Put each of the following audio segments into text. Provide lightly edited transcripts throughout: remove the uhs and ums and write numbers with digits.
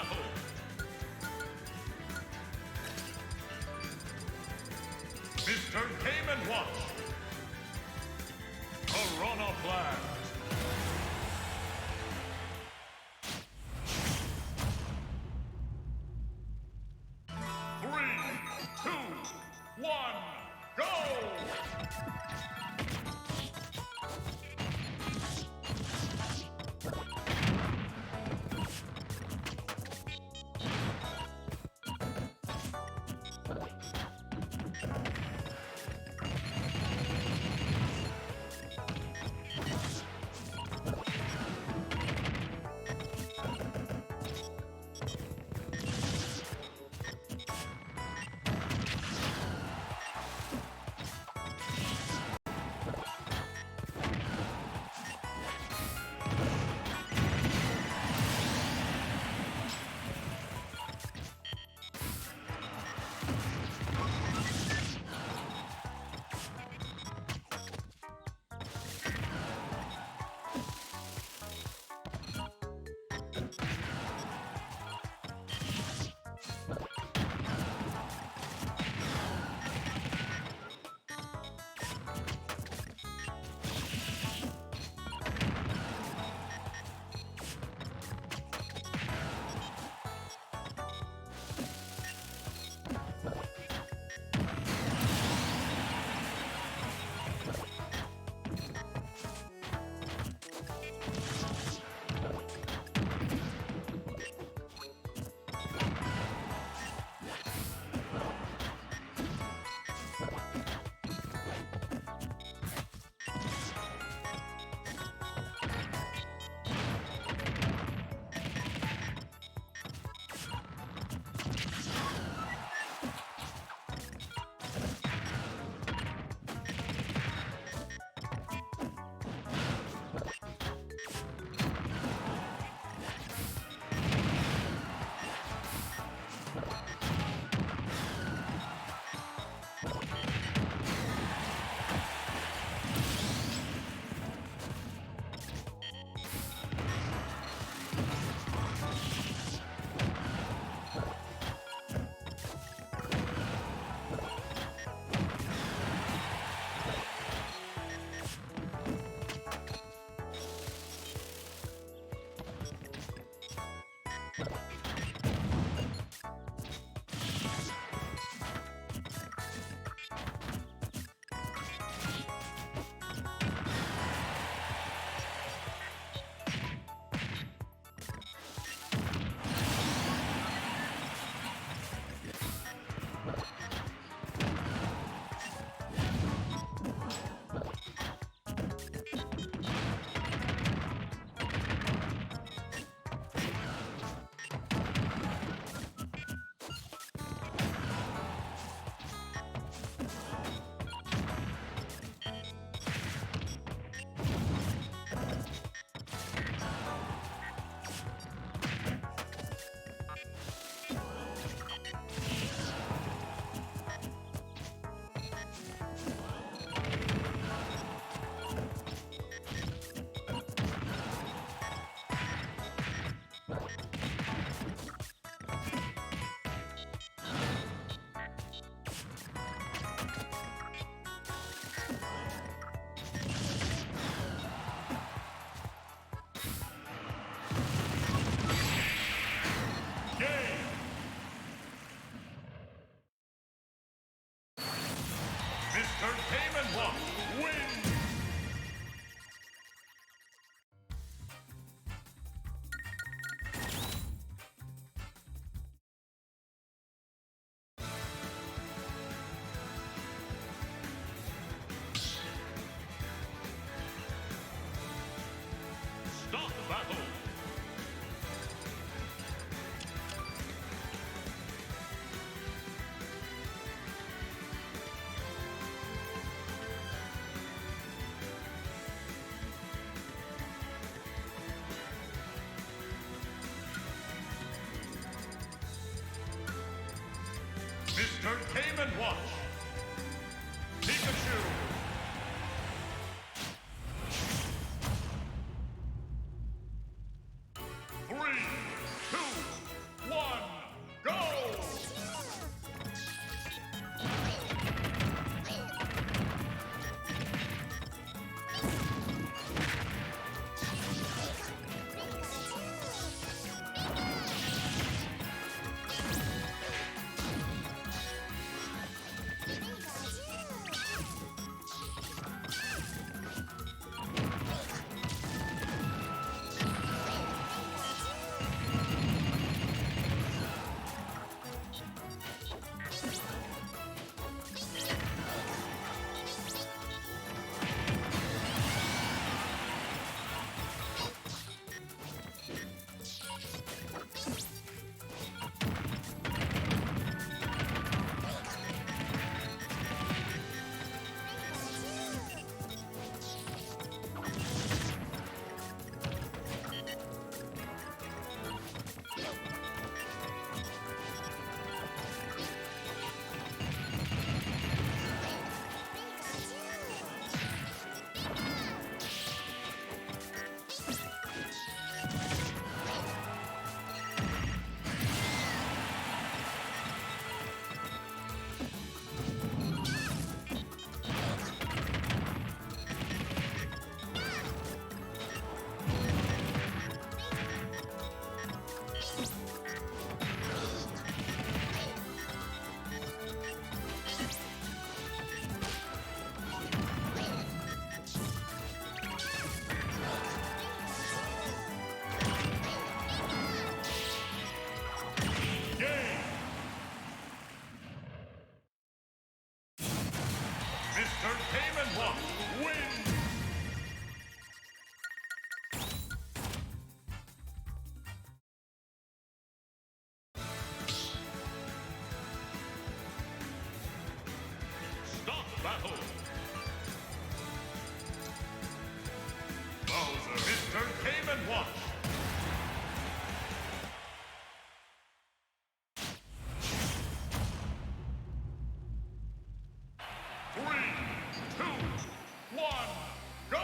battle! Mr. Game & Watch! Piranha Plant! 3, 2, 1, go! Mr. Game & Watch wins! Stop battle! Mr. Game & Watch! Pikachu! 3, 2, watch. Three, two, one, go!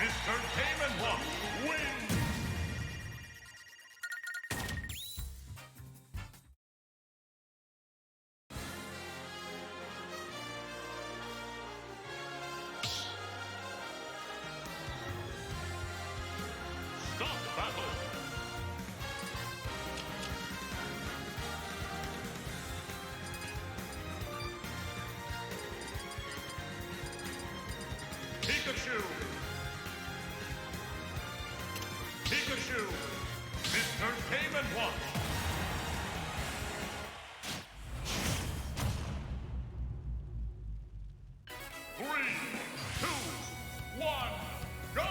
Mr. Game & Watch wins! Stop battle! Pikachu! Pikachu! Mr. Game & Watch! Three, two, one, go!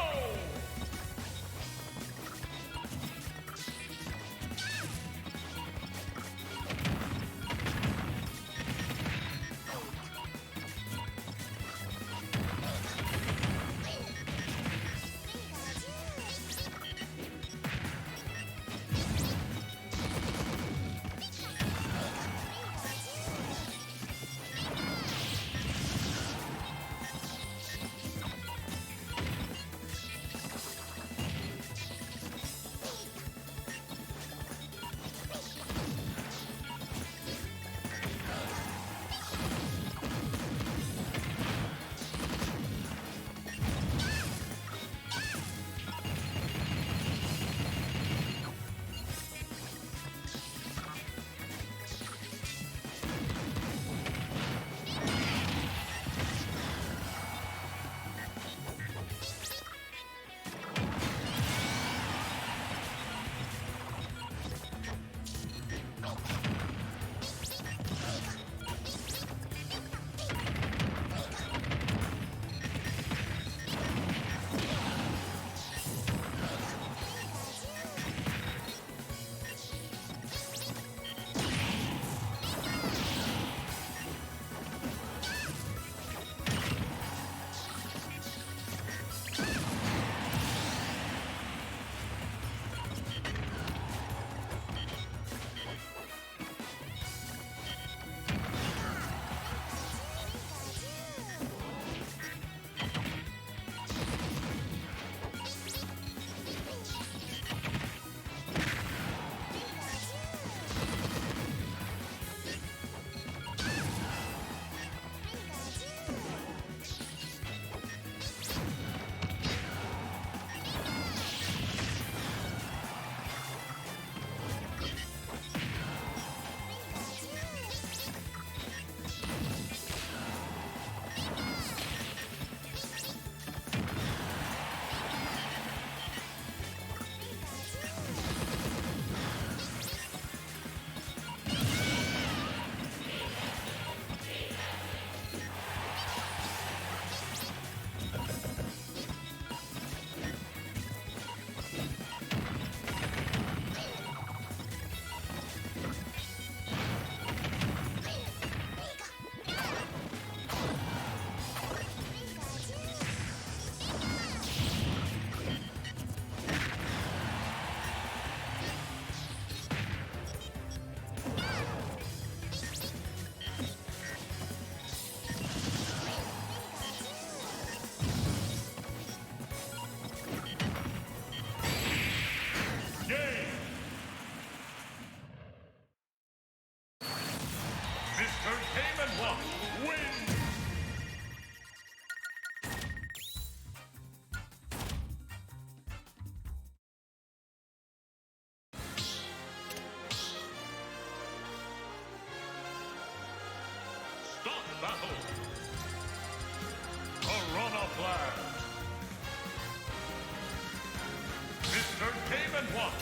Entertainment Watch.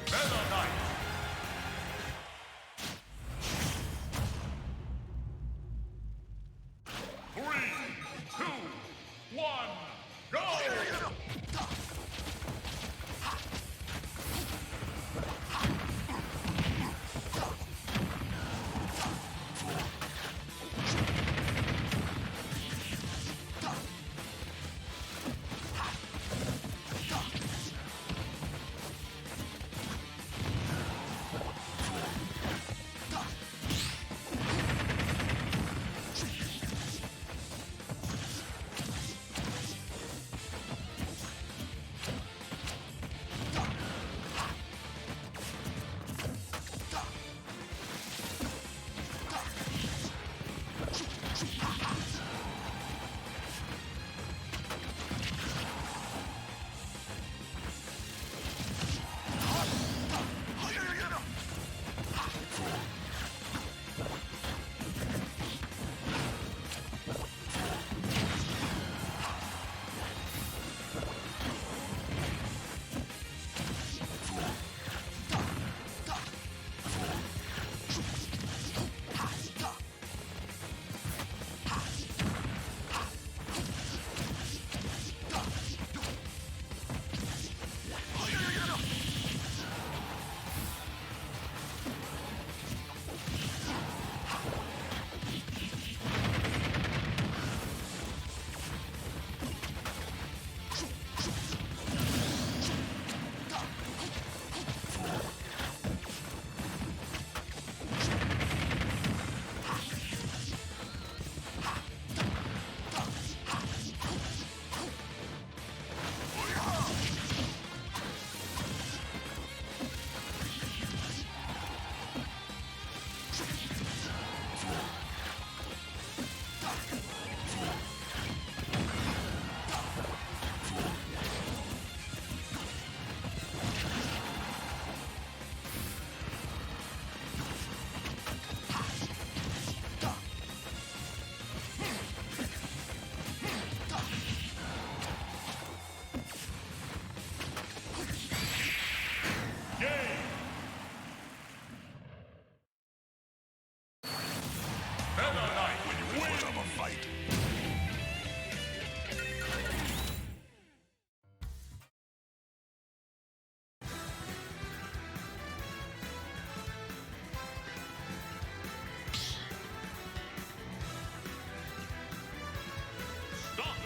Meta Knight. 3, 2, 1, go!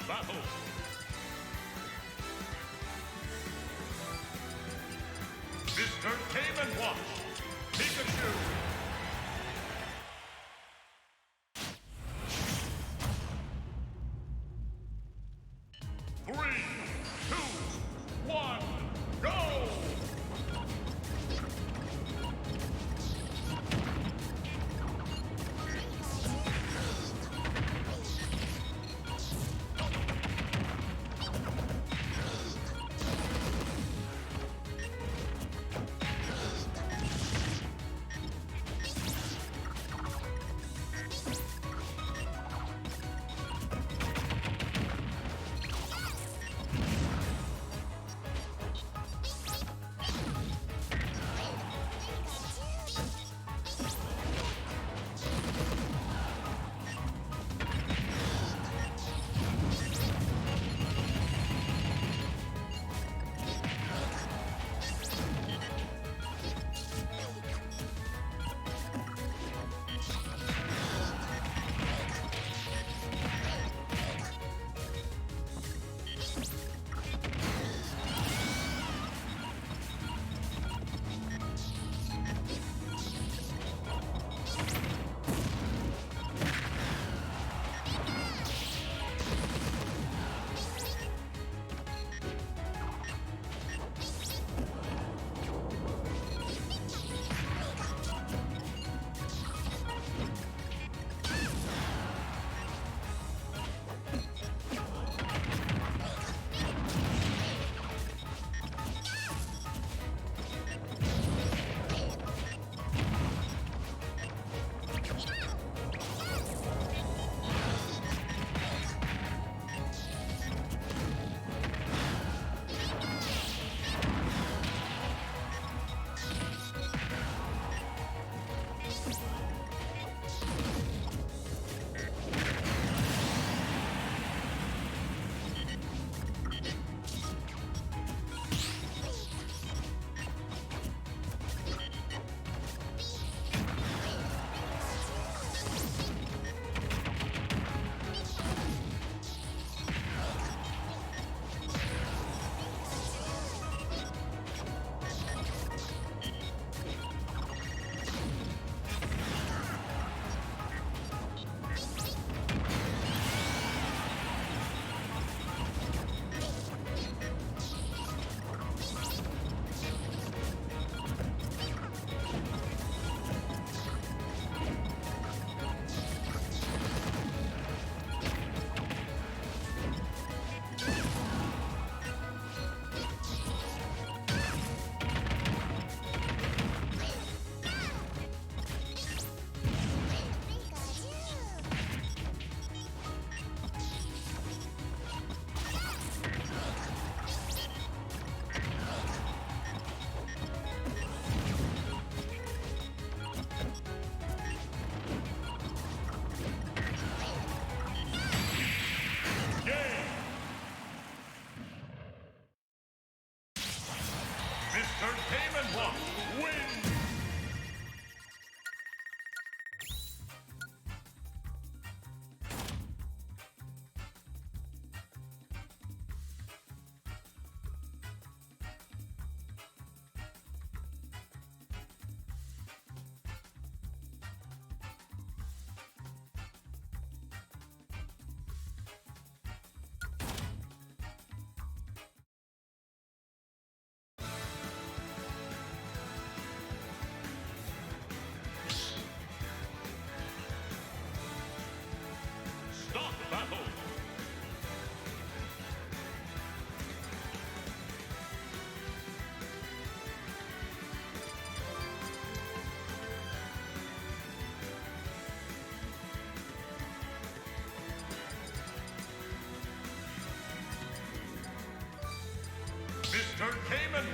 Battle. Mr. Game & Watch. Pikachu. 3, 2, 1, go!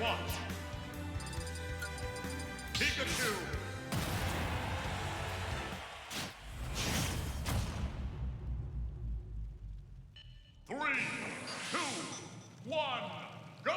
watch. Pikachu. 3, 2, 1, go!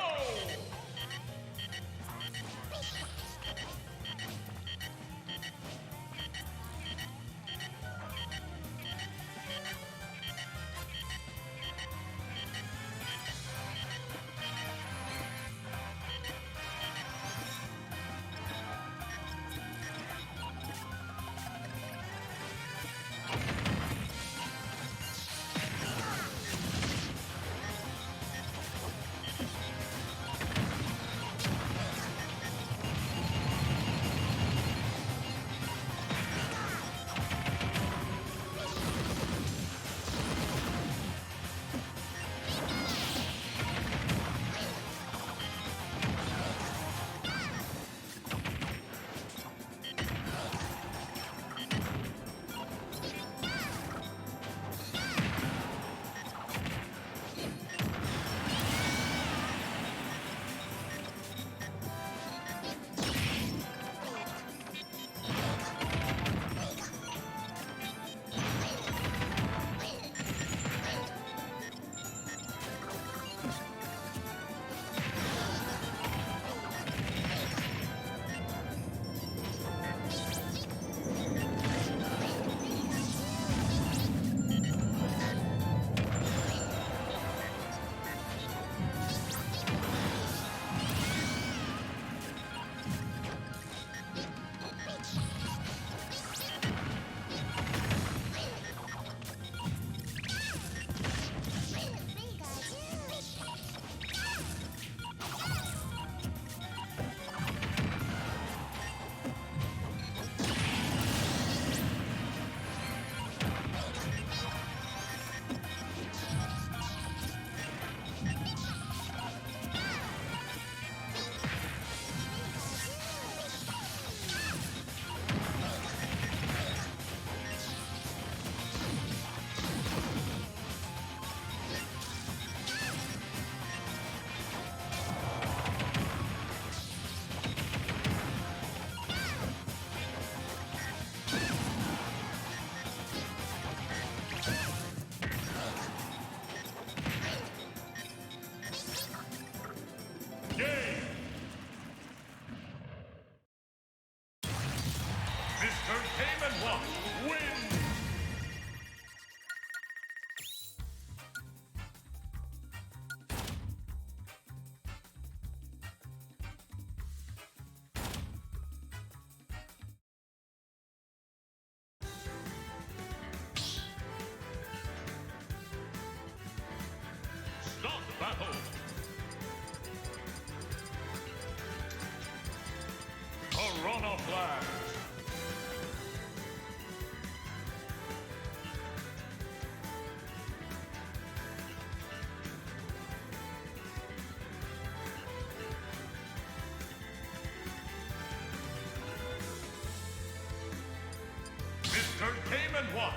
Mr. Game & Watch wins! Stop battle! Corona Flash! Mr. Game & Watch!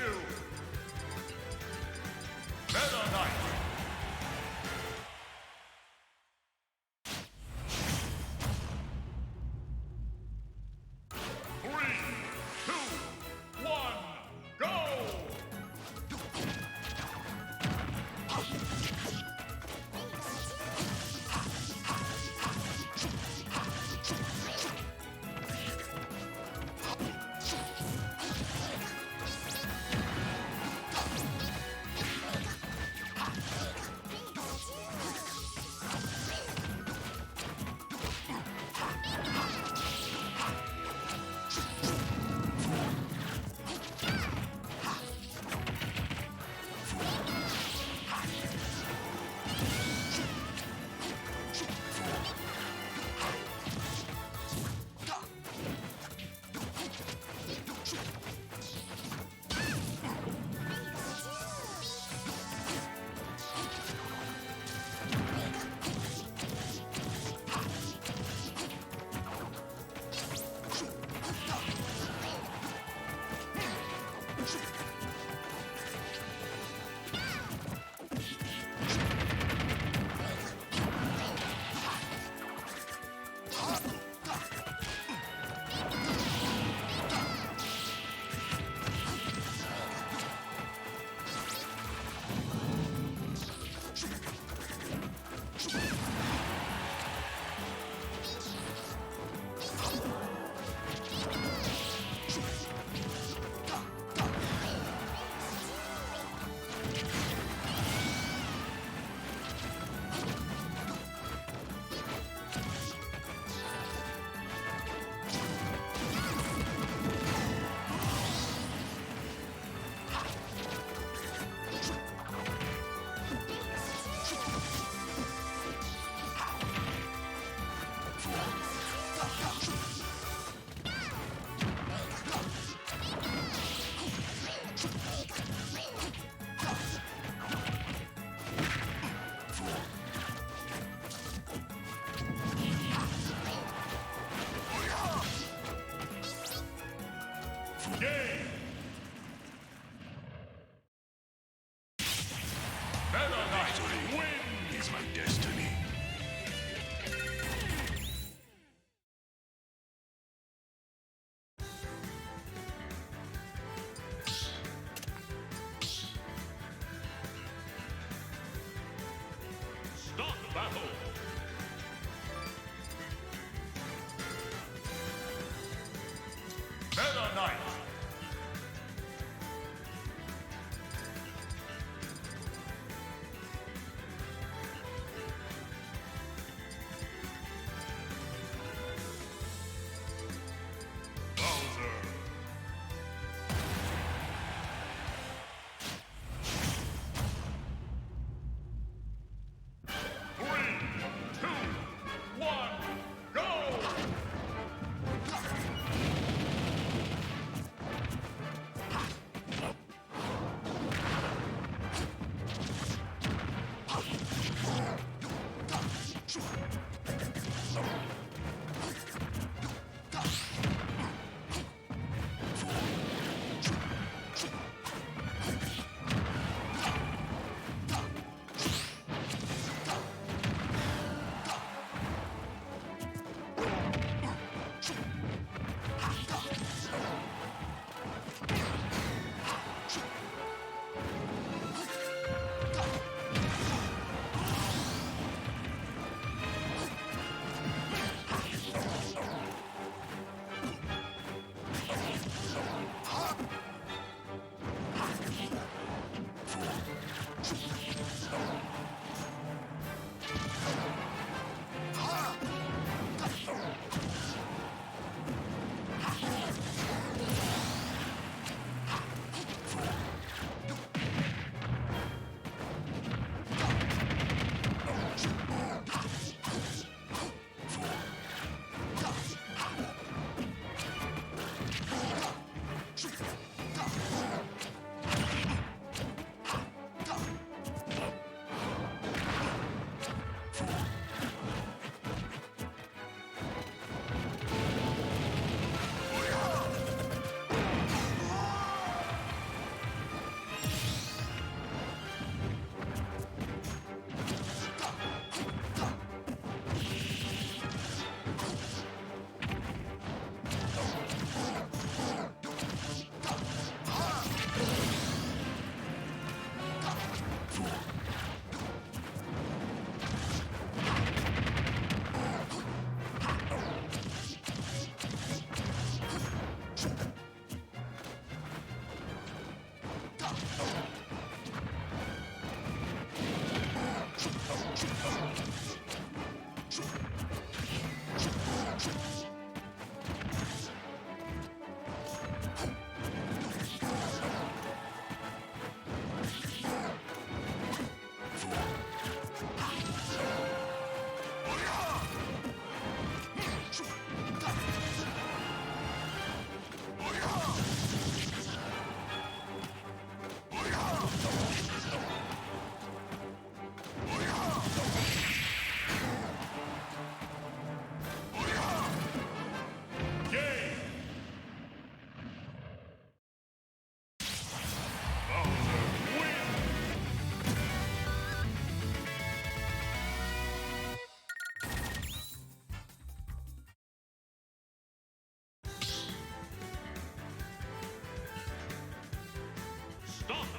2. Meta Knight. 3, 2, 1, go!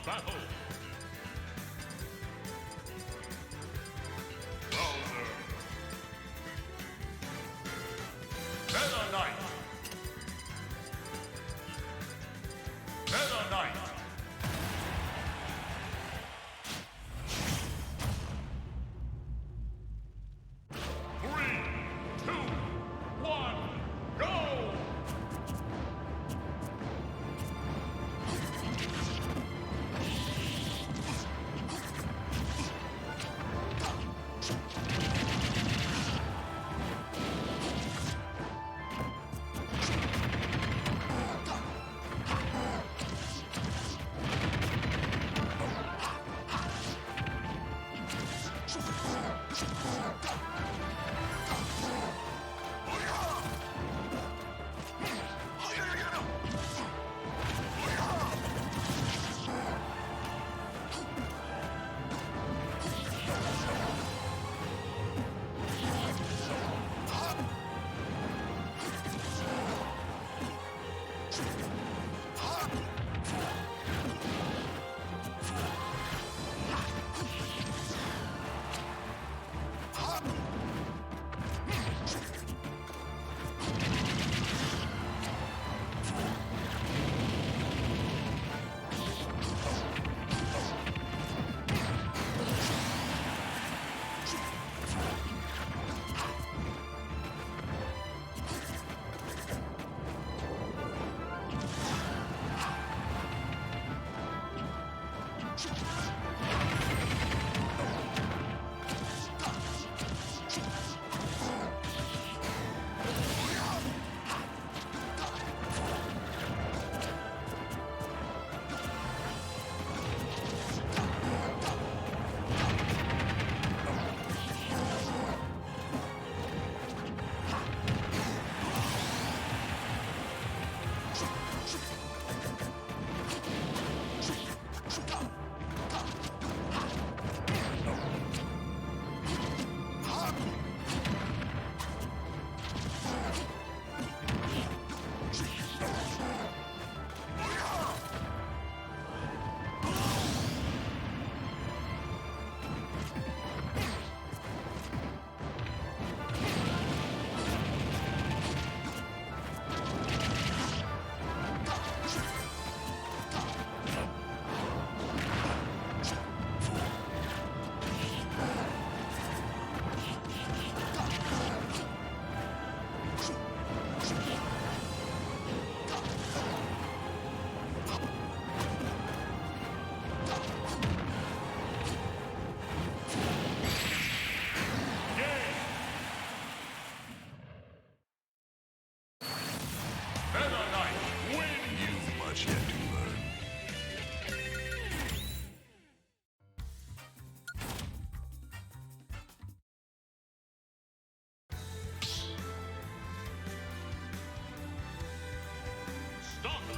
battle. Bowser. Meta Knight. Meta Knight.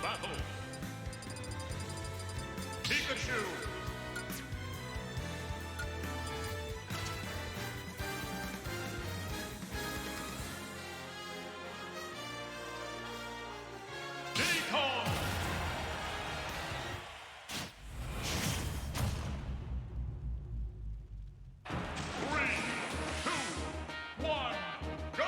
Battle. Pikachu. Kong. 3, 2, 1, go!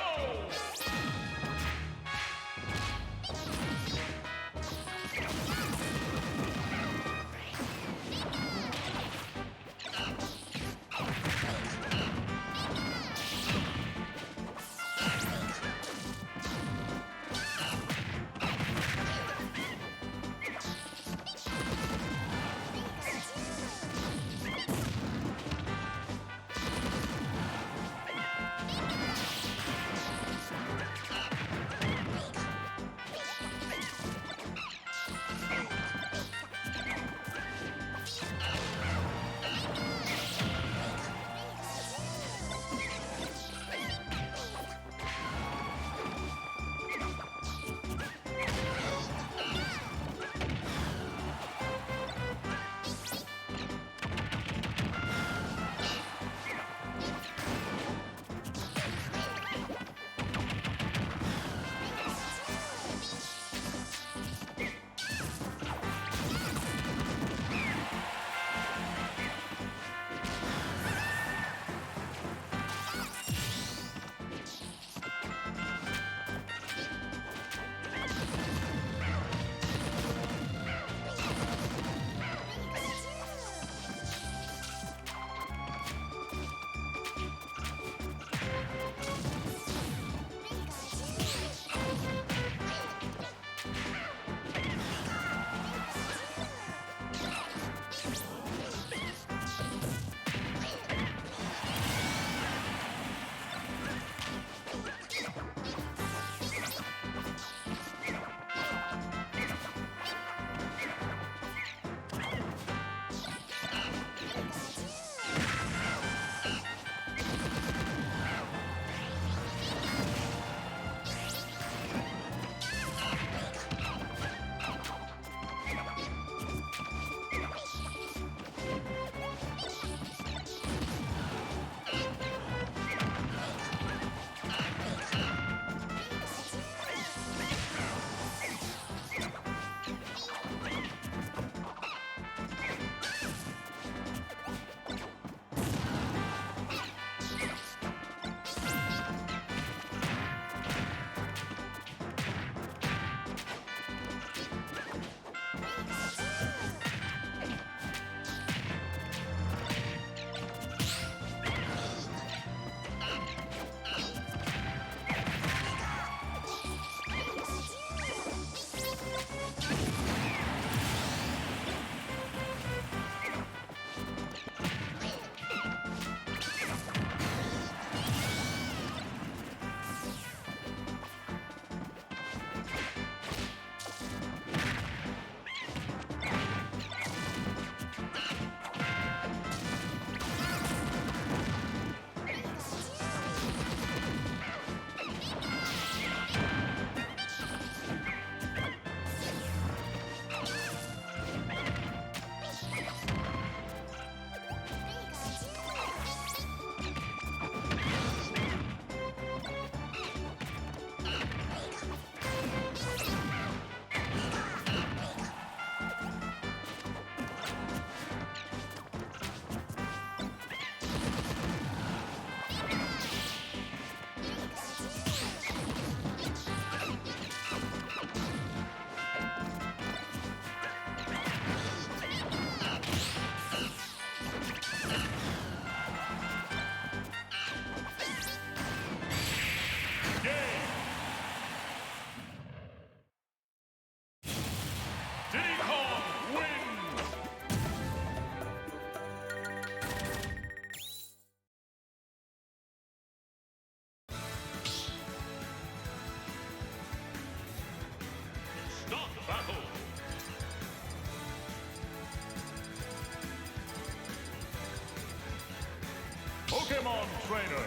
Pokemon Trainer.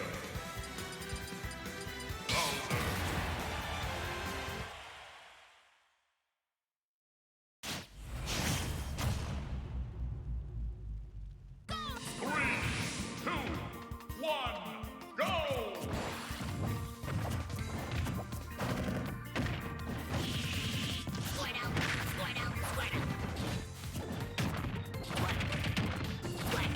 Bowser. 3, 2, 1, go! Squirt out, squirt out, squirt out. Squirt, squirt.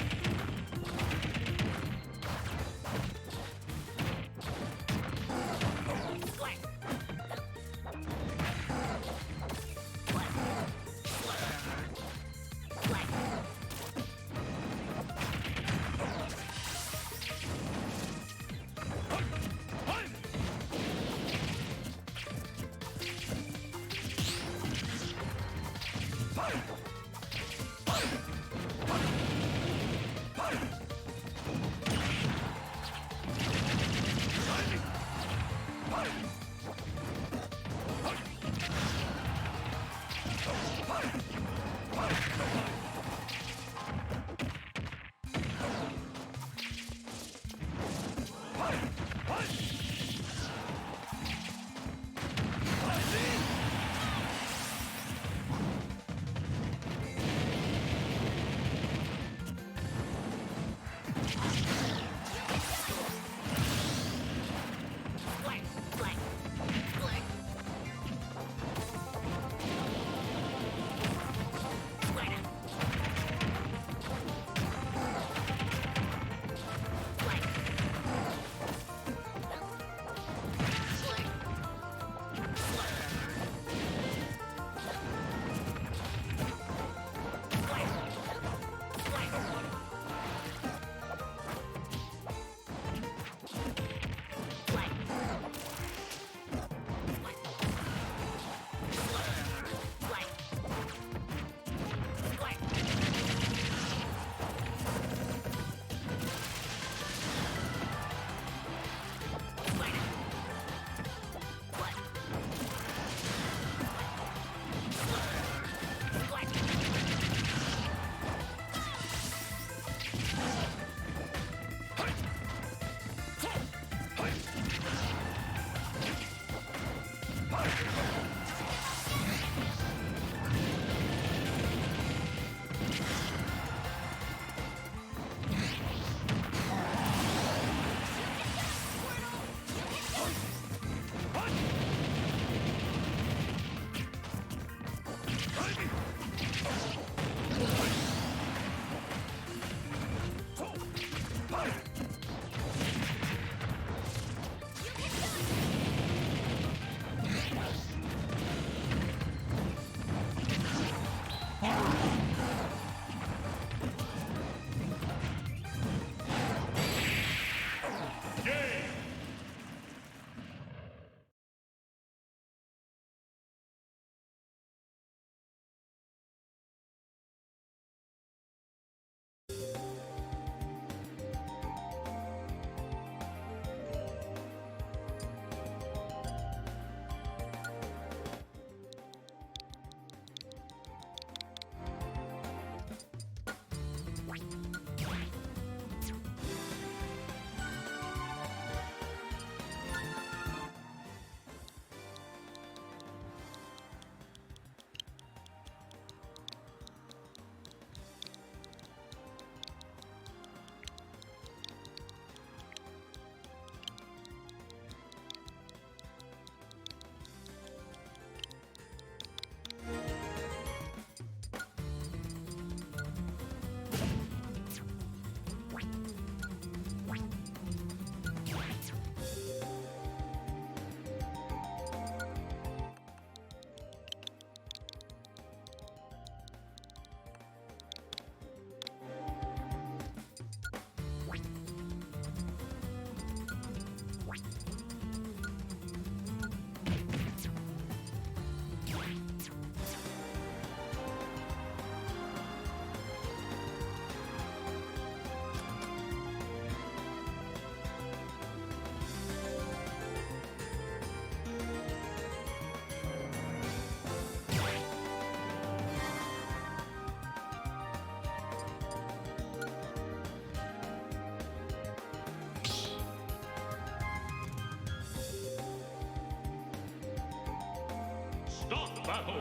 battle.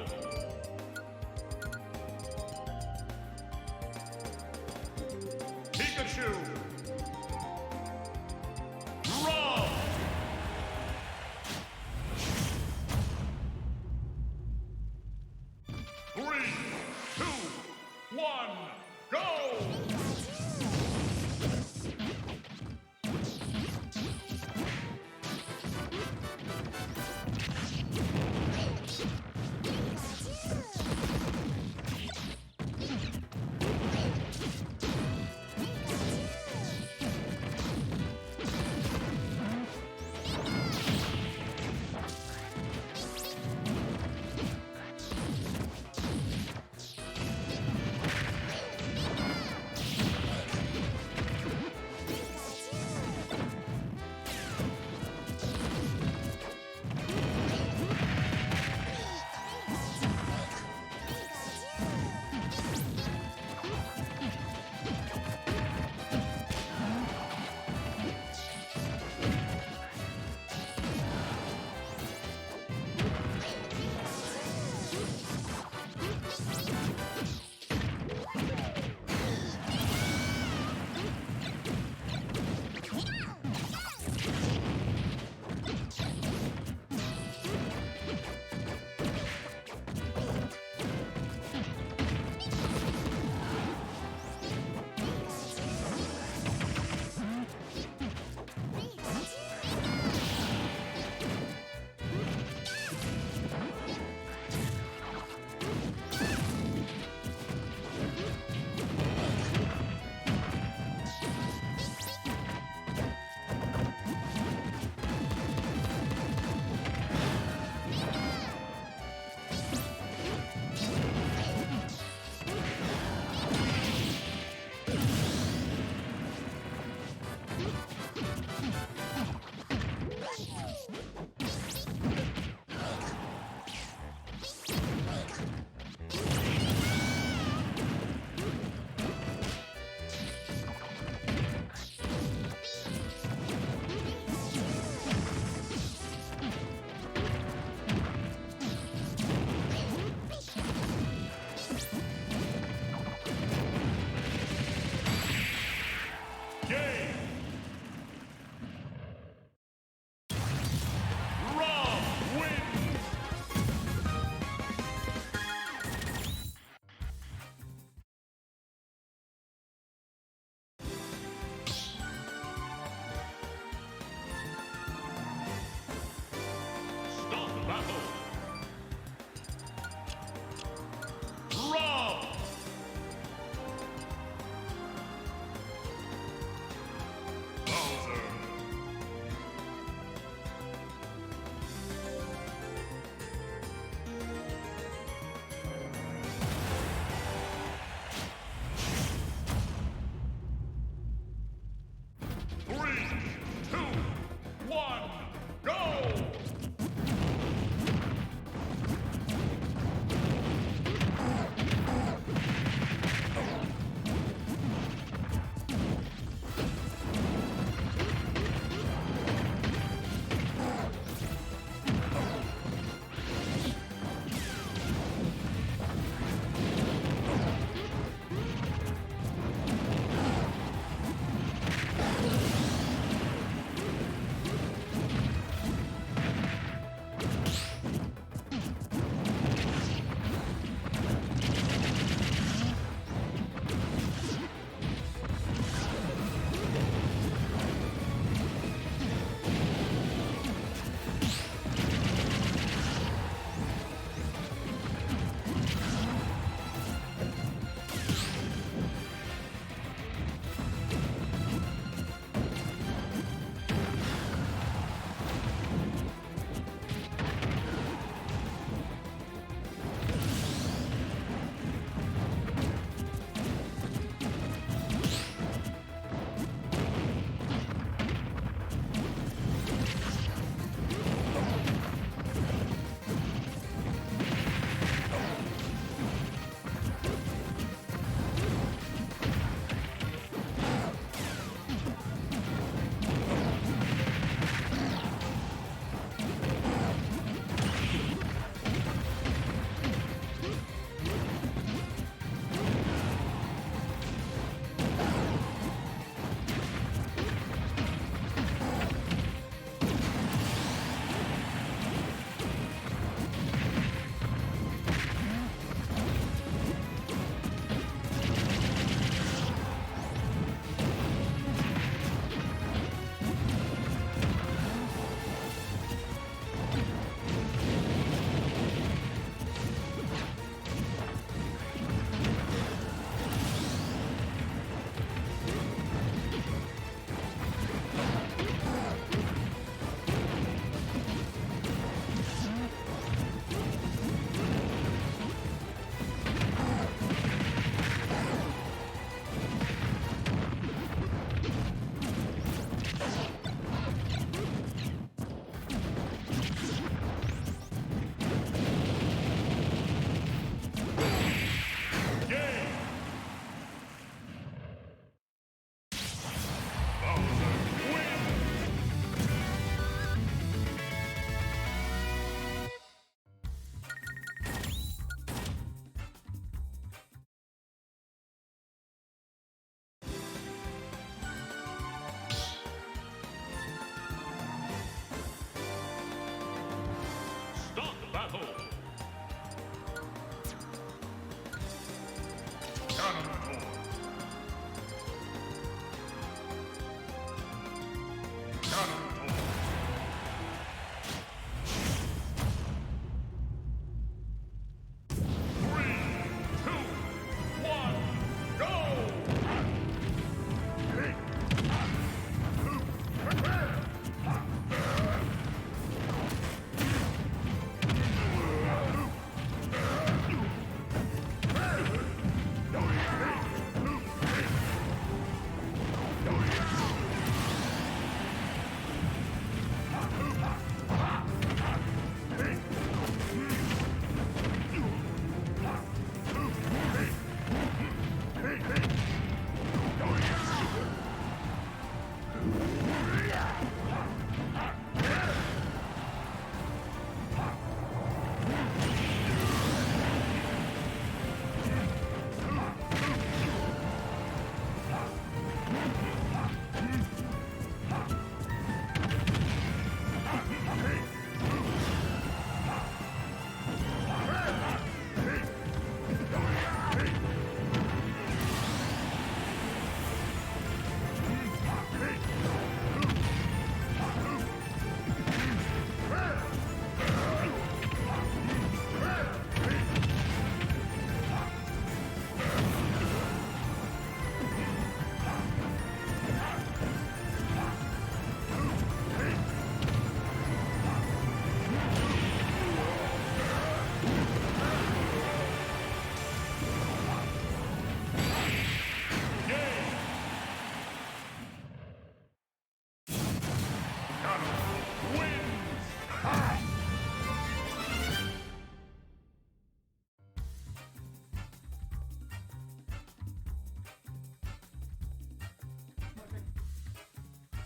Pikachu. Draw. 3, 2, 1, go!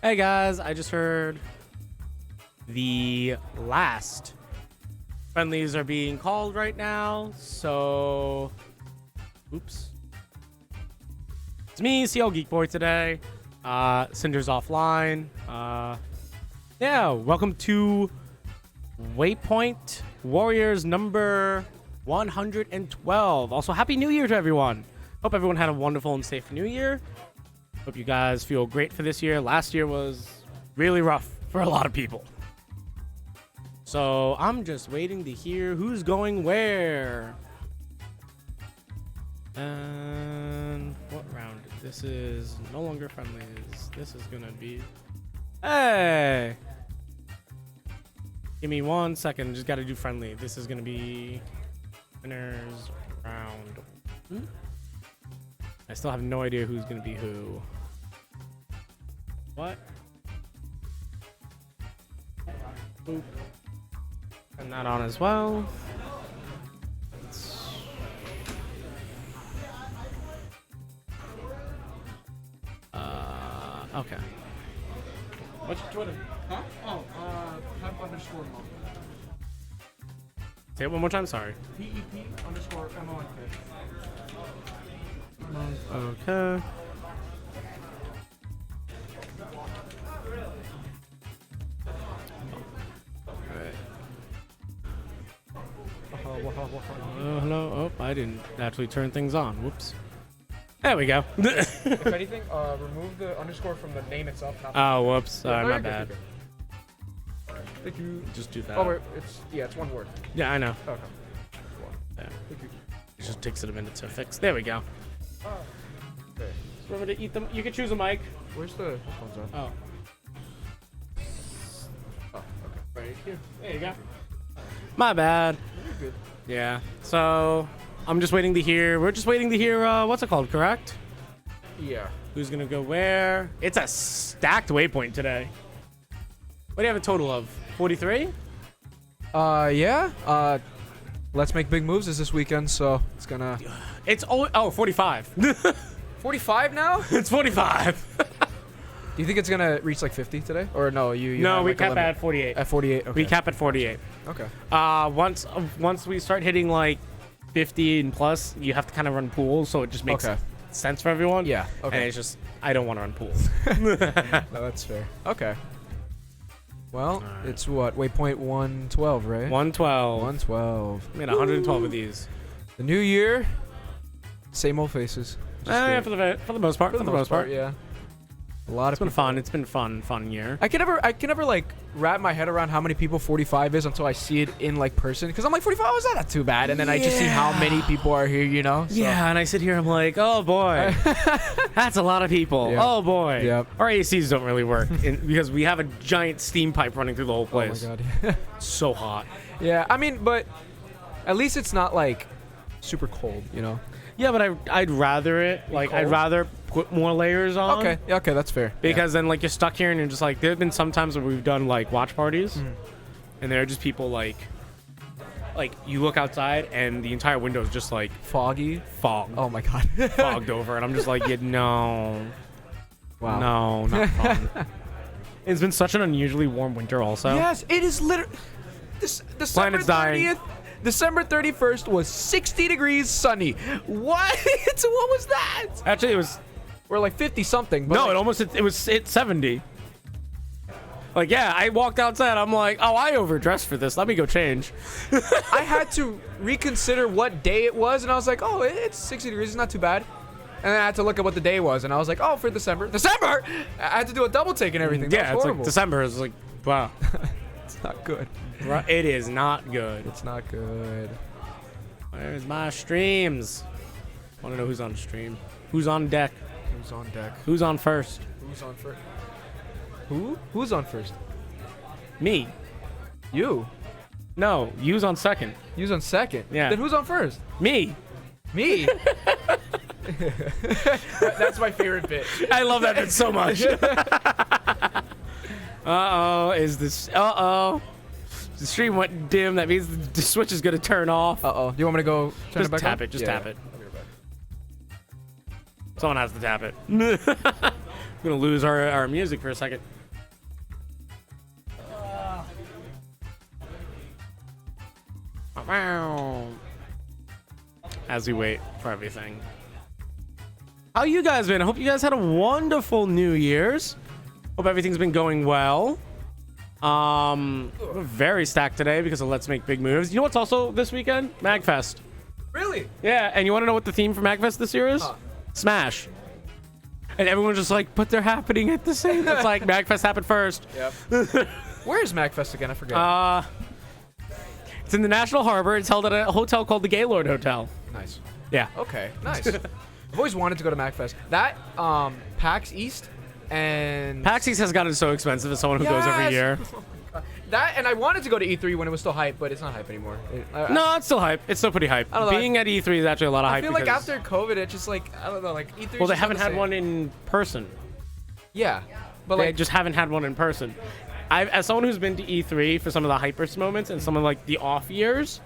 Hey guys, I just heard the last friendlies are being called right now. So, oops. It's me, CL Geek Boy today. Cinder's offline. Yeah, welcome to Waypoint Warriors number 112. Also, Happy New Year to everyone. Hope everyone had a wonderful and safe New Year. Hope you guys feel great for this year. Last year was really rough for a lot of people. So I'm just waiting to hear who's going where. And what round? This is no longer friendlies. This is gonna be... Hey! Give me 1 second. Just gotta do friendly. This is gonna be winners round. I still have no idea who's gonna be who. What? Boop. Turn that on as well. Okay. What's your Twitter? Huh? Oh, Pep underscore Monk. Say it one more time, sorry. PEP underscore MONK. Okay. Hello. Oh, I didn't actually turn things on. Whoops. There we go. If anything, remove the underscore from the name itself. Not the Oh, whoops. Sorry, no, my you're good, bad. you're good. Thank you. Just do that. Oh, wait, it's one word. Yeah, I know. Oh, okay. Yeah. Thank you. It just takes it a minute to fix. There we go. Oh. Okay. Remember to eat them. You can choose a mic. Where's the headphones at? Oh. Oh, okay. Right here. There you go. My bad. You're good. Yeah. So I'm just waiting to hear. We're just waiting to hear. What's it called? Correct? Yeah. Who's gonna go where? It's a stacked waypoint today. What do you have a total of? 43? Yeah. Let's Make Big Moves is this weekend, so it's gonna... It's 45. 45 now? It's 45. Do you think it's gonna reach like 50 today? Or no, you No, have, we like, a cap limit? at 48. At 48, okay. We cap at 48. Okay. Once we start hitting like 50 and plus, you have to kind of run pools, so it just makes Okay. sense for everyone. Yeah, okay. And it's just I don't want to run pools. No, that's fair. Okay. Well, Alright. it's what? Waypoint 112, right? 112. 112. We got 112 of these. The new year, same old faces. Which is great. For the most part. For the most part. yeah. A lot It's of been people. fun. It's been fun year. I can never like wrap my head around how many people 45 is until I see it in like person. Because I'm like 45, is that not too bad? And then I just see how many people are here, you know? So. Yeah, and I sit here, I'm like, oh boy, that's a lot of people. Yep. Oh boy. Yep. Our ACs don't really work because we have a giant steam pipe running through the whole Oh my place. god. It's so hot. Yeah, I mean, but at least it's not like super cold, you know? Yeah, but I'd rather it. Like, I'd cold? rather put more layers on. Okay, yeah, okay, that's fair. Because then, like, you're stuck here and you're just like, there have been some times where we've done, like, watch parties. And there are just people, like, you look outside and the entire window is just, like, Foggy. fog. Oh my god. Fogged over. And I'm just like, yeah, no. Wow. No, not fun. It's been such an unusually warm winter also. Yes, it is literally. December Planet's dying. 30th. December 31st was 60 degrees sunny. What? What was that? Actually, it was... We're like 50 something. But No, like, it was 70. Like, yeah, I walked outside. I'm like, oh, I overdressed for this. Let me go change. I had to reconsider what day it was, and I was like, oh, it's 60 degrees. It's not too bad. And then I had to look at what the day was, and I was like, oh, for December. December! I had to do a double take and everything. That Yeah, was it's horrible. like December is like, wow. It's not good. It is not good. It's not good. Where's my streams? Want to know who's on stream? Who's on deck? Who's on deck? Who's on first? Who's on first? Who? Who's on first? Me. You. No, you's on second. Who's on second? Yeah. Then who's on first? Me. Me. That's my favorite bit. I love that bit so much. Uh-oh, is this... Uh-oh. The stream went dim. That means the switch is going to turn off. Uh-oh. Do you want me to go turn Just it back tap on? it. Just Yeah. tap it. I'll be right back. Someone has to tap it. We're gonna lose our music for a second. As we wait for everything. How you guys been? I hope you guys had a wonderful New Year's. Hope everything's been going well. We're very stacked today because of Let's Make Big Moves. You know what's also this weekend? MagFest. Really? Yeah, and you want to know what the theme for MagFest this year is? Smash. And everyone's just like, but they're happening at the same. It's like MagFest happened first. Yep. Where is MagFest again? I forget. It's in the National Harbor. It's held at a hotel called the Gaylord Hotel. Nice. Yeah. Okay. Nice. I've always wanted to go to MagFest. That PAX East and PAX East has gotten so expensive as someone who goes every year. That, and I wanted to go to E3 when it was still hype, but it's not hype anymore. No, it's still hype. It's still pretty hype. I don't know, Being at E3 is actually a lot of hype. I feel like after COVID, it's just like, I don't know, like E3. Well, they haven't had one in person. Yeah, but They like just haven't had one in person. As someone who's been to E3 for some of the hypest moments and some of like the off years,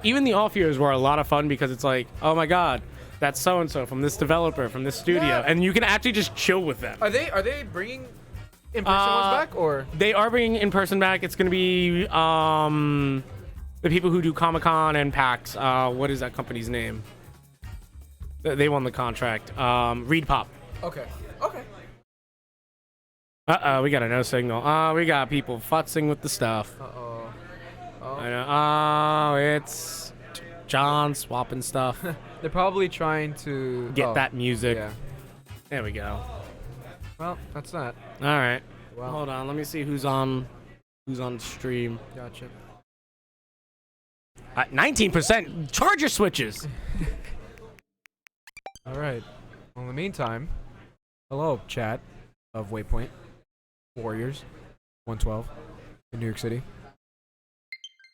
even the off years were a lot of fun because it's like, oh my god, that's so and so from this developer, from this studio, Yeah. and you can actually just chill with them. Are they bringing in-person ones back, or They are bringing in person back. It's gonna be the people who do Comic-Con and PAX. What is that company's name? They won the contract. Reed Pop. okay. Uh-oh, we got a no signal. We got people futzing with the stuff. Uh-oh. I know. Oh, it's John swapping stuff. They're probably trying to Get that music. Yeah. There we go. Well, that's that. All right. Well, Hold on. Let me see who's on stream. gotcha. 19%. Charger switches. All right. Well, in the meantime, hello, chat of Waypoint Warriors 112 in New York City.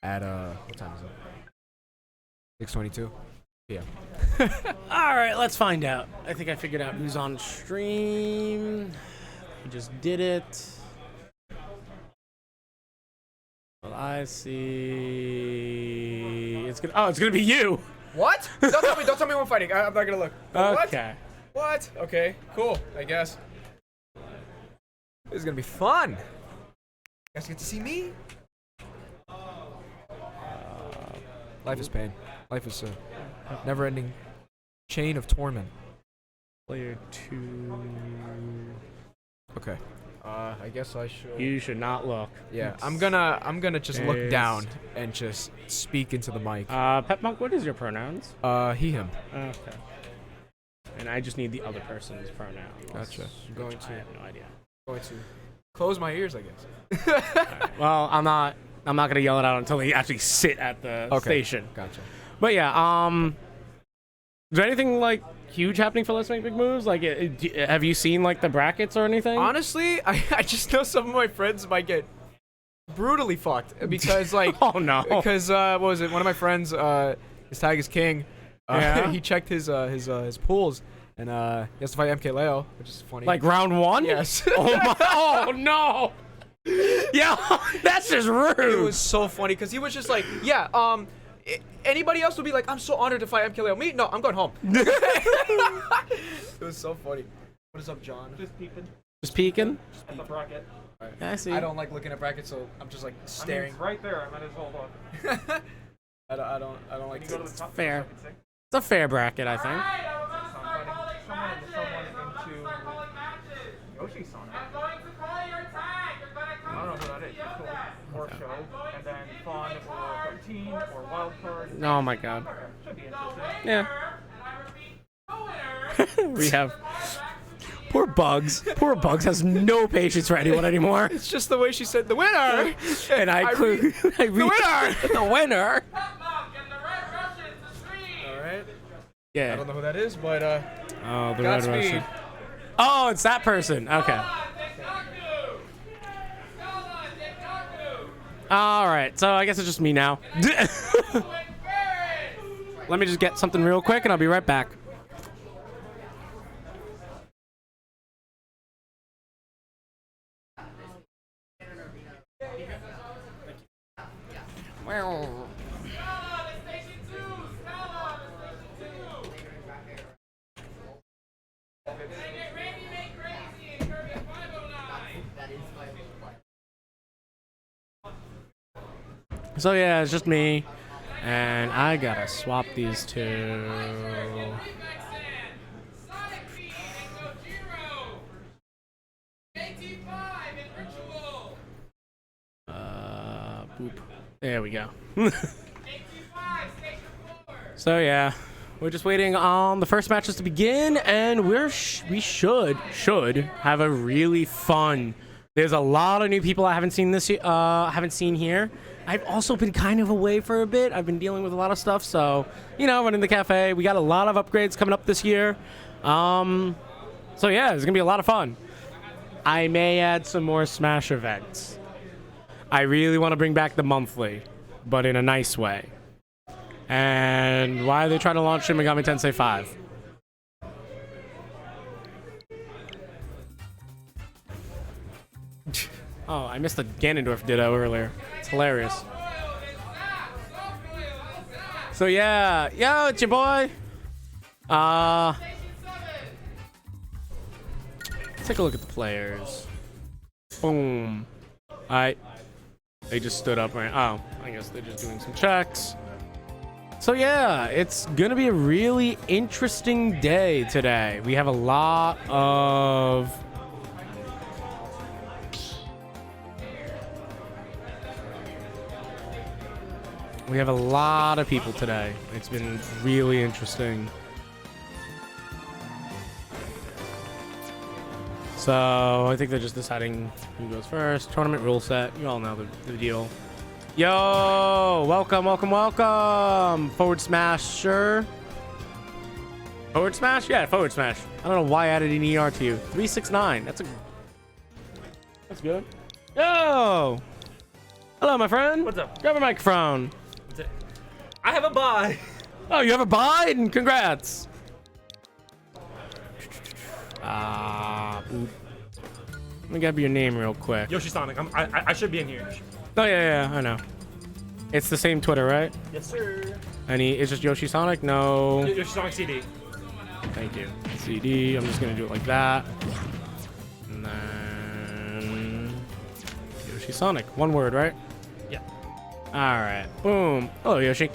At what time is it? 6:22 p.m. All right, let's find out. I think I figured out who's on stream. We just did it. Well, I see. It's gonna be you. What? Don't tell me I'm fighting. I'm not gonna look. What? Okay. What? Okay, cool. I guess. This is gonna be fun. You guys get to see me. Life is pain. Life is a never-ending chain of torment. Player 2. Okay. I guess I should. You should not look. Yeah, I'm gonna just look down and just speak into the mic. Pep Monk, what is your pronouns? He, him. Okay. And I just need the other person's pronouns. Gotcha. I'm going I to have no idea. close my ears, I guess. Alright. Well, I'm not gonna yell it out until they actually sit at the station. Gotcha. But yeah, is there anything like huge happening for Let's Make Big Moves? Like, have you seen like the brackets or anything? Honestly, I just know some of my friends might get brutally fucked because like Oh no. because what was it? One of my friends, his tag is King. Yeah. He checked his pools and he has to fight MK Leo, which is funny. Like round 1? Yes. Oh my. Oh no. Yeah, that's just rude. It was so funny because he was just like, yeah, anybody else would be like, I'm so honored to fight MK Leo. Me? No, I'm going home. It was so funny. What is up, John? Just peeping Just peeking. at the bracket. Yeah, I see. I don't like looking at brackets, so I'm just like I mean, staring. it's right there. I might as well look. I don't like Can you go to the top? Fair. It's a fair bracket, I think. Someone into Yoshi-san. I don't know who that is. Cool. Or show, and then fun, or 13, or wild card. Oh my god. Should be interesting. Yeah. We have poor Bugs. Poor Bugs has no patience for anyone anymore. It's just the way she said the winner. And I read the winner. The winner. All right. Yeah. I don't know who that is, but Oh, the Red Godspeed. Russian. Oh, it's that person. Okay. All right. So I guess it's just me now. Let me just get something real quick, and I'll be right back. So yeah, it's just me. And I gotta swap these two. Boop. There we go. So yeah, we're just waiting on the first matches to begin, and we should have a really fun. There's a lot of new people I haven't seen here. I've also been kind of away for a bit. I've been dealing with a lot of stuff, so running the cafe. We got a lot of upgrades coming up this year. So yeah, it's gonna be a lot of fun. I may add some more Smash events. I really want to bring back the monthly, but in a nice way. And why are they trying to launch Shin Megami Tensei 5? Oh, I missed the Ganondorf ditto earlier. It's hilarious. So yeah, yo, it's your boy. Let's take a look at the players. Boom. Alright. They just stood up right. Oh, I guess they're just doing some checks. So yeah, it's gonna be a really interesting day today. We have a lot of people today. It's been really interesting. So I think they're just deciding who goes first. Tournament rule set. You all know the deal. Yo, welcome. Forward smash, sure. Forward smash? Yeah, forward smash. I don't know why I added an ER to you. 369. That's good. Yo! Hello, my friend. What's up? Grab a microphone. I have a buy. Oh, you have a buy? And congrats. Boop. Let me grab your name real quick. Yoshi Sonic. I should be in here. Oh, yeah, I know. It's the same Twitter, right? Yes, sir. It's just Yoshi Sonic? No. Yoshi Sonic CD. Thank you. CD. I'm just going to do it like that. And then Yoshi Sonic. One word, right? Yeah. All right. Boom. Hello, Yoshi.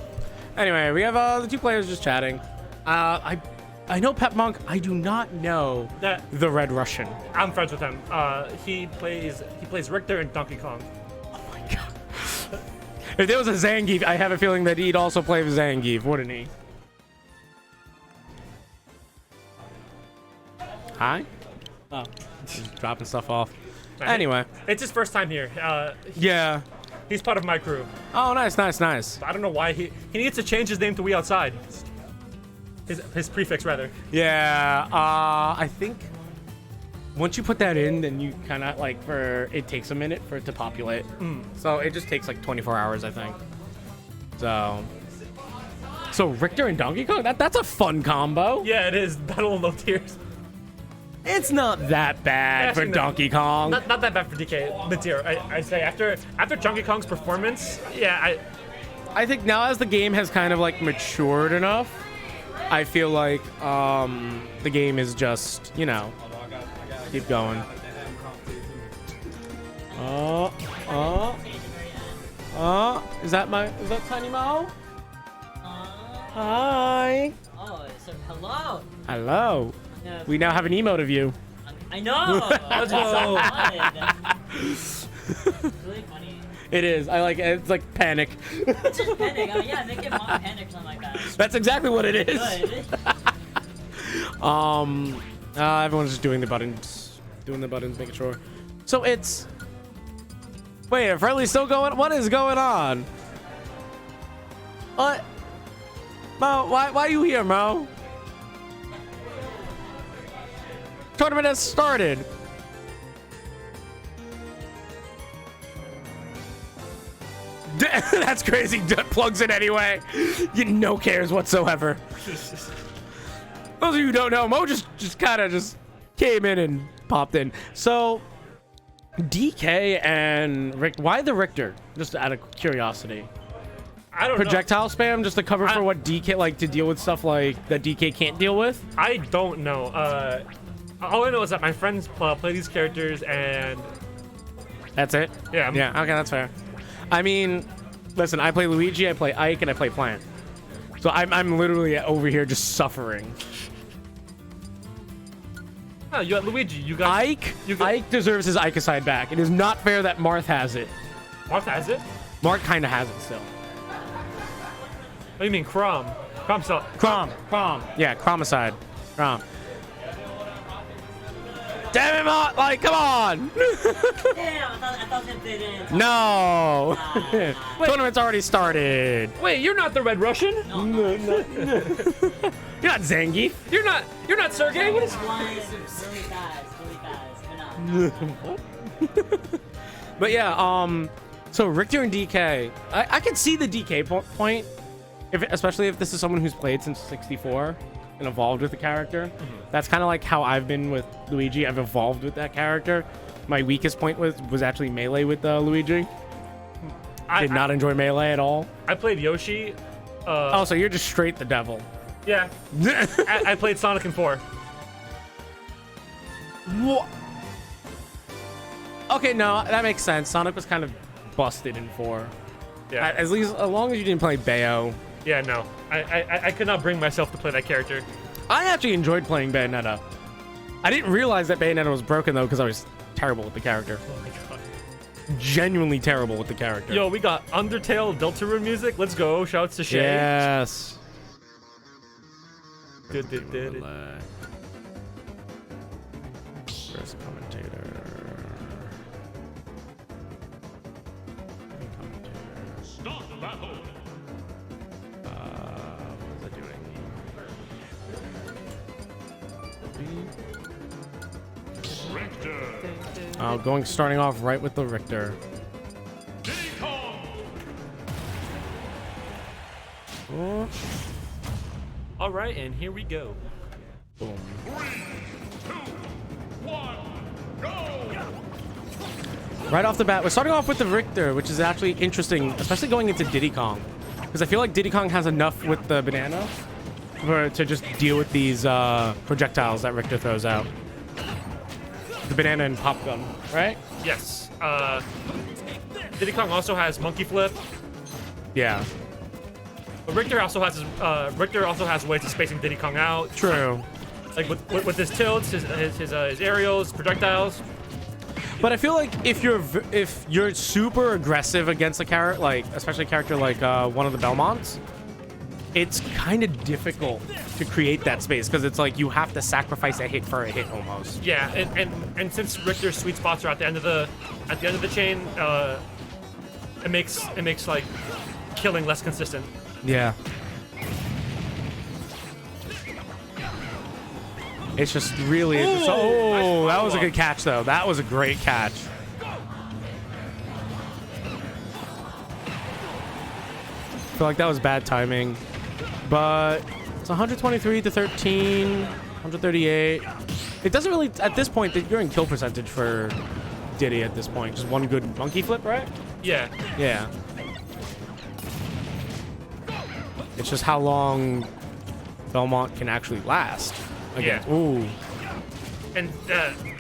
Anyway, we have the two players just chatting. I know Pep Monk. I do not know the Red Russian. I'm friends with him. He plays Richter and Donkey Kong. Oh my god. If there was a Zangief, I have a feeling that he'd also play with Zangief, wouldn't he? Hi? Oh, just dropping stuff off. Anyway. It's his first time here. Yeah. He's part of my crew. Oh, nice. I don't know why he needs to change his name to We Outside. His prefix, rather. Yeah, I think once you put that in, then you kind of it takes a minute for it to populate. So it just takes like 24 hours, I think. So Richter and Donkey Kong, that's a fun combo. Yeah, it is. Battle of No Tears. It's not that bad for Donkey Kong. Not that bad for DK. The tier. I say after Donkey Kong's performance, yeah, I think now as the game has kind of matured enough, I feel like the game is just, keep going. Is that Tiny Mo? Hi. Oh, so hello. Hello. Yeah, We now have an emote of you. I know. Let's go. It's really funny. It is. I like it. It's like panic. It's just panic. Yeah, make it mom panic or something like that. That's exactly what it is. Good. Everyone's just doing the buttons, making sure. So it's. Wait, are friendly's still going? What is going on? What? Mo, why are you here, Mo? Tournament has started. That's crazy. Plugs in anyway. No cares whatsoever. Those of you who don't know, Mo just kind of came in and popped in. So, DK and Rick, why the Richter? Just out of curiosity. I don't Projectile spam just to cover for what DK to deal with stuff that DK can't deal with. I don't know. All I know is that my friends play these characters and that's it. yeah. Yeah. Okay, that's fair. I mean, Listen, I play Luigi, I play Ike, and I play Plant. So I'm literally over here just suffering. Oh, you got Luigi. You got Ike. Ike deserves his Ike-a-side back. It is not fair that Marth has it. Marth has it? Marth kind of has it still. What do you mean, Crom? Crom still. Crom. Yeah, Chromicide. Crom. Damn it, Marth! Like, come on! Damn, I thought it fit in. No! Tournament's already started. Wait, you're not the Red Russian? You're not Zangief. You're not Sergey. What is? One really fast. But yeah, so Richter and DK, I can see the DK point, especially if this is someone who's played since 64 and evolved with the character. That's kind of like how I've been with Luigi. I've evolved with that character. My weakest point was actually melee with Luigi. Did not enjoy melee at all. I played Yoshi. Oh, so you're just straight the devil. Yeah. I played Sonic in 4. What? Okay, no, that makes sense. Sonic was kind of busted in 4. Yeah. At least, as long as you didn't play Bayo. Yeah, no. I could not bring myself to play that character. I actually enjoyed playing Bayonetta. I didn't realize that Bayonetta was broken, though, because I was terrible with the character. Oh my god. Genuinely terrible with the character. Yo, we got Undertale Deltarune music. Let's go. Shouts to Shay. Yes. Did. First commentator. Start battle. What was I doing? Richter. Starting off right with the Richter. Diddy Kong. Oh, All right, and here we go. boom. 3, 2, 1, go. Right off the bat, we're starting off with the Richter, which is actually interesting, especially going into Diddy Kong. Because I feel like Diddy Kong has enough with the banana to just deal with these projectiles that Richter throws out. The banana and pop gun, right? Yes. Diddy Kong also has Monkey Flip. Yeah. But Richter also has ways of spacing Diddy Kong out. True. Like with his tilts, his aerials, projectiles. But I feel like if you're super aggressive against a character, like especially a character like one of the Belmonts, it's kind of difficult to create that space because it's like you have to sacrifice a hit for a hit almost. Yeah, and since Richter's sweet spots are at the end of the chain, it makes like killing less consistent. Yeah. It's just really. Ooh, Oh, nice that was a follow-up. good catch though. That was a great catch. I feel like that was bad timing, but it's 123 to 13, 138. It doesn't really at this point that you're in kill percentage for Diddy at this point. Just one good monkey flip, right? Yeah. Yeah. It's just how long Belmont can actually last. Again. Yeah. Ooh. And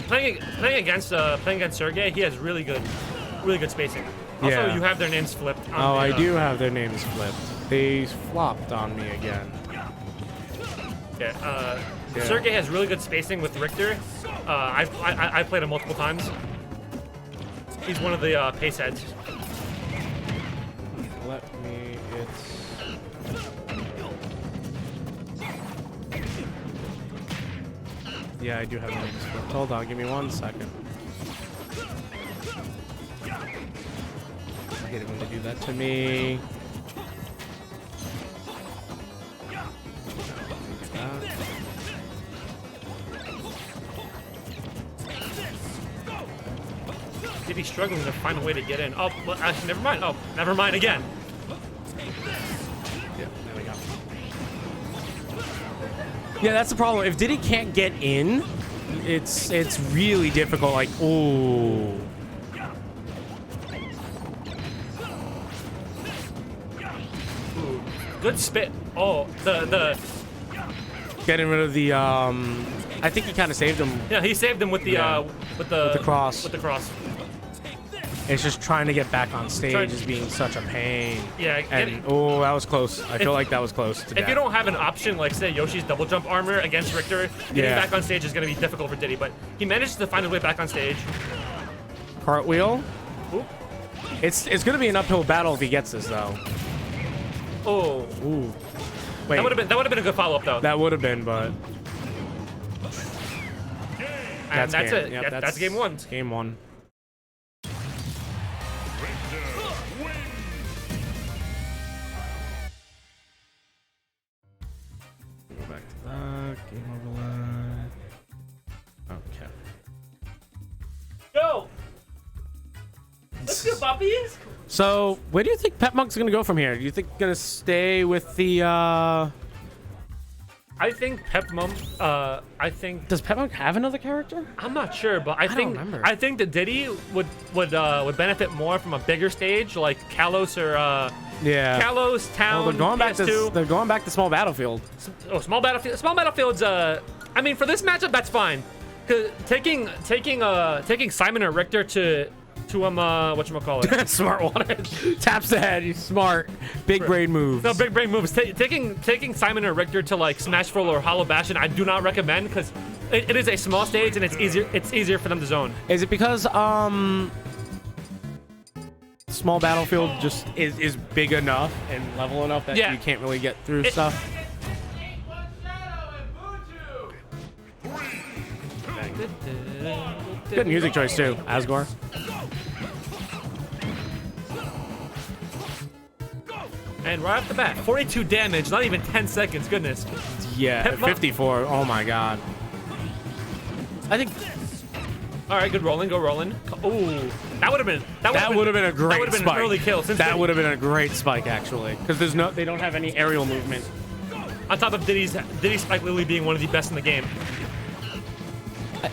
playing against Sergey, he has really good spacing. Also, Yeah. you have their names flipped. On Oh, the, I do have their names flipped. They flopped on me again. Yeah. Yeah. Sergey has really good spacing with Richter. I've played him multiple times. He's one of the pace heads. Let me. Yeah, I do have the names flipped. Hold on, give me 1 second. I hate it when they do that to me. Diddy's struggling to find a way to get in. Oh, well, actually, never mind. Oh, never mind again. Yeah, there we go. Yeah, that's the problem. If Diddy can't get in, it's really difficult. Like, ooh. Good spit. Oh, the. Getting rid of the I think he kind of saved him. Yeah, he saved him with the Yeah. with the cross. With the cross. It's just trying to get back on stage is being such a pain. Yeah, And oh, that was close. I feel like that was close to if death. you don't have an option like say Yoshi's double jump armor against Richter, getting back on stage is going to be difficult for Diddy. But he managed to find his way back on stage. Cartwheel. Ooh. It's gonna be an uphill battle if he gets this though. Oh, Ooh. Wait. that would have been a good follow up though. That would have been, but And that's game. it. Yep, That's game one. Game one. Go back to that. Game overlay. Okay. Go. Let's go, puppies. So, where do you think Pep Monk's gonna go from here? Do you think gonna stay with the? I think Pep Monk. I think Does Pep Monk have another character? I'm not sure, but I think remember. I think that Diddy would benefit more from a bigger stage like Kalos or Yeah. Kalos Town. Well, they're going back PS2. to they're going back to small battlefield. Oh, small battlefield. Small battlefield's. I mean, for this matchup, that's fine. 'Cause taking Simon or Richter to whatchamacallit. Smart water. Taps the head. He's smart. Big brain moves. No, big brain moves. Taking Simon or Richter to like Smashville or Hollow Bastion, I do not recommend because it is a small stage and it's easier for them to zone. Is it because small battlefield just is big enough and level enough that Yeah. you can't really get through stuff? Good music choice too, Asgore. And right off the bat, 42 damage, not even 10 seconds. Goodness. Yeah, Pep Monk. 54. Oh my god. I think All right, good rolling, go rolling. Ooh, that would have been a great that would have been spike. an early kill. Since That would have been a great spike actually, because they don't have any aerial movement. on top of Diddy's Spike Lily being one of the best in the game.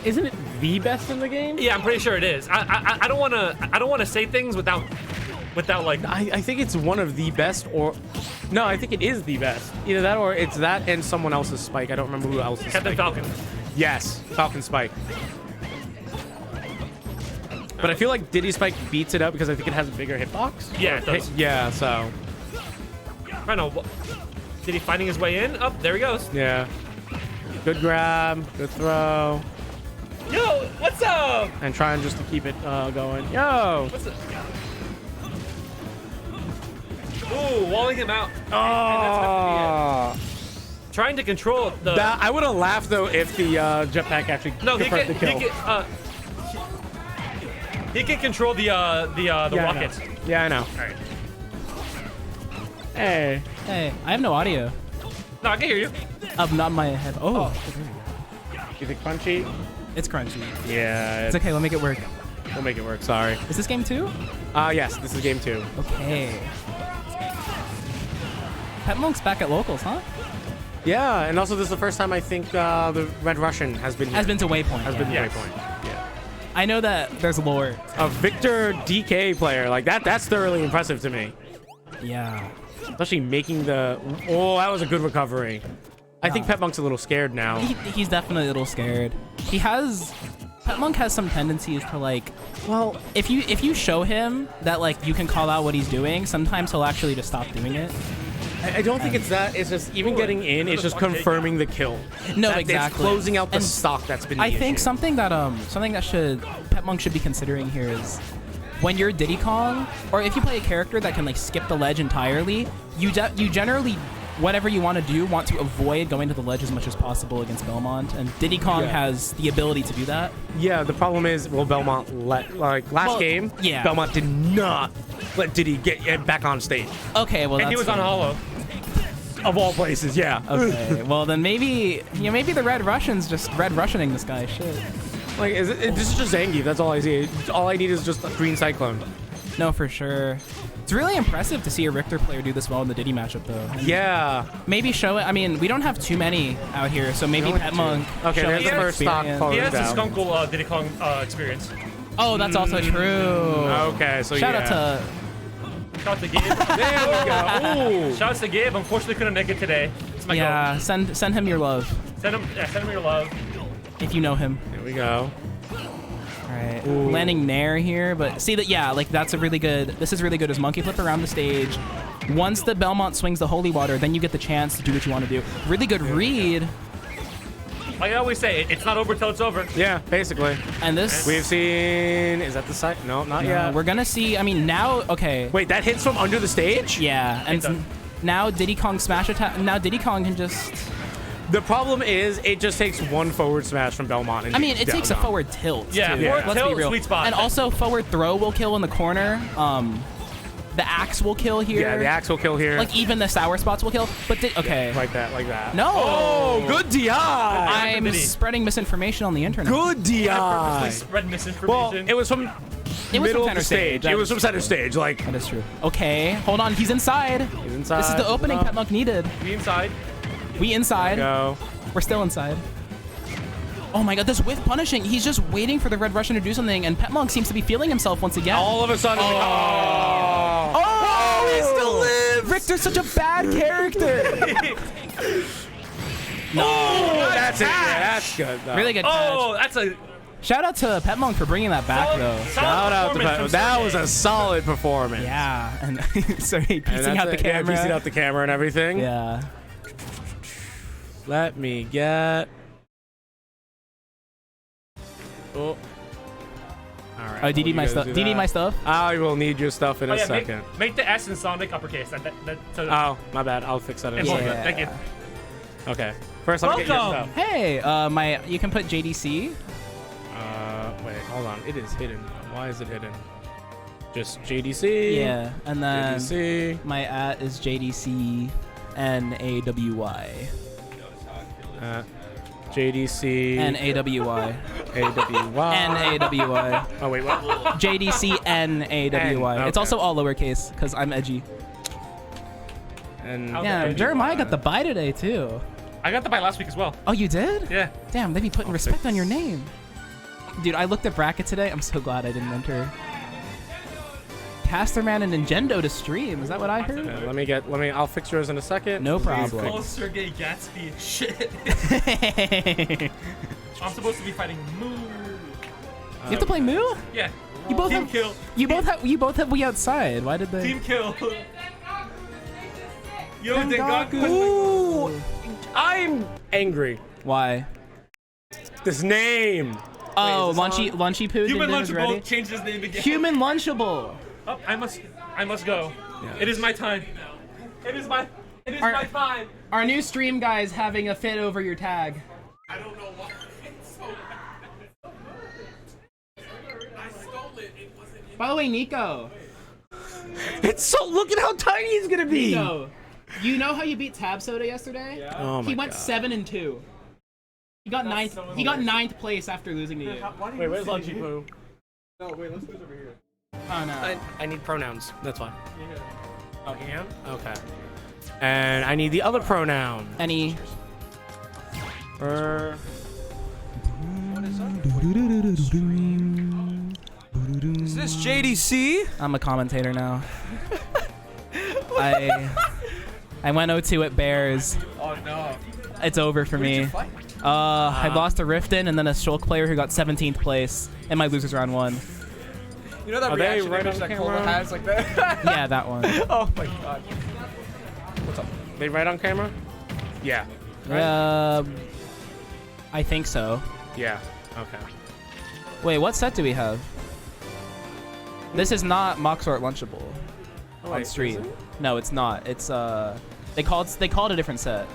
Isn't it the best in the game? Yeah, I'm pretty sure it is. I don't wanna say things without like. I think it's one of the best, or no, I think it is the best. Either that or it's that and someone else's spike. I don't remember who else's Captain spike. Falcon. Yes, Falcon spike. But I feel like Diddy spike beats it up because I think it has a bigger hitbox. Yeah, it does. Yeah, so I don't know. Diddy finding his way in? Up, there he goes. yeah. Good grab, good throw, Yo, what's up? and trying just to keep it going. Yo. What's up? Ooh, walling him out. Oh. Trying to control the. That, I would have laughed though if the jetpack actually No, he confirmed can, the kill. he can control the Yeah, I know. rockets. Yeah, I know. All right. Hey. Hey, I have no audio. No, I can hear you. Not my head. Oh, You think crunchy? it's crunchy. Yeah. It's okay. We'll make it work. We'll make it work. Sorry. Is this game 2? Yes, this is game 2. Okay. Pep Monk's back at locals, huh? Yeah, and also this is the first time I think the Red Russian has been Has been to Waypoint. has been to Yes. Waypoint. Yeah. I know that there's lore. A Victor DK player like that's thoroughly impressive to me. Yeah. Especially making the that was a good recovery. I think Pep Monk's a little scared now. He's definitely a little scared. Pep Monk has some tendencies to like. Well, If you show him that like you can call out what he's doing, sometimes he'll actually just stop doing it. I don't think it's that. It's just even getting in. It's just confirming the kill. No, It's exactly. closing out the And stock that's been. I the think issue. something that Pep Monk should be considering here is when you're Diddy Kong, or if you play a character that can like skip the ledge entirely, you generally whatever you want to avoid going to the ledge as much as possible against Belmont, and Diddy Kong Yeah. has the ability to do that. Yeah, the problem is, Belmont last Well, game, yeah. Belmont did not let Diddy get back on stage. Okay, well And he was on fine. Hollow. Of all places, yeah. Okay, well then maybe the Red Russian's just Red Russianing this guy. Shit. Like, this is just Zangief. That's all I see. All I need is just a green cyclone. No, for sure. It's really impressive to see a Richter player do this well in the Diddy matchup, though. And Yeah. maybe show it. I mean, we don't have too many out here, so maybe only Pep two. Monk. Okay, show there's his the first stock experience. call. He has the down. Skunkle Diddy Kong experience. Oh, that's also true. Okay, so Shout yeah. out to. Shout out to Gabe. There we go. Ooh. Shout out to Gabe. Unfortunately, couldn't make it today. It's my Yeah, send him your love goal. Send him your love. if you know him. Here we go. All right, landing Nair here, but see that, yeah, like that's a really good, this is really good as monkey flip around the stage. Once the Belmont swings the holy water, then you get the chance to do what you want to do. Really good read. Like I always say, it's not over till it's over. Yeah, basically. And this... We've seen... Is that the side? No, not yet. We're gonna see, I mean, now, okay. Wait, that hits from under the stage? Yeah, and now Diddy Kong smash attack, now Diddy Kong can just... The problem is, it just takes one forward smash from Belmont. And I mean, it takes a forward tilt, Yeah, too. forward Let's tilt, be real. sweet spot. And also, forward throw will kill in the corner. The axe will kill here. Yeah, the axe will kill here. Like, even the sour spots will kill. But, okay. Like that, like that. No! Oh, good DI! I'm spreading misinformation on the internet. Good DI! Purposely spread misinformation. Well, it was from middle of the stage. It was from center stage, like... That is true. Okay, hold on. He's inside. He's inside. This is the opening Pet Monk needed. Be inside. We inside. Go. We're still inside. Oh my god, this whiff punishing. He's just waiting for the Red Russian to do something, and Pet Monk seems to be feeling himself once again. All of a sudden... Oh, he still lives! Richter's such a bad character. No, that's it. Yeah, that's good. Though. Really good Oh, catch. that's a... Shout out to Pet Monk for bringing that back, though. Shout out to Pet. That was a solid performance. Yeah, and sorry, And piecing out the camera. Yeah, piecing out the camera and everything. Yeah. Let me get... Oh. All right. Oh, do you need my stuff? Do you need my stuff? I will need your stuff in a second. Make the S in Sonic uppercase. Oh, my bad. I'll fix that in a Yeah. second. Thank you. Okay. First, let me get your Welcome. stuff. Hey, you can put JDC. Wait, hold on. It is hidden. Why is it hidden? Just JDC. Yeah, and then JDC. my @ is JDC NAWY. JDC. NAWY. AWY. NAWY. Oh, wait, what? JDC NAWY. It's okay. also all lowercase because I'm edgy. And Yeah, Jeremiah got the bye today too. I got the bye last week as well. Oh, you did? Yeah. Damn, they be putting respect on your name. Dude, I looked at bracket today. I'm so glad I didn't enter. Casterman and Nintendo to stream. Is that what I heard? yeah, I'll fix yours in a second. No problem. Call Sergey Gatsby shit. I'm supposed to be fighting Moo. You have to play Moo? Yeah. You both Team have kill. You both have we outside. Why did they? Team kill. Yo, Dengaku. Dengaku. Ooh, I'm angry. Why? This name. Oh, is this Lunchy Poo. Human didn't ready? Lunchable changed his name again. Human Lunchable. Oh, I must go. Yeah. It is my time. It is my time. Our new stream guy is having a fit over your tag. I don't know why. By the way, Nico. It's so. Look at how tiny he's gonna be. Nico, you know how you beat Tab Soda yesterday? Yeah. Oh my He went God. 7-2. He got ninth. so He got 9th place after losing to you. Wait, where's Lunchy Poo? No, wait, let's move over here. Oh no. I need pronouns. That's fine. Oh, him? Okay. And I need the other pronoun. Any. Is this JDC? I'm a commentator now. I went 0-2 at Bears. Oh no. It's over for me. I lost to Riften and then a Shulk player who got 17th place in my losers round 1. You know that Are they reaction right image on that camera? Cola has like that? Yeah, that one. Oh my god. What's up? They right on camera? Yeah. I think so. Yeah. Okay. Wait, what set do we have? This is not Moxort Lunchable on wait, stream. is it? No, it's not. It's they called it a different set.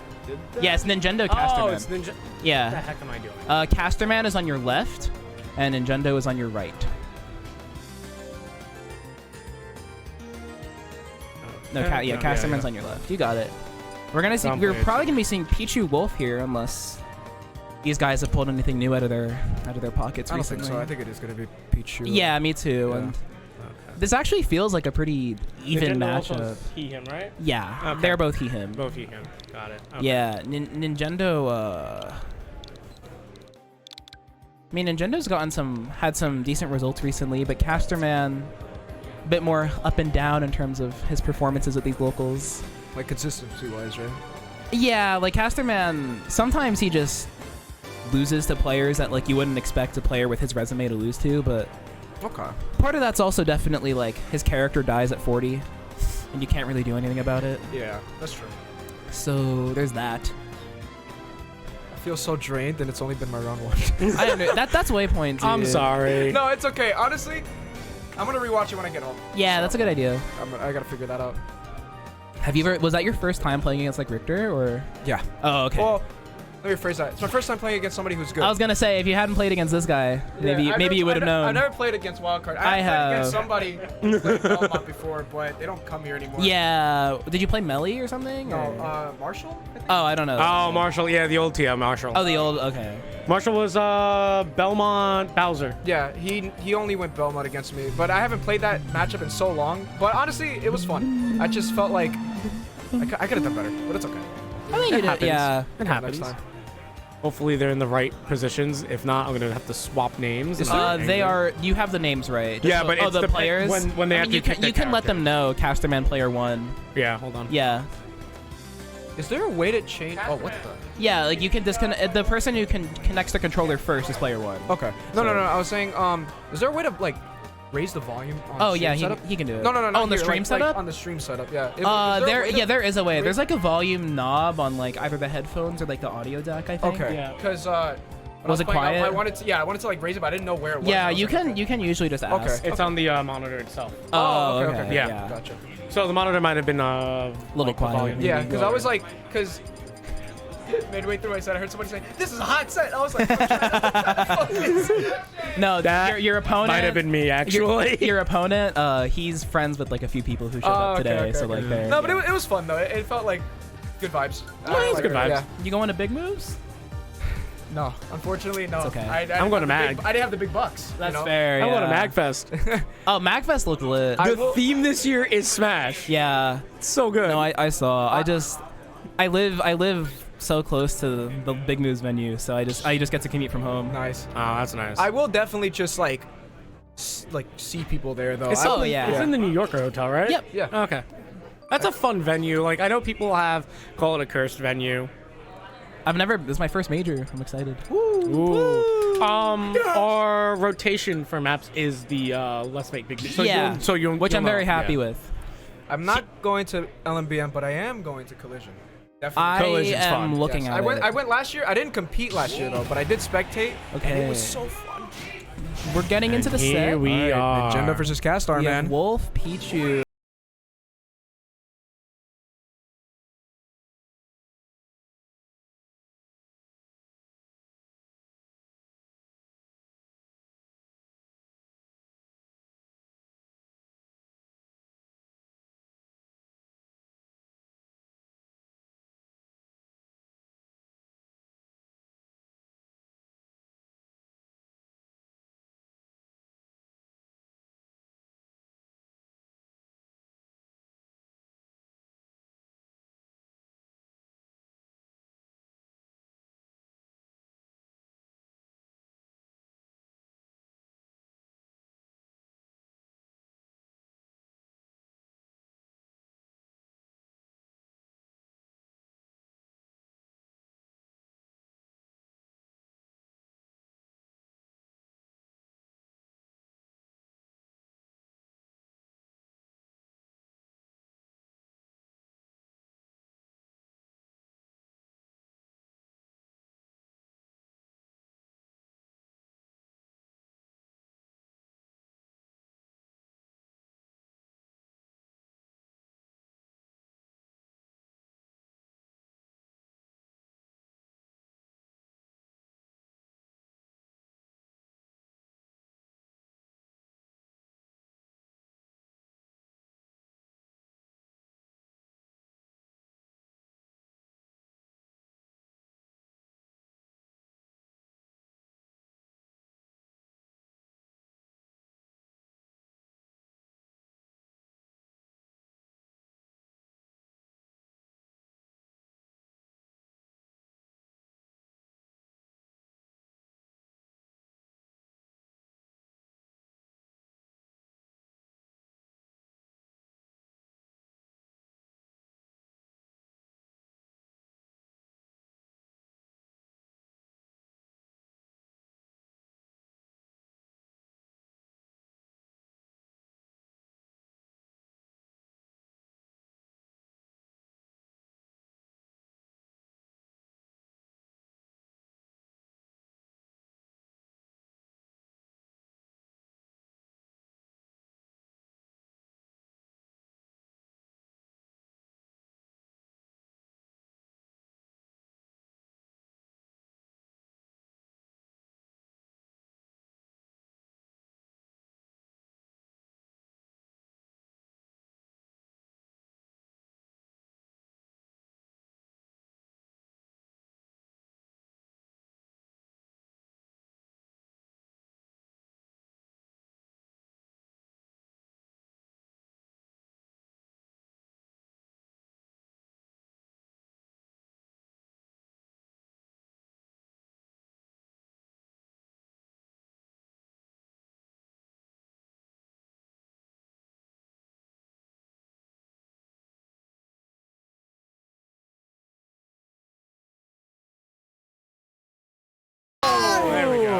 Yeah, it's Nintendo Casterman. Oh, it's Ninja. What the Yeah. heck am I doing? Casterman is on your left, and Nintendo is on your right. No, Casterman's on your left. You got it. We're gonna see. We're probably gonna be seeing Pichu Wolf here, unless these guys have pulled anything new out of their pockets I don't recently. think so. I think it is going to be Pichu. Yeah, me too. Yeah. And this actually feels like a pretty even Nintendo also matchup. is he, him, right? Yeah, Okay. they're both he him. Both he, him. Got it. Okay. Yeah, Nintendo. I mean, Nintendo's had some decent results recently, but Casterman, a bit more up and down in terms of his performances at these locals. Like consistency-wise, right? Yeah, like Casterman, sometimes he just loses to players that like you wouldn't expect a player with his resume to lose to, but Okay. part of that's also definitely like his character dies at 40, and you can't really do anything about it. Yeah, that's true. So there's that. I feel so drained, and it's only been my round 1. That's Waypoint. Dude. I'm sorry. No, it's okay. Honestly, I'm gonna rewatch it when I get home. Yeah, that's a good idea. I gotta figure that out. Have you ever? Was that your first time playing against like Richter or? Yeah. Oh, okay. Well, let me rephrase that. It's my first time playing against somebody who's good. I was gonna say if you hadn't played against this guy, maybe you would have known. I've never played against Wildcard. I have. Played against somebody who played Belmont before, but they don't come here anymore. Yeah. Did you play Melee or something? No, or? Marshall? I think? Oh, I don't know. Oh, Marshall. Yeah, the old TM Marshall. Oh, the old. Okay. Marshall was Belmont Bowser. Yeah, he only went Belmont against me, but I haven't played that matchup in so long. But honestly, it was fun. I just felt like I could have done better, but it's okay. I think you did. happens. Yeah. It happens. Next time. Hopefully they're in the right positions. If not, I'm gonna have to swap names. They are. You have the names right. Yeah, but it's the the players. when they I have mean, to pick their you can let them know. Casterman player 1. Yeah, hold on. Yeah. Is there a way to change? Oh, what the? Yeah, like you can disconnect. The person who connects the controller first is player 1. Okay. No. I was saying, is there a way to like raise the volume on Oh stream yeah, setup? he can do it. No. Oh, on the here, stream like setup. on the stream setup, yeah. There is a way. There's like a volume knob on like either the headphones or like the audio deck. I think. Okay. Yeah. Because Was it quiet? I wanted to like raise it, but I didn't know where it was. Yeah, I was you like, can. You can usually just ask. Okay. It's on the monitor itself. Oh, okay. Yeah. Gotcha. So the monitor might have been Little quiet. Yeah, because I was like, midway through I said I heard somebody say, "This is a hot set." I was like, No, That your opponent might have been me actually. Your opponent, he's friends with like a few people who showed up today. So like, they're, No, but it was fun though. It felt like good vibes. Yeah, it was good vibes. Yeah. you going to big moves? No, unfortunately, no. It's okay. I I'm going to Mag. I didn't have the big bucks. That's you know? fair. I Yeah. want a Magfest. Oh, Magfest looked lit. The theme this year is Smash. Yeah. It's so good. No, I saw. I live so close to the big moves venue, so I just get to commute from home. Nice. Oh, that's nice. I will definitely just like see people there though. It's, it's in the New Yorker hotel, right? Yep. Yeah. Okay. That's a fun venue. Like I know people call it a cursed venue. This is my first major. I'm excited. Ooh. Our rotation for maps is the let's make big. So Yeah. Which I'm very happy with. I'm not going to LMBM, but I am going to Collision. I Definitely. Collision's am fun. looking Yes. at it. I went last year. I didn't compete last year though, but I did spectate. Okay. And it was so fun. We're getting into the Here set. we are. Agenda versus Castar, We man. have Wolf, Pichu,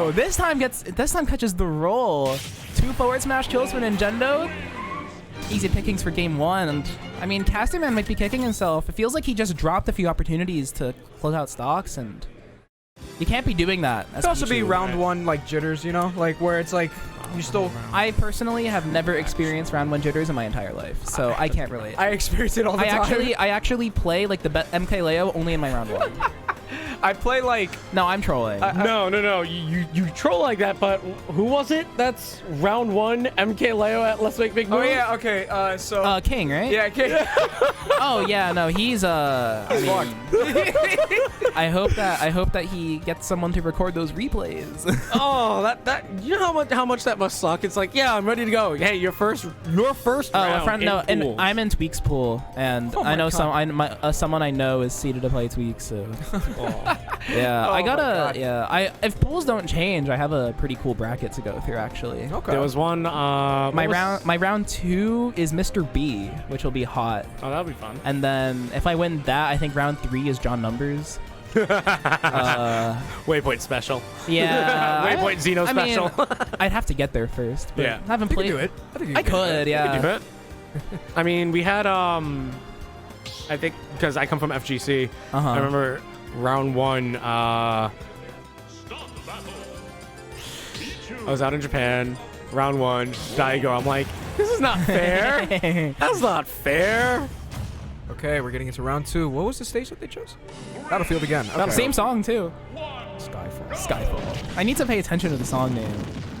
Oh, this time catches the roll. 2 forward smash kills for Nintendo. Easy pickings for game 1. And I mean, Casterman might be kicking himself. It feels like he just dropped a few opportunities to close out stocks, and you can't be doing that. It could also be round 1 like jitters, you know, like where it's like you still. I personally have never experienced round 1 jitters in my entire life, so I can't relate. I experience it all the time. I actually play like the MK Leo only in my round 1. I play like. No, I'm trolling. No. You troll like that, but who was it? That's round 1 MK Leo at Let's Make Big Moves. Oh yeah, okay. So. King, right? Yeah, King. Oh yeah, no, he's I hope that he gets someone to record those replays. Oh, that you know how much that must suck. It's like, yeah, I'm ready to go. Hey, your first round. No, in pool. and I'm in Tweak's pool, and I know someone I know is seated to play Tweak, so. Yeah, Oh I my gotta. God. Yeah, if pools don't change, I have a pretty cool bracket to go through. Actually, Okay. There was one. my round 2 is Mr. B, which will be hot, Oh, that'll be fun. and then if I win that, I think round 3 is John Numbers. Waypoint special. Yeah, Waypoint Xeno special. I'd have to get there first. But Yeah. I haven't You played. can do it. I think you I can do it. could, yeah. You do it. I mean, we had I think because I come from FGC, Uh-huh. I remember round 1. I was out in Japan. Round 1, Daigo. I'm like, this is not fair. That's not fair. Okay, we're getting into round 2. What was the stage that they chose? Battlefield again. Okay. Same song too. Skyfall. I need to pay attention to the song name.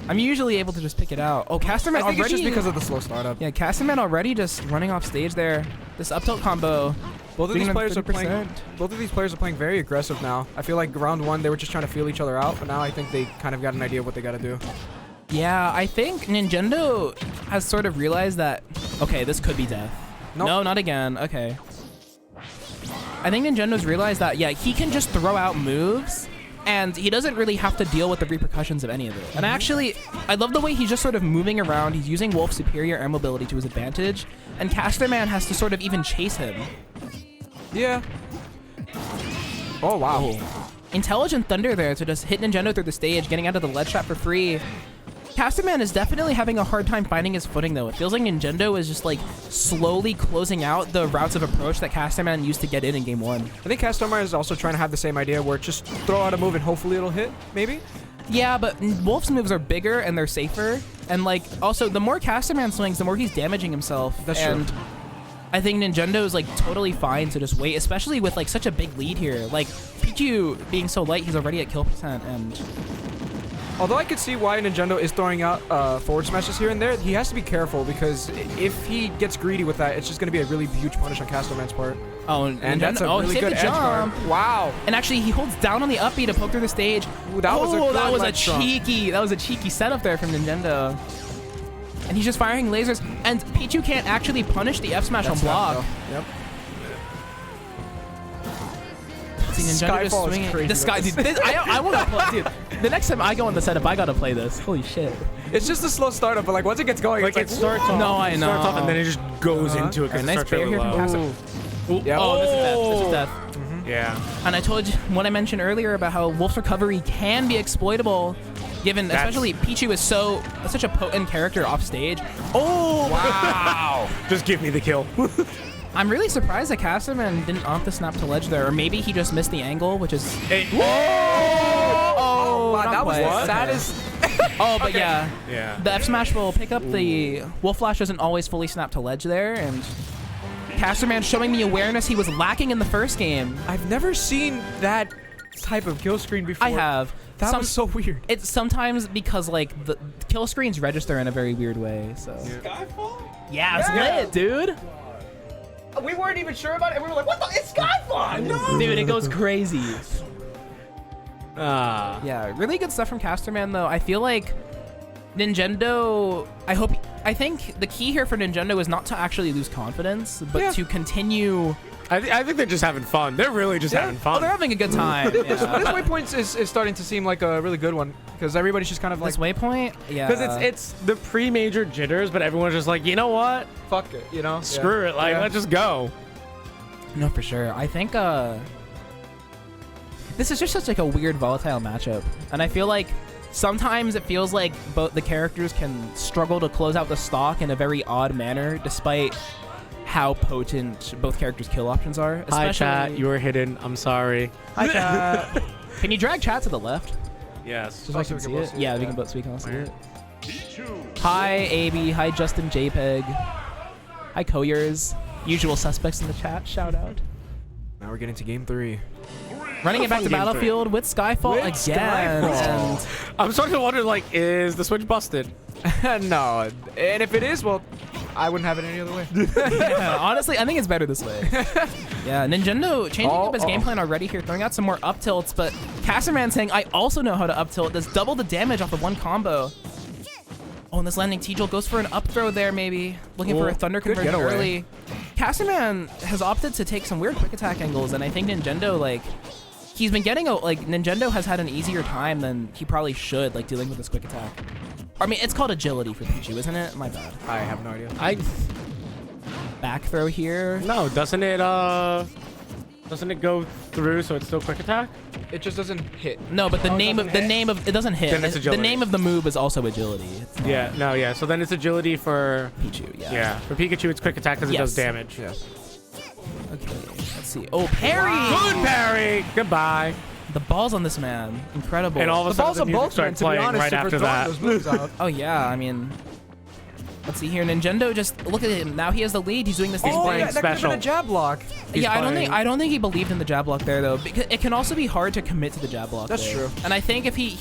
I'm usually able to just pick it out. Oh, Casterman I think already. it's just because of the slow startup. Yeah, Casterman already just running off stage there. This up tilt combo. Both of these Doing players are 30%. playing. Both of these players are playing very aggressive now. I feel like round 1 they were just trying to feel each other out, but now I think they kind of got an idea of what they got to do. Yeah, I think Nintendo has sort of realized that. Okay, this could be death. Nope. No, not again. Okay. I think Nintendo's realized that. Yeah, he can just throw out moves, and he doesn't really have to deal with the repercussions of any of it. And actually, I love the way he's just sort of moving around. He's using Wolf's superior air mobility to his advantage, and Casterman has to sort of even chase him. Yeah. Oh wow. Intelligent Thunder there to just hit Nintendo through the stage, getting out of the ledge trap for free. Casterman is definitely having a hard time finding his footing, though. It feels like Nintendo is just, like, slowly closing out the routes of approach that Casterman used to get in game 1. I think Casterman is also trying to have the same idea where just throw out a move and hopefully it'll hit, maybe? Yeah, but Wolf's moves are bigger and they're safer. And, like, also, the more Casterman swings, the more he's damaging himself. That's true. And I think Nintendo is, like, totally fine to just wait, especially with, like, such a big lead here. Like, Pichu being so light, he's already at kill percent, and... Although I could see why Nintendo is throwing out forward smashes here and there, he has to be careful because if he gets greedy with that, it's just going to be a really huge punish on Casterman's part. Oh, And that's a really he good saved the edge guard. jump. Wow. And actually, he holds down on the up B to poke through the stage. Ooh, that was a good ledge trump. that was a cheeky setup there from Nintendo. And he's just firing lasers, and Pichu can't actually punish the F smash on block. Yep. See, Nintendo just Skyfall is swinging. crazy, The sky, though. dude, I want to play, dude. The next time I go on the setup, I gotta play this. Holy shit. It's just a slow startup, but like once it gets going, Like, it's it starts off. No, I it starts off know. and then it just goes Uh-huh. into it. 'cause Alright, it nice starts bair really here from low. Casterman. Yep. Oh, this is death. This is death. Yeah. And I told you when I mentioned earlier about how Wolf's recovery can be exploitable, given especially Pichu is such a potent character off stage. Oh Wow. Just give me the kill. I'm really surprised that Casterman didn't opt the snap to ledge there, or maybe he just missed the angle, which is Oh, wow, not that was quite. the saddest. oh, but yeah, Yeah. the F smash will pick up the Wolf Flash doesn't always fully snap to ledge there, and Casterman showing the awareness he was lacking in the first game. I've never seen that type of kill screen before. I have. That was so weird. It's sometimes because like the kill screens register in a very weird way. So Skyfall? yeah, it's Yeah. lit, dude. We weren't even sure about it. We were like, what the? It's Skyfall! No! Dude, it goes crazy. Ah. Yeah, really good stuff from Casterman though. I feel like Nintendo. I think the key here for Nintendo is not to actually lose confidence, but to continue. I think they're just having fun. They're really just having Oh, fun. they're having a good time. This Yeah. Waypoint is starting to seem like a really good one because everybody's just kind of like, This Waypoint, yeah. Because it's the pre-major jitters, but everyone's just like, you know what? fuck it, you know? Screw it. Like, Yeah. let's just go. No, for sure. I think this is just such like a weird volatile matchup, and I feel like sometimes it feels like both the characters can struggle to close out the stock in a very odd manner, despite how potent both characters' kill options are. Hi, chat. You were hidden. I'm sorry. Hi, chat. Can you drag chat to the left? Yes. So I can see it. Yeah, we can both speak on it. Pichu. Hi, AB. Hi, Justin JPEG. Hi, Koyers. Usual suspects in the chat. Shout out. Now we're getting to game 3. Running it back to Game Battlefield with Skyfall With again. Skyfall. I'm starting to wonder, like, is the Switch busted? No, and if it is, well, I wouldn't have it any other way. Yeah, honestly, I think it's better this way. Yeah, Nintendo changing up his game plan already here, throwing out some more up tilts, but Casterman saying, I also know how to up tilt. Does double the damage off of one combo. Oh, and this landing T-Jolt goes for an up throw there, maybe. Looking for a thunder conversion getaway. early. Casterman has opted to take some weird quick attack angles, and I think Nintendo, like, he's been getting, Nintendo has had an easier time than he probably should, like, dealing with this quick attack. I mean, it's called agility for Pichu, isn't it? My bad. I have no idea. Back throw here. No, doesn't it go through so it's still quick attack? It just doesn't hit. No, but the name of it doesn't hit. Then it's The agility. name of the move is also agility. It's not Yeah, no, yeah. So then it's agility for... Pichu, yeah. Yeah, for Pikachu it's quick attack because it does Yes. damage. Yeah. Okay, let's see. Oh, parry! Good parry! Goodbye. The balls on this man, incredible. And all of a The balls sudden of the music both men, started to be playing honest, right if after we're throwing that. those moves out. Oh yeah, I mean, let's see here. Nintendo just look at him. Now he has the lead. He's doing this thing. Oh, playing yeah, that could have special. been a jab block. He's Yeah, playing- I don't think he believed in the jab block there though, because it can also be hard to commit to the jab block. That's there. true. And I think if he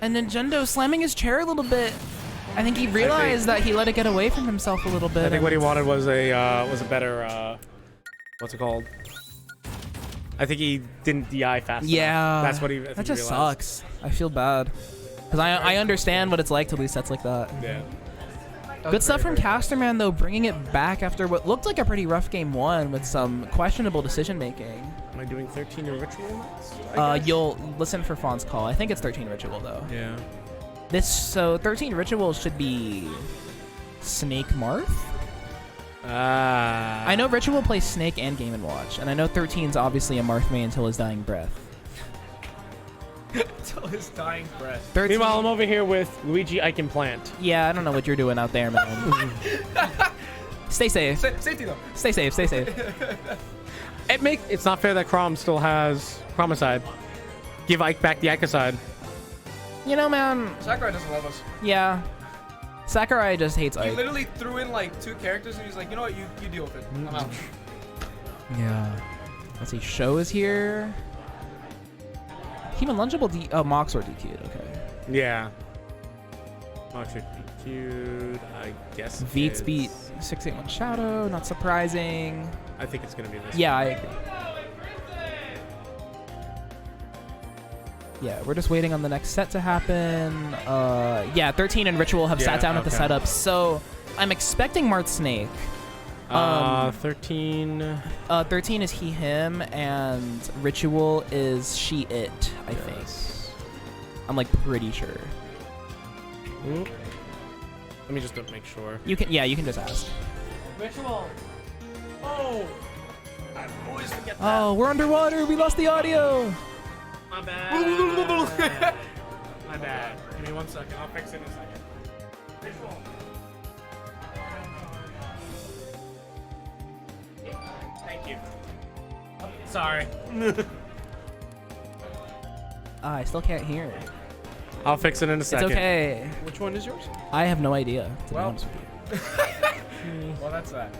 and Nintendo slamming his chair a little bit. I think he realized that he let it get away from himself a little bit. I think what he wanted was a better what's it called? I think he didn't DI fast enough. Yeah, That's what he. I think That he just realized. sucks. I feel bad because I understand what it's like to lose sets like that. Yeah. Good stuff from Casterman though, bringing it back after what looked like a pretty rough game one with some questionable decision making. Am I doing 13 in ritual? You'll listen for Fawn's call. I think it's 13 ritual though. Yeah. So 13 ritual should be Snake Marth. I know Ritual plays Snake and Game & Watch, and I know 13's obviously a Marth main until his dying breath. Until his dying breath. 13, Meanwhile, I'm over here with Luigi Ike Plant. yeah, I don't know what you're doing out there, man. Stay safe. Safety though. Stay safe. Stay safe. It's not fair that Chrom still has Chromicide. Give Ike back the Icocide. You know, man. Sakurai doesn't love us. Yeah. Sakurai just hates He Ike. literally threw in like 2 characters and he's like, you know what, you deal with it. I'm out. Yeah. Let's see. Show is here. Human lungeable Mox or DQ'd. Okay. Yeah. Actually, DQ'd, I guess. Veets beat 681 Shadow. Not surprising. I think it's gonna be this. Yeah, I agree. Yeah, we're just waiting on the next set to happen. Yeah, 13 and Ritual have sat down at the okay. setup, so I'm expecting Marth Snake. 13. 13 is he, him, and Ritual is she, it, I think. I'm like pretty sure. Oop. Let me just make sure. You can, yeah, you can just ask. Ritual. Oh. I always forget that. Oh, we're underwater. We lost the audio. My bad. My bad. Give me 1 second. I'll fix it in a second. Visual. Thank you. Sorry. I still can't hear. I'll fix it in a second. It's okay. Which one is yours? I have no idea, to be Well. honest with you. Well, that's that.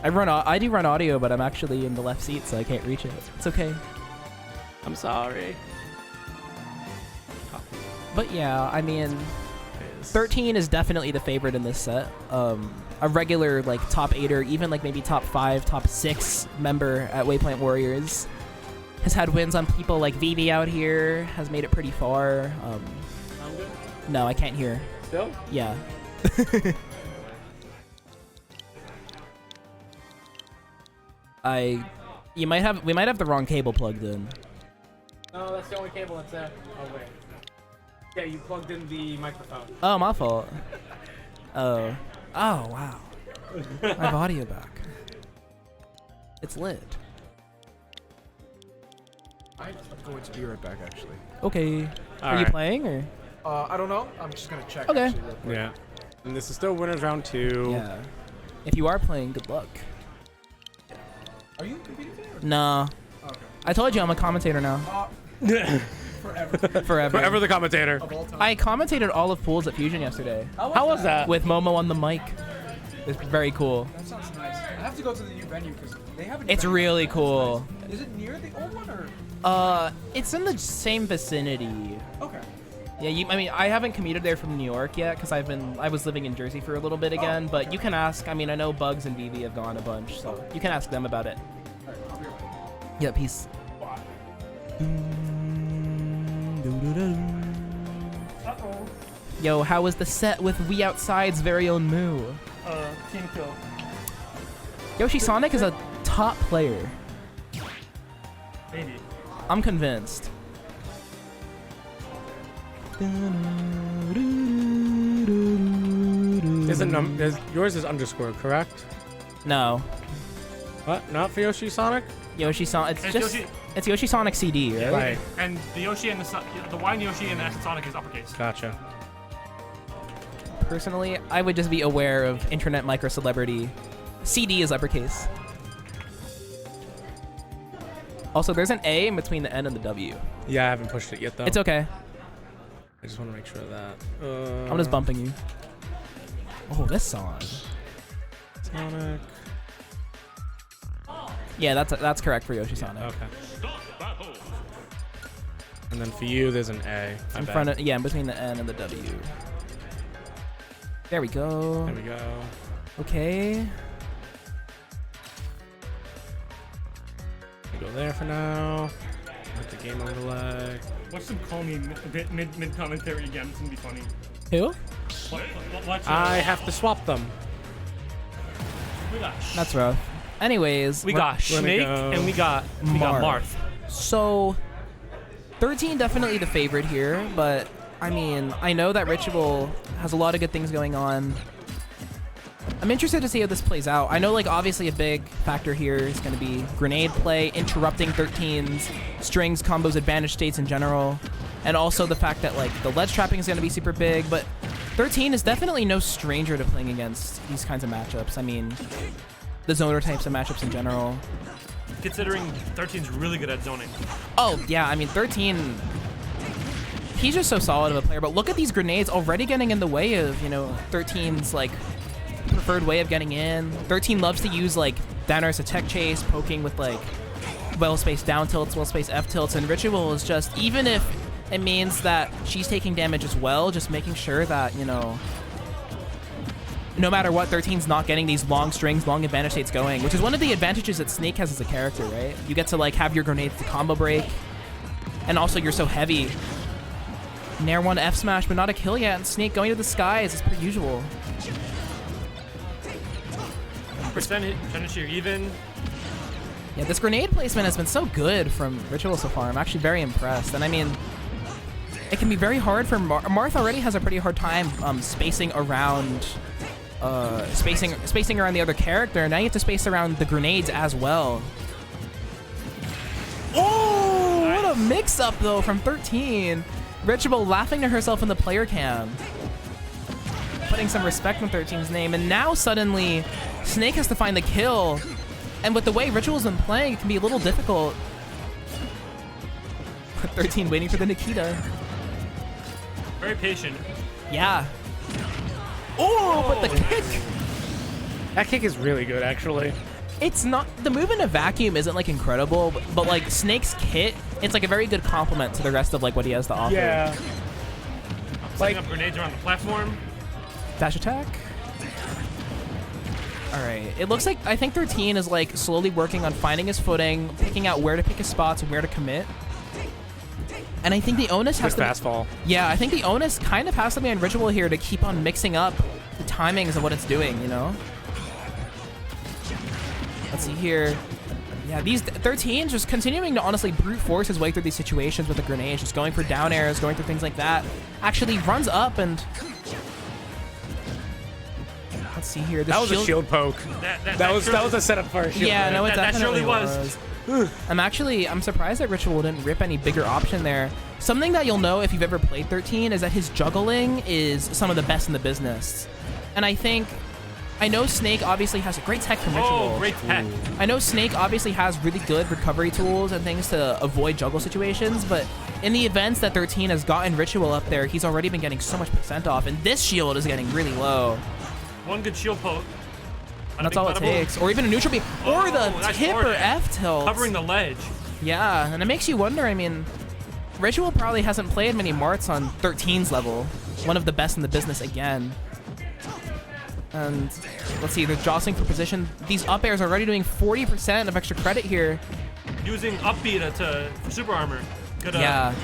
I do run audio, but I'm actually in the left seat, so I can't reach it. It's okay. I'm sorry. But yeah, I mean, 13 is definitely the favorite in this set. A regular like top 8 or even like maybe top 5, top 6 member at Waypoint Warriors has had wins on people like Vivi out here, has made it pretty far. I'm good. No, I can't hear. Still? Yeah. We might have the wrong cable plugged in. No, that's the only cable that's there. Oh wait. Yeah, you plugged in the microphone. Oh, my fault. Oh. Oh, wow. I have audio back. It's lit. I'm going to be right back, actually. Okay. Are you right. playing or? I don't know. I'm just gonna check. Okay. Actually, real quick. Yeah. And this is still winners round 2. Yeah. If you are playing, good luck. Are you competing today? Nah. Okay. I told you I'm a commentator now. Forever. Forever. Forever the commentator. Of all time. I commentated all of Pools at Fusion yesterday. How was that? With Momo on the mic. It's very cool. That sounds nice. I have to go to the new venue because they have a new It's venue. really cool. Is it near the old one or? It's in the same vicinity. Okay. Yeah, I mean, I haven't commuted there from New York yet because I was living in Jersey for a little bit again. But you can ask. I mean, I know Bugs and Vivi have gone a bunch, so you can ask them about it. All right, I'll be right back. Yeah, peace. Yo, how was the set with We Outside's very own Moo? Team kill. Yoshi Sonic is a top player. Maybe. I'm convinced. Yours is underscore, correct? No. What? Not for Yoshi Sonic? Yoshi Sonic. It's Yoshi. It's Yoshi Sonic CD, right? Right. And the Yoshi and the Y in Yoshi and the S in Sonic is uppercase. Gotcha. Personally, I would just be aware of internet micro celebrity. CD is uppercase. Also, there's an A in between the N and the W. Yeah, I haven't pushed it yet though. It's okay. I just want to make sure of that. I'm just bumping you. Oh, this song. Sonic. Yeah, that's correct for Yoshi Sonic. Okay. And then for you, there's an A. In front of, yeah, in between the N and the W. There we go. There we go. Okay. We go there for now. Let the game overlay. Watch them call me mid commentary again. It's gonna be funny. Who? Watch. I have to swap them. We got That's rough. Anyways, We got Let me Snake go. and we got Marth. So, 13 definitely the favorite here, but I mean, I know that Ritual has a lot of good things going on. I'm interested to see how this plays out. I know, like, obviously a big factor here is going to be grenade play, interrupting 13's strings, combos, advantage states in general, and also the fact that, like, the ledge trapping is going to be super big, but 13 is definitely no stranger to playing against these kinds of matchups. I mean, the zoner types of matchups in general. Considering 13's really good at zoning. Oh, yeah, I mean, 13, he's just so solid of a player. But look at these grenades already getting in the way of, you know, 13's like preferred way of getting in. 13 loves to use like down air as a tech chase, poking with like well-spaced down tilts, well-spaced F tilts, and Ritual is just, even if it means that she's taking damage as well, just making sure that, you know, no matter what, 13's not getting these long strings, long advantage states going, which is one of the advantages that Snake has as a character, right? You get to like have your grenades to combo break, and also you're so heavy. Nair 1 F smash, but not a kill yet, and Snake going to the skies as per usual. Percentage here even. Yeah, this grenade placement has been so good from Ritual so far. I'm actually very impressed. And I mean, it can be very hard for Marth already has a pretty hard time spacing around spacing around the other character. And now you have to space around the grenades as well. Oh, nice. What a mix-up though from 13. Ritual laughing to herself in the player cam. Putting some respect on 13's name. And now suddenly, Snake has to find the kill. And with the way Ritual's been playing, it can be a little difficult. 13 waiting for the Nikita. Very patient. Yeah. Oh, but the kick! That kick is really good, actually. It's not, the move in a vacuum isn't like incredible, but like Snake's kit, it's like a very good complement to the rest of like what he has to offer. Yeah. Setting up grenades around the platform. Dash attack. All right, it looks like, I think 13 is like slowly working on finding his footing, picking out where to pick his spots and where to commit. And I think the onus has to... fastfall. Yeah, I think the onus kind of has to be on Ritual here to keep on mixing up the timings of what it's doing, you know? Let's see here. Yeah, these 13 just continuing to honestly brute force his way through these situations with the grenades, just going for down airs, going through things like that. Actually runs up and... Let's see here. That was a shield poke. That was a setup for a shield. Yeah, no, it that definitely surely was. I'm surprised that Ritual didn't rip any bigger option there. Something that you'll know if you've ever played 13 is that his juggling is some of the best in the business. And I know Snake obviously has a great tech from Ritual. Oh, great tech. I know Snake obviously has really good recovery tools and things to avoid juggle situations, but in the events that 13 has gotten Ritual up there, he's already been getting so much % off, and this shield is getting really low. One good shield poke. That's all it takes. Or even a neutral beam. Or the nice tip or F tilt. Covering the ledge. Yeah, and it makes you wonder, I mean, Ritual probably hasn't played many Marts on 13's level. One of the best in the business again. And let's see, they're jostling for position. These up airs are already doing 40% of extra credit here. Using up B for super armor. Good. Yeah.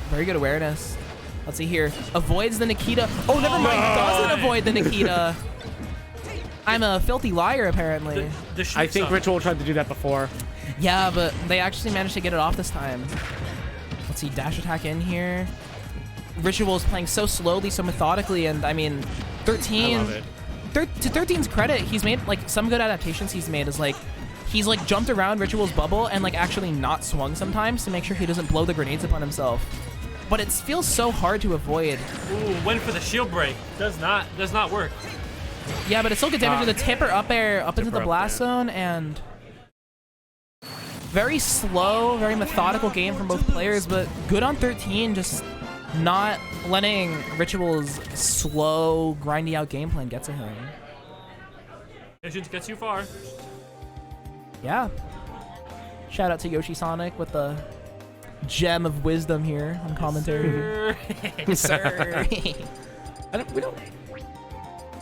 Very good awareness. Let's see here. Avoids the Nikita. Oh, never mind. Doesn't avoid the Nikita. I'm a filthy liar, apparently. I think Ritual tried to do that before. Yeah, but they actually managed to get it off this time. Let's see. Dash attack in here. Ritual is playing so slowly, so methodically, and I mean, 13. I love it. To 13's credit, he's made like some good adaptations he's made is like he's like jumped around Ritual's bubble and like actually not swung sometimes to make sure he doesn't blow the grenades upon himself. But it feels so hard to avoid. Ooh, went for the shield break. Does not work. Yeah, but it's still good damage to the tipper up air up into the blast zone, and very slow, very methodical game from both players, but good on 13, just not letting Ritual's slow, grindy out game plan get to him. Patience gets you far. Yeah. Shout out to Yoshi Sonic with the gem of wisdom here on commentary. Sir.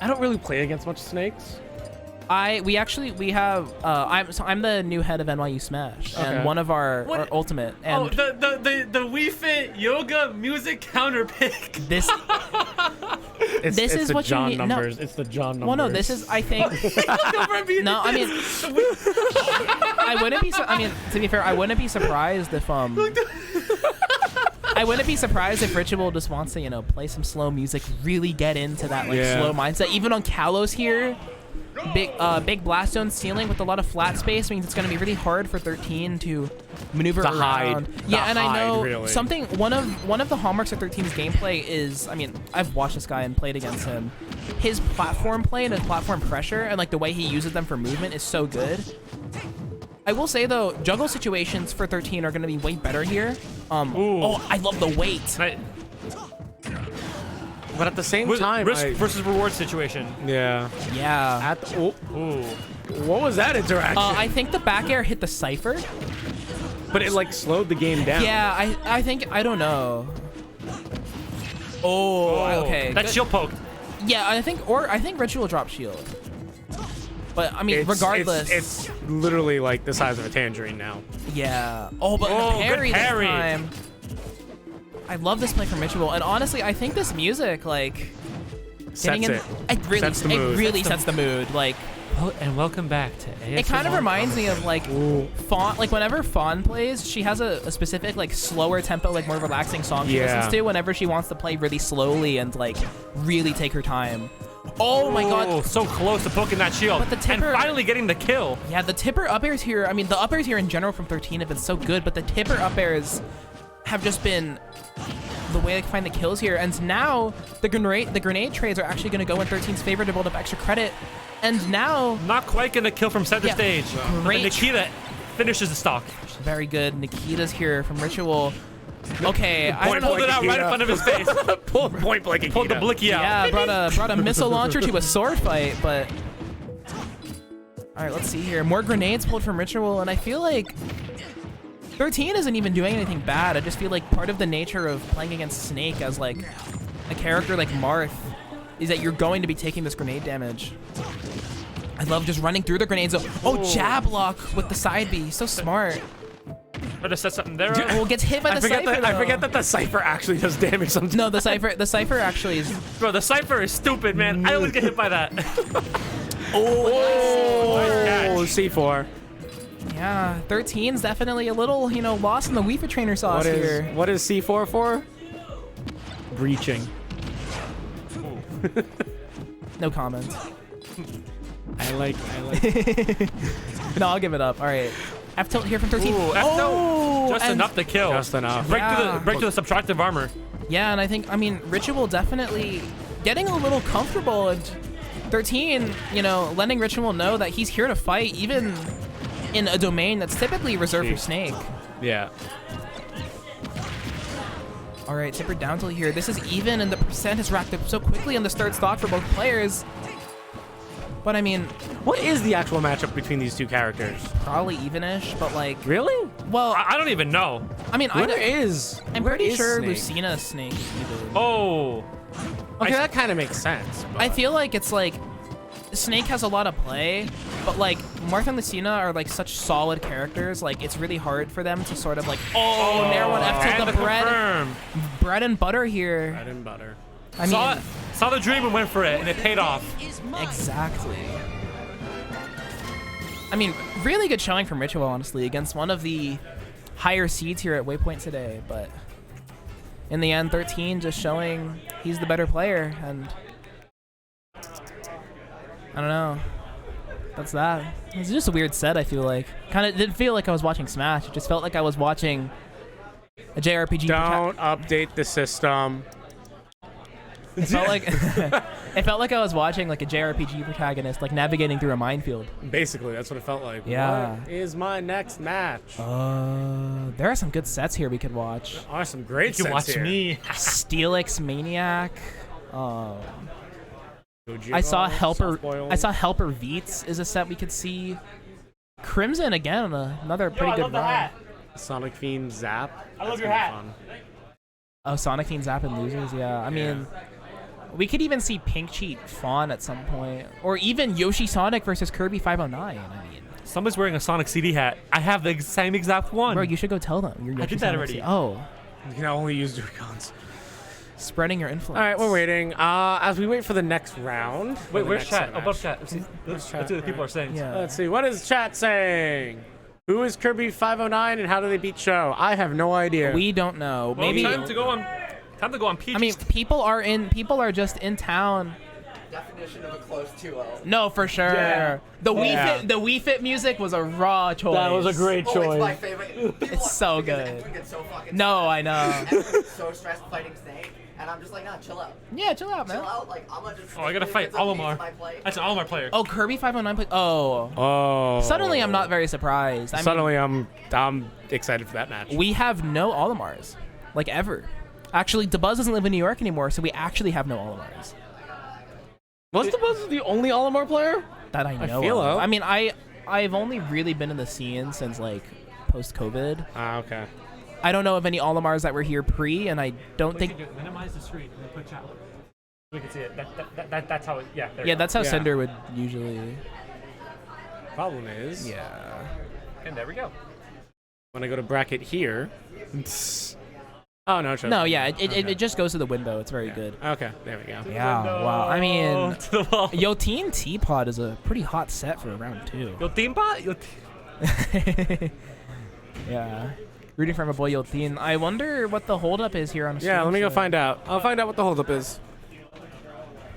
I don't really play against much snakes. We have I'm the new head of NYU Smash, and one of our ultimate, and the Wii Fit yoga music counter pick. This is the what John you need. numbers. No. It's the John numbers. Well, no, this is, I think. No, I mean, I wouldn't be. I mean, to be fair, I wouldn't be surprised if I wouldn't be surprised if Ritual just wants to, you know, play some slow music, really get into that like slow mindset. Even on Kalos here, big blast zone ceiling with a lot of flat space means it's going to be really hard for 13 to maneuver around. Yeah, and I know one of the hallmarks of 13's gameplay is, I mean, I've watched this guy and played against him. His platform play and his platform pressure and like the way he uses them for movement is so good. I will say though, juggle situations for 13 are going to be way better here. Ooh. Oh, I love the weight. But at the same With time, risk versus reward situation. yeah. Yeah. At the, Ooh. what was that interaction? I think the back air hit the Cypher. but it like slowed the game down. Yeah, I think, I don't know. Oh, okay. That good. shield poked. Yeah, I think Ritual dropped shield. But I mean, It's, regardless. it's literally like the size of a tangerine now. Yeah. Oh, but Oh, the good parry this parry. time. I love this play from Ritual, and honestly, I think this music, like, getting Sets in, it. really, Sets the mood. it really sets the mood. Like, Oh, and welcome back to ASMR. it kind of reminds me of like Fawn. Like whenever Fawn plays, she has a specific like slower tempo, like more relaxing song she Yeah. listens to whenever she wants to play really slowly and like really take her time. Oh my god. So close to poking that shield. But the and tipper- finally getting the kill. Yeah, the tipper up airs here, I mean, the up airs here in general from 13 have been so good, but the tipper up airs have just been the way they find the kills here. And now the grenade trades are actually going to go in 13's favor to build up extra credit. And now, Not quite gonna kill from center Yeah. stage. But Great. Nikita finishes the stock. very good. Nikita's here from Ritual. Okay, I don't know. Pulled it out right in front of his face. Point blank. Pulled the blicky out. Yeah, brought a missile launcher to a sword fight, but all right, let's see here. More grenades pulled from Ritual, and I feel like 13 isn't even doing anything bad. I just feel like part of the nature of playing against Snake as like a character like Marth is that you're going to be taking this grenade damage. I love just running through the grenades. Oh, jab lock with the side B. So smart. Better set something there. Oh, gets hit by the Cypher. I forget that the Cypher actually does damage sometimes. No, the Cypher actually is. Bro, the Cypher is stupid, man. I always get hit by that. Oh, C4. Yeah, 13's definitely a little, you know, lost in the Wii Fit Trainer sauce here. What is C4 for? Breaching. No comment. I like. No, I'll give it up. All right. F tilt here from 13. Ooh, F tilt. Just and- enough to kill. Just enough. Break Yeah. to the subtractive armor. Yeah, and I think, I mean, Ritual definitely getting a little comfortable, and 13, you know, letting Ritual know that he's here to fight, even in a domain that's typically reserved for Snake. Yeah. All right, tipper down till here. This is even, and the percent has racked up so quickly on this third stock for both players. But I mean, What is the actual matchup between these two characters? probably evenish, but like, Really? well, I don't even know. I mean, I'm pretty sure Lucina is Snake. Either. Oh. Okay, that kind of makes sense. I feel like it's like Snake has a lot of play, but like Marth and Lucina are like such solid characters. Like it's really hard for them to sort of like nair one F And to the the confirm. bread and butter here. Bread and butter. I mean, Saw the dream and went for it, and it paid off. exactly. I mean, really good showing from Ritual, honestly, against one of the higher seeds here at Waypoint today. But in the end, 13 just showing he's the better player, and I don't know. That's that. It's just a weird set, I feel like. Kind of didn't feel like I was watching Smash. It just felt like I was watching a JRPG. Don't update the system. It felt like it felt like I was watching like a JRPG protagonist like navigating through a minefield. Basically, that's what it felt like. Yeah. What is my next match? There are some good sets here we could watch. There are some great You sets watch here. me. Steelix Maniac. Gojira, I saw Helper. Softboiled. I saw Helper Veets is a set we could see. Crimson again, another pretty good run. Sonic Fiend Zap. I love That's your gonna be hat. fun. Oh, Sonic Fiend Zap and Losers. Yeah, I mean, we could even see Pink Cheat Fawn at some point, or even Yoshi Sonic versus Kirby 509. I mean, Somebody's wearing a Sonic CD hat. I have the same exact one. bro, you should go tell them. You're I Yoshi did that Sonic already. Oh, You can only use Joy-Cons. spreading your influence. All right, we're waiting. As we wait for the next round. Wait, the where's next chat? match. Above chat. Let's see what the people are saying. Yeah. Let's see. What is chat saying? Who is Kirby 509 and how do they beat Show? I have no idea. We don't know. Well, Maybe. time to go on. Time to go on Peach. I mean, people are just in town. Definition of a close 2-0. No, for sure. Yeah. The Yeah. Wii Fit music was a raw choice. That was a great Oh, it's my choice. favorite. People It's so because good. everyone gets so fucking No, I know. Everyone's so stressed fighting Snake, And I'm just like, nah, chill out. Yeah, chill out, man. Chill out, like, I'm gonna just... Oh, I gotta fight Olimar. That's an Olimar player. Oh, Kirby 509 play. Oh. Oh. Suddenly, I'm not very surprised. I mean, Suddenly, I'm excited for that match. we have no Olimars, like ever. Actually, DeBuzz doesn't live in New York anymore, so we actually have no Olimars Was DeBuzz the only Olimar player? that I know feel of. so. I mean, I've only really been in the scene since like post-COVID. Ah, okay. I don't know of any Olimars that were here pre, and I don't think. Minimize the screen and put chat. We can see it. That's how it. Yeah. There Yeah, that's how Yeah. Cinder would usually. Problem is, Yeah. And there we go. when I go to bracket here. Oh no, it shows. No, yeah, Okay. it just goes to the window. It's very good. Okay, there we go. Yeah. Wow. I mean, To the wall. Yoteen Teapot is a pretty hot set for round 2. Yo, team pot. Yeah. Rooting for my boy Yoteen. I wonder what the holdup is here on. Yeah, let me go find out. I'll find out what the holdup is.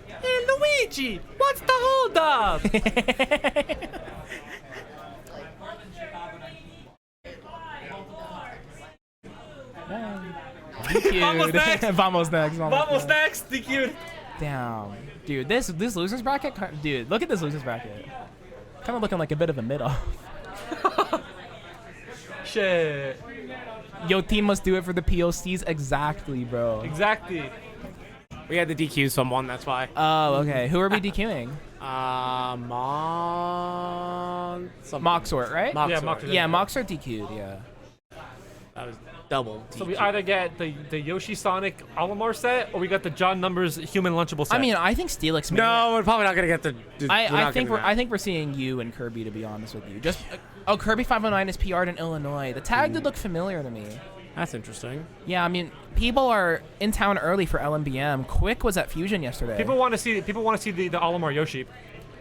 Hey, Luigi, what's the holdup? Vamos next. Vamos next. Vamos next, DQ. Damn, dude, this losers bracket, dude, look at this losers bracket. Kind of looking like a bit of a mid off. Shit. Yo, team must do it for the POCs. Exactly, bro. Exactly. We had the DQ someone, that's why. Oh, okay. Who are we DQing? Moxort, right? Moxort. Yeah, Moxort. Yeah, Moxort DQ'd. Yeah. That was double DQ. So we either get the Yoshi Sonic Olimar set, or we got the John Numbers Human Lunchable set. I mean, I think Steelix. No, we're probably not gonna get the. I think we're seeing you and Kirby, to be honest with you. Just Kirby 509 is PR'd in Illinois. The tag did look familiar to me. That's interesting. Yeah, I mean, people are in town early for LMBM. Quick was at Fusion yesterday. people want to see the Olimar Yoshi.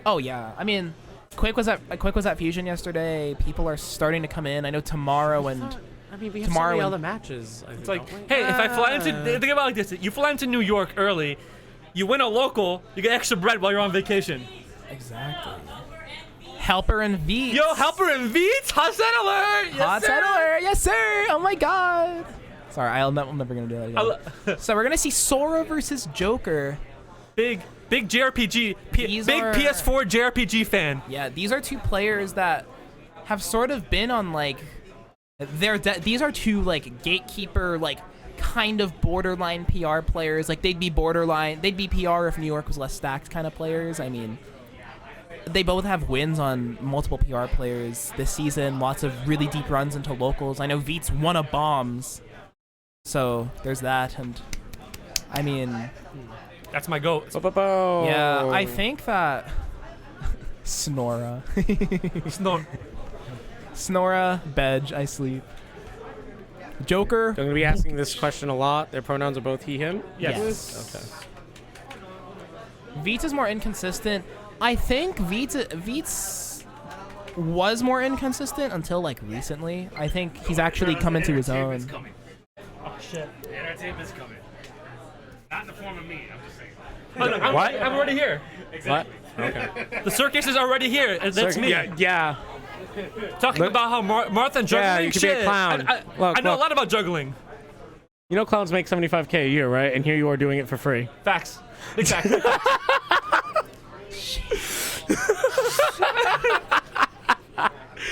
Oh yeah, I mean, Quick was at Fusion yesterday. People are starting to come in. I know tomorrow and. I mean, we have Tomorrow so many and- other matches. It's like, hey, if I fly into think about it like this: you fly into New York early, you win a local, you get extra bread while you're on vacation. Exactly. Helper and V. Yo, Helper and Veets, hot set alert! Yes, Hot sir! set alert, yes sir! Oh my god! Sorry, I'm never gonna do that again. So we're gonna see Sora versus Joker. Big JRPG, These big are- PS4 JRPG fan. Yeah, these are two players that have sort of been on like, these are two like gatekeeper, like kind of borderline PR players. Like they'd be PR if New York was less stacked kind of players. I mean, they both have wins on multiple PR players this season. Lots of really deep runs into locals. I know Veets won a bombs, so there's that. And I mean, That's my goat. yeah, I think that Snora, No, Snora, Bedge, I sleep. Joker. I'm gonna be asking this question a lot. Their pronouns are both he, him. Yes. Okay. Veets is more inconsistent. I think Veets was more inconsistent until like recently. I think he's actually come into his own. oh shit. The entertainment's coming. Not in the form of me, I'm just saying. Oh, no, I'm already here. What? Okay. The circus is already here. and That's me. Yeah. Talking about how Martha and juggling. Yeah, you could be a shit. clown. I know a lot about juggling. You know clowns make $75K a year, right? And here you are doing it for free. Facts. Exactly.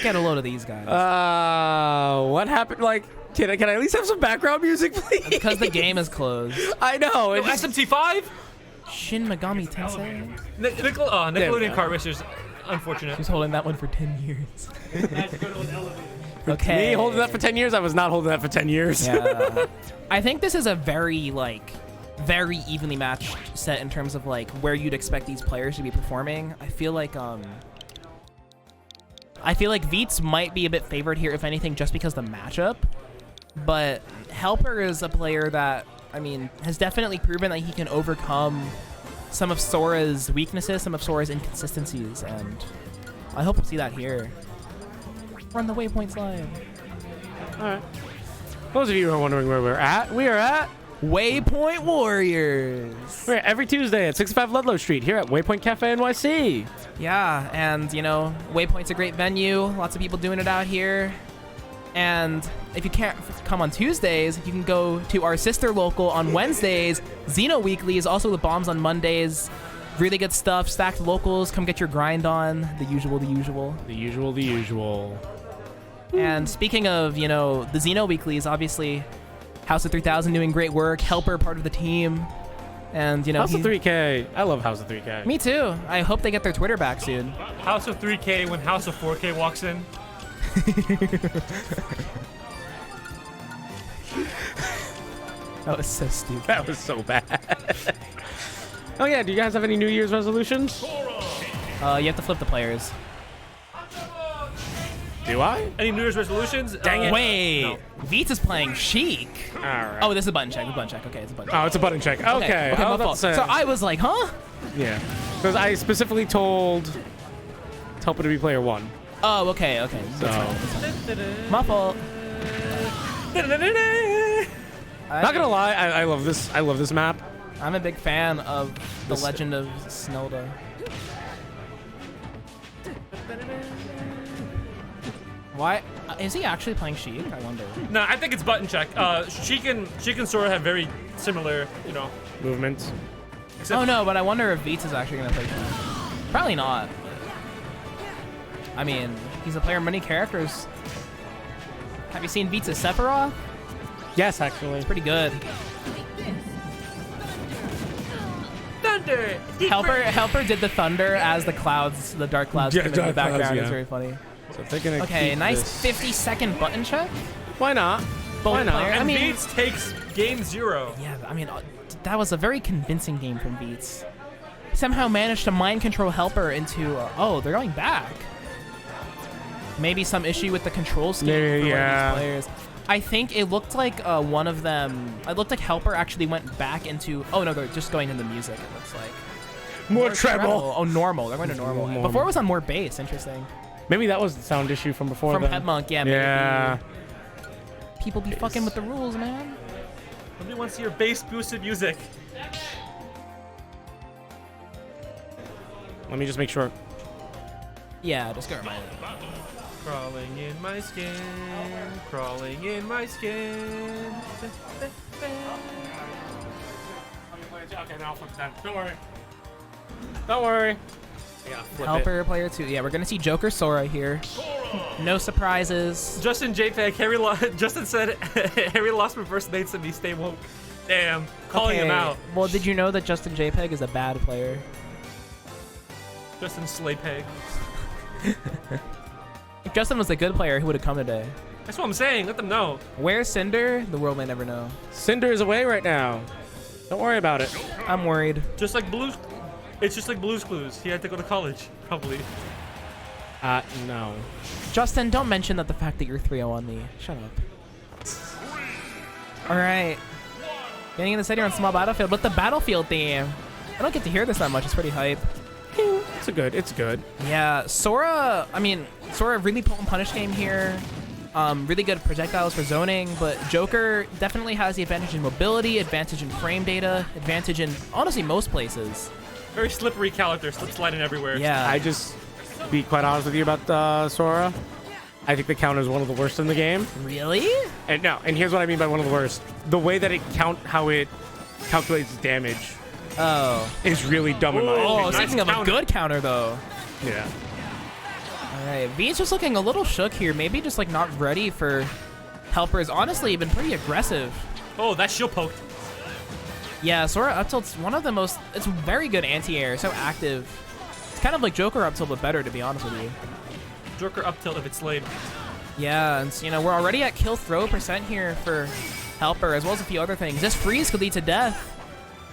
Get a load of these guys. What happened? Like, can I at least have some background music, please? Because the game is closed. I know. Yo, SMT5? Shin Megami Tensei. Nickelodeon Kart Racers. Unfortunate. He's holding that one for 10 years. Me Okay. holding that for 10 years? I was not holding that for 10 years. Yeah. I think this is a very evenly matched set in terms of like where you'd expect these players to be performing. I feel like Veets might be a bit favored here, if anything, just because the matchup. But Helper is a player that, I mean, has definitely proven that he can overcome some of Sora's weaknesses, some of Sora's inconsistencies, and I hope we'll see that here. Run the Waypoint slide. Alright. Those of you who are wondering where we're at, we are at Waypoint Warriors. we're at every Tuesday at 65 Ludlow Street here at Waypointcafe NYC. Yeah, and you know, Waypoint's a great venue. Lots of people doing it out here. And if you can't come on Tuesdays, you can go to our sister local on Wednesdays. Xeno Weeklies, also the bombs on Mondays. Really good stuff. Stacked locals. Come get your grind on. The usual. The usual. And speaking of, you know, the Xeno Weeklies, obviously, House of 3000 doing great work. Helper, part of the team. And, you know, House of 3K. I love House of 3K. Me too. I hope they get their Twitter back soon. House of 3K when House of 4K walks in. That was so stupid. That was so bad. Oh yeah, do you guys have any New Year's resolutions? You have to flip the players. Do I? Any New Year's resolutions? Dang it. Wait, no. Veets is playing Sheik. All right. Oh, this is a button check. Okay, it's a button check. Oh, it's a button check. Okay. Okay, I my was about fault. to say- So I was like, huh? Yeah. Because I specifically told Helper to be player 1. Oh, okay. That's So- fine, that's fine. My fault. Not gonna lie, I love this. I love this map. I'm a big fan of the Legend of Snelda. Why is he actually playing Sheik? I wonder. No, I think it's button check. Sheik and Sora have very similar, you know, Movements. Oh no, but I wonder if Veets is actually gonna play Sheik. Probably not. I mean, he's a player of many characters. Have you seen Veets' Sephiroth? Yes, actually. It's pretty good. Thunder. Helper did the thunder as the clouds, the dark clouds Yeah, came in the dark clouds, background. yeah. It's very funny. So if they're gonna Okay, keep nice this- 50-second button check. Why not? Both Why not? player- And I mean- Beats takes game 0. Yeah, I mean, that was a very convincing game from Beats. Somehow managed to mind control Helper into. Oh, they're going back. Maybe some issue with the control scheme for one Yeah. of these players. I think it looked like one of them. It looked like Helper actually went back into. Oh no, they're just going into music. It looks like More treble. Oh, normal. They're going to normal. Normal. Before it was on more bass. Interesting. Maybe that was the sound issue from before. From then. Headmonk, yeah. Maybe. Yeah. People be fucking with the rules, man. Nobody wants to hear bass boosted music. Let me just make sure. Yeah, just go remind me. Crawling in my skin, crawling in my skin. Okay, now I'll flip that. Don't worry. Don't worry. Yeah, flip Helper player 2. Yeah, we're gonna see Joker Sora here. No surprises. Justin JPEG, Justin said Harry lost my first mates and me stay woke. Damn, calling him out. Well, did you know that Justin JPEG is a bad player? Justin Slaypeg. If Justin was a good player, he would have come today. That's what I'm saying. Let them know. Where's Cinder? The world may never know. Cinder is away right now. Don't worry about it. I'm worried. Just like Blues. It's just like Blues Clues. He had to go to college, probably. No. Justin, don't mention that the fact that you're 3-0 on me. Shut up. All right. Getting in the city on small battlefield with the battlefield theme. I don't get to hear this that much. It's pretty hype. It's good. Yeah, Sora, really potent punish game here. Really good projectiles for zoning, but Joker definitely has the advantage in mobility, advantage in frame data, advantage in, honestly, most places. Very slippery character, slip sliding everywhere. Yeah. I just be quite honest with you about Sora. I think the counter is one of the worst in the game. Really? And here's what I mean by one of the worst. The way that how it calculates damage Oh. is really dumb in my Oh, opinion. speaking of a good counter, though. Yeah. All right, V's just looking a little shook here. Maybe just, like, not ready for Helper's. Honestly, been pretty aggressive. Oh, that shield poked. Yeah, Sora up tilt's one of the most... It's very good anti-air, so active. It's kind of like Joker up tilt, but better, to be honest with you. Joker up tilt if it's slayed. Yeah, and you know, we're already at kill throw % here for Helper, as well as a few other things. This freeze could lead to death.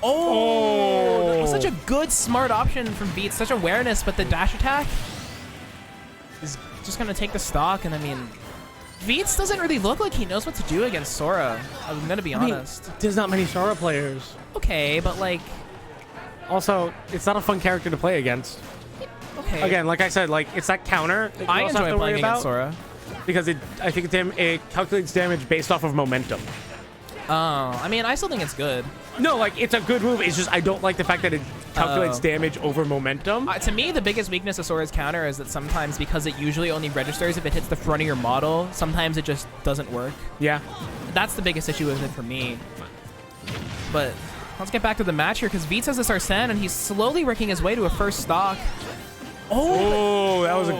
Oh! That was such a good, smart option from Beats. Such awareness, but the dash attack is just going to take the stock, and I mean... Beats doesn't really look like he knows what to do against Sora. I'm going to be honest. There's not many Sora players. Okay, but like... Also, it's not a fun character to play against. Okay. Again, like I said, like it's that counter that you I also have enjoy to worry playing about against Sora. because I think it calculates damage based off of momentum. Oh, I mean, I still think it's good. No, like it's a good move. It's just I don't like the fact that it calculates damage over momentum. To me, the biggest weakness of Sora's counter is that sometimes, because it usually only registers if it hits the front of your model, sometimes it just doesn't work. Yeah. That's the biggest issue with it for me. But let's get back to the match here, because Veets has this Arsene, and he's slowly working his way to a first stock. Oh, that was a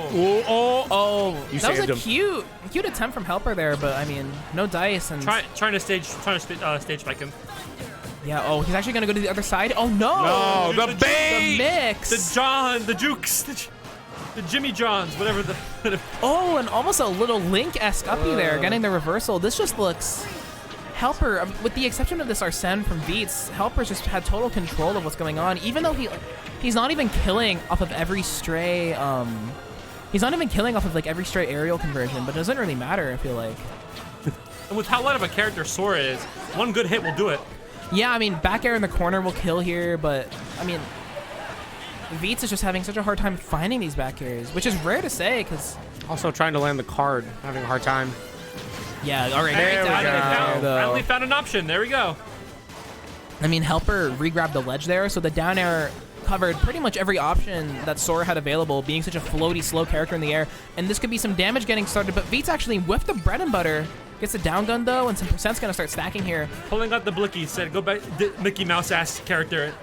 you that was saved a him. cute attempt from Helper there, but I mean, no dice and Trying to stage spike him. yeah. Oh, he's actually gonna go to the other side. Oh no! No, the bait. The mix. The John, the Jukes, the Jimmy Johns, whatever the. Oh, and almost a little Link-esque uppy there, getting the reversal. This just looks Helper, with the exception of this Arsene from Veets, Helper's just had total control of what's going on, even though he's not even killing off of every stray he's not even killing off of like every stray aerial conversion, but it doesn't really matter, I feel like. And with how light of a character Sora is, one good hit will do it. Yeah, I mean, back air in the corner will kill here, but I mean, Veets is just having such a hard time finding these back airs, which is rare to say, because Also trying to land the card, having a hard time. yeah, all right, There we great down go. air, Finally though. found an option. There we go. I mean, Helper re-grabbed the ledge there, so the down air covered pretty much every option that Sora had available, being such a floaty, slow character in the air. And this could be some damage getting started, but Veets actually whiffed the bread and butter. Gets the down gun, though, and some percent's going to start stacking here. Pulling out the blicky, said go back Mickey Mouse ass character.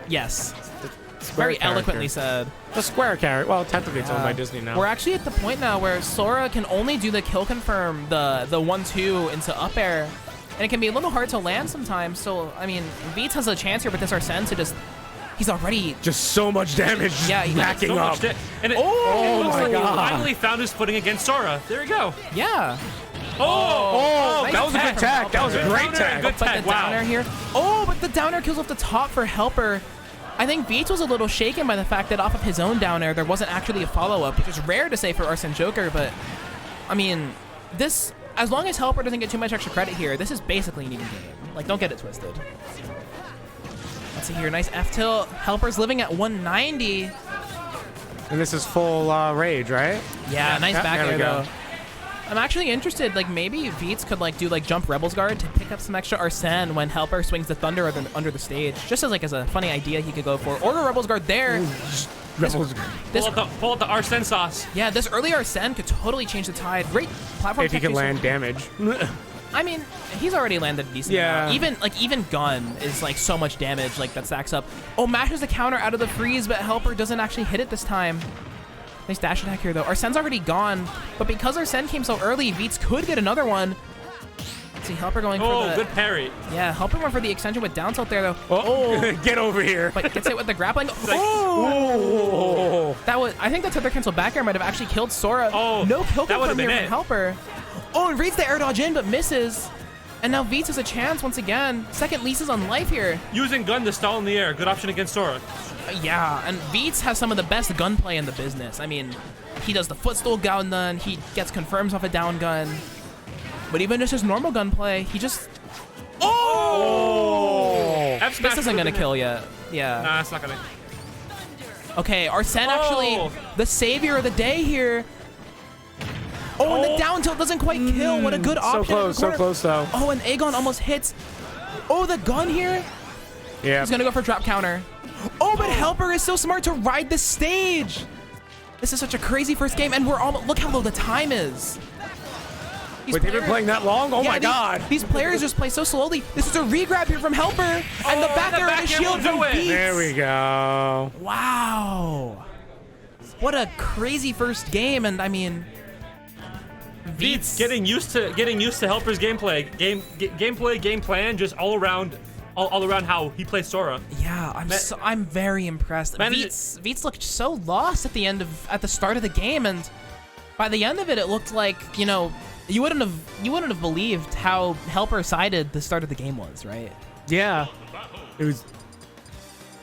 Yes. Square Very eloquently character. said. The square character. Well, technically it's owned by Disney now. We're actually at the point now where Sora can only do the kill confirm, the 1-2 into up air. And it can be a little hard to land sometimes. So, I mean, Veets has a chance here with this Arsene to just... He's already... Just so much damage. Yeah, he's backing So up. much and it, Oh it looks my like God. he finally found his footing against Sora. There we go. Yeah. Oh, nice that was a tag good from tag. That was a Helper. great Good tag. good But tag. the down air Wow. here. Oh, but the down air kills off the top for Helper. I think Veets was a little shaken by the fact that off of his own down air, there wasn't actually a follow-up, which is rare to say for Arsene Joker, but, I mean, this, as long as Helper doesn't get too much extra credit here, this is basically an even game. Like, don't get it twisted. Let's see here, nice F-tilt. Helper's living at 190. And this is full rage, right? Yeah, nice back there we air, go. though. I'm actually interested, like, maybe Veets could, like, do, like, jump Rebel's Guard to pick up some extra Arsene when Helper swings the Thunder under the stage. Just as, like, as a funny idea he could go for. Or a Rebel's Guard there. Rebels. This, Pull out the Arsene sauce. yeah, this early Arsene could totally change the tide. Great platform If he can technique. land damage. I mean, he's already landed a decent Yeah. amount. Even gun is, like, so much damage, like, that stacks up. Oh, mashes the counter out of the freeze, but Helper doesn't actually hit it this time. Nice dash attack here, though. Arsene's already gone, but because Arsene came so early, Veets could get another one. Let's see, Helper going for the... Good parry. Yeah, Helper went for the extension with down tilt there, though. Oh, get over here. But gets it with the grappling. Oh. That was... I think that tether cancel back air might have actually killed Sora. Oh, no kill that would've confirm here been from it. Helper. Oh, and reads the air dodge in, but misses. And now Veets has a chance once again. Second leases on life here. Using gun to stall in the air. Good option against Sora. Yeah, and Veets has some of the best gunplay in the business. I mean, he does the footstool down gun, he gets confirms off a down gun. But even just his normal gunplay, he just... Oh! F smash This isn't would've gonna been kill it. yet. Yeah. Nah, it's not gonna. Okay, Arsene actually, Oh. the savior of the day here. Oh, and the down tilt doesn't quite kill. What a good So option. in the close, so corner. close though. Oh, and Aegon almost hits. Oh, the gun here. Yeah. He's gonna go for drop counter. Oh, but Helper is so smart to ride the stage. This is such a crazy first game, and we're almost, look how low the time is. These Wait, they've been players- playing that long? Oh Yeah, my God. These players just play so slowly. This is a re-grab here from Helper, and the back the air back and air shield will do from it. Veets. There we go. Wow. What a crazy first game, and I mean, Veets getting used to Helper's gameplay, game plan, just all around how he plays Sora. Yeah, I'm very impressed. Veets looked so lost at the start of the game, and by the end of it, it looked like, you know, you wouldn't have believed how Helper-sided the start of the game was, right? Yeah. It was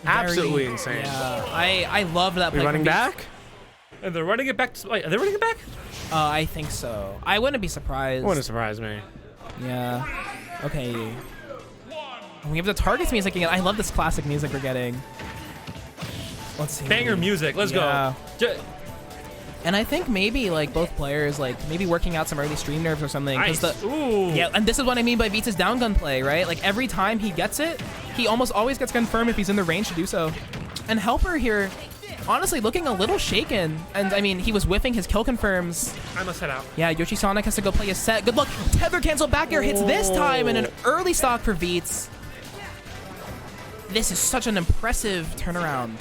absolutely Very- insane. Yeah, I loved that We play. running from Veets. And back? they're running it back. Wait, are they running it back? I think so. I wouldn't be surprised. Wouldn't surprise me. Yeah. Okay. We have the targets music again. I love this classic music we're getting. Let's see. Banger music. Let's Yeah. go. And I think maybe like both players like maybe working out some early stream nerves or something. 'cause Nice. Ooh. Yeah, and this is what I mean by Veets' down gun play, right? Like every time he gets it, He almost always gets confirmed if he's in the range to do so. And Helper here, honestly, looking a little shaken. And I mean, he was whiffing his kill confirms. I must head out. Yeah, Yoshi Sonic has to go play a set. Good luck. Tether cancel back air hits this time and an early stock for Veets. This is such an impressive turnaround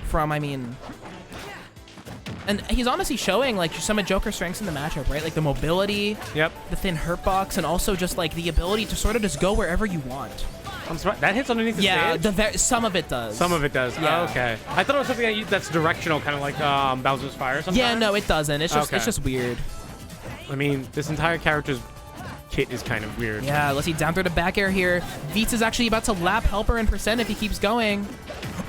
from, I mean... And he's honestly showing, like, some of Joker's strengths in the matchup, right? Like, the mobility, Yep. the thin hurt box, and also just, like, the ability to sort of just go wherever you want. I'm surprised. That hits underneath the Yeah, stage? some of it does. Some of it does. Yeah. Oh, okay. I thought it was something that's directional, kind of like Bowser's Fire sometimes. Yeah, no, it doesn't. It's just Okay. it's just weird. I mean, this entire character's kit is kind of weird. Yeah, let's see, down throw to back air here. Veets is actually about to lap Helper in percent if he keeps going.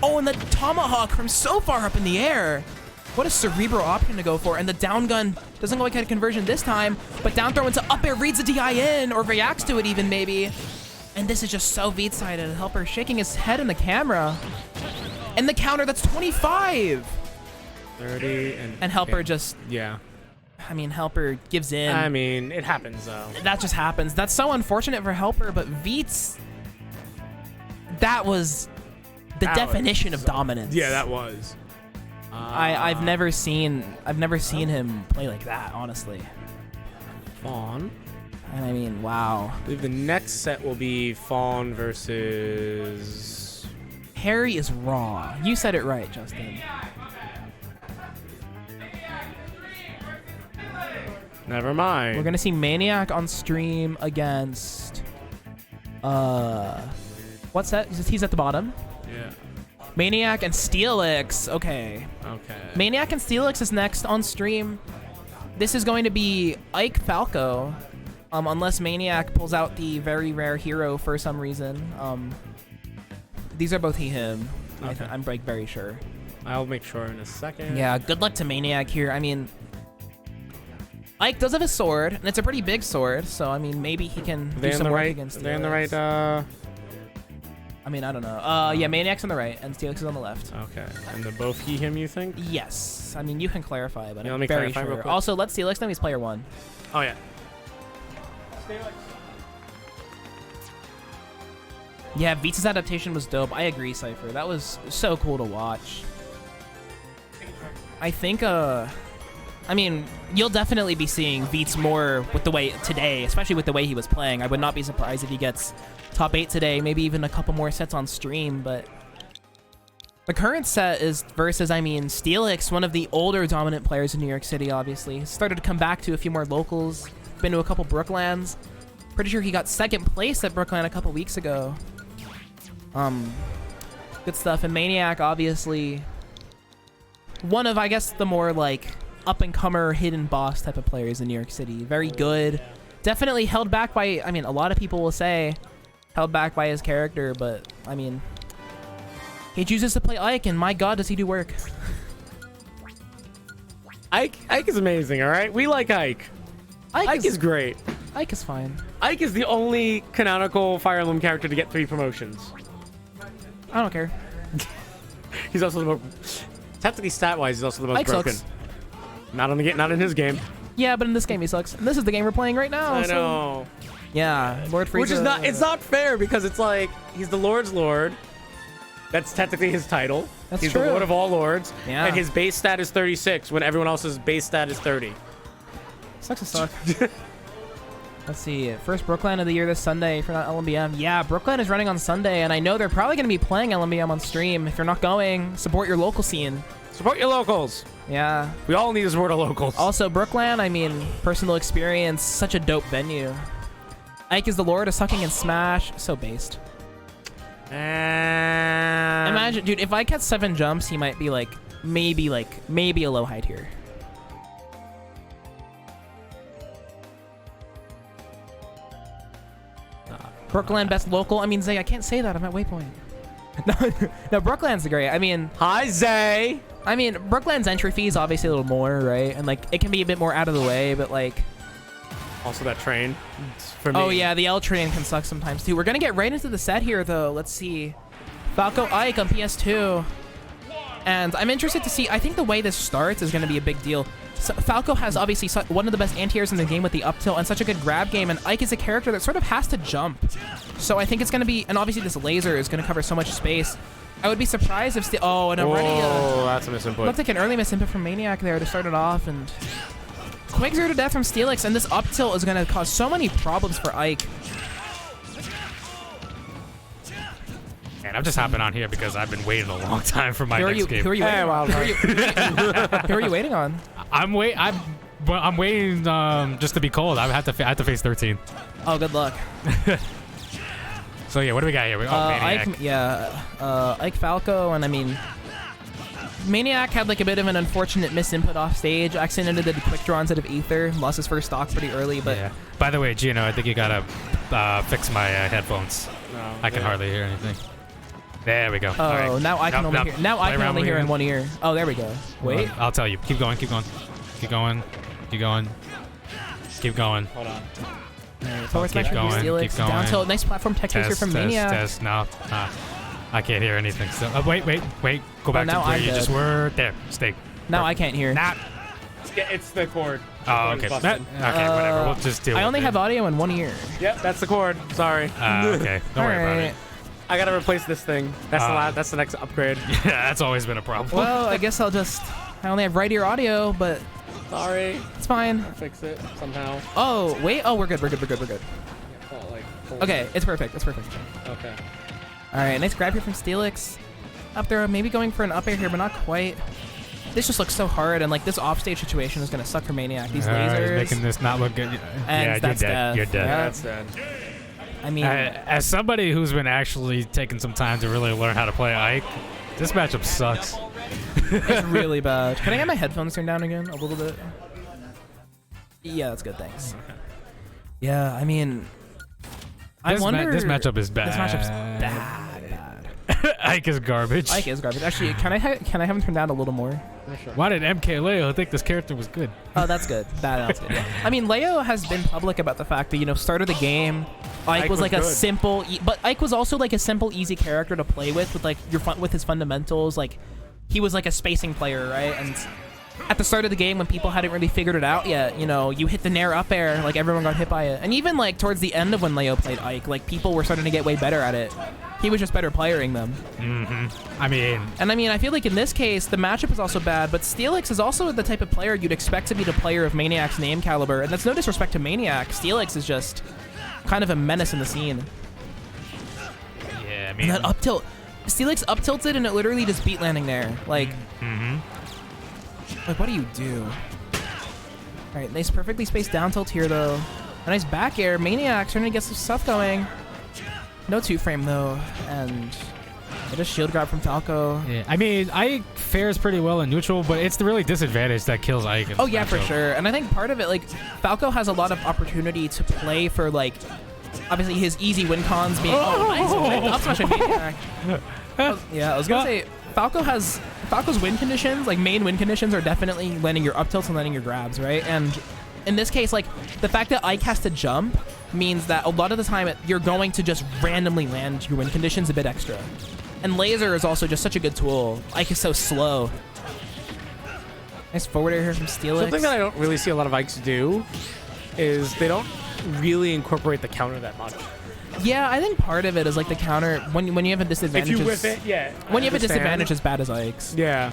Oh, and the tomahawk from so far up in the air. What a cerebral option to go for. And the down gun doesn't quite get a conversion this time, but down throw into up air reads the DI in, or reacts to it even maybe. And this is just so Veets-sided. Helper shaking his head in the camera. And the counter, that's 25! 30 And Helper just, Yeah. I mean, Helper gives in. I mean, it happens, though. That just happens. That's so unfortunate for Helper, but Veets, that was the definition of dominance. Yeah, that was. I've never seen him play like that, honestly. Fawn. And I mean, wow. I believe the next set will be Fawn versus... Harry is raw. You said it right, Justin. Never mind. We're gonna see Maniac on stream against what's that? He's at the bottom. Yeah. Maniac and Steelix. Okay. Okay. Maniac and Steelix is next on stream. This is going to be Ike Falco, unless Maniac pulls out the very rare hero for some reason. These are both he/him. Okay. I'm like very sure. I'll make sure in a second. Yeah, good luck to Maniac here. I mean, Ike does have a sword, and it's a pretty big sword, so I mean, maybe he can do some work against Steelix. They're in the right, I mean, I don't know. Yeah, Maniac's on the right, and Steelix is on the left. Okay. And they're both he/him, you think? Yes. I mean, you can clarify, but Yeah, let I'm me very clarify real sure. quick. Also, let Steelix know he's player 1. Oh, yeah. Yeah, Veets' adaptation was dope. I agree, Cypher. That was so cool to watch. I think, I mean, you'll definitely be seeing Veets more with the way today, especially with the way he was playing. I would not be surprised if he gets top 8 today, maybe even a couple more sets on stream, but the current set is versus, I mean, Steelix, one of the older dominant players in New York City, obviously. Started to come back to a few more locals, been to a couple Brooklands. Pretty sure he got second place at Brookland a couple weeks ago. Good stuff. And Maniac, obviously, one of, I guess, the more, like, up-and-comer, hidden boss type of players in New York City. Very good. Definitely held back by, I mean, a lot of people will say held back by his character, but, I mean, he chooses to play Ike, and my god, does he do work. Ike is amazing, all right? We like Ike. Ike is great. Ike is fine. Ike is the only canonical Fire Emblem character to get 3 promotions. I don't care. He's also the most... Technically, stat-wise, he's also the most Ike broken. sucks. Not in his game. Yeah, but in this game he sucks. And this is the game we're playing right now. I so- know. Yeah, Lord Frieza. Which is not... It's not fair, because it's like, he's the Lord's Lord. That's technically his title. That's he's true. the Lord of all Lords. Yeah. And his base stat is 36, when everyone else's base stat is 30. Sucks to suck. Let's see. First Brookland of the year this Sunday for not LMBM. Yeah, Brookland is running on Sunday, and I know they're probably going to be playing LMBM on stream. If you're not going, support your local scene. Support your locals. Yeah. We all need to support our locals. Also, Brookland, I mean, personal experience, such a dope venue. Ike is the Lord of Sucking and Smash. So based. Imagine, dude, if Ike had 7 jumps, he might be maybe a low high tier. Brookland best local. I mean, Zay, I can't say that. I'm at Waypoint. No, Brookland's great. I mean, hi, Zay. I mean, Brookland's entry fee is obviously a little more, right? And like, it can be a bit more out of the way, but like. Also, that train. For me. Oh yeah, the L train can suck sometimes too. We're gonna get right into the set here, though. Let's see. Falco Ike on PS2. And I'm interested to see. I think the way this starts is going to be a big deal. So Falco has obviously one of the best anti-airs in the game with the up tilt and such a good grab game, and Ike is a character that sort of has to jump. So I think it's going to be, and obviously this laser is going to cover so much space. I would be surprised if and already that's a misinput. looked like an early misinput from Maniac there to start it off, and quick 0 to death from Steelix, and this up tilt is going to cause so many problems for Ike. And I'm just hopping on here because I've been waiting a long time for my Who are next you? game. Who are you? Hey, waiting, who are you waiting on? I'm waiting just to be cold. I have to face 13. Oh, good luck. So yeah, what do we got here? Maniac. Ike, Ike Falco, and I mean, Maniac had like a bit of an unfortunate misinput off stage. Accidentally did quick draw instead of Ether. Lost his first stock pretty early, but Yeah. By the way, Gino, I think you gotta fix my headphones. No, I can hardly hear anything. There we go. oh, All right. now I can Nope, only nope. hear. Now I Play can around only with hear your in one ear. Oh, there we go. Wait. I'll tell you. Keep going. Keep going. Keep going. Keep going. Keep going. Hold on. Forward smash from going, Steelix. keep going. Down tilt. Nice platform tech chaser from Maniac. Test. No. I can't hear anything. So wait. Go back to now where I'm you just good. were. There. Stay. Now I can't hear. Nah. It's the cord. Oh, okay. Okay, whatever. We'll just deal I with only it. have audio in one ear. Yep, that's the cord. Sorry. Okay. Don't worry about it. I gotta replace this thing. That's the next upgrade. Yeah, that's always been a problem. Well, I guess I only have right ear audio, but Sorry. it's fine. Fix it somehow. Oh, wait. Oh, we're good. We're good. Okay, it's perfect. It's perfect. Okay. All right, nice grab here from Steelix. Up there, maybe going for an up air here, but not quite. This just looks so hard, and like this offstage situation is gonna suck for Maniac. These lasers. Making this not look good. Yeah, you're that's dead. death. You're dead. Yeah. That's dead. I mean, As somebody who's been actually taking some time to really learn how to play Ike, this matchup sucks. it's really bad. Can I get my headphones turned down again a little bit? Yeah, that's good. Thanks. Yeah, I mean, I wonder. This matchup is bad. This matchup's bad. Ike is garbage. Ike is garbage. Actually, can I have him turned down a little more? Why did MK Leo think this character was good? Oh, that's good. That's good. Yeah. I mean, Leo has been public about the fact that start of the game, Ike was like good. a simple, but Ike was also like a simple, easy character to play with like with his fundamentals. Like he was like a spacing player, right? And at the start of the game, when people hadn't really figured it out yet, you hit the nair up air, like everyone got hit by it. And even like towards the end of when Leo played Ike, like people were starting to get way better at it. He was just better playing them. I mean, I feel like in this case, the matchup is also bad, but Steelix is also the type of player you'd expect to be the player of Maniac's name caliber, and that's no disrespect to Maniac. Steelix is just kind of a menace in the scene. yeah, I And mean, that up tilt, Steelix up tilted and it literally just beat landing there. Like, like what do you do? All right, nice perfectly spaced down tilt here though. A nice back air. Maniac starting to get some stuff going. No two frame though, and it is shield grab from Falco. yeah, I mean, Ike fares pretty well in neutral, but it's the really disadvantage that kills Ike. in Oh this yeah, for matchup. sure. And I think part of it, like, Falco has a lot of opportunity to play for, like, obviously his easy win cons being. Oh, nice. Up smash by Maniac. I was gonna say Falco's win conditions, like main win conditions, are definitely landing your up tilts and landing your grabs, right? And in this case, like the fact that Ike has to jump means that a lot of the time you're going to just randomly land your win conditions a bit extra. And laser is also just such a good tool. Ike is so slow. Nice forward air here from Steelix. Something that I don't really see a lot of Ikes do is they don't really incorporate the counter that much. Yeah, I think part of it is like the counter when you have a disadvantage. If you whiff it, yeah. When you have a disadvantage as bad as Ike's. Yeah.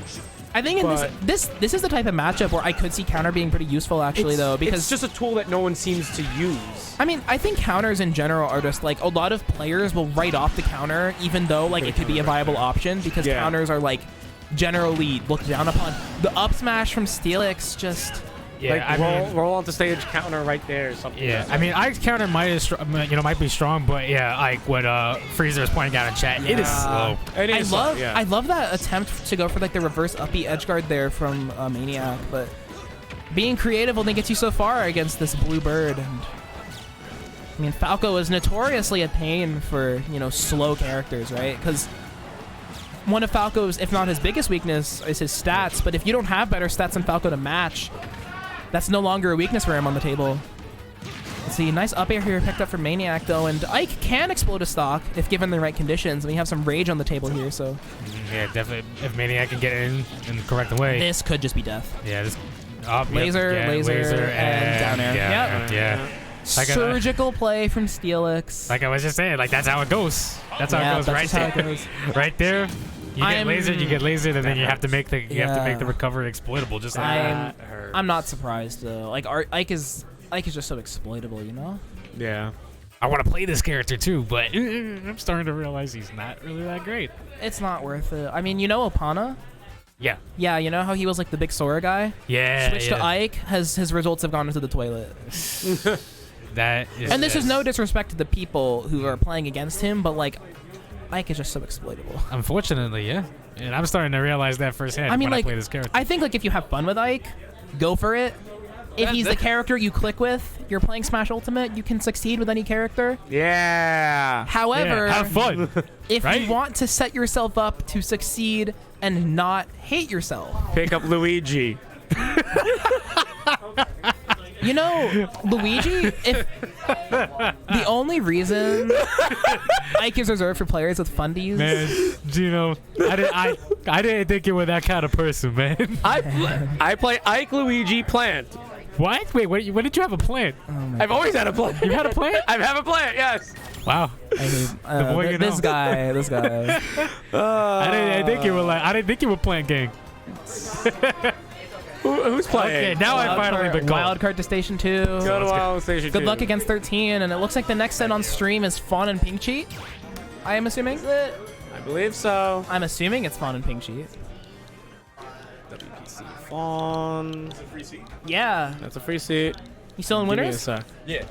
I think in this is the type of matchup where I could see counter being pretty useful actually though, because it's just a tool that no one seems to use. I mean, I think counters in general are just like a lot of players will write off the counter even though like it could be a viable option because counters are like generally looked down upon. The up smash from Steelix just Yeah, like roll onto stage, counter right there or something. Yeah, I mean, Ike's counter might be strong, but yeah, Ike, what Freezer is pointing out in chat, it is slow. I love that attempt to go for like the reverse uppy edge guard there from Maniac, but being creative only gets you so far against this blue bird. And I mean, Falco is notoriously a pain for slow characters, right? Because one of Falco's, if not his biggest weakness, is his stats. But if you don't have better stats than Falco to match, that's no longer a weakness for him on the table. Let's see, nice up air here picked up from Maniac though, and Ike can explode a stock if given the right conditions. We have some rage on the table here, so Yeah, definitely. If Maniac can get it in the correct way. this could just be death. Yeah, this. Up, yep, Laser, yeah, laser, and down air. Yeah, yeah. Like Surgical play from Steelix. Like I was just saying, like that's how it goes. That's how Yeah, it goes, that's right just how it there. goes. Right there. You get lasered, and then you have to make the Yeah. recovery exploitable, just like that. I'm not surprised though. Like Ike is just so exploitable, you know? Yeah. I want to play this character too, but I'm starting to realize he's not really that great. It's not worth it. I mean, you know Opana? Yeah. Yeah, you know how he was like the big Sora guy? Yeah. Switch to Ike, his results have gone into the toilet. That is. And this is no disrespect to the people who are playing against him, but like Ike is just so exploitable. Unfortunately, yeah. And I'm starting to realize that firsthand I mean, when like, I play this character. I think like if you have fun with Ike, go for it. If he's the character you click with, you're playing Smash Ultimate, you can succeed with any character. Yeah. However, Yeah, have fun. if right? you want to set yourself up to succeed and not hate yourself, Pick up Luigi. you know, Luigi, if the only reason Ike is reserved for players with fundies. Man, Gino, I didn't think you were that kind of person, man. I play Ike, Luigi, Plant. What? Wait, when did you have a plant? I've always had a plant. You had a plant? I have a plant, yes. Wow. I hate, The more you know. this guy. I didn't think you were plant gang. Who's playing? Okay, now I finally been called. Wildcard to Station 2. Go to Wild Station Good 2. luck against 13, and it looks like the next set on stream is Fawn and Pink Cheat. I am assuming. I believe so. I'm assuming it's Fawn and Pink Cheat. WPC Fawn. Yeah. That's a free seat. You still in Give me a winners? sec. Yeah.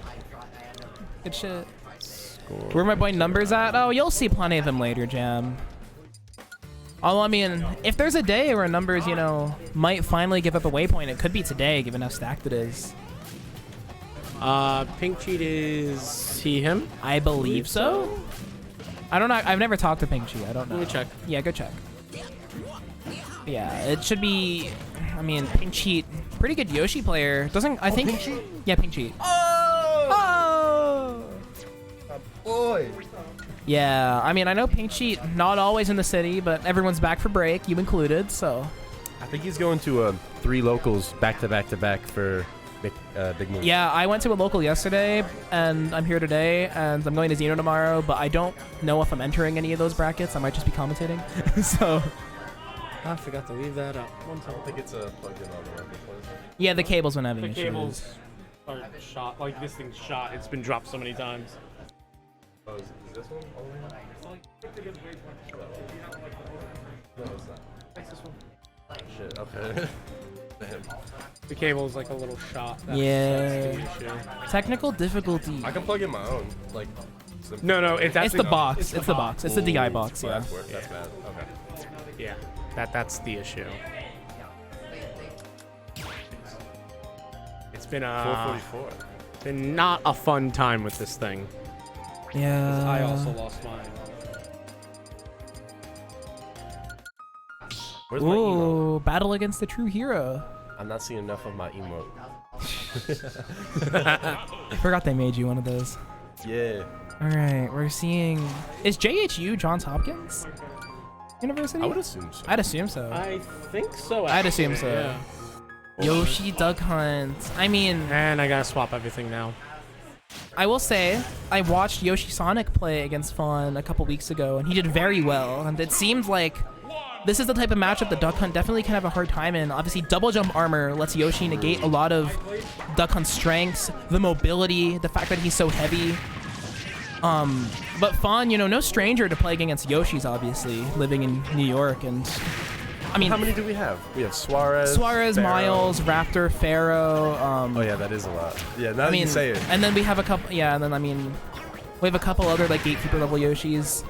Good shit. Where my boy Numbers at? Oh, you'll see plenty of him later, Jam. Although, I mean, if there's a day where Numbers, you know, might finally give up a waypoint, it could be today, given how stacked it is. Pink Cheat is he him? I believe so. I don't know. I've never talked to Pink Cheat. I don't know. Let me check. Yeah, go check. Yeah, it should be. I mean, Pink Cheat, pretty good Yoshi player. Doesn't I think? Pink Cheat? Yeah, Pink Cheat. Oh! Boy. Yeah, I mean, I know Pink Cheat not always in the city, but everyone's back for break, you included. So. I think he's going to 3 locals back to back for big moves. Yeah, I went to a local yesterday, and I'm here today, and I'm going to Xeno tomorrow, but I don't know if I'm entering any of those brackets. I might just be commentating. So. I forgot to leave that up. I don't think it's plugged in all the way. Yeah, the cable's been having The issues. cables are shot. Like this thing's shot. It's been dropped so many times. Oh, is this one all the way up? No, it's not. Shit, okay. The cable's like a little shot. Yeah. That's the issue. Technical difficulty. I can plug in my own, like. No, it's It's the box. It's the box. It's the DI box. Yeah. That's bad. Okay. Yeah, that's the issue. It's been 444. been not a fun time with this thing. Yeah. I also lost mine. Where's my emote? Ooh, battle against the true hero. I'm not seeing enough of my emote. I forgot they made you one of those. Yeah. All right, we're seeing. Is JHU Johns Hopkins University? I would assume so. I'd assume so. I think so. I'd actually, assume so. Yeah. Yoshi Duck Hunt. I mean, And I gotta swap everything now. I will say, I watched Yoshi Sonic play against Fawn a couple weeks ago, and he did very well. And it seems like this is the type of matchup that Duck Hunt definitely can have a hard time in. Obviously, double jump armor lets Yoshi negate a lot of Duck Hunt's strengths, the mobility, the fact that he's so heavy. But Fawn, you know, no stranger to playing against Yoshi's, obviously, living in New York. And I mean, How many do we have? We have Suarez, Suarez, Pharaoh. Miles, Raptor, Pharaoh. Oh yeah, that is a lot. Yeah, now I that mean, you say it. and then we have a couple. Yeah, and then I mean, we have a couple other like gatekeeper level Yoshis.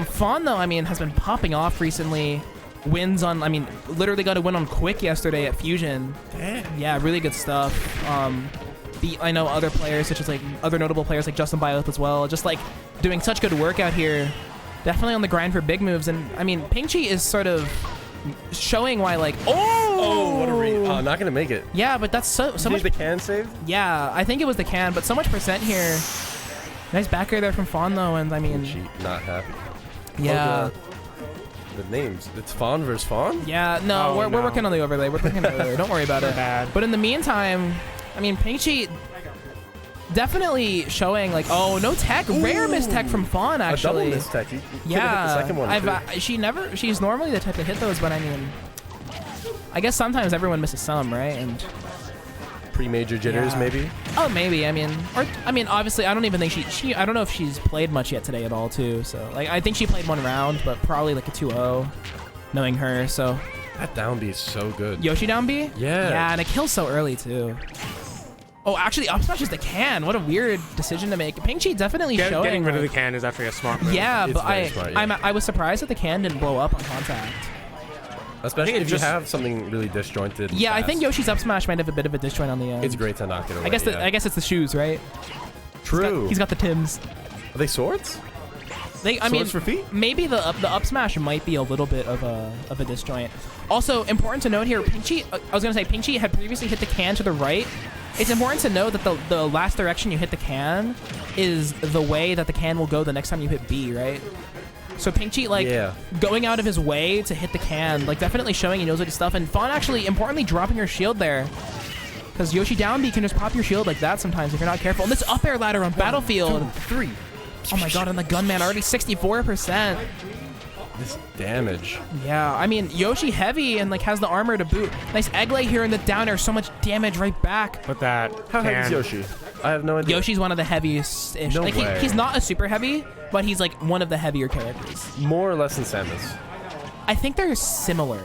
Fawn though, I mean, has been popping off recently. Wins on, I mean, literally got a win on Quick yesterday at Fusion. Damn. Yeah, really good stuff. I know other players, such as like other notable players like Justin Bioth as well, just like doing such good work out here. Definitely on the grind for big moves, and I mean, Ping Chi is sort of showing why, like, Oh, what a read. Oh, not gonna make it. Yeah, but that's so Did much. the can saved? Yeah, I think it was the can, but so much percent here. Nice back air there from Fawn though, and I mean, Cheat, not happy. yeah. The names. It's Fawn versus Fawn? Yeah, no, Oh, we're no. working on the overlay. We're working on the overlay. Don't worry about it. Bad. But in the meantime, I mean, Pinchy definitely showing like, oh, no tech, rare miss tech from Fawn actually. A double miss tech. He could've hit the Yeah, second one, too. she's normally the type to hit those, but I mean, I guess sometimes everyone misses some, right? And Pre-major jitters, Yeah. maybe? oh, maybe. I mean, obviously, I don't even think she. I don't know if she's played much yet today at all, too. So, like, I think she played one round, but probably like a 2-0, knowing her. So, That down B is so good. Yoshi down B. Yeah. Yeah, and it kills so early too. Oh, actually, up smash is the can. What a weird decision to make. Pinchy definitely showing. Getting rid of the like- can is actually a smart move. Yeah, It's but very smart, yeah. I was surprised that the can didn't blow up on contact. Especially it if just- you have something really disjointed. and Yeah, I think fast. Yoshi's up smash might have a bit of a disjoint on the end. It's great to knock it away. I guess yeah. I guess it's the shoes, right? True. He's got the Tims. Are they swords? I mean, Swords for feet? maybe the up smash might be a little bit of a disjoint. Also, important to note here, Pinchy. I was gonna say Pinchy had previously hit the can to the right. It's important to note that the last direction you hit the can is the way that the can will go the next time you hit B, right? So Pinchy, like, Yeah. going out of his way to hit the can, like, definitely showing he knows what his stuff. And Fawn actually, importantly, dropping her shield there. Because Yoshi down B can just pop your shield like that sometimes if you're not careful. And this up air ladder on Battlefield. 2, 3. Oh my god, and the gunman already 64%. This damage. Yeah, I mean, Yoshi heavy and, like, has the armor to boot. Nice egg lay here in the down air, so much damage right back. With that How heavy is can. Yoshi? I have no idea. Yoshi's one of the heaviest-ish. No like, way. he's not a super heavy, but he's, like, one of the heavier characters. More or less than Samus? I think they're similar.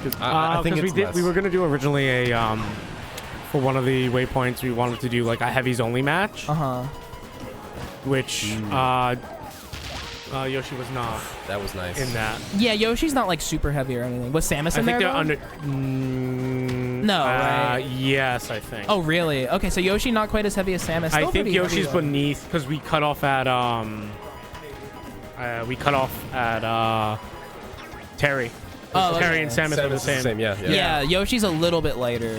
'Cause I think it's less. we were gonna do originally a for one of the waypoints we wanted to do like a heavies only match, Uh-huh. which Yoshi was not That was nice. in that. Yeah, Yoshi's not, like, super heavy or anything. Was Samus I in think there, they're though? under. No, right? Yes, I think. Oh, really? Okay, so Yoshi not quite as heavy as Samus. I Still think pretty Yoshi's heavy, though. beneath because we cut off at Terry. Oh, okay. Terry and Samus are Samus the is the same. same, yeah. Yeah, Yoshi's a little bit lighter,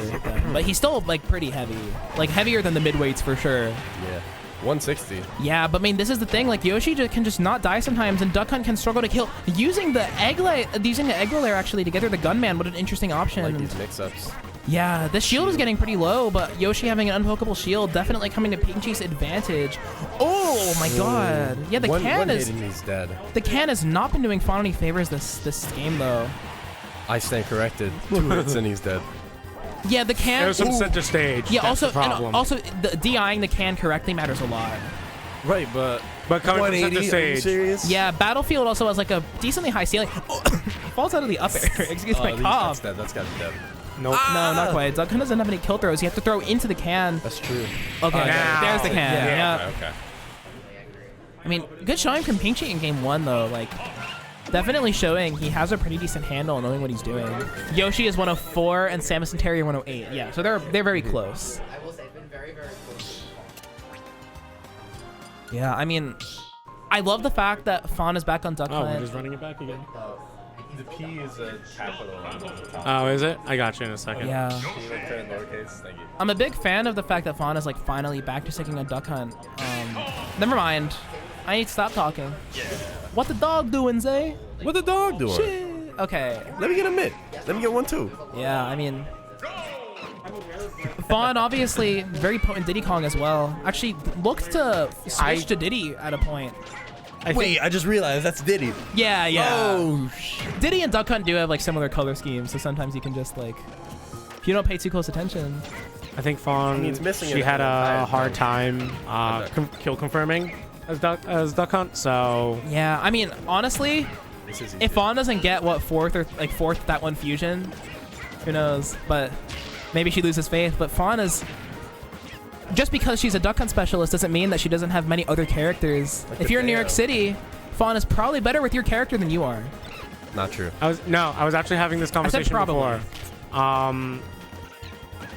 but he's still, like, pretty heavy. Like, heavier than the midweights for sure. Yeah. 160. Yeah, but I mean, this is the thing. Like, Yoshi can just not die sometimes, and Duck Hunt can struggle to kill. Using the egg layer actually to get her the gunman. What an interesting option. Like these mix-ups. Yeah, the shield is getting pretty low, but Yoshi having an unpokable shield definitely coming to Pinchy's advantage. Oh my god. Yeah, the One can hit is and he's dead. the can has not been doing Fawn any favors this game though. I stand corrected. 2 hits and he's dead. Yeah, the can. There's some center stage. Yeah, That's also the problem. and also the DIing the can correctly matters a lot. Right, but coming from center 180, are you stage. serious? Yeah, Battlefield also has like a decently high ceiling. Oh, falls out of the up air. Excuse my That's cough. dead. That's got to be dead. Nope. No, not quite. Duck Hunt doesn't have any kill throws. You have to throw into the can. That's true. Okay, now. there's the can. Yeah. Okay. I mean, good showing from Pinchy in game 1 though. Like, definitely showing he has a pretty decent handle knowing what he's doing. Yoshi is 104 and Samus and Terry are 108. Yeah, so they're very close. I will say, it's been very, very close. Yeah, I mean, I love the fact that Fawn is back on Duck Oh, we're Hunt. just running it back again. The P is a capital on the top. Oh, is it? I got you in a second. Yeah. Can you turn it lowercase? Thank you. I'm a big fan of the fact that Fawn is like finally back to sticking on Duck Hunt. Never mind. I need to stop talking. What the dog doing, Zay? What the dog doing? Shit. Okay. Let me get a mid. Let me get 1 too. Yeah, I mean, Fawn obviously very potent Diddy Kong as well. Actually looked to switch to Diddy at a point. Wait, I just realized that's Diddy. Yeah, yeah. Oh, Diddy and Duck Hunt do have like similar color schemes, so sometimes you can just like, if you don't pay too close attention. I think Fawn, He's missing she it had the entire a hard time. time kill confirming as Duck Hunt, so Yeah, I mean, honestly, this is easy. if Fawn doesn't get what fourth that one fusion, who knows? But maybe she loses faith. But Fawn is, just because she's a Duck Hunt specialist doesn't mean that she doesn't have many other characters. Like If the you're in New York Bayo. City, Fawn is probably better with your character than you are. Not true. I was actually having this conversation probably. before.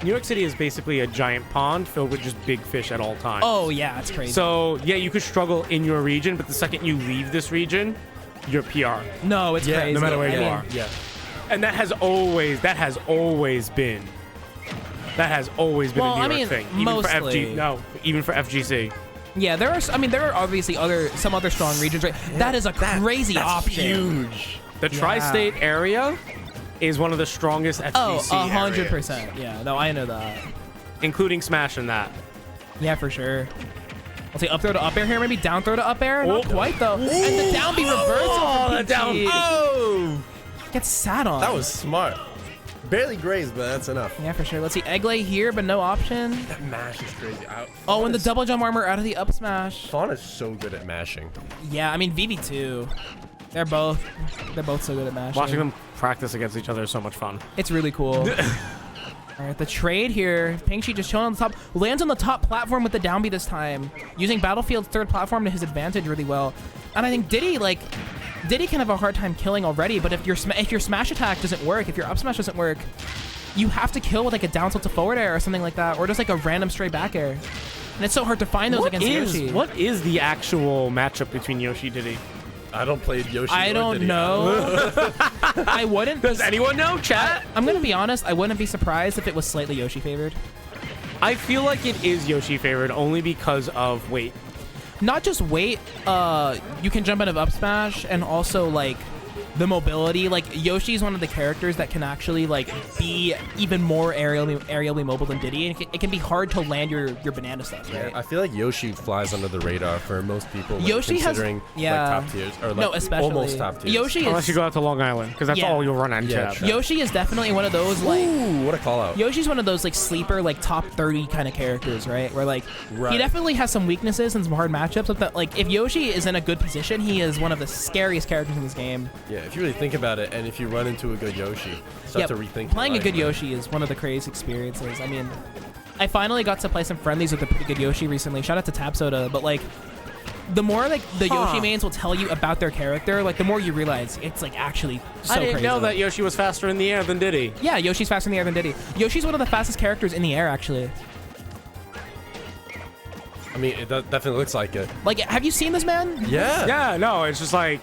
New York City is basically a giant pond filled with just big fish at all times. Oh yeah, it's crazy. So yeah, you could struggle in your region, but the second you leave this region, you're PR. No, it's crazy. no matter where you I mean, are. Yeah. And that has always been Well, a I New mean, York thing. mostly. Even for FGC. Yeah, there are obviously some other strong regions, right? That is a crazy option. Huge. The tri-state area is one of the strongest FGC Oh, areas, 100%. Yeah, no, I know that. including Smash and that. Yeah, for sure. I'll say up throw to up air here, maybe down throw to up air. Not quite though. And the down B reversal. Oh, the down. Oh, Gets sat on. that was smart. Barely grazed, but that's enough. Yeah, for sure. Let's see egg lay here, but no option. That mash is crazy. Oh, and the double jump armor out of the up smash. Fawn is so good at mashing. Yeah, I mean Vivi too. They're both so good at mashing. Watching them practice against each other is so much fun. It's really cool. All right, the trade here. Pingshi just chilling on the top. Lands on the top platform with the down B this time, using Battlefield's third platform to his advantage really well. And I think Diddy can have a hard time killing already. But if your smash attack doesn't work, if your up smash doesn't work, you have to kill with like a down tilt to forward air or something like that, or just like a random stray back air. And it's so hard to find those against Yoshi. What is the actual matchup between Yoshi and Diddy? I don't play Yoshi. I or don't Diddy. know. I wouldn't. Does anyone know, chat? I'm gonna be honest. I wouldn't be surprised if it was slightly Yoshi favored. I feel like it is Yoshi favored only because of weight. Not just weight. You can jump out of up smash, and also like the mobility. Like Yoshi's one of the characters that can actually like be even more aerially mobile than Diddy, and it can be hard to land your banana stuff. Right? Yeah, I feel like Yoshi flies under the radar for most people. Like, Yoshi has- considering yeah. like top tiers or like No, especially almost top tiers. Yoshi Unless you is go out to Long Island, because that's Yeah. all you'll run into. Yeah, out true. there. Yoshi is definitely one of those like. Ooh, what a call out. Yoshi's one of those like sleeper like top 30 kind of characters, right? Where like Right. he definitely has some weaknesses and some hard matchups. But that, like if Yoshi is in a good position, he is one of the scariest characters in this game. Yeah, if you really think about it, and if you run into a good Yoshi, start to rethink. Playing a your good life, Yoshi is one of the craziest experiences. I mean, I finally got to play some friendlies with a pretty good Yoshi recently. Shout out to Tap Soda. But like, the more like the Yoshi mains will tell you about their character, like the more you realize it's like actually so I didn't crazy. know that Yoshi was faster in the air than Diddy. Yeah, Yoshi's faster in the air than Diddy. Yoshi's one of the fastest characters in the air, actually. I mean, it definitely looks like it. Like, have you seen this man? Yeah. Yeah, no, it's just like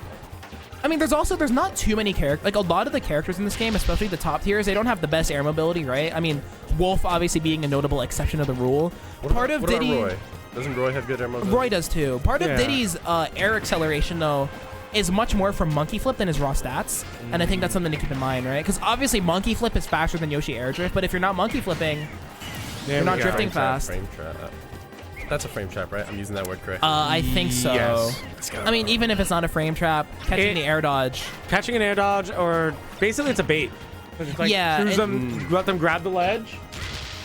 I mean, there's not too many characters. Like, a lot of the characters in this game, especially the top tiers, they don't have the best air mobility, right? I mean, Wolf obviously being a notable exception of the rule. What Part about, of what about Diddy, Roy? Doesn't Roy have good air mobility? Roy does too. Part of Yeah. Diddy's air acceleration, though, is much more from Monkey Flip than his raw stats. And I think that's something to keep in mind, right? Because obviously Monkey Flip is faster than Yoshi Air Drift, but if you're not Monkey Flipping, you're not drifting fast. Frame trap. That's a frame trap, right? I'm using that word correctly. I think so. Yes. Let's go. I mean, even if it's not a frame trap, catching the air dodge. catching an air dodge, or basically it's a bait. It's like Yeah, choose it- them, let them grab the ledge.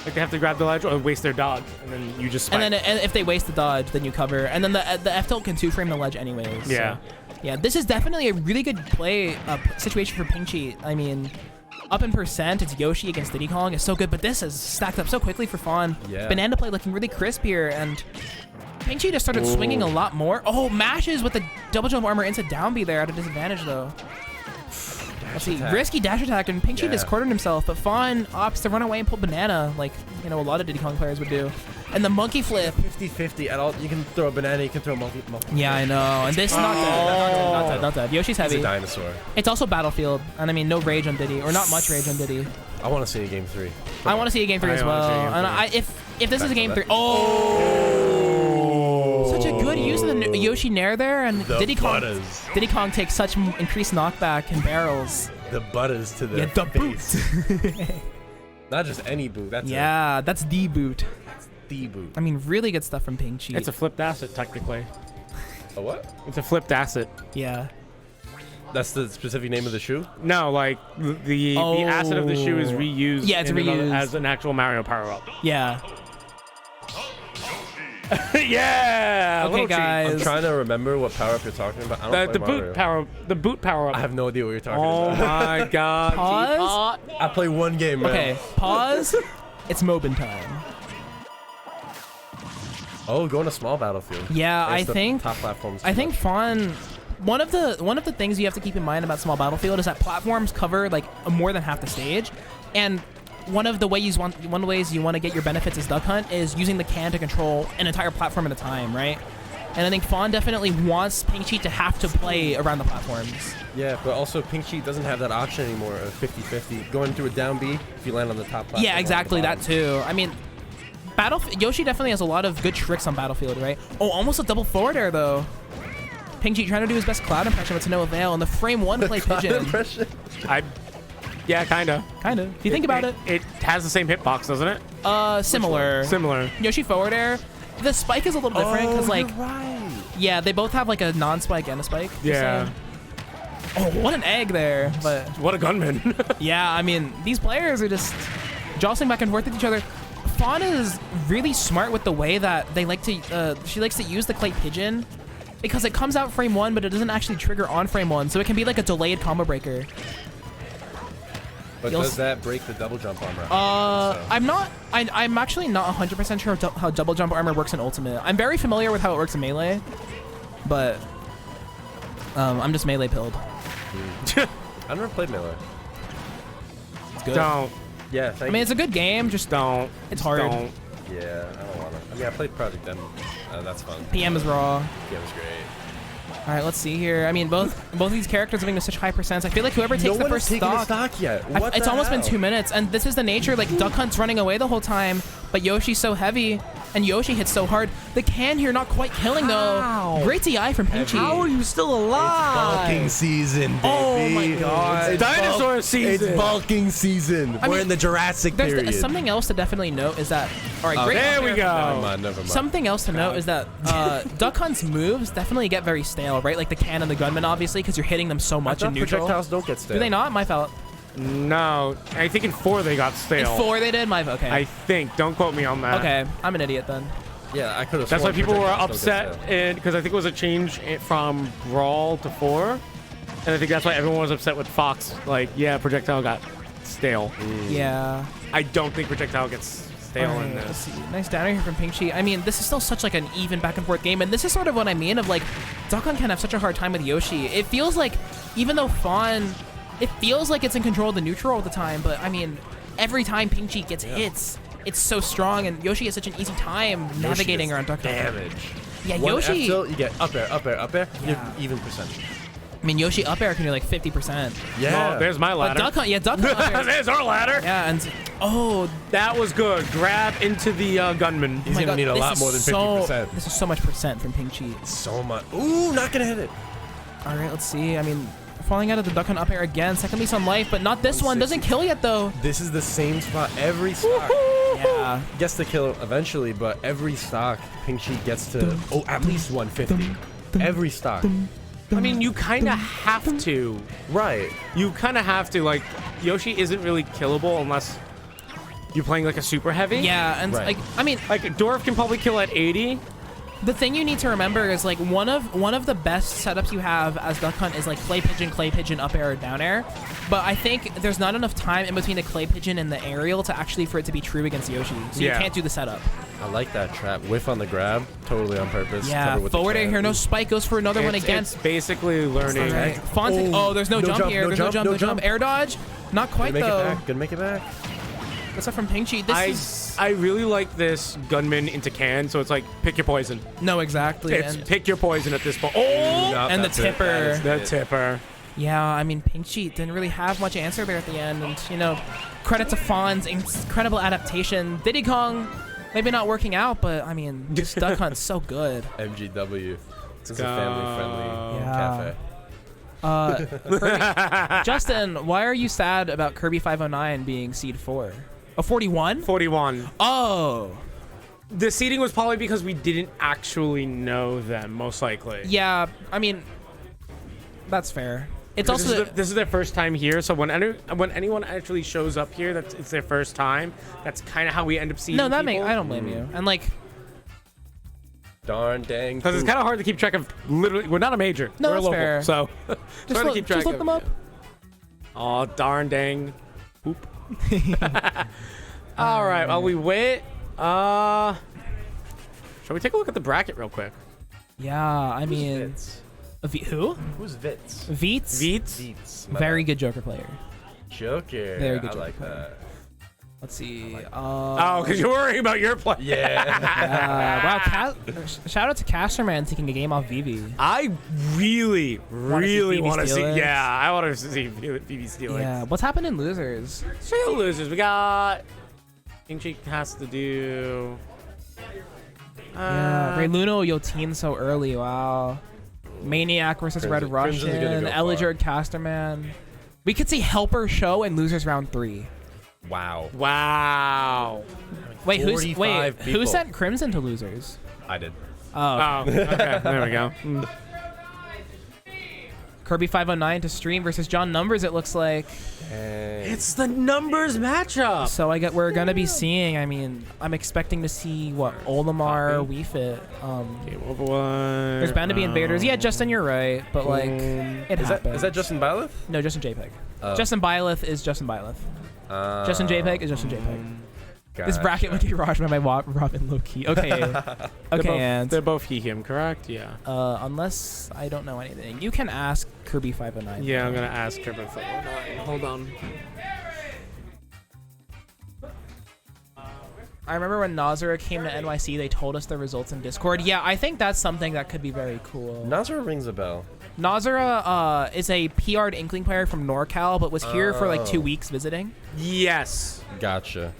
Like they have to grab the ledge or waste their dodge, and then you just spike. And then if they waste the dodge, then you cover. And then the F tilt can 2-frame the ledge anyways. Yeah. So, yeah, this is definitely a really good play situation for Pingchi. I mean, up in percent, it's Yoshi against Diddy Kong. It's so good, but this is stacked up so quickly for Fawn. Yeah. Banana play looking really crisp here, and Pingchi just started swinging a lot more. Oh, mashes with the double jump armor into down B there at a disadvantage, though. Let's see, risky dash attack, and Pingchi just cornered himself, but Fawn opts to run away and pull banana, like, you know, a lot of Diddy Kong players would do. And the monkey flip. 50-50 at all. You can throw a banana, you can throw a monkey. Yeah, I know. And this is not dead. Not dead. Yoshi's He's heavy. a dinosaur. It's also Battlefield. And I mean, no rage on Diddy. Or not much rage on Diddy. I want to see a game 3. I want to see a game 3 as I wanna well. see a game And three. if this is a game 3. Oh! Such a good use of the Yoshi Nair there. And The Diddy Kong takes such increased knockback and barrels. The butters to the Yeah, the face. Not just any boot. That's Yeah, that's the boot. the boot. I mean, really good stuff from Pingchi. it's a flipped asset, technically. A what? It's a flipped asset. Yeah. That's the specific name of the shoe? No, like the asset of the shoe is reused. Yeah, it's in another- reused. as an actual Mario power up. Yeah. Yeah. Okay, little cheat. guys. I'm trying to remember what power up you're talking about. I don't The play boot Mario. power. The boot power up. I have no idea what you're talking Oh about. my god. Pause. I play one game, man. Okay, pause. It's Mobin time. Oh, going to small battlefield. Yeah, Against I the think top platforms. I think Fawn. One of the things you have to keep in mind about small battlefield is that platforms cover like more than half the stage, and one of the ways you want to get your benefits as Duck Hunt is using the can to control an entire platform at a time, right? And I think Fawn definitely wants Pink Sheet to have to play around the platforms. Yeah, but also Pink Sheet doesn't have that option anymore of 50-50. Going through a down B if you land on the top platform. Yeah, exactly, that too. I mean, Yoshi definitely has a lot of good tricks on Battlefield, right? Oh, almost a double forward air, though. Pink Sheet trying to do his best cloud impression, but to no avail. And the frame 1 play pigeon. Yeah, kinda. Kinda. If you think about it. It has the same hitbox, doesn't it? Similar. Similar. Yoshi forward air. The spike is a little different because, like, yeah, they both have like a non-spike and a spike. Yeah. Oh, what an egg there! But what a gunman. yeah, I mean, these players are just jostling back and forth with each other. Fawn is really smart with the way that they like to. She likes to use the clay pigeon because it comes out frame 1, but it doesn't actually trigger on frame 1, so it can be like a delayed combo breaker. But does that break the double jump armor? I'm actually not 100% sure how double jump armor works in Ultimate. I'm very familiar with how it works in Melee, but I'm just Melee pilled. I've never played Melee. It's good. Don't. Yeah, I mean, it's a good game. Just don't. It's hard. Don't. Yeah, I don't want to. I mean, I played Project M. That's fun. PM is raw. PM is great. All right, let's see here. I mean, both these characters are moving to such high percents. I feel like whoever takes the first stock yet. It's almost been 2 minutes, and this is the nature. Like Duck Hunt's running away the whole time, but Yoshi's so heavy, and Yoshi hits so hard. The can here not quite killing though. Great DI from Pinchy. How are you still alive? It's bulking season, baby. Oh my god! It's dinosaur season. It's bulking season. We're in the Jurassic period. There's something else to definitely note is that. All right, great. There we go. Never mind. Something else to note is that Duck Hunt's moves definitely get very stale, right? Like the can and the gunman, obviously, because you're hitting them so much in neutral. Projectiles don't get stale. Do they not? My fault. No, I think in 4 they got stale. In 4 they did? Okay. I think. Don't quote me on that. Okay, I'm an idiot then. Yeah, I could have. That's why people were upset, because I think it was a change from Brawl to 4, and I think that's why everyone was upset with Fox. Like, yeah, projectile got stale. Yeah. I don't think projectile gets stale in Let's this. see. Nice downer here from Pink Sheet. I mean, this is still such like an even back and forth game, and this is sort of what I mean of like Duck Hunt can have such a hard time with Yoshi. It feels like even though Fawn, it feels like it's in control of the neutral all the time, but I mean, every time Pink Sheet gets hits, it's so strong, and Yoshi has such an easy time navigating around Duck Hunt. Damage. Yeah, One Yoshi. F tilt, you get up air, up air, up air. Yeah. You're even percentage. I mean, Yoshi up air can do like 50%. Yeah. Oh, there's my But ladder. Duck Hunt, Duck Hunt up air. There's our ladder. Yeah, and oh, That was good. Grab into the gunman. He's gonna need a lot more than 50%. This is so much percent from Pink Sheet. So much. Ooh, not gonna hit it. All right, let's see. I mean, falling out of the Duck Hunt up air again. Second lease on life, but not this one. Doesn't kill yet, though. This is the same spot every stock. Yeah. Gets to kill eventually, but every stock, Pink Sheet gets to at least 150. Every stock. I mean, you kind of have to. Right. You kind of have to. Like, Yoshi isn't really killable unless you're playing like a super heavy. Yeah, and Right. like, I mean, Like, Dwarf can probably kill at 80. the thing you need to remember is like one of the best setups you have as Duck Hunt is like clay pigeon, up air, or down air. But I think there's not enough time in between the clay pigeon and the aerial to actually for it to be true against Yoshi. So Yeah. you can't do the setup. I like that trap. Whiff on the grab. Totally on purpose. Yeah, Cover with the forward air can. here. No spike goes for another one It's against. basically learning. Right. Fonzie. Oh, there's no, jump here. There's no jump. Air dodge. Not quite Gonna make though. it back. Gonna make it back. What's up from Pink Sheet? I really like this gunman into can, so it's like pick your poison. No, exactly. It's And, pick your poison at this point. Oh, and the That's it. tipper. That is the it. tipper. Yeah, I mean, Pink Sheet didn't really have much answer there at the end. And, you know, credit to Fawn's incredible adaptation. Diddy Kong, maybe not working out, but, I mean, this Duck Hunt's so good. MGW. It's a family-friendly Yeah. cafe. Justin, why are you sad about Kirby 509 being seed 4? Oh, 41? 41. Oh. The seeding was probably because we didn't actually know them, most likely. Yeah, I mean, that's fair. It's This also... this is their first time here, so when anyone actually shows up here, it's their first time. That's kind of how we end up seeing. No, that people. makes... I don't blame you. And, like... Darn dang. Because it's kind of hard to keep track of. Literally, we're not a major. No, we're a that's local, fair. so it's hard to keep track just look of. them up. Oh, darn dang. Oop. All right, while we wait, shall we take a look at the bracket real quick? Yeah, I mean... Who? Who's Vitz? Veets? Veets? Vitz. Very good Joker player. Joker. Very good I Joker like player. Let's see. Oh, because you're worrying about your play. Yeah. Wow. Shout out to Casterman taking a game off Vivi. I really want to see. steal it? Yeah, I want to see Vivi steal it. Yeah. What's happened in losers? Still losers. We got. King Cheek has to do. Yeah. Rayluno Yotin so early. Wow. Maniac versus Red Crimson's gonna Russian. go Elijah Casterman. We could see Helper show in losers round 3. Wow. Wow. Wait, who 45 people. sent Crimson to losers? I did. Oh, okay. There we go. Kirby 509 to stream versus John Numbers. It looks like. It's the numbers matchup. So we're gonna be seeing. I mean, I'm expecting to see what Olimar, Wii Fit. Game over one. There's bound to be invaders. Yeah, Justin, you're right. But like, it happens. Is that Justin Byleth? No, Justin JPEG. Justin Byleth is Justin Byleth. Justin JPEG is Justin JPEG. This bracket would be Raj by Robin Loki. Okay. Okay, and they're both him, correct? Yeah. unless I don't know anything, you can ask Kirby 509. Yeah, I'm gonna ask Kirby 509. Hold on. I remember when Nazara came to NYC, they told us the results in Discord. Yeah, I think that's something that could be very cool. Nazara rings a bell. Nazara is a PR'd Inkling player from NorCal, but was here for like 2 weeks visiting. Yes. Gotcha.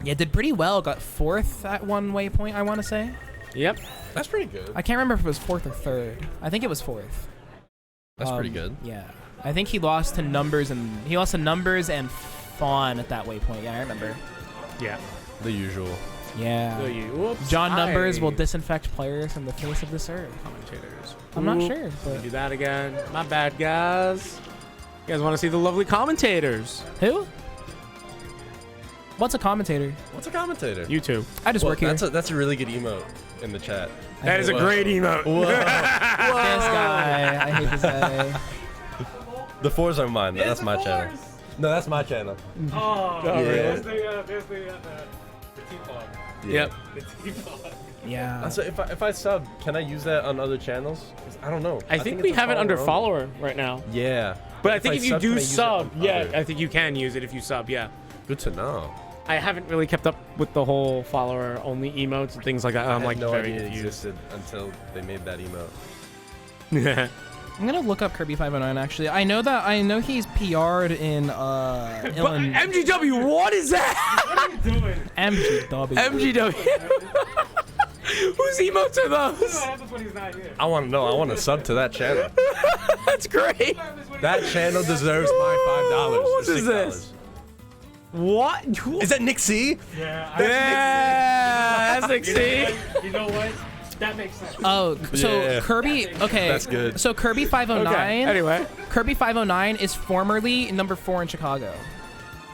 Yeah, did pretty well. Got 4th at one waypoint, I want to say. Yep. That's pretty good. I can't remember if it was 4th or 3rd. I think it was 4th. That's pretty good. Yeah. I think he lost to Numbers and Fawn at that waypoint. Yeah, I remember. Yeah. The usual. Yeah. Whoops. John Numbers will disinfect players from the face of this earth. Commentators. I'm not sure, but Do that again. My bad, guys. You guys want to see the lovely commentators? who? What's a commentator? What's a commentator? You two. I just work here. That's a really good emote in the chat. That is a great emote. This guy. I hate this guy. The 4s are mine. That's my channel. No, that's my channel. Oh, Yeah. there's the teapot. Yep. The teapot. Yeah. So if I sub, can I use that on other channels? 'Cause I don't know. I think it's we a have it under follower only. follower right now. Yeah. But I think if you sub, can I do use it sub, on yeah, other? I think you can use it if you sub, yeah. Good to know. I haven't really kept up with the whole follower only emotes and things like that. I I'm had like no very idea it confused. existed until they made that emote. I'm gonna look up Kirby 509 actually. I know he's PR'd in Illinois. MGW, what is that? What are you doing? MGW. MGW. Whose emotes are those? What happens when he's not here? I want to know. I want to sub to that channel. That's great. That channel deserves my $5. What or is $6. this? What? Is that Nick C? Yeah. Yeah, that's like, see? You know what? That makes sense. Oh, so Yeah. Kirby. Okay, That's good. So Kirby 509. Okay, anyway. Kirby 509 is formerly number 4 in Chicago.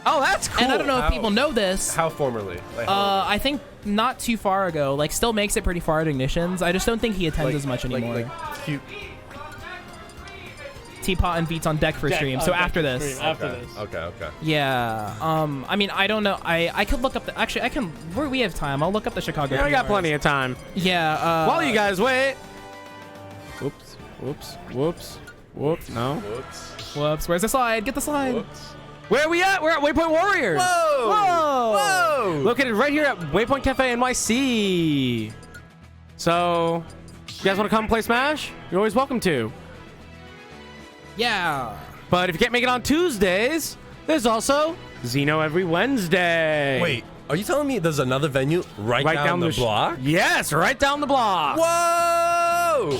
Oh, that's cool. And I don't know if How- people know this. How formerly? Like, how I think not too far ago. Like, still makes it pretty far at Ignitions. I just don't think he attends as much anymore. Like cute. Teapot and Beats on deck for stream. So after this. After this. Okay. Yeah. I mean, I don't know. I could look up the. Actually, I can. We have time. I'll look up the Chicago. Yeah, we got PRs. plenty of time. Yeah. While you guys wait. Whoops. No. Whoops. Where's the slide? Get the slide. Where are we at? We're at Waypoint Warriors. Whoa. Located right here at Waypointcafe NYC. So, you guys want to come play Smash? You're always welcome to. Yeah. But if you can't make it on Tuesdays, there's also Xeno every Wednesday. Wait, are you telling me there's another venue right down the block? Yes, right down the block. Whoa!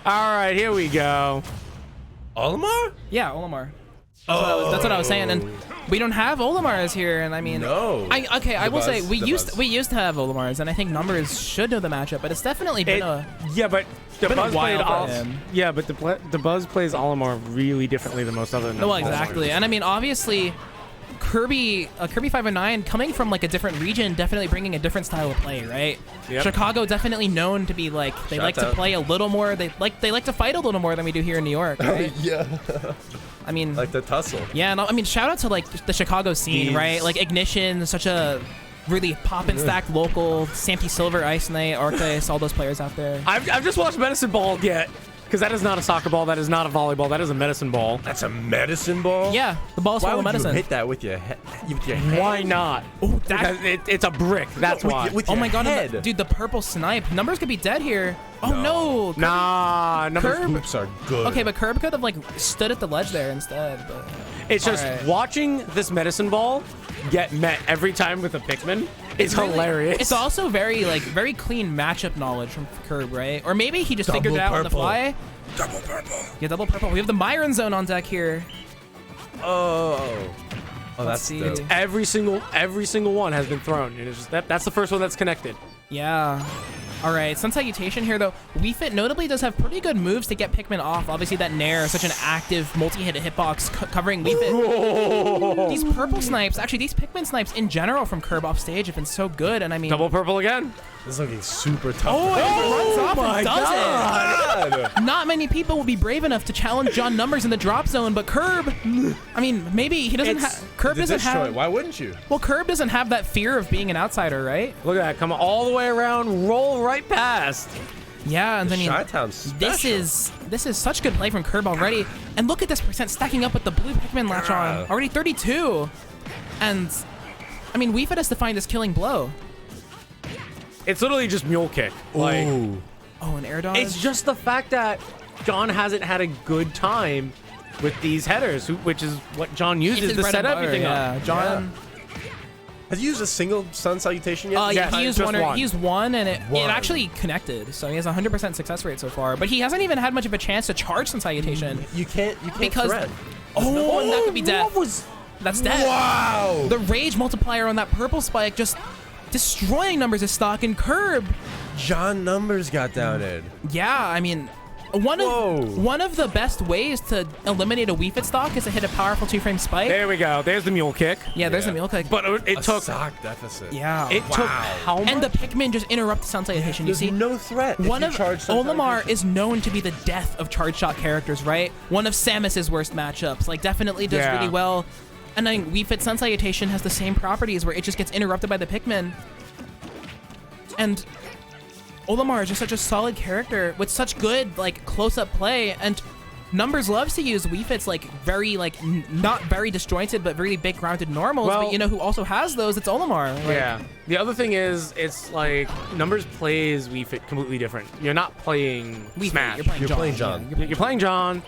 All right, here we go. Olimar? Yeah, Olimar. That's what I was saying, and we don't have Olimars here, and I mean, No. I will say we The used Buzz. to have Olimars, and I think numbers should know the matchup, but it's definitely been Yeah, but the been a Buzz while played for all. him. Yeah, but the Buzz plays Olimar really differently than most other. well, exactly, and I mean, obviously, Kirby 509 coming from like a different region, definitely bringing a different style of play, right? Yep. Chicago definitely known to be like they Shout like to out. play a little more. They like to fight a little more than we do here in New York, right? Yeah. I mean, Like the tussle. yeah, no, I mean, shout out to like the Chicago scene, These- right? Like Ignition, such a really pop and stacked local. Santi Silver, Ice Knight, Arceus, all those players out there. I've just watched Medicine Ball get Because that is not a soccer ball. That is not a volleyball. That is a medicine ball. That's a medicine ball? Yeah, the ball's Why full of would medicine. you hit that with your head? With your head? Why not? Oh, Because it's a brick. That's With why. your- with Oh your my god, head. and dude, the purple snipe. Numbers could be dead here. Oh no. Nah, numbers. Curb. Hoops are good. Okay, but Curb could have like stood at the ledge there instead. But It's just Alright. watching this medicine ball get met every time with a Pikmin is hilarious. it's also very clean matchup knowledge from Curb, right? Or maybe he just figured it Double out on the purple. fly. Double purple. Yeah, double purple. We have the Myron zone on deck here. Oh, that's see. dope. every single one has been thrown, and it's just that's the first one that's connected. Yeah. All right, Sun Salutation here, though. Wii Fit notably does have pretty good moves to get Pikmin off. Obviously, that Nair is such an active multi-hit hitbox covering Wii Fit. These purple snipes, actually, these Pikmin snipes in general from Curb off stage have been so good, and I mean... Double purple again. This is looking super tough. Oh, and he runs off my and does God. it. Not many people will be brave enough to challenge John Numbers in the drop zone, but Curb, I mean, maybe he doesn't have... Curb doesn't have... Why wouldn't you? Well, Curb doesn't have that fear of being an outsider, right? Look at that. Come all the way around, roll right past. Yeah, and I mean... Chi-Town's This is such good play from Curb already. And look at this percent stacking up with the blue Pikmin latch on. Already 32. And, I mean, Wii Fit has to find this killing blow. It's literally just mule kick. Like, Ooh. Oh, an air dodge. it's just the fact that John hasn't had a good time with these headers, which is what John It's uses his to bread set and butter, everything yeah. up. John... Has he used a single Sun Salutation yet? Yes, he used just one. one. He used one, and it One. actually connected. So he has a 100% success rate so far. But he hasn't even had much of a chance to charge Sun Salutation. You can't Because- thread. Oh, and that could be death. That's death. Wow. The rage multiplier on that purple spike just destroying Numbers of stock and Curb. John Numbers got down in. Yeah, I mean, one of the best ways to eliminate a Wii Fit stock is to hit a powerful 2-frame spike. There we go. There's the mule kick. Yeah, there's a mule click. But it A took. sock deficit. Yeah. It took how much? And the Pikmin just interrupt the Sun Salutation. You There's see, no threat. one of Olimar is known to be the death of charge shot characters, right? One of Samus's worst matchups. Like, definitely does Yeah. really well. And I think Wii Fit Sun Salutation has the same properties where it just gets interrupted by the Pikmin. And Olimar is just such a solid character with such good, like, close-up play. And Numbers loves to use Wii Fit's, like, very, like, not very disjointed, but really big grounded normals. Well- but you know who also has those? It's Olimar. Like, Yeah. The other thing is, it's like Numbers plays Wii Fit completely different. You're not playing Wii Fit, Smash. You're playing John. John. Yeah, You're playing John.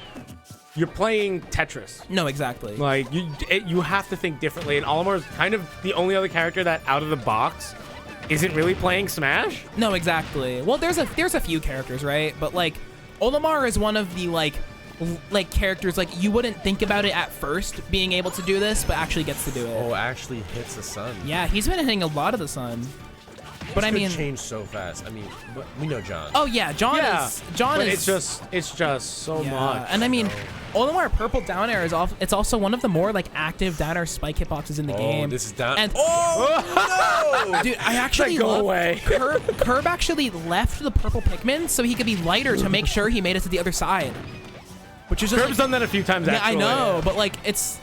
You're playing Tetris. No, exactly. Like you have to think differently. And Olimar is kind of the only other character that out of the box isn't really playing Smash. No, exactly. Well, there's a few characters, right? But like, Olimar is one of the like characters like you wouldn't think about it at first being able to do this, but actually gets to do it. Oh, actually hits the sun. Yeah, he's been hitting a lot of the sun. But I This could mean, change so fast. I mean, but we know John. oh yeah, John is. But it's just so Yeah, much. and I mean, Olimar purple down air is it's also one of the more like active down air spike hitboxes in the game. This is down. And Oh no! dude, I actually Go love away. Curb actually left the purple Pikmin so he could be lighter to make sure he made it to the other side. Which is just Curb's done that a few times. yeah, actually. I know, but like it's.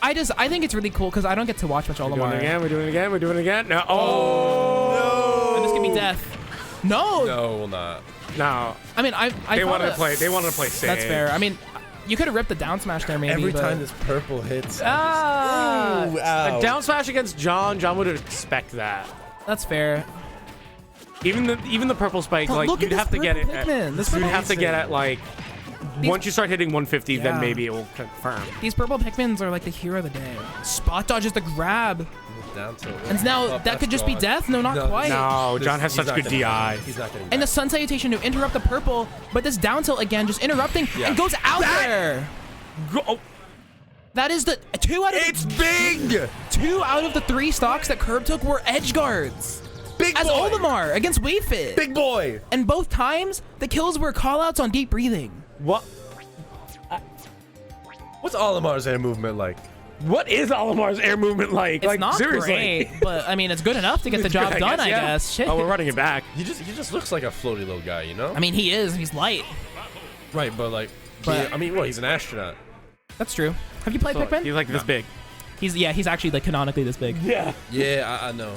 I think it's really cool because I don't get to watch much We're doing Olimar. it again. We're doing it again. We're doing it again. No. Oh. And this could be death. No. No, we'll not. No. I mean, I They thought wanted to that- play. They wanted to play safe. That's fair. I mean, you could have ripped the down smash there maybe. Every but time this purple hits. Ah. Ooh, ow. A down smash against John would expect that. that's fair. Even the purple spike, But like look at you'd this have to get it. purple Pikmin. This You'd purple- have to get it like once you start hitting 150, Yeah. then maybe it will confirm. These purple Pikmins are like the hero of the day. Spot dodge is the grab. Down tilt. And now Oh, that that's could just be gone. death. No, not quite. No, John has He's such not good getting DI. back. He's not getting And the back. sun salutation to interrupt the purple, but this down tilt again just interrupting and goes out there. Go. That is the 2 out of It's big! 2 out of the 3 stocks that Curb took were edge guards. Big As boy! Olimar against Wii Fit. Big boy! And both times, the kills were callouts on deep breathing. What? What's Olimar's air movement like? What is Olimar's air movement like? It's like not seriously. great, but I mean, it's good enough to get the job done, I guess. Shit. Oh, we're running it back. He just looks like a floaty little guy, you know? I mean, he is. He's light. Right, but like, But- I mean, well, he's an astronaut. That's true. Have you played Pikmin? He's like this big. He's actually like canonically this big. Yeah. Yeah, I know.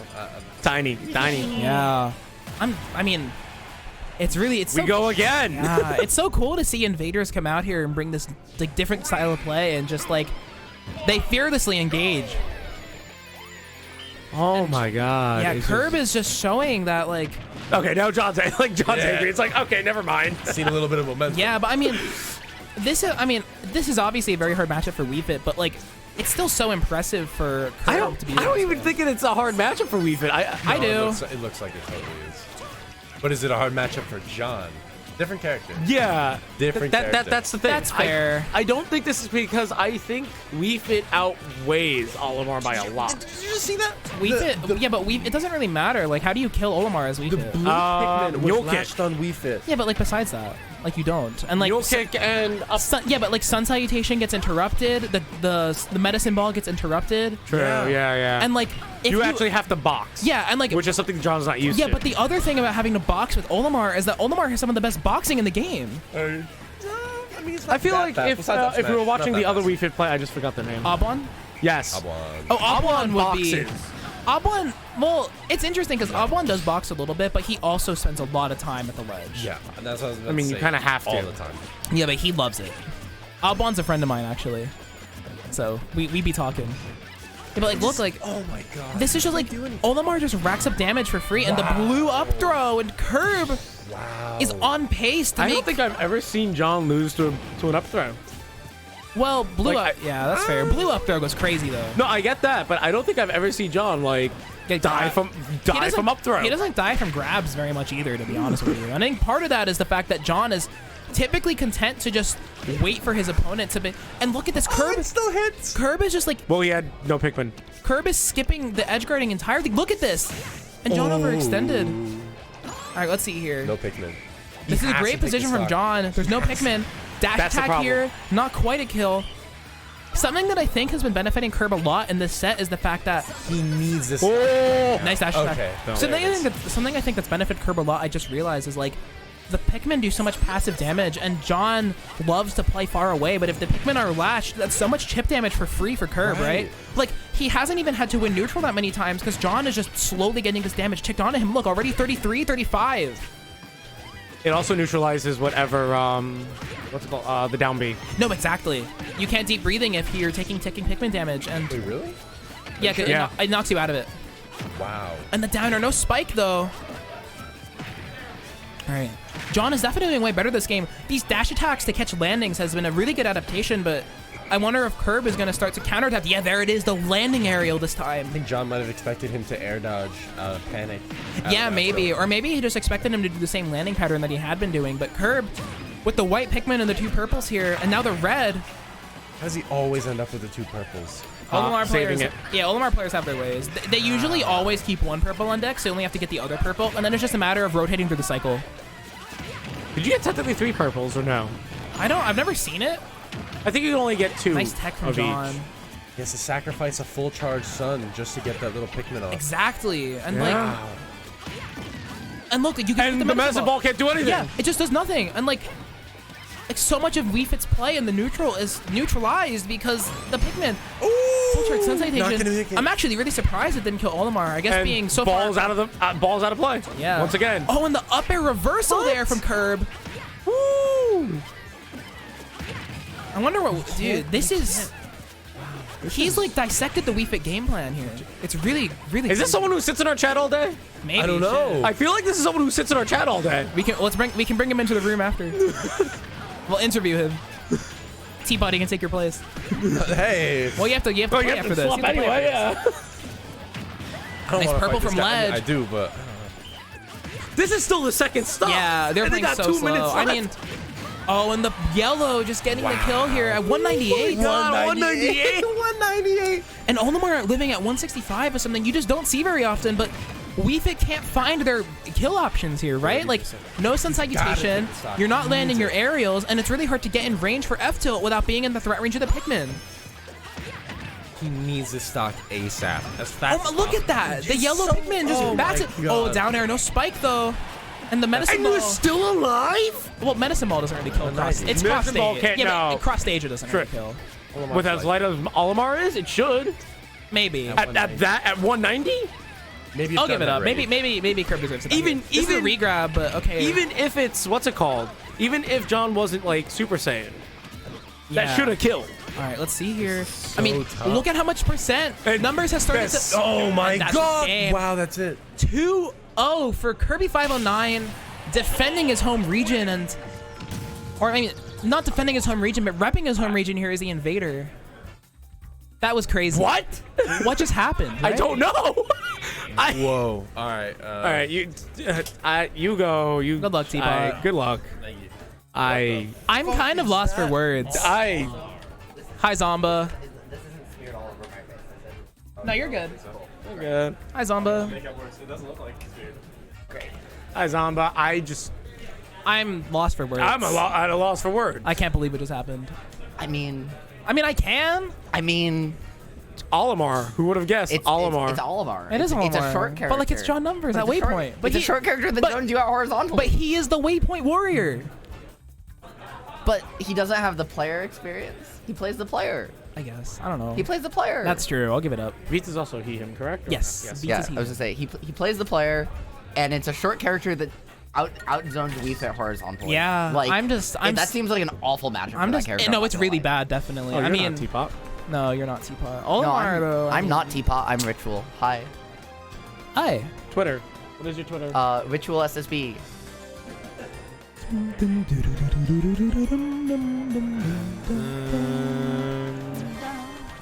Tiny. Yeah. I mean, It's really We go again. Yeah, it's so cool to see invaders come out here and bring this like different style of play and just like they fearlessly engage. Oh my god. Yeah, It's Curb is just showing that like. Okay, now John's angry. It's like, okay, never mind. Seen a little bit of momentum. Yeah, but this is obviously a very hard matchup for Wii Fit, but like it's still so impressive for Curb to be. I don't even think it's a hard matchup for Wii Fit. I do. It looks like it totally is. But is it a hard matchup for John? Different character. Yeah, Different character. That's the thing. That's fair. I don't think this is because I think Wii Fit outweighs Olimar by a lot. Did you just see that? Wii Fit, yeah, but it doesn't really matter. Like, how do you kill Olimar as Wii Fit? Blue Pikmin Mule was latched on Wii Fit. Yeah, but like besides that, like you don't. And like Mule Kick and up. yeah, but like Sun Salutation gets interrupted. The Medicine Ball gets interrupted. True. Yeah. And like if you actually have to box. Yeah, and like which is something John's not used to. Yeah, but the other thing about having to box with Olimar is that Olimar has some of the best boxing in the game. I feel like if we were watching the other Wii Fit play, I just forgot the name. Abuan? Yes. Oh, Abuan would be. boxes. Abuan, well, it's interesting because Abuan does box a little bit, but he also spends a lot of time at the ledge. Yeah, and that's what I was about I mean, to you say, kind of have to. all the time. Yeah, but he loves it. Abuan's a friend of mine, actually. So, we be talking. Yeah, but like, look, like, Oh my god. this is just like, Olimar just racks up damage for free, and the blue up throw and Curb is on pace to I make... don't think I've ever seen John lose to an up throw. Well, blue Like, up... yeah, that's fair. Blue up throw goes crazy, though. No, I get that, but I don't think I've ever seen John like Get die grabbed. from up throw. He doesn't die from grabs very much either, to be honest with you. And I think part of that is the fact that John is typically content to just wait for his opponent to be... And look at this, Curb. It still hits. Curb is just like... Well, he had no Pikmin. Curb is skipping the edge guarding entirely. Look at this. And John overextended. All right, let's see here. No Pikmin. This is a has great to take position the from stock. John. There's no Pikmin. Dash That's the attack problem. here. Not quite a kill. Something that I think has been benefiting Curb a lot in this set is the fact that... He needs this. Nice dash attack. Okay. Something I think that's benefited Curb a lot, I just realized, is like the Pikmin do so much passive damage, and John loves to play far away, but if the Pikmin are latched, that's so much chip damage for free for Curb, right? Like, he hasn't even had to win neutral that many times because John is just slowly getting this damage ticked onto him. Look, already 33, 35. It also neutralizes whatever what's it called? The down B. No, exactly. You can't deep breathing if you're taking Pikmin damage, and Wait, really? yeah, 'cause Yeah. it knocks you out of it. Wow. And the downer, no spike though. All right, John is definitely doing way better this game. These dash attacks to catch landings has been a really good adaptation, but I wonder if Curb is going to start to counter that. Yeah, there it is, the landing aerial this time. I think John might have expected him to air dodge panic. Yeah, maybe. Or maybe he just expected him to do the same landing pattern that he had been doing. But Curb, with the white Pikmin and the two purples here, and now the red. How does he always end up with the two purples? Olimar saving players, it. yeah, Olimar players have their ways. They usually always keep one purple on deck, so you only have to get the other purple, and then it's just a matter of rotating through the cycle. Did you get technically 3 purples or no? I've never seen it. I think you can only get 2. Nice tech from of John. each. He has to sacrifice a full charge sun just to get that little Pikmin off. Exactly, and Yeah. like, and look, you can And the medicine ball can't do anything. Yeah, it just does nothing, and like so much of Wii Fit's play in the neutral is neutralized because the Pikmin. Full charge Sun not gonna Salutation. make it. I'm actually really surprised it didn't kill Olimar. I guess And being so balls far out of the balls out of play. Yeah. Once again. Oh, and the up air reversal there from Curb. Woo! I wonder what, dude. This is. He's like dissected the Wii Fit game plan here. It's really, really. Is this someone who sits in our chat all day? Maybe. I don't know. I feel like this is someone who sits in our chat all day. We can bring him into the room after. We'll interview him. T-Body can take your place. Hey. Well, you have to play after this. Swap You have to play anyway, after this. yeah. I don't Nice wanna purple fight this from guy. I mean, Lead. I do, but This is still the second stop. Yeah, they're And they playing got so 2 minutes slow. I left. mean, oh, and the yellow just getting the kill here at 198. God, 198. 198. And Olimar living at 165 is something you just don't see very often, but Wii Fit can't find their kill options here, right? Like, no Sun Salutation, you're not landing your aerials, and it's really hard to get in range for F-Tilt without being in the threat range of the Pikmin. He needs this stock ASAP. As Oh, fast my, as look at possible. that! The yellow Pikmin just bats it. Oh, down air, no spike though. And the Medicine And Ball. you're still alive? Well, Medicine Ball doesn't really kill cross. It's Medicine cross Ball stage. can't, Yeah, no. but cross stage it doesn't really True. kill. With as light as Olimar is, it should. Maybe. At 190? Maybe it's I'll done give it up. already. Maybe Curb deserves it. Even- This is a regrab, but okay. Even if it's what's it called? Even if John wasn't like Super Saiyan, that should have killed. All right, let's see here. I mean, tough. look at how much percent numbers has started to. Oh my That's god! the game. Wow, that's it. 2-0 for Kirby 509, defending his home region or I mean, not defending his home region, but repping his home region here is the Invader. That was crazy. What? What just happened? I right? don't know. Whoa. All right. All right, you go. You Good luck, Teapot. Good luck. Thank you. I'm kind of lost for words. Hi, Zomba. This isn't smeared all over my face. No, you're good. Good. Hi, Zomba. Great. Hi, Zomba. I'm lost for words. I'm at a loss for words. I can't believe what just happened. I mean, I can. Olimar. Who would have guessed? Olimar. It's Olimar. It is Olimar. It's a short character. But like it's John Numbers at It's a short- Waypoint. It's a short character that joins you out horizontally. But he is the Waypoint Warrior. But he doesn't have the player experience. He plays the player. I guess. I don't know. He plays the player. That's true. I'll give it up. Beats is also he, him, correct? Or Yes. no? Beats yeah. is I he. was gonna say he plays the player, and it's a short character that outzones Weef at horizontally. Yeah, Like that seems like an awful matchup for that character. No, I'm it's not really gonna lie. bad. Definitely. Oh, I you're mean, not Teapot. no, you're not Teapot. No, Olimar though. I'm not Teapot. I'm Ritual. Hi. Hi. Twitter. What is your Twitter? Ritual SSB.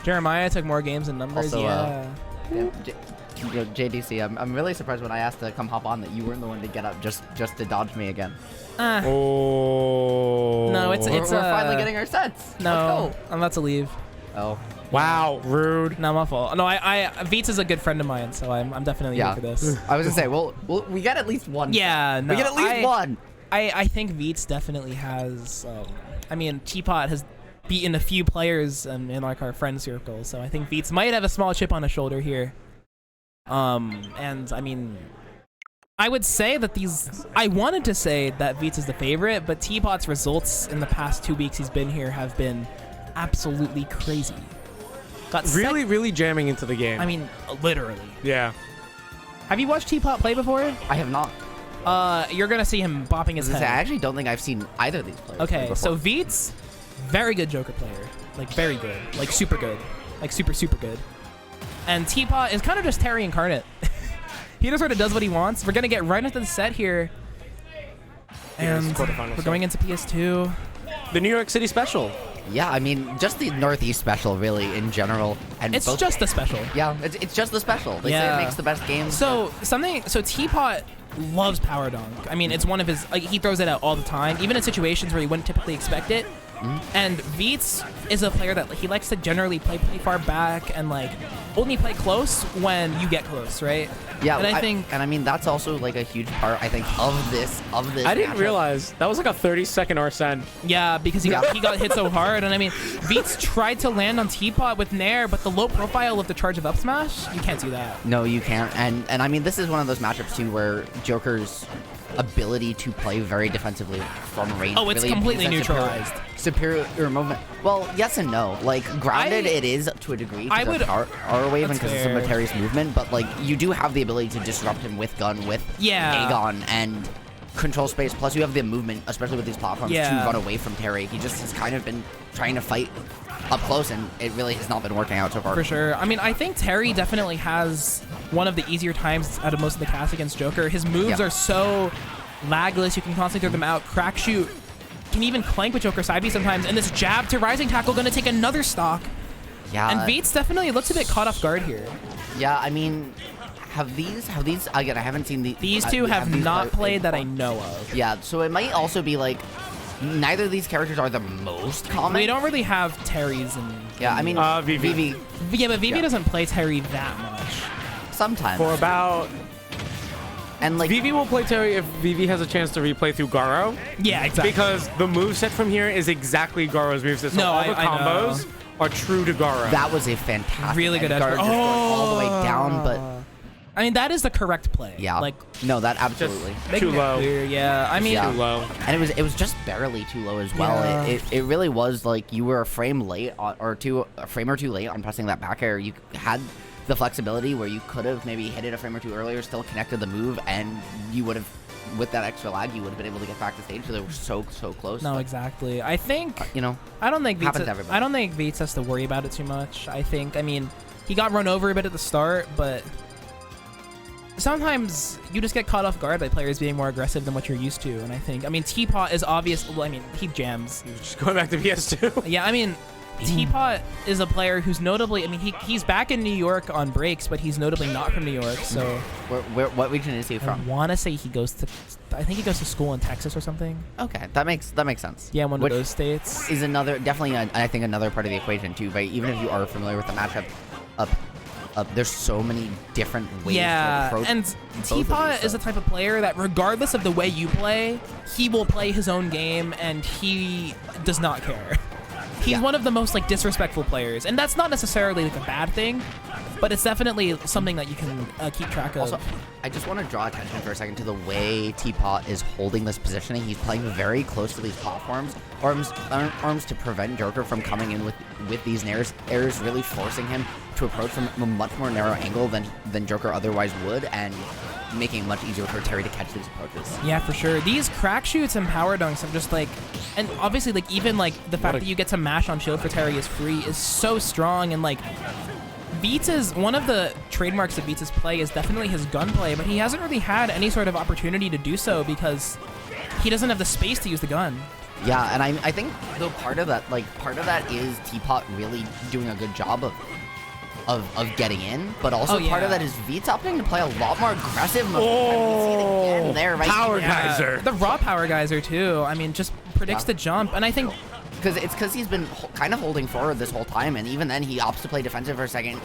Jeremiah took more games than numbers. Also, yeah. JDC, I'm really surprised when I asked to come hop on that you weren't the one to get up just to dodge me again. Oh. No, it's We're finally getting our sets. No, Let's I'm about to leave. go. Oh. Wow, rude. Not my fault. No, Veets is a good friend of mine, so I'm definitely Yeah. here for this. I was gonna say, well, we get at least one. Yeah, no. We get at least one. I think Veets definitely has. I mean, Teapot has beaten a few players in like our friend circle, so I think Veets might have a small chip on his shoulder here. And I mean, I would say that I wanted to say that Veets is the favorite, but Teapot's results in the past 2 weeks he's been here have been absolutely crazy. Got Really jamming into the game. I mean, literally. yeah. Have you watched Teapot play before? I have not. You're gonna see him bopping his I head. actually don't think I've seen either of these players. Okay, before. so Veets, very good Joker player. Like, very good. Like, super good. Like, super good. And Teapot is kind of just Terry incarnate. He just sort of does what he wants. We're going to get right into the set here. And we're going into PS2. The New York City special. Yeah, I mean, just the Northeast special, really, in general. And It's both, just a special. Yeah, it's just the special. They say Yeah. it makes the best games. So Teapot loves power dunk. I mean, it's one of his, like, he throws it out all the time, even in situations where you wouldn't typically expect it. And Veets is a player that he likes to generally play pretty far back and like only play close when you get close, right? Yeah, and I mean that's also like a huge part, I think, of this. I didn't matchup. realize that was like a 30-second Arsene. Yeah, because he got hit so hard, and I mean, Veets tried to land on Teapot with Nair, but the low profile of the charge of up smash, you can't do that. No, you can't. And I mean, this is one of those matchups too where Joker's ability to play very defensively from range. Oh, it's really completely is that neutralized. Superior movement. Well, yes and no. Like grounded, it is to a degree. I would. Our wave That's because of fair. some Terry's movement, but like you do have the ability to disrupt him with gun, with Aegon, and control space. Plus, you have the movement, especially with these platforms, to run away from Terry. He just has kind of been trying to fight up close, and it really has not been working out so far. For sure. I mean, I think Terry definitely has one of the easier times out of most of the casts against Joker. His moves are so lagless, you can constantly throw them out. Crack shoot can even clank with Joker side B sometimes, and this jab to rising tackle gonna take another stock. Yeah. And Veets definitely looks a bit caught off guard here. Yeah, I mean, have these again? I haven't seen these two have these not played that I know of. Yeah, so it might also be like neither of these characters are the most common. We don't really have Terry's and Yeah, I mean, Vivi. Yeah, but Vivi doesn't play Terry that much. Sometimes. For about. And like Vivi will play Terry if Vivi has a chance to replay through Garo. Yeah, exactly. Because the moveset from here is exactly Garo's moveset. So all the combos are true to Garo. That was a fantastic really good edge guard, edge just guard. going all the way down, but I mean, that is the correct play. yeah, Like, no, that absolutely Too low. Yeah, I mean, Yeah. Too low. and it was just barely too low as well. Yeah. It really was like you were a frame late a frame or two late on pressing that back air. You had the flexibility where you could have maybe hit it a frame or two earlier, still connected the move, and you would have, with that extra lag, you would have been able to get back to stage. So they were so close. No, exactly. I think you know. I don't think happens to Beats. everybody. I don't think Beats has to worry about it too much. I mean, he got run over a bit at the start, but sometimes you just get caught off guard by players being more aggressive than what you're used to. And I mean, Teapot is obvious. Well, I mean, he jams. Just going back to PS2. Yeah, I mean, Teapot is a player who's notably. I mean, he's back in New York on breaks, but he's notably not from New York. So, what region is he from? I want to say he goes to. I think he goes to school in Texas or something. Okay, that makes sense. Yeah, one of those states. Is definitely I think another part of the equation too, right? Even if you are familiar with the matchup, there's so many different ways to approach. And Teapot is the type of player that regardless of the way you play, he will play his own game and he does not care. He's one of the most like disrespectful players, and that's not necessarily like a bad thing, but it's definitely something that you can keep track of. Also, I just want to draw attention for a second to the way Teapot is holding this positioning. He's playing very close to these platforms, arms to prevent Joker from coming in with these errors, really forcing him to approach from a much more narrow angle than Joker otherwise would, and making it much easier for Terry to catch these approaches. Yeah, for sure. These crack shoots and power dunks, I'm just like, and obviously like even like the fact that you get to mash on shield for Terry is free is so strong. And like Beats is one of the trademarks of Beats' play is definitely his gunplay, but he hasn't really had any sort of opportunity to do so because he doesn't have the space to use the gun. Yeah, and I think though part of that is Teapot really doing a good job of getting in, but also part of that is V's opting to play a lot more aggressive mode. There, right? Power geyser. The raw power geyser too. I mean, just predicts the jump, and I think because he's been kind of holding forward this whole time, and even then he opts to play defensive for a second.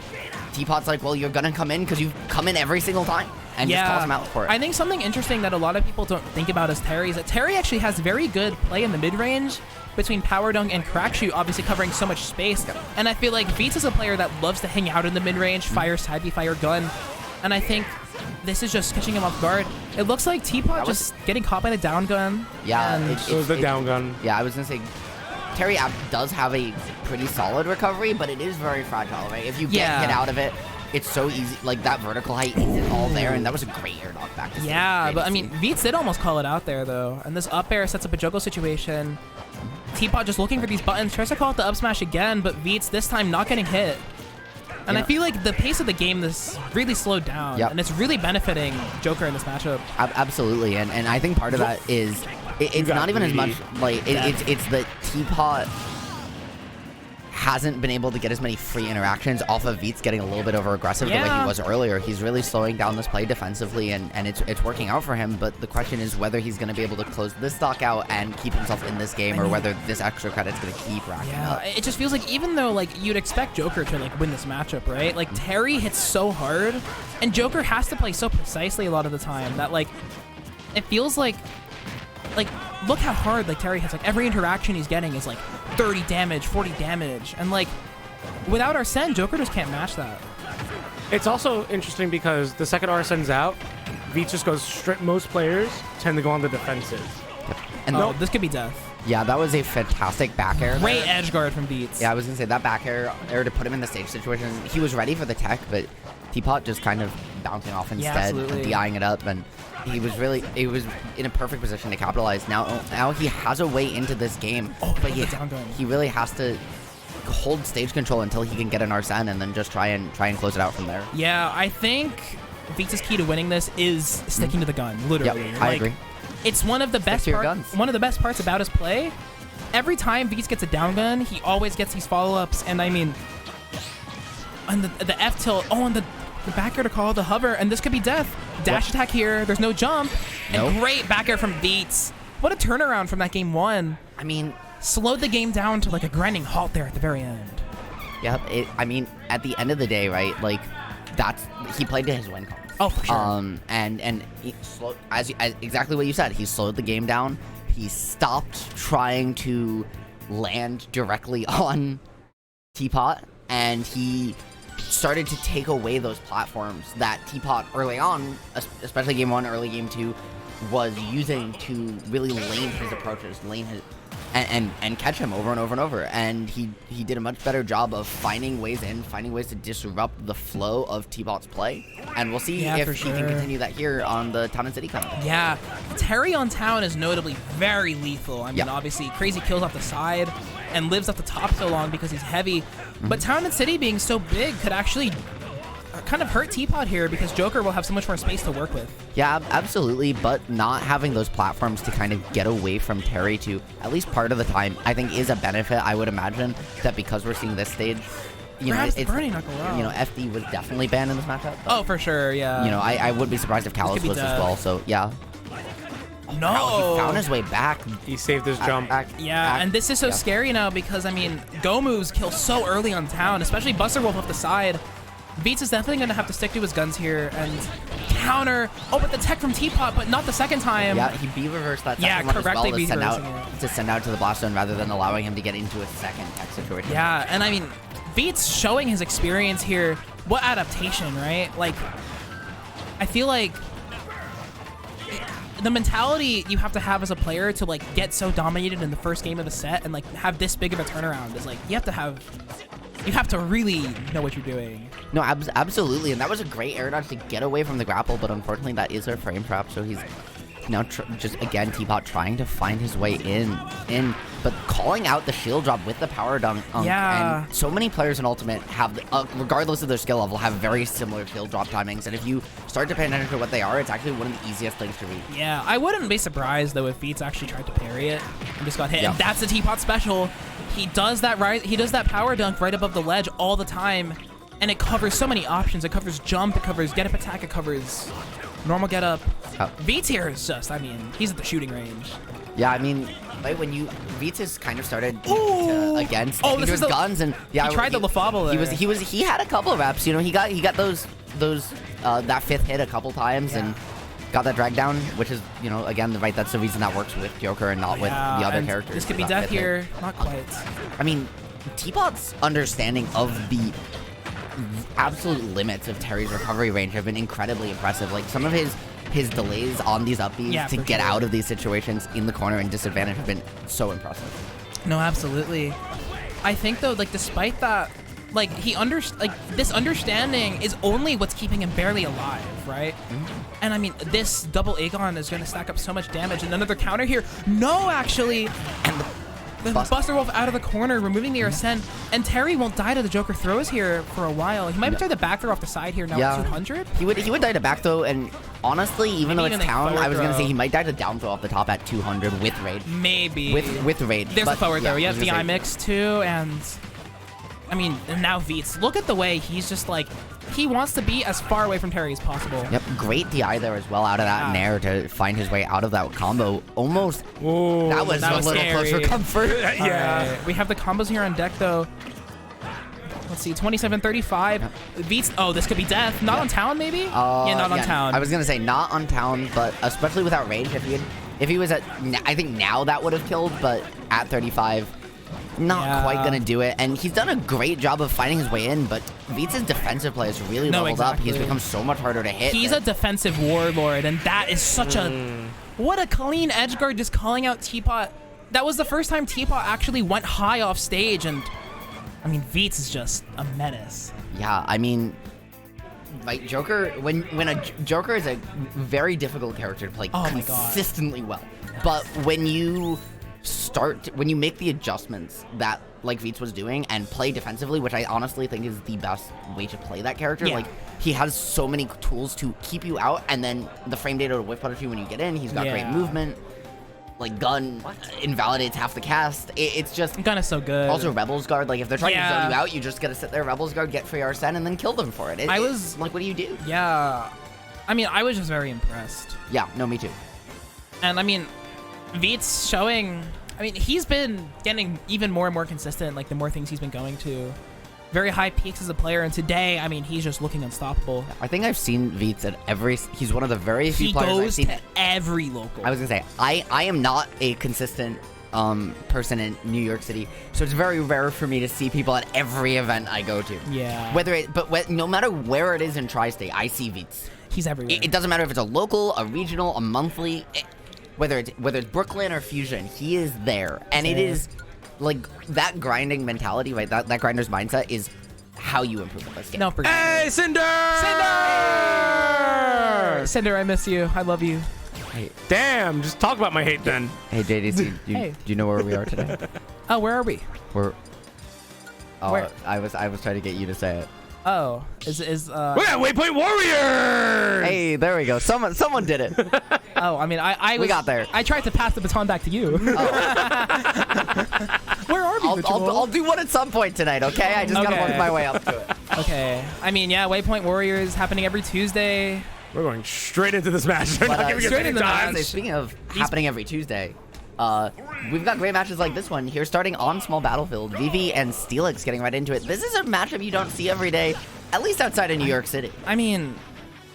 Teapot's like, well, you're gonna come in because you come in every single time, and just calls him out for it. I think something interesting that a lot of people don't think about is Terry is that Terry actually has very good play in the mid range between power dunk and crack shoot, obviously covering so much space. And I feel like Beats is a player that loves to hang out in the mid range, fire side B, fire gun, and I think this is just catching him off guard. It looks like Teapot just getting caught by the down gun. Yeah, it was the down gun. Yeah, I was gonna say Terry does have a pretty solid recovery, but it is very fragile, right? If you get hit out of it, it's so easy. Like that vertical height isn't all there, and that was a great air knock back. Yeah, but I mean, Beats did almost call it out there though, and this up air sets up a juggle situation. Teapot just looking for these buttons, tries to call it the up smash again, but Beats this time not getting hit. And I feel like the pace of the game this really slowed down, and it's really benefiting Joker in this matchup. Absolutely, and I think part of that is it's not even as much like it's that Teapot hasn't been able to get as many free interactions off of Beats getting a little bit over aggressive the way he was earlier. He's really slowing down this play defensively, and it's working out for him. But the question is whether he's going to be able to close this stock out and keep himself in this game, or whether this extra credit's going to keep racking up. It just feels like even though like you'd expect Joker to like win this matchup, right? Like Terry hits so hard, and Joker has to play so precisely a lot of the time that like it feels like look how hard like Terry hits. Like every interaction he's getting is like 30 damage, 40 damage, and like without Arsene, Joker just can't match that. It's also interesting because the second Arsene's out, Beats just goes straight. Most players tend to go on the defensive. And this could be death. Yeah, that was a fantastic back air. Great edge guard from Beats. Yeah, I was gonna say that back air to put him in the stage situation. He was ready for the tech, but Teapot just kind of bouncing off instead, DIing it up, and he was in a perfect position to capitalize. Now he has a way into this game, but he really has to hold stage control until he can get an Arsene, and then just try and close it out from there. Yeah, I think Beats' key to winning this is sticking to the gun, literally. Yep, I agree. It's one of the best parts about his play. Every time Beats gets a down gun, he always gets these follow-ups, and I mean, on the F tilt, and the back air to call the hover, and this could be death. Dash attack here, there's no jump, and great back air from Beats. What a turnaround from that game one. I mean, slowed the game down to like a grinding halt there at the very end. Yeah, I mean, at the end of the day, right, like, he played to his win column. Oh, for sure. And he slowed, as exactly what you said, he slowed the game down. He stopped trying to land directly on Teapot, and he started to take away those platforms that Teapot early on, especially game one, early game two, was using to really lane his approaches, and catch him over and over and over. And he did a much better job of finding ways in, finding ways to disrupt the flow of T-Bot's play. And we'll see if he can continue that here on the Town and City combo. Yeah, Terry on Town is notably very lethal. I mean, obviously, crazy kills off the side and lives off the top so long because he's heavy. But Town and City being so big could actually kind of hurt Teapot here because Joker will have so much more space to work with. Yeah, absolutely, but not having those platforms to kind of get away from Terry to at least part of the time, I think is a benefit. I would imagine that because we're seeing this stage, you know, it's burning knuckle out. You know, FD was definitely banned in this matchup. Oh, for sure, yeah. You know, I would be surprised if Callus was as well. So yeah. No, he found his way back. He saved his jump. And this is so scary now because I mean, Go moves kill so early on Town, especially Buster Wolf off the side. Beats is definitely going to have to stick to his guns here and counter. Oh, but the tech from Teapot, but not the second time. Yeah, he B-reversed that second one as well to send out to the blast zone rather than allowing him to get into a second tech situation. Yeah, and I mean, Beats showing his experience here. What adaptation, right? Like, I feel like the mentality you have to have as a player to like get so dominated in the first game of a set and like have this big of a turnaround is like you have to really know what you're doing. No, absolutely, and that was a great air dodge to get away from the grapple, but unfortunately that is our frame trap, so he's now just again Teapot trying to find his way in, but calling out the shield drop with the power dunk. Yeah. And so many players in Ultimate have, regardless of their skill level, have very similar shield drop timings, and if you start to pay attention to what they are, it's actually one of the easiest things to read. Yeah, I wouldn't be surprised though if Beats actually tried to parry it and just got hit. Yep. And that's the Teapot special. He does that He does that power dunk right above the ledge all the time, and it covers so many options. It covers jump, it covers get up attack, it covers normal get up. Beats here is just, I mean, he's at the shooting range. Yeah, I mean, like when Beats has kind of started to, again, sticking to his guns, and yeah, he tried the Lafable there. He had a couple of reps. You know, he got those that fifth hit a couple times and got that drag down, which is, you know, again, that's the reason that works with Joker and not with the other characters. This could be death here, not quite. I mean, Teapot's understanding of the absolute limits of Terry's recovery range have been incredibly impressive. Like some of his delays on these up Bs to get out of these situations in the corner and disadvantage have been so impressive. No, absolutely. I think though, like despite that, like this understanding is only what's keeping him barely alive, right? And I mean, this double Aegon is going to stack up so much damage. And another counter here. No, actually. And the Buster Wolf out of the corner, removing the Ascent. And Terry won't die to the Joker throws here for a while. He might try the back throw off the side here now at 200. He would die to back throw, and honestly, even though it's Town, I was going to say he might die to down throw off the top at 200 with Raid. Maybe. With Raid. There's a forward throw. Yes, the iMix too, and I mean, and now Veets. Look at the way he's just like, he wants to be as far away from Terry as possible. Yep, great DI there as well out of that nair to find his way out of that combo. Almost. Whoa, that was a little close for comfort. Yeah. Right. We have the combos here on deck though. Let's see, 27-35. Veets. Oh, this could be death. Not on Town, maybe? Yeah, not on Town. I was gonna say not on Town, but especially without range. If he was at, I think now that would have killed, but at 35. Not quite gonna do it, and he's done a great job of finding his way in, but Veets' defensive play has really leveled up. He's become so much harder to hit. He's a defensive warlord, and that is such a... What a clean edgeguard just calling out Teapot. That was the first time Teapot actually went high off stage, and I mean, Veets is just a menace. Yeah, I mean, like Joker, when a Joker is a very difficult character to play consistently well, but when you make the adjustments that like Veets was doing and play defensively, which I honestly think is the best way to play that character. Like he has so many tools to keep you out, and then the frame data to whip punish you when you get in. He's got great movement. Like Gun invalidates half the cast. It's just Gun is so good. Also Rebels Guard, like if they're trying to zone you out, you just gotta sit there, Rebels Guard, get free Arsene, and then kill them for it. I was like, what do you do? Yeah, I mean, I was just very impressed. Yeah, no, me too. And I mean, Veets showing. I mean, he's been getting even more and more consistent, like the more things he's been going to. Very high peaks as a player, and today, I mean, he's just looking unstoppable. I think I've seen Veets at he's one of the very few players I've seen. He goes to every local. I was gonna say, I am not a consistent person in New York City, so it's very rare for me to see people at every event I go to. Yeah. No matter where it is in Tri-State, I see Veets. He's everywhere. It doesn't matter if it's a local, a regional, a monthly. whether it's Brooklyn or Fusion, he is there, and it is like that grinding mentality, right? That grinder's mindset is how you improve in this game. No, for Hey, Cinder! Cinder, I miss you. I love you. Hey, Damn, just talk about my hate then. hey JDC, Hey. do you know where we are today? Oh, where are we? We're. Oh, Where? I was trying to get you to say it. Oh, is We got Waypoint Warriors! Hey, there we go. Someone did it. Oh, I mean, I We got there. I tried to pass the baton back to you. Where are we, I'll do one at some point tonight. Okay, I just gotta Okay. work my way up to it. Okay. I mean, yeah, Waypoint Warriors happening every Tuesday. We're going straight into this match. They're But, not giving us straight any into the time. match. Speaking of happening every Tuesday, we've got great matches like this one here starting on Small Battlefield. Vivi and Steelix getting right into it. This is a matchup you don't see every day, at least outside of New York City. I mean,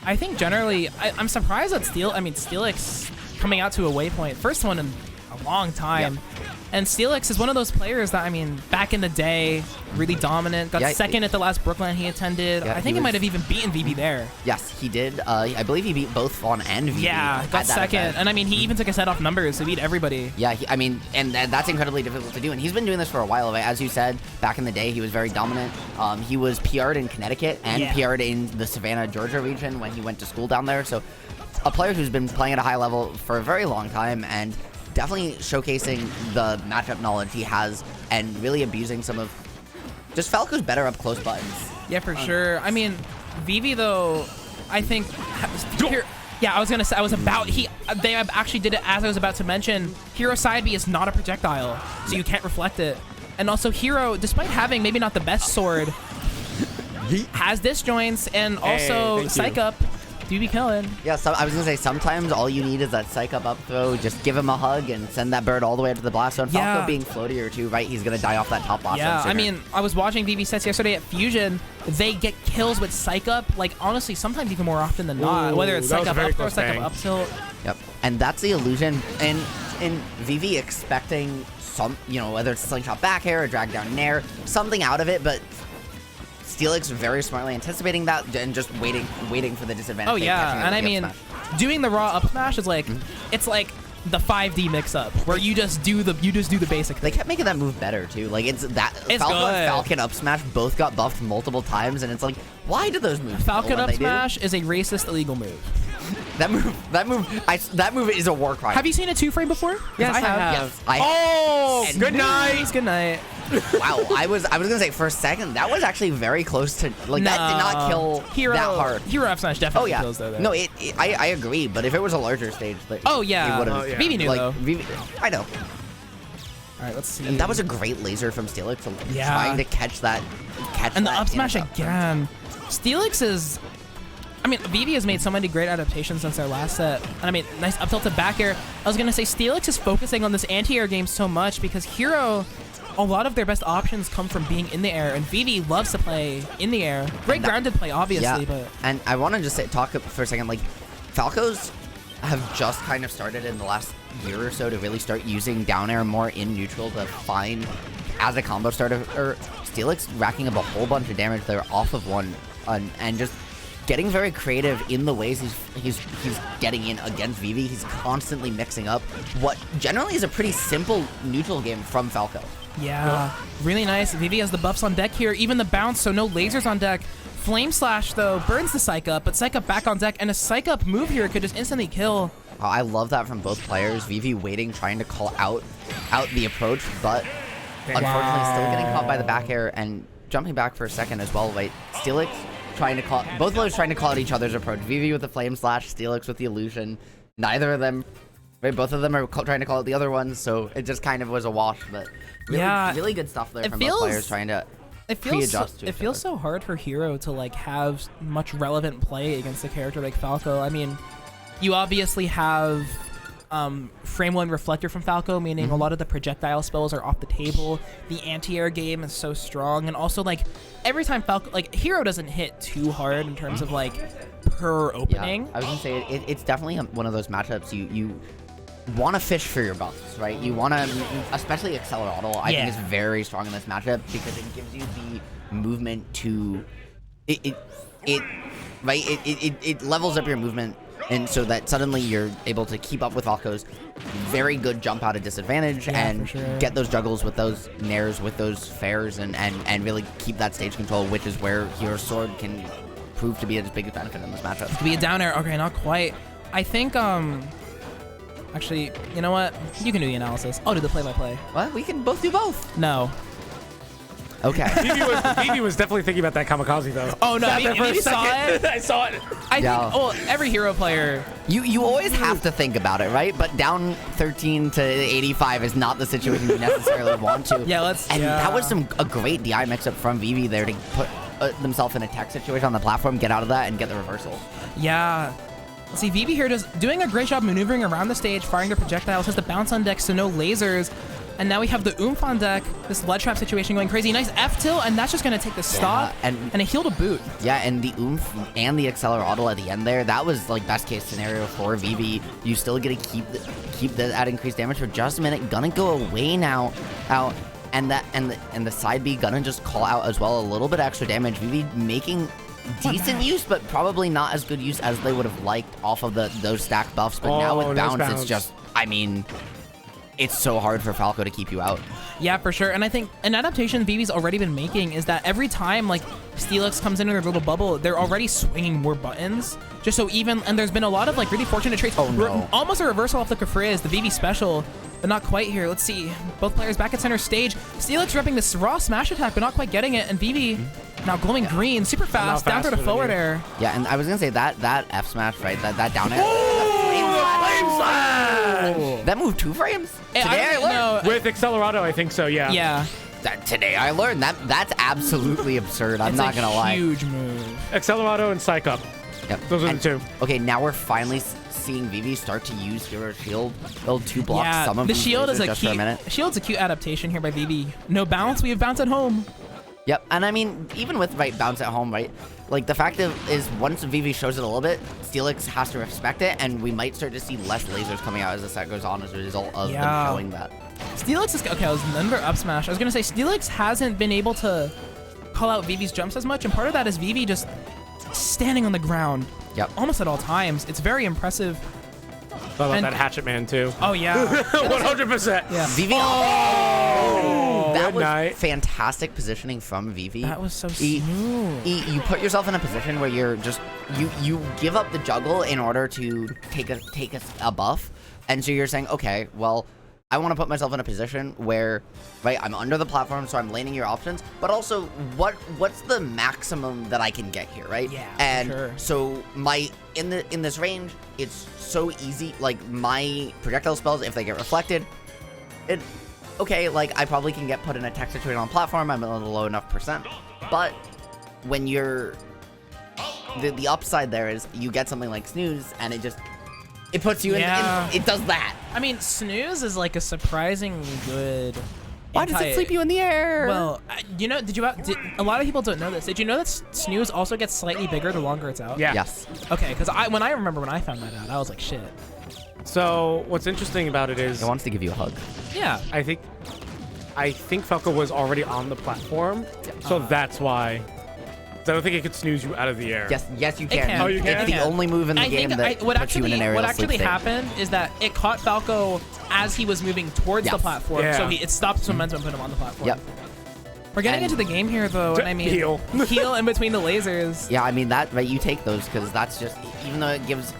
I think generally, I'm surprised that Steelix coming out to a Waypoint. First one in a long time. Yep. And Steelix is one of those players that, I mean, back in the day, really dominant. Got Yeah, second at the last Brooklyn he attended. Yeah, I he think he was- might have even beaten Vivi there. Yes, he did. I believe he beat both Fawn and Vivi. Yeah, at got that second. event. And I mean, he even took a set off numbers to beat everybody. Yeah, I mean, and that's incredibly difficult to do. And he's been doing this for a while. Right? As you said, back in the day, he was very dominant. He was PR'd in Connecticut and Yeah. PR'd in the Savannah, Georgia region when he went to school down there. So a player who's been playing at a high level for a very long time and definitely showcasing the matchup knowledge he has and really abusing some of just Falco's better up close buttons. Yeah, for sure. I mean, Vivi though, I think. Here, yeah, I was gonna say. They actually did it as I was about to mention. Hero side B is not a projectile, so you can't reflect it. And also, Hero, despite having maybe not the best sword, has disjoints and also thank psych you. up. Do be killing. Yeah, so I was gonna say sometimes all you need is that psych up throw. Just give him a hug and send that bird all the way up to the blast zone. Yeah. Falco being floatier too, right? He's gonna die off that top blast Yeah, zone. I mean, I was watching Vivi sets yesterday at Fusion. They get kills with psych up, like honestly, sometimes even more often than not. Ooh, Whether it's that psych was a up very up throw, close psych bang. up up tilt. Yep, and that's the illusion. And in Vivi expecting some, whether it's slingshot back air or drag down nair, something out of it, but Steelix very smartly anticipating that and just waiting for the disadvantage. Oh yeah, and I mean, doing the raw up smash is like, it's like the 5D mix up where you just do the basic They thing. kept making that move better too. Like it's Falco good. and Falcon up smash both got buffed multiple times, and it's like, why do those moves? Falcon when up they do? smash is a racist illegal move. That move is a war crime. Have you seen a 2-frame before? Yes, I have. Yes, I Oh, And- good night. Good night. Wow, I was gonna say for a second that was actually very close to that did not kill Hero, that hard. Hero up smash definitely Oh yeah, kills though. There. no, I agree. But if it was a larger stage, Oh, yeah. it would've- Oh, yeah. Vivi knew, though. I know. All right, let's see. And that was a great laser from Steelix, Yeah. trying to catch that. And the that up smash intercept. again. Steelix is. I mean, Vivi has made so many great adaptations since their last set. And I mean, nice up tilted back air. I was gonna say Steelix is focusing on this anti-air game so much because Hero, a lot of their best options come from being in the air, and Vivi loves to play in the air. Great grounded play, obviously, but And I want to just talk for a second. Like, Falcos have just kind of started in the last year or so to really start using down air more in neutral to find as a combo starter. Or Steelix racking up a whole bunch of damage there off of one, and just getting very creative in the ways he's getting in against Vivi. He's constantly mixing up what generally is a pretty simple neutral game from Falco. yeah, really nice. Vivi has the buffs on deck here, even the bounce, so no lasers on deck. Flame Slash, though, burns the Psych Up, but Psych Up back on deck, and a Psych Up move here could just instantly kill. Oh, I love that from both players. Vivi waiting, trying to call out the approach, but unfortunately still getting caught by the back air and jumping back for a second as well. Right, Steelix trying to call, both players trying to call out each other's approach. Vivi with the Flame Slash, Steelix with the illusion. Neither of them, right, both of them are trying to call out the other ones, so it just kind of was a wash. But really, Yeah, really good stuff there it from feels- both players trying to pre-adjust to it each feels other. so hard for Hero to like have much relevant play against a character like Falco. I mean, you obviously have frame one reflector from Falco, meaning a lot of the projectile spells are off the table. The anti-air game is so strong, and also like every time Falco, like Hero doesn't hit too hard in terms of like per opening. Yeah, I was gonna say it's definitely one of those matchups you want to fish for your buffs, right? You want to, especially Accelerauto, I think is very strong in this matchup because it gives you the movement to it levels up your movement and so that suddenly you're able to keep up with Falco's very good jump out of disadvantage and get those juggles with those nairs, with those fairs, and really keep that stage control, which is where Hero's Sword can prove to be his biggest benefit in this matchup. To be a down air. Okay, not quite. I think, actually, you know what? You can do the analysis. I'll do the play-by-play. What? We can both do both. No. Okay. Vivi was definitely thinking about that kamikaze though. Oh no, you saw it? I saw it. I think, every hero player. You always have to think about it, right? But down 13 to 85 is not the situation you necessarily want to. Yeah, let's. And that was a great DI mix-up from Vivi there to put themselves in a tech situation on the platform, get out of that, and get the reversal. Yeah. Let's see, Vivi here just doing a great job maneuvering around the stage, firing the projectiles, has the bounce on deck, so no lasers. And now we have the oomph on deck, this ledge trap situation going crazy. Nice F-tilt, and that's just going to take the stop and a heal to boot. Yeah, and the oomph and the accelerado at the end there, that was like best case scenario for Vivi. You still get to keep that increased damage for just a minute. Gonna go away now, and the side B gonna just call out as well a little bit extra damage. Vivi making decent use, but probably not as good use as they would have liked off of those stack buffs. But now with bounce, it's just, I mean, it's so hard for Falco to keep you out. Yeah, for sure. And I think an adaptation Vivi's already been making is that every time like Steelix comes in their little bubble, they're already swinging more buttons. Just so even, and there's been a lot of like really fortunate trades. Oh no. Almost a reversal off the Kafriz, the Vivi special, but not quite here. Let's see. Both players back at center stage. Steelix repping this raw smash attack, but not quite getting it. And Vivi now glowing green, super fast, down through the forward air. Yeah, and I was gonna say that F smash, right? That down air. That moved 2 frames? Today I learned. With Accelerado, I think so, yeah. Yeah. Today I learned. That's absolutely absurd. I'm not going to lie. Huge move. Accelerado and Psych Up. Yep. Those are the two. Okay, now we're finally seeing Vivi start to use Hero's Shield. They'll 2-block some of the these shield is just for a minute. Shield's a cute adaptation here by Vivi. No bounce, we have bounce at home. Yep, and I mean, even with bounce at home, right? Like, the fact is once Vivi shows it a little bit, Steelix has to respect it, and we might start to see less lasers coming out as the set goes on as a result of them showing that. Steelix is, okay, I was under up smash. I was going to say, Steelix hasn't been able to call out Vivi's jumps as much, and part of that is Vivi just standing on the ground. Yep. Almost at all times. It's very impressive. Thought about that Hatchet Man, too. Oh, yeah. 100%. Yeah. Vivi. That was fantastic positioning from Vivi. That was so smooth. You put yourself in a position where you're just you give up the juggle in order to take a buff, and so you're saying, okay, well, I want to put myself in a position where, right, I'm under the platform, so I'm laning your options, but also what's the maximum that I can get here, right? Yeah, and sure. So in this range, it's so easy. Like my projectile spells, if they get reflected, okay, like I probably can get put in a tech situation on platform. I'm at a low enough percent, but when you're the upside there is you get something like Snooze, and it puts you in, it does that. I mean, Snooze is like a surprisingly good. Why does it sleep you in the air? Well, you know, a lot of people don't know this. Did you know that Snooze also gets slightly bigger the longer it's out? Yeah. Yes. Okay, because when I found that out, I was like, shit. So what's interesting about it is it wants to give you a hug. Yeah. I think Falco was already on the platform, so that's why. I don't think it could snooze you out of the air. Yes, you can. Oh, you can? It's the only move in the game that puts you in an aerial What actually sleep state. happened is that it caught Falco as he was moving towards the platform, so it stopped his momentum and put him on the platform. Yep. We're getting into the game here, though, and I mean, heal in between the lasers. Yeah, I mean you take those because that's just, even though it gives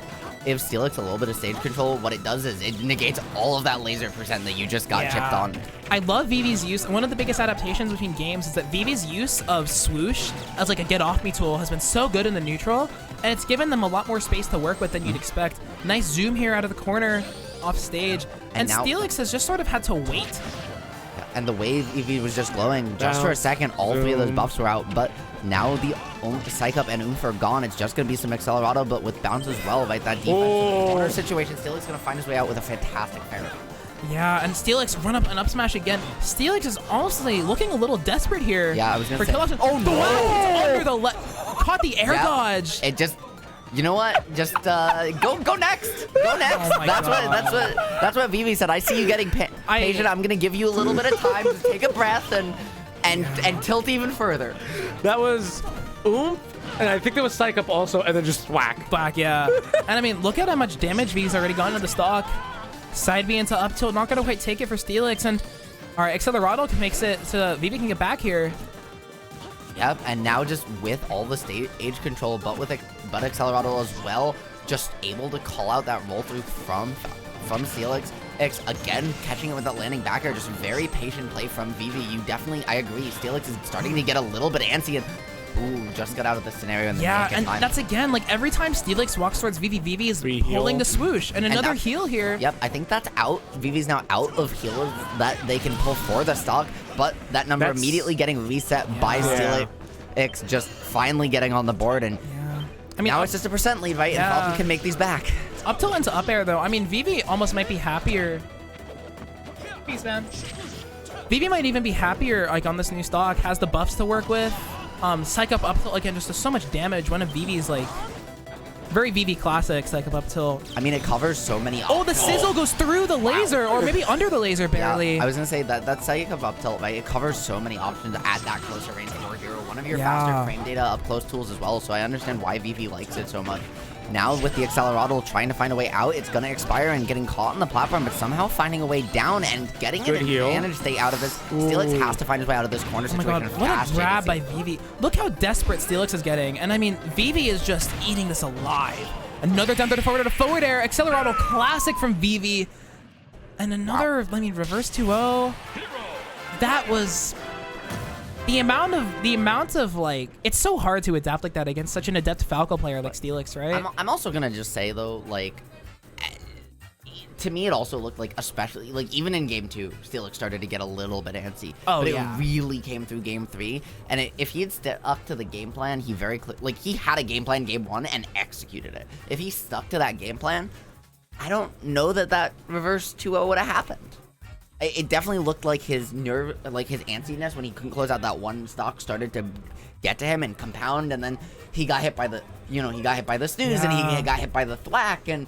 Steelix a little bit of stage control, what it does is it negates all of that laser percent that you just got chipped on. I love Vivi's use. One of the biggest adaptations between games is that Vivi's use of swoosh as like a get off me tool has been so good in the neutral, and it's given them a lot more space to work with than you'd expect. Nice zoom here out of the corner, off stage, and now Steelix has just sort of had to wait. And the way Vivi was just glowing just for a second, all 3 of those buffs were out, but now the Psych Up and Oomph are gone. It's just going to be some Accelerado, but with bounce as well, right? That defensive corner situation, Steelix going to find his way out with a fantastic parry. Yeah, and Steelix run up and up smash again. Steelix is honestly looking a little desperate here. Yeah, I was going to say. Kill option. Oh no! Wow, it's under the caught the air dodge. It just. You know what? Just go next. Go next. Oh that's what Vivi said. I see you getting patient. I'm gonna give you a little bit of time to take a breath and tilt even further. That was Oomph And I think there was Psych Up also, and then just whack. Whack, yeah. And I mean, look at how much damage V's already gone into the stock. Side B into up tilt, not gonna quite take it for Steelix, and all right, Accelerado makes it so Vivi can get back here. Yep, and now just with all the stage control, but Accelerado as well, just able to call out that roll through from Steelix. Again, catching it with that landing back air, just very patient play from Vivi. You definitely, I agree, Steelix is starting to get a little bit antsy, and ooh, just got out of the scenario in the and time. That's again, like every time Steelix walks towards Vivi, Vivi is pulling the swoosh, and another heal here. Yep, I think that's out. Vivi's now out of healers that they can pull for the stock, but that number immediately getting reset by Steelix, just finally getting on the board, and I mean, now it's just a % lead, right? And Falcon can make these back. Up tilt into up air, though. I mean, Vivi almost might be happier. Peace, man. Vivi might even be happier, like, on this new stock. Has the buffs to work with. Psych up tilt, again, just does so much damage. One of Vivi's, like, very Vivi classic, Psych up tilt. I mean, it covers so many Oh, the sizzle goes through the laser, or maybe under the laser, barely. Yeah, I was going to say, that Psych up tilt, right? It covers so many options at that closer range for hero. One of your faster frame data up close tools as well, so I understand why Vivi likes it so much. Now with the Accelerado trying to find a way out, it's going to expire and getting caught on the platform, but somehow finding a way down and getting an advantage state out of this. Steelix has to find his way out of this corner situation. Oh my god, what a grab by Vivi. Look how desperate Steelix is getting. And I mean, Vivi is just eating this alive. Another down to the forward air. Accelerado classic from Vivi. And another, I mean, reverse 2-0. That was... The amount of like, it's so hard to adapt like that against such an adept Falco player like Steelix, right? I'm also gonna just say though, like, to me it also looked like, especially like even in game 2, Steelix started to get a little bit antsy. Oh, but it really came through game 3, and if he had stuck to the game plan, he he had a game plan game 1 and executed it. If he stuck to that game plan, I don't know that reverse 2-0 would have happened. It definitely looked like his nerve, like his antsiness when he couldn't close out that one stock started to get to him and compound, and then he got hit by the, snooze, and he got hit by the thwack, and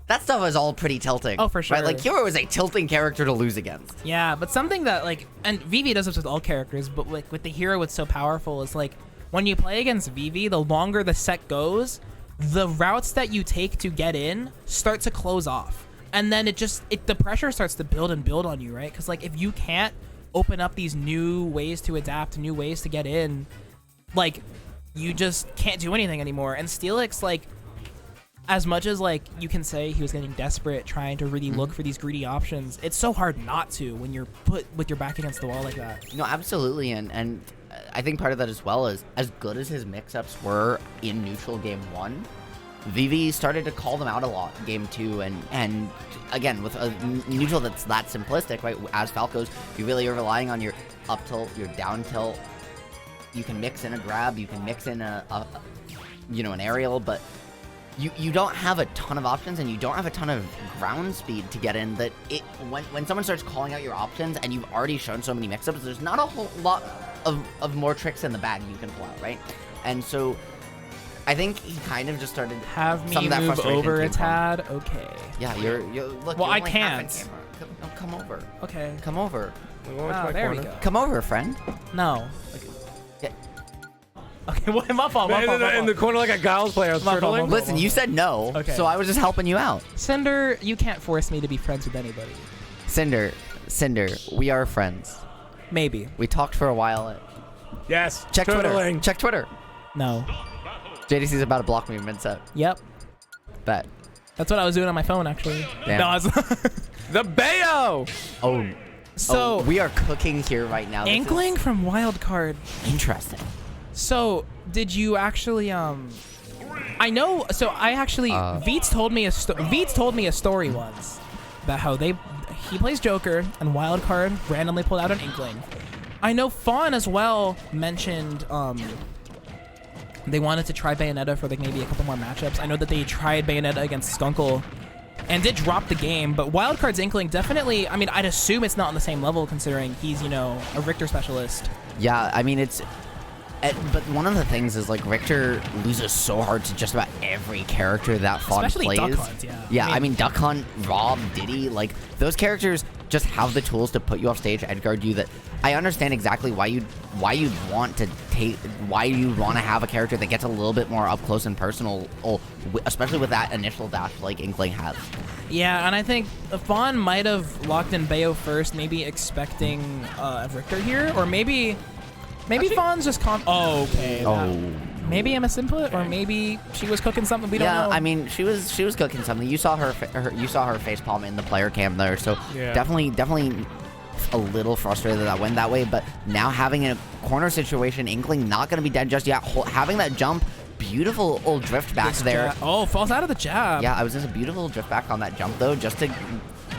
that stuff was all pretty tilting. Oh, for sure. Right? Like, Hero is a tilting character to lose against. Yeah, but something that, like, and Vivi does this with all characters, but like with the Hero, it's so powerful, is like, when you play against Vivi, the longer the set goes, the routes that you take to get in start to close off. And then the pressure starts to build on you, right? Because, like, if you can't open up these new ways to adapt, new ways to get in, like, you just can't do anything anymore. And Steelix, like, as much as, like, you can say he was getting desperate, trying to really look for these greedy options, it's so hard not to when you're put with your back against the wall like that. No, absolutely. And I think part of that as well is, as good as his mix-ups were in neutral game 1, Vivi started to call them out a lot in game 2, and again, with a neutral that's that simplistic, right? As Falcos, you really are relying on your up tilt, your down tilt. You can mix in a grab, you can mix in an aerial, but you don't have a ton of options, and you don't have a ton of ground speed to get in. That when someone starts calling out your options, and you've already shown so many mix-ups, there's not a whole lot of more tricks in the bag you can pull out, right? And so I think he kind of just started have me move over a tad. Okay. Yeah, you're look. Well, you're I can't. Come over. Okay. Come over. There we go. Come over, friend. No. Okay. Okay. Well, my fault. In the corner like a Giles player. Listen, you said no, so I was just helping you out. Cinder, you can't force me to be friends with anybody. Cinder, we are friends. Maybe. We talked for a while. Yes. Check Twitter. Check Twitter. No. JDC's about to block me mid-set. Yep. Bet. That's what I was doing on my phone, actually. Damn. No, I was the Bayo! Oh. So we are cooking here right now. Inkling from Wildcard. Interesting. So, did you actually, I know, so I actually, Veets told me a story once about how he plays Joker, and Wildcard randomly pulled out an Inkling. I know Fawn as well mentioned, they wanted to try Bayonetta for like maybe a couple more matchups. I know that they tried Bayonetta against Skunkle and did drop the game, but Wildcard's Inkling definitely, I mean, I'd assume it's not on the same level considering he's, a Richter specialist. Yeah, I mean, but one of the things is, like, Richter loses so hard to just about every character that Fawn plays. Especially Duck Hunt, yeah. Yeah, I mean, Duck Hunt, Rob, Diddy, like, those characters just have the tools to put you off stage, edgeguard you, that I understand exactly why you'd want to have a character that gets a little bit more up close and personal, especially with that initial dash like Inkling has. Yeah, and I think Fawn might have locked in Bayo first, maybe expecting Richter here, or maybe Fawn's just Oh, okay. Maybe a misinput, or maybe she was cooking something we don't know. Yeah, I mean, she was cooking something. You saw her facepalm in the player cam there, so definitely a little frustrated that went that way. But now having a corner situation, Inkling not going to be dead just yet. Having that jump, beautiful old drift back there. Oh, falls out of the jab. Yeah, I was just a beautiful drift back on that jump though, just to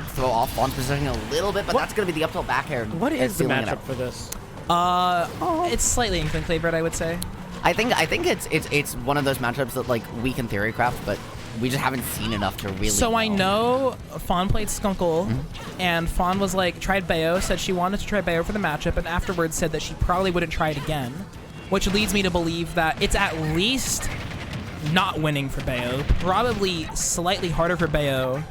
throw off Fawn's positioning a little bit. But that's going to be the up tilt back air. What is the matchup for this? It's slightly Inkling flavored, I would say. I think it's one of those matchups that like we can theory craft, but we just haven't seen enough to really know. I know Fawn played Skunkle, and Fawn was like, tried Bayo, said she wanted to try Bayo for the matchup, and afterwards said that she probably wouldn't try it again, which leads me to believe that it's at least not winning for Bayo, probably slightly harder for Bayo.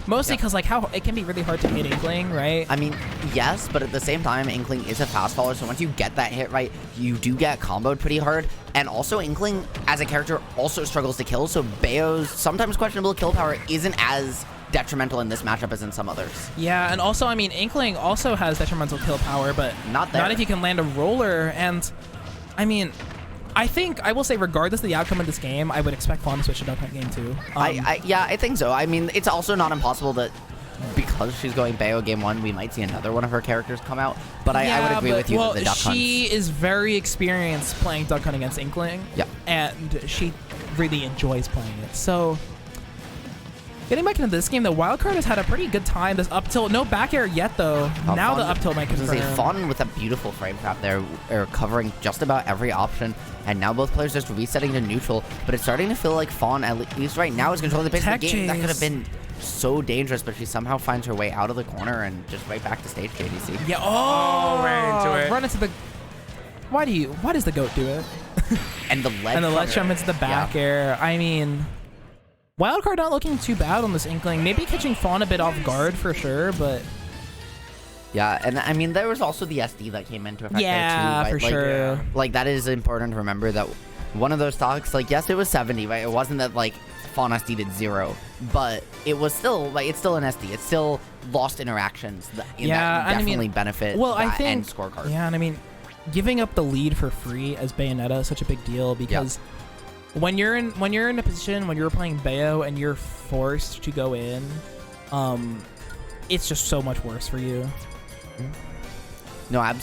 Mostly because, like, how it can be really hard to hit Inkling, right? I mean, yes, but at the same time, Inkling is a fast faller, so once you get that hit right, you do get comboed pretty hard. And also, Inkling, as a character, also struggles to kill, so Bayo's sometimes questionable kill power isn't as detrimental in this matchup as in some others. Yeah, and also, I mean, Inkling also has detrimental kill power, but not if you can land a roller. And, I mean, I will say, regardless of the outcome of this game, I would expect Fawn to switch to Duck Hunt game 2. Yeah, I think so. I mean, it's also not impossible that because she's going Bayo game 1, we might see another one of her characters come out. But I would agree with you that the Duck Hunt. She is very experienced playing Duck Hunt against Inkling. Yeah. And she really enjoys playing it. So, getting back into this game, the wildcard has had a pretty good time. This up tilt, no back air yet though. Now the up tilt might confirm. Fawn with a beautiful frame trap there, covering just about every option. And now both players just resetting to neutral. But it's starting to feel like Fawn, at least right now, is controlling the pace of the game. That could have been so dangerous, but she somehow finds her way out of the corner and just right back to stage JDC. Yeah. Ran into it. Run into the. Why does the goat do it? And the ledge jump into the back air. I mean, wildcard not looking too bad on this Inkling. Maybe catching Fawn a bit off guard for sure, but. Yeah, and I mean, there was also the SD that came into effect there too. Yeah, for sure. Like, that is important to remember that one of those stocks, like, yes, it was 70, right? It wasn't that, like, Fawn SD did 0, but it was still, like, it's still an SD. It's still lost interactions that definitely benefit that end scorecard. Yeah, and I mean, giving up the lead for free as Bayonetta is such a big deal because when you're in a position when you're playing Bayo and you're forced to go in, it's just so much worse for you. No, I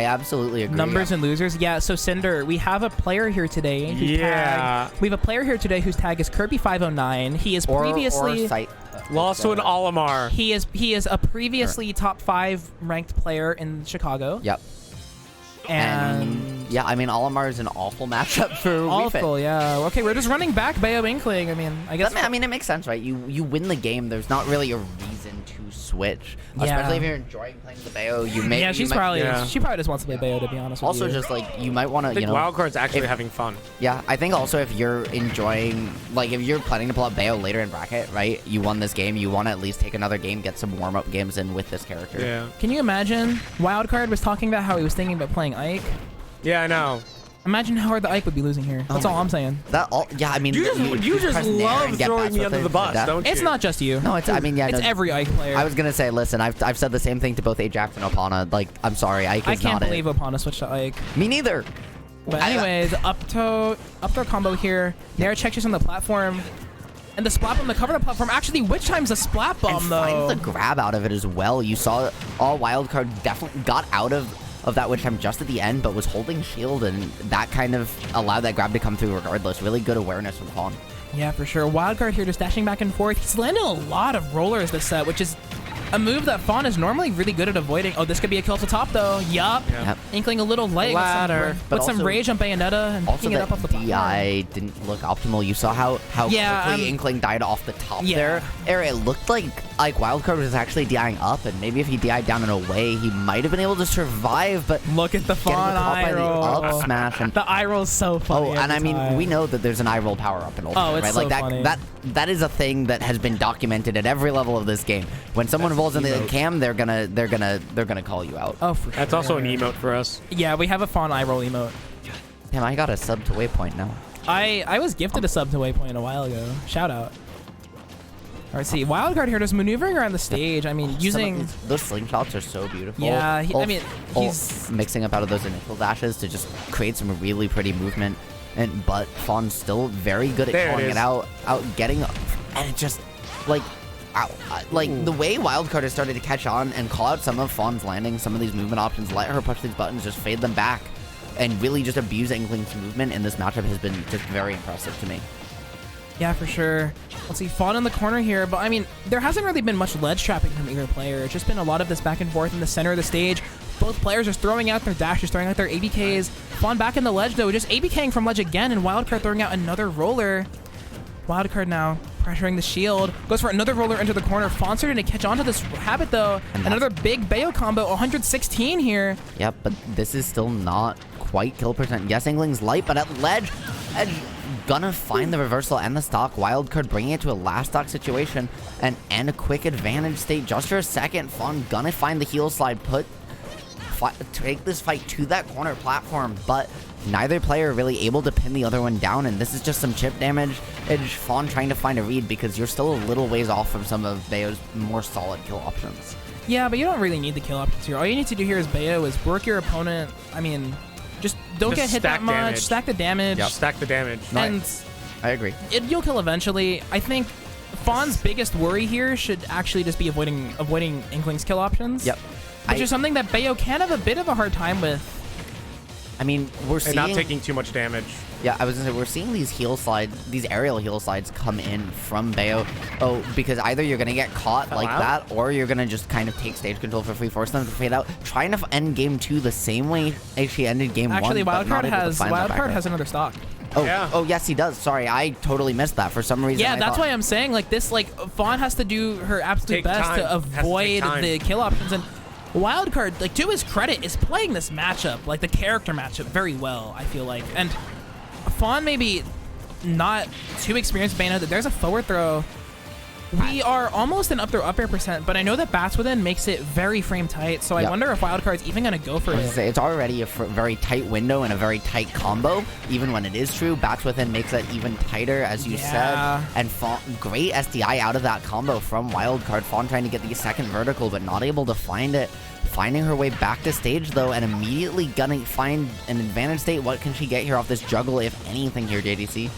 absolutely agree. Numbers and losers. Yeah, so Cinder, we have a player here today. We have a player here today whose tag is Kirby509. He is previously lost to an Olimar. He is a previously top 5 ranked player in Chicago. Yep. And yeah, I mean, Olimar is an awful matchup for awful, yeah. Okay, we're just running back Bayo Inkling. I mean, I guess. I mean, it makes sense, right? You win the game. There's not really a reason to switch, especially if you're enjoying playing the Bayo. She probably just wants to play Bayo, to be honest. Also, with you. just like you might want to, wildcard's actually having fun. Yeah, I think also if you're enjoying, like if you're planning to pull out Bayo later in bracket, right? You won this game. You want to at least take another game, get some warm up games in with this character. Yeah. Can you imagine? Wildcard was talking about how he was thinking about playing Ike. Yeah, I know. Imagine how hard the Ike would be losing here. That's all I'm saying. Yeah, I mean, you just love throwing me under the bus, don't you? It's not just you. No, it's. I mean, yeah, it's every Ike player. I was gonna say, listen, I've said the same thing to both Ajax and Opana. Like, I'm sorry, Ike is not it. I can't believe Opana switched to Ike. Me neither. But anyways, up throw combo here. Nair checks on the platform. And the splat bomb to cover the platform. Actually, which time's a splat bomb, though? And finds the grab out of it as well. You saw all wildcard definitely got out of that witch time just at the end, but was holding shield, and that kind of allowed that grab to come through regardless. Really good awareness from Fawn. Yeah, for sure. Wildcard here just dashing back and forth. He's landed a lot of rollers this set, which is a move that Fawn is normally really good at avoiding. Oh, this could be a kill to top, though. Yup. Yep. Inkling a little late with some rage on Bayonetta and picking it up off the platform. DI didn't look optimal. You saw how quickly Inkling died off the top there. It looked like Wildcard was actually DIing up, and maybe if he DI'd down and away, he might have been able to survive, but look at the Fawn eye roll. Up smash. And the eye roll is so funny. Oh, and I mean, we know that there's an eye roll power up in Ultimate, it's right? so Like funny. that is a thing that has been documented at every level of this game. When someone rolls eyeballs in the emote. cam, they're gonna call you out. Oh, for sure. That's also an emote for us. Yeah, we have a Fawn eye roll emote. Damn, I got a sub to Waypoint now. I was gifted a sub to Waypoint a while ago. Shout out. All right, see, Wildcard here just maneuvering around the stage. I mean, using those slingshots are so beautiful. Yeah, I mean, he's mixing up out of those initial dashes to just create some really pretty movement. But Fawn's still very good at calling it out getting, and it just like, the way Wildcard has started to catch on and call out some of Fawn's landings, some of these movement options, let her push these buttons, just fade them back, and really just abuse Inkling's movement in this matchup has been just very impressive to me. Yeah, for sure. Let's see, Fawn in the corner here, but I mean, there hasn't really been much ledge trapping from either player. It's just been a lot of this back and forth in the center of the stage. Both players are throwing out their dashes, throwing out their ABKs. Fawn back in the ledge, though, just ABKing from ledge again, and Wildcard throwing out another roller. Wildcard now pressuring the shield. Goes for another roller into the corner. Fawn starting to catch on to this habit, though. Another big Bayo combo, 116 here. Yep, but this is still not quite kill percent. Yes, Inkling's light, but at ledge, Edge gonna find the reversal and the stock. Wildcard bringing it to a last stock situation and a quick advantage state just for a second. Fawn gonna find the heel slide, take this fight to that corner platform, but neither player really able to pin the other one down, and this is just some chip damage. Edge Fawn trying to find a read because you're still a little ways off from some of Bayo's more solid kill options. Yeah, but you don't really need the kill options here. All you need to do here is Bayo is work your opponent. I mean, just don't get hit that much. Damage. Stack the damage. Yep. Stack the damage. And I agree. You'll kill eventually. I think Fawn's biggest worry here should actually just be avoiding Inkling's kill options. Yep. Which is something that Bayo can have a bit of a hard time with. I mean, we're seeing... And not taking too much damage. Yeah, I was gonna say, we're seeing these heel slides, these aerial heel slides come in from Bayo. Oh, because either you're gonna get caught like that, or you're gonna just kind of take stage control for free, force them to fade out, trying to end game 2 the same way she ended game 1. Actually, Wildcard has another stock. Oh, yeah. Oh, yes, he does. Sorry, I totally missed that for some reason. Yeah, that's why I'm saying, like, this, like, Fawn has to do her absolute best to avoid the kill options, and Wildcard, like, to his credit, is playing this matchup, like the character matchup, very well, I feel like. And Fawn maybe not too experienced Bayonetta, that there's a forward throw. We are almost an up throw up air percent, but I know that Bats Within makes it very frame tight, so I wonder if Wildcard's even going to go for it. It's already a very tight window and a very tight combo, even when it is true. Bats Within makes it even tighter, as you said. And Fawn, great SDI out of that combo from Wildcard. Fawn trying to get the second vertical, but not able to find it. Finding her way back to stage, though, and immediately gonna find an advantage state. What can she get here off this juggle, if anything, here, JDC?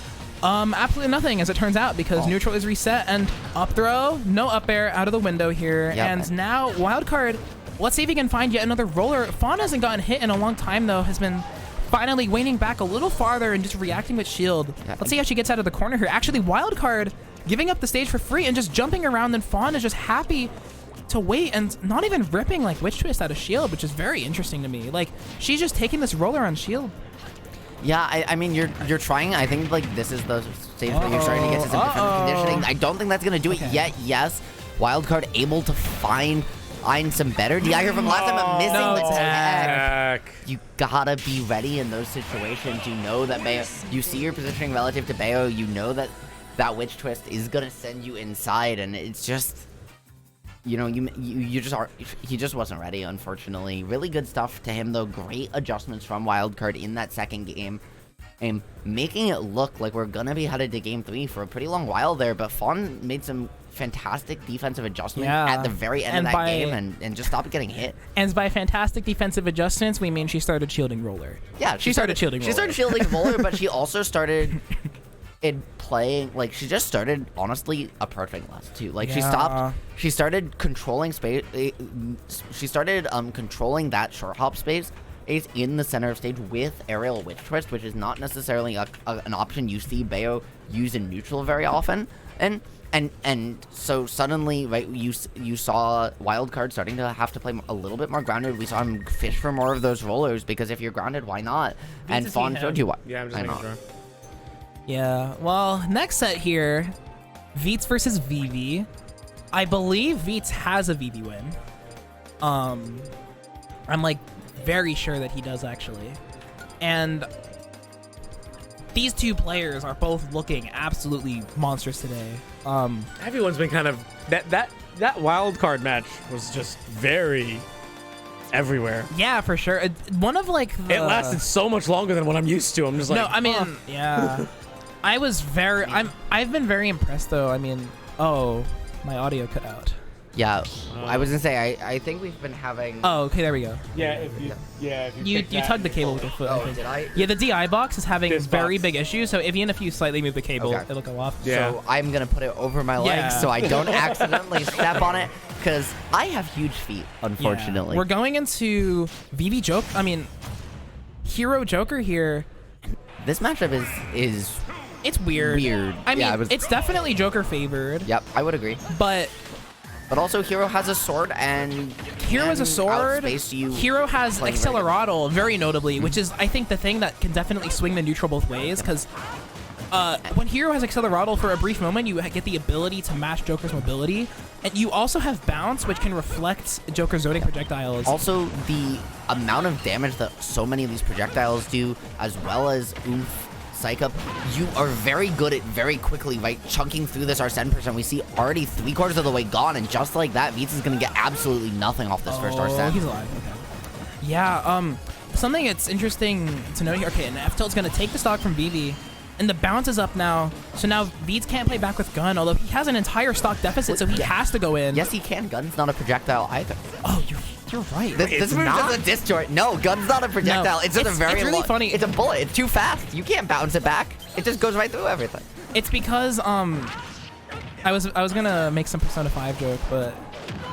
Absolutely nothing, as it turns out, because neutral is reset, and up throw, no up air out of the window here. And now Wildcard, let's see if he can find yet another roller. Fawn hasn't gotten hit in a long time, though, has been finally waning back a little farther and just reacting with shield. Let's see how she gets out of the corner here. Actually, Wildcard giving up the stage for free and just jumping around, and Fawn is just happy to wait and not even ripping like Witch Twist out of shield, which is very interesting to me. Like, she's just taking this roller on shield. Yeah, I mean, you're trying. I think, like, this is the stage where you're starting to get to some defensive conditioning. I don't think that's going to do it yet. Yes, Wildcard able to find some better DI here from last time, but missing the tag. You gotta be ready in those situations. You know that Bayo, you see your positioning relative to Bayo. You know that that Witch Twist is going to send you inside, and it's just... You know, you just are. He just wasn't ready, unfortunately. Really good stuff to him, though. Great adjustments from Wildcard in that second game, and making it look like we're gonna be headed to game 3 for a pretty long while there. But Fawn made some fantastic defensive adjustments at the very end of that game, and just stopped getting hit. And by fantastic defensive adjustments, we mean she started shielding roller. Yeah, she started shielding roller. She started shielding roller, but she also started playing, like, she just started honestly approaching less too. Like, she started controlling space. She started controlling that short hop space in the center of stage with aerial Witch Twist, which is not necessarily an option you see Bayo use in neutral very often. And so suddenly, right, you saw Wildcard starting to have to play a little bit more grounded. We saw him fish for more of those rollers, because if you're grounded, why not? And Fawn showed you why. Yeah, I'm just making sure. Yeah, well, next set here, Veets versus Vivi. I believe Veets has a Vivi win. I'm like very sure that he does, actually. And these two players are both looking absolutely monstrous today. Everyone's been kind of that wild card match was just very everywhere. Yeah, for sure. One of like the... It lasted so much longer than what I'm used to. I'm just like, no, I mean, yeah. I've been very impressed though. I mean, oh, my audio cut out. Yeah, I was gonna say I think we've been having. Oh, okay, there we go. Yeah, if you You tugged the cable with your foot. I think. Did I? Yeah, the DI box is having This very box. big issues. So even if you slightly move the cable, Okay. it'll go off. Yeah. So I'm gonna put it over my legs Yeah. so I don't accidentally step on it because I have huge feet, unfortunately. Yeah. We're going into VV Joker. I mean, Hero Joker here. This matchup is It's weird. weird. I mean, Yeah, it's definitely Joker favored. Yep, I would agree. But But also, Hero has a sword and Hero has a can sword. outspace you Hero has playing very good. Accelerado, very notably, which is, I think, the thing that can definitely swing the neutral both ways. Because when Hero has Accelerado for a brief moment, you get the ability to match Joker's mobility. And you also have Bounce, which can reflect Joker's zoning projectiles. Also, the amount of damage that so many of these projectiles do, as well as Oomph, Psych Up, you are very good at very quickly, right, chunking through this Arsene percent. We see already 3/4 of the way gone, and just like that, Beats is going to get absolutely nothing off this first Arsene. He's alive. Okay. Yeah, something that's interesting to note here. Okay, and F-Tilt's going to take the stock from BB. And the bounce is up now, so now Beats can't play back with Gun, although he has an entire stock deficit, so he has to go in. Yes, he can. Gun's not a projectile either. Oh, you're right. This move's just a disjoint. No, Gun's not a projectile. No, it's just a very it's really funny. It's a bullet. It's too fast. You can't bounce it back. It just goes right through everything. It's because I was gonna make some Persona 5 joke, but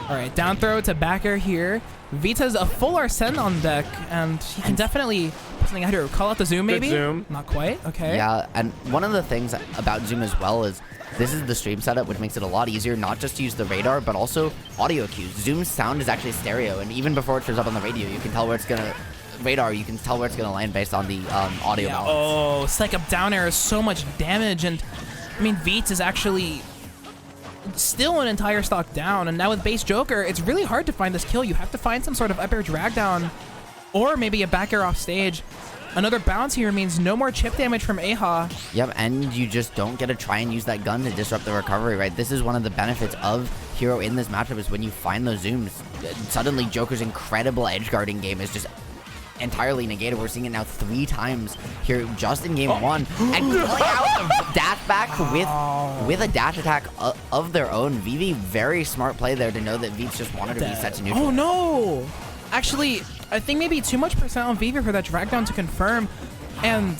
all right, down throw to back air here. Beats has a full Arsene on deck, and he can definitely put something out here. Call out the zoom, maybe? Good zoom. Not quite. Okay. Yeah, and one of the things about Zoom as well is this is the stream setup, which makes it a lot easier not just to use the radar, but also audio cues. Zoom's sound is actually stereo, and even before it shows up on the radio, you can tell where it's gonna you can tell where it's gonna land based on the audio balance. Oh, Psych Up down air is so much damage, and I mean Beats is actually still an entire stock down, and now with base Joker, it's really hard to find this kill. You have to find some sort of up air drag down, or maybe a back air off stage. Another bounce here means no more chip damage from Aha. Yep, and you just don't get to try and use that gun to disrupt the recovery, right? This is one of the benefits of Hero in this matchup is when you find those zooms, suddenly Joker's incredible edge guarding game is just entirely negated. We're seeing it now 3 times here just in game 1, and pulling out the dash back with a dash attack of their own. Vivi, very smart play there to know that Beats just wanted to be set to neutral. Oh no! Actually, I think maybe too much percent on Vivi for that drag down to confirm, and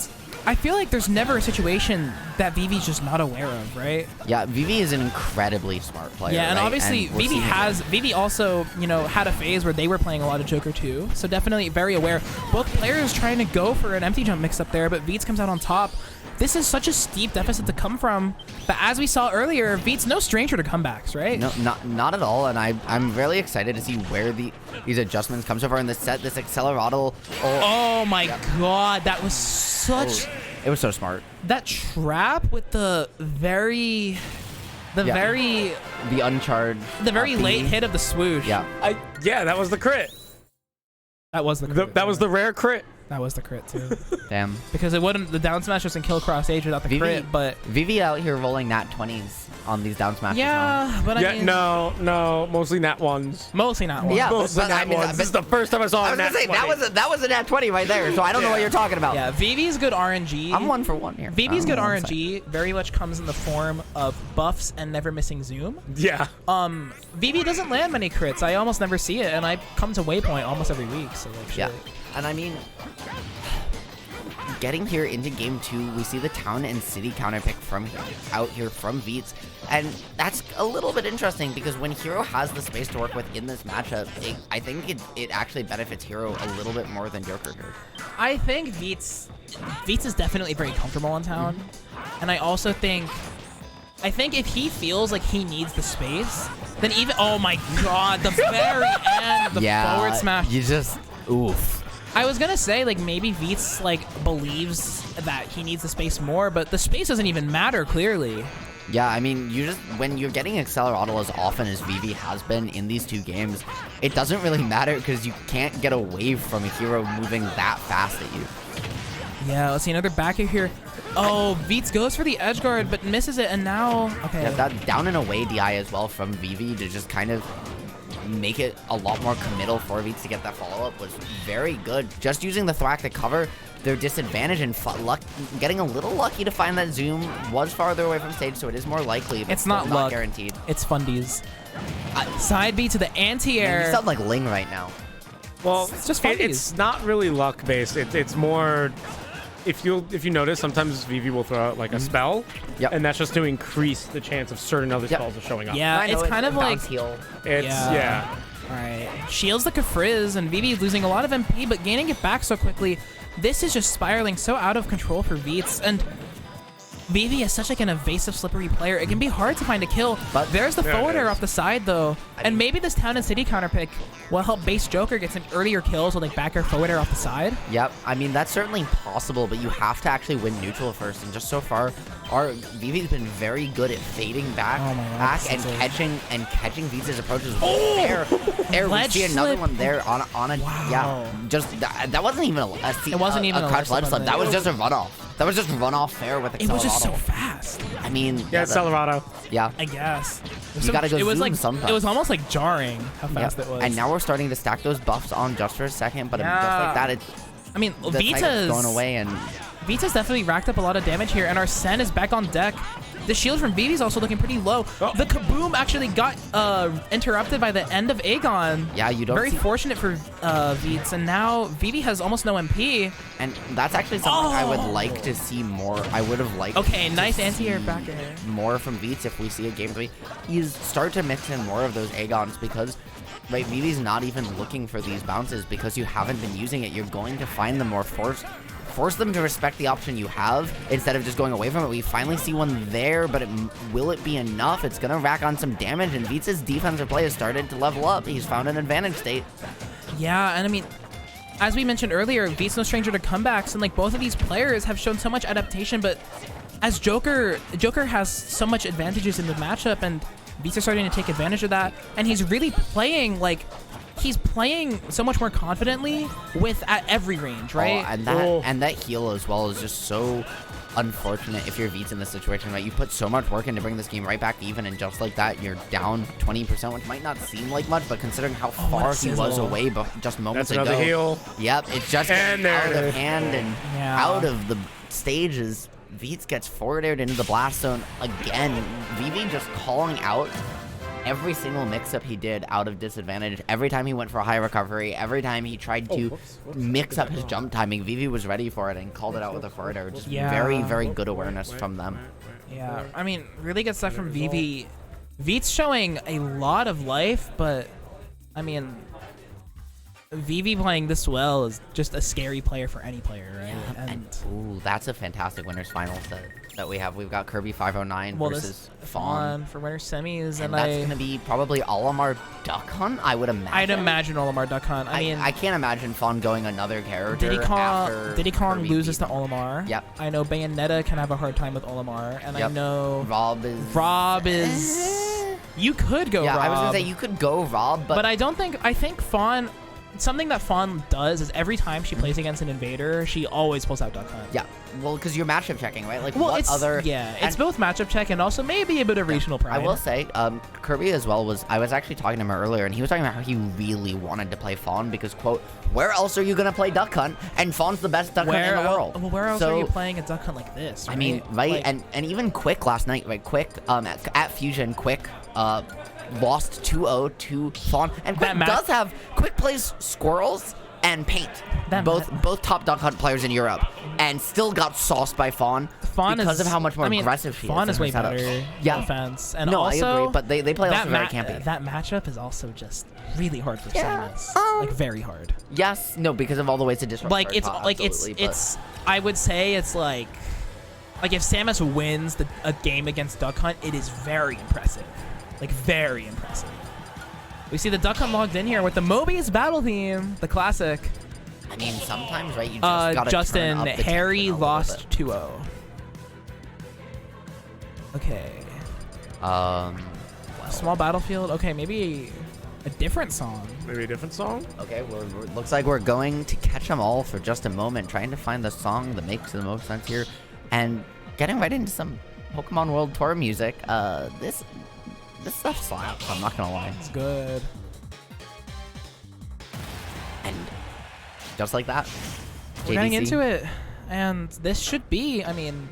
I feel like there's never a situation that Vivi's just not aware of, right? Yeah, Vivi is an incredibly smart player. Yeah, and right? obviously and Vivi also, you know, had a phase where they were playing a lot of Joker too, so definitely very aware. Both players trying to go for an empty jump mix up there, but Beats comes out on top. This is such a steep deficit to come from, but as we saw earlier, Beats no stranger to comebacks, right? No, not at all, and I'm really excited to see where these adjustments come so far in this set. This Accelerado. Oh my god, that was such... It was so smart. That trap with the very uncharged, the very late hit of the swoosh. Yeah. That was the crit. That was the crit. That was the rare crit. That was the crit too. Damn. Because it wouldn't, the down smash doesn't kill cross stage without the crit, but Vivi out here rolling nat 20s on these down smashes. yeah, but I mean, no, mostly nat ones. Mostly not one. Yeah, Mostly but nat I mean, ones. This is the first time I saw I a was nat gonna say 20. that was a nat 20 right there. So I don't know what you're talking about. Yeah, Vivi's good RNG. I'm 1 for 1 here. Vivi's good I'm on RNG very much comes in the form of buffs and never missing zoom. Yeah. Vivi doesn't land many crits. I almost never see it, and I come to Waypoint almost every week. So like, Yeah, shit. and I mean, getting here into game 2, we see the town and city counterpick from out here from Beats, and that's a little bit interesting because when Hero has the space to work with in this matchup, I think it actually benefits Hero a little bit more than Joker did. I think Beats is definitely very comfortable on town, and I also think if he feels like he needs the space, then even oh my god, the very end, the forward smash. You just oof. I was gonna say like maybe Beats like believes that he needs the space more, but the space doesn't even matter clearly. Yeah, I mean, when you're getting Accelerado as often as Vivi has been in these 2 games, it doesn't really matter because you can't get away from a Hero moving that fast at you. Yeah, let's see another back air here. Oh, Veets goes for the edge guard, but misses it, and now okay. Yeah, that down and away DI as well from Vivi to just kind of make it a lot more committal for Veets to get that follow-up was very good. Just using the thwack to cover their disadvantage and getting a little lucky to find that zoom was farther away from stage, so it is more likely, but it's not luck. Guaranteed. It's fundies. Side B to the anti-air. You sound like Ling right now. Well, it's just fundies. It's not really luck based. It's more. If you notice, sometimes Vivi will throw out like a spell, and that's just to increase the chance of certain other spells of showing up. Yeah, it's kind of like heal. Yeah. All right, shields like a frizz, and Vivi is losing a lot of MP, but gaining it back so quickly. This is just spiraling so out of control for Veets, and Vivi is such like an evasive, slippery player. It can be hard to find a kill. But there's the forward air off the side though, and maybe this town and city counter pick will help base Joker get some earlier kills with like back air, forward air off the side. Yep, I mean that's certainly possible, but you have to actually win neutral first. And just so far, our Vivi's been very good at fading back, and catching Veets' approaches. Air. We see another one there on a just that wasn't even it wasn't even a crouch ledge slip. That was just a runoff. That was just runoff fair with It was just so fast. I mean, Celerado. Yeah, I guess. You gotta go zoom like sometimes. It was almost like jarring how fast it was. And now we're starting to stack those buffs on just for a second, but just like that, I mean, Vita's going away, and Vita's definitely racked up a lot of damage here, and our Sen is back on deck. The shield from Vivi's also looking pretty low. The kaboom actually got interrupted by the end of Aegon. Yeah, you don't. Very fortunate for Veets, and now Vivi has almost no MP. And that's actually something I would like to see more. I would have liked. Okay, nice anti-air back air. More from Veets if we see a game 3. He's start to mix in more of those Aegons because. Right, Vivi's not even looking for these bounces because you haven't been using it. You're going to find them more force them to respect the option you have instead of just going away from it. We finally see one there, but will it be enough? It's going to rack on some damage, and Veets' defensive play has started to level up. He's found an advantage state. Yeah, and I mean, as we mentioned earlier, Veets no stranger to comebacks, and like both of these players have shown so much adaptation, but as Joker has so much advantages in the matchup, and Veets are starting to take advantage of that, and he's really playing he's playing so much more confidently at every range, right? And that heal as well is just so unfortunate if you're Veets in this situation, right? You put so much work in to bring this game right back to even, and just like that, you're down 20%, which might not seem like much, but considering how far he was away just moments ago. That's another heal. Yep, it's just out of hand and out of the stages. Veets gets forward aired into the blast zone again. Vivi just calling out every single mix-up he did out of disadvantage. Every time he went for a high recovery, every time he tried to mix up his jump timing, Vivi was ready for it and called it out with a forward air. Just very, very good awareness from them. Yeah, I mean, really good stuff from Vivi. Veets showing a lot of life, but I mean, Vivi playing this well is just a scary player for any player, right? Yeah, and ooh, that's a fantastic winners final set that we have. We've got Kirby 509 versus Fawn for winners semis, and that's gonna be probably Olimar Duck Hunt, I would imagine. I'd imagine Olimar Duck Hunt. I mean, I can't imagine Fawn going another character. Diddy Kong loses to Olimar. Yep. I know Bayonetta can have a hard time with Olimar, and I know Rob is. You could go Rob. Yeah, I was gonna say you could go Rob, but I don't think. I think Fawn. Something that Fawn does is every time she plays against an invader, she always pulls out Duck Hunt. Yeah, well, because you're matchup checking, right? Like, it's both matchup check and also maybe a bit of regional pride. I will say, Kirby as well I was actually talking to him earlier, and he was talking about how he really wanted to play Fawn because, quote, where else are you going to play Duck Hunt? And Fawn's the best Duck Hunt in the world. Well, where else are you playing a Duck Hunt like this? Right? I mean, right? Like, and even Quick last night, right? Quick, at Fusion, Quick, lost 2-0 to Fawn. And Quick does have Quick plays Squirrels and Paint. Both top Duck Hunt players in Europe, and still got sauced by Fawn because of how much more aggressive she is. Fawn is way better. Yeah. No offense. And no, also, I agree, but they play also very campy. That matchup is also just really hard for Samus. Like very hard. Yes, no, because of all the ways to disrupt. It's I would say it's like if Samus wins a game against Duck Hunt, it is very impressive. Like very impressive. We see the Duck Hunt logged in here with the Mobius battle theme, the classic. I mean, sometimes, right? You just gotta Justin, turn up the Harry tension lost 2-0. Okay. Well. Small battlefield. Okay, maybe A different song. Maybe a different song? Okay, well, looks like we're going to catch them all for just a moment, trying to find the song that makes the most sense here, and getting right into some Pokemon World Tour music. This stuff slaps, I'm not gonna lie. It's good. And just like that, We're getting JDC. into it, and this should be, I mean...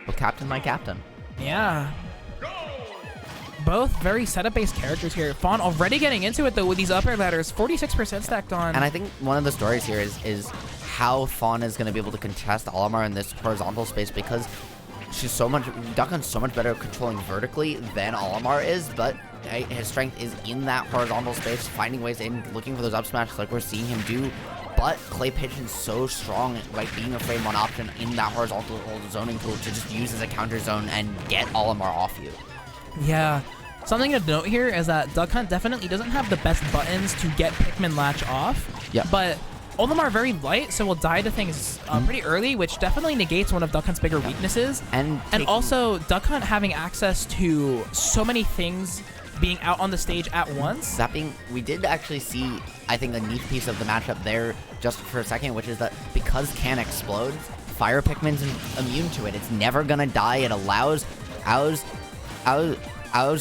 Well, Captain, my captain. Yeah. Both very setup-based characters here. Fawn already getting into it, though, with these upper ladders. 46% stacked on. And I think one of the stories here is how Fawn is going to be able to contest Olimar in this horizontal space, because Duckhun's so much better at controlling vertically than Olimar is, but his strength is in that horizontal space, finding ways in, looking for those up smashes like we're seeing him do. But Clay Pigeon's so strong at being a frame one option in that horizontal zoning tool to just use as a counter zone and get Olimar off you. Yeah. Something to note here is that Duck Hunt definitely doesn't have the best buttons to get Pikmin latch off. Yeah. But Olimar very light, so will die to things pretty early, which definitely negates one of Duck Hunt's bigger weaknesses. And also, Duck Hunt having access to so many things being out on the stage at once. That being, we did actually see, I think, the neat piece of the matchup there just for a second, which is that because Can explodes, Fire Pikmin's immune to it. It's never gonna die. It allows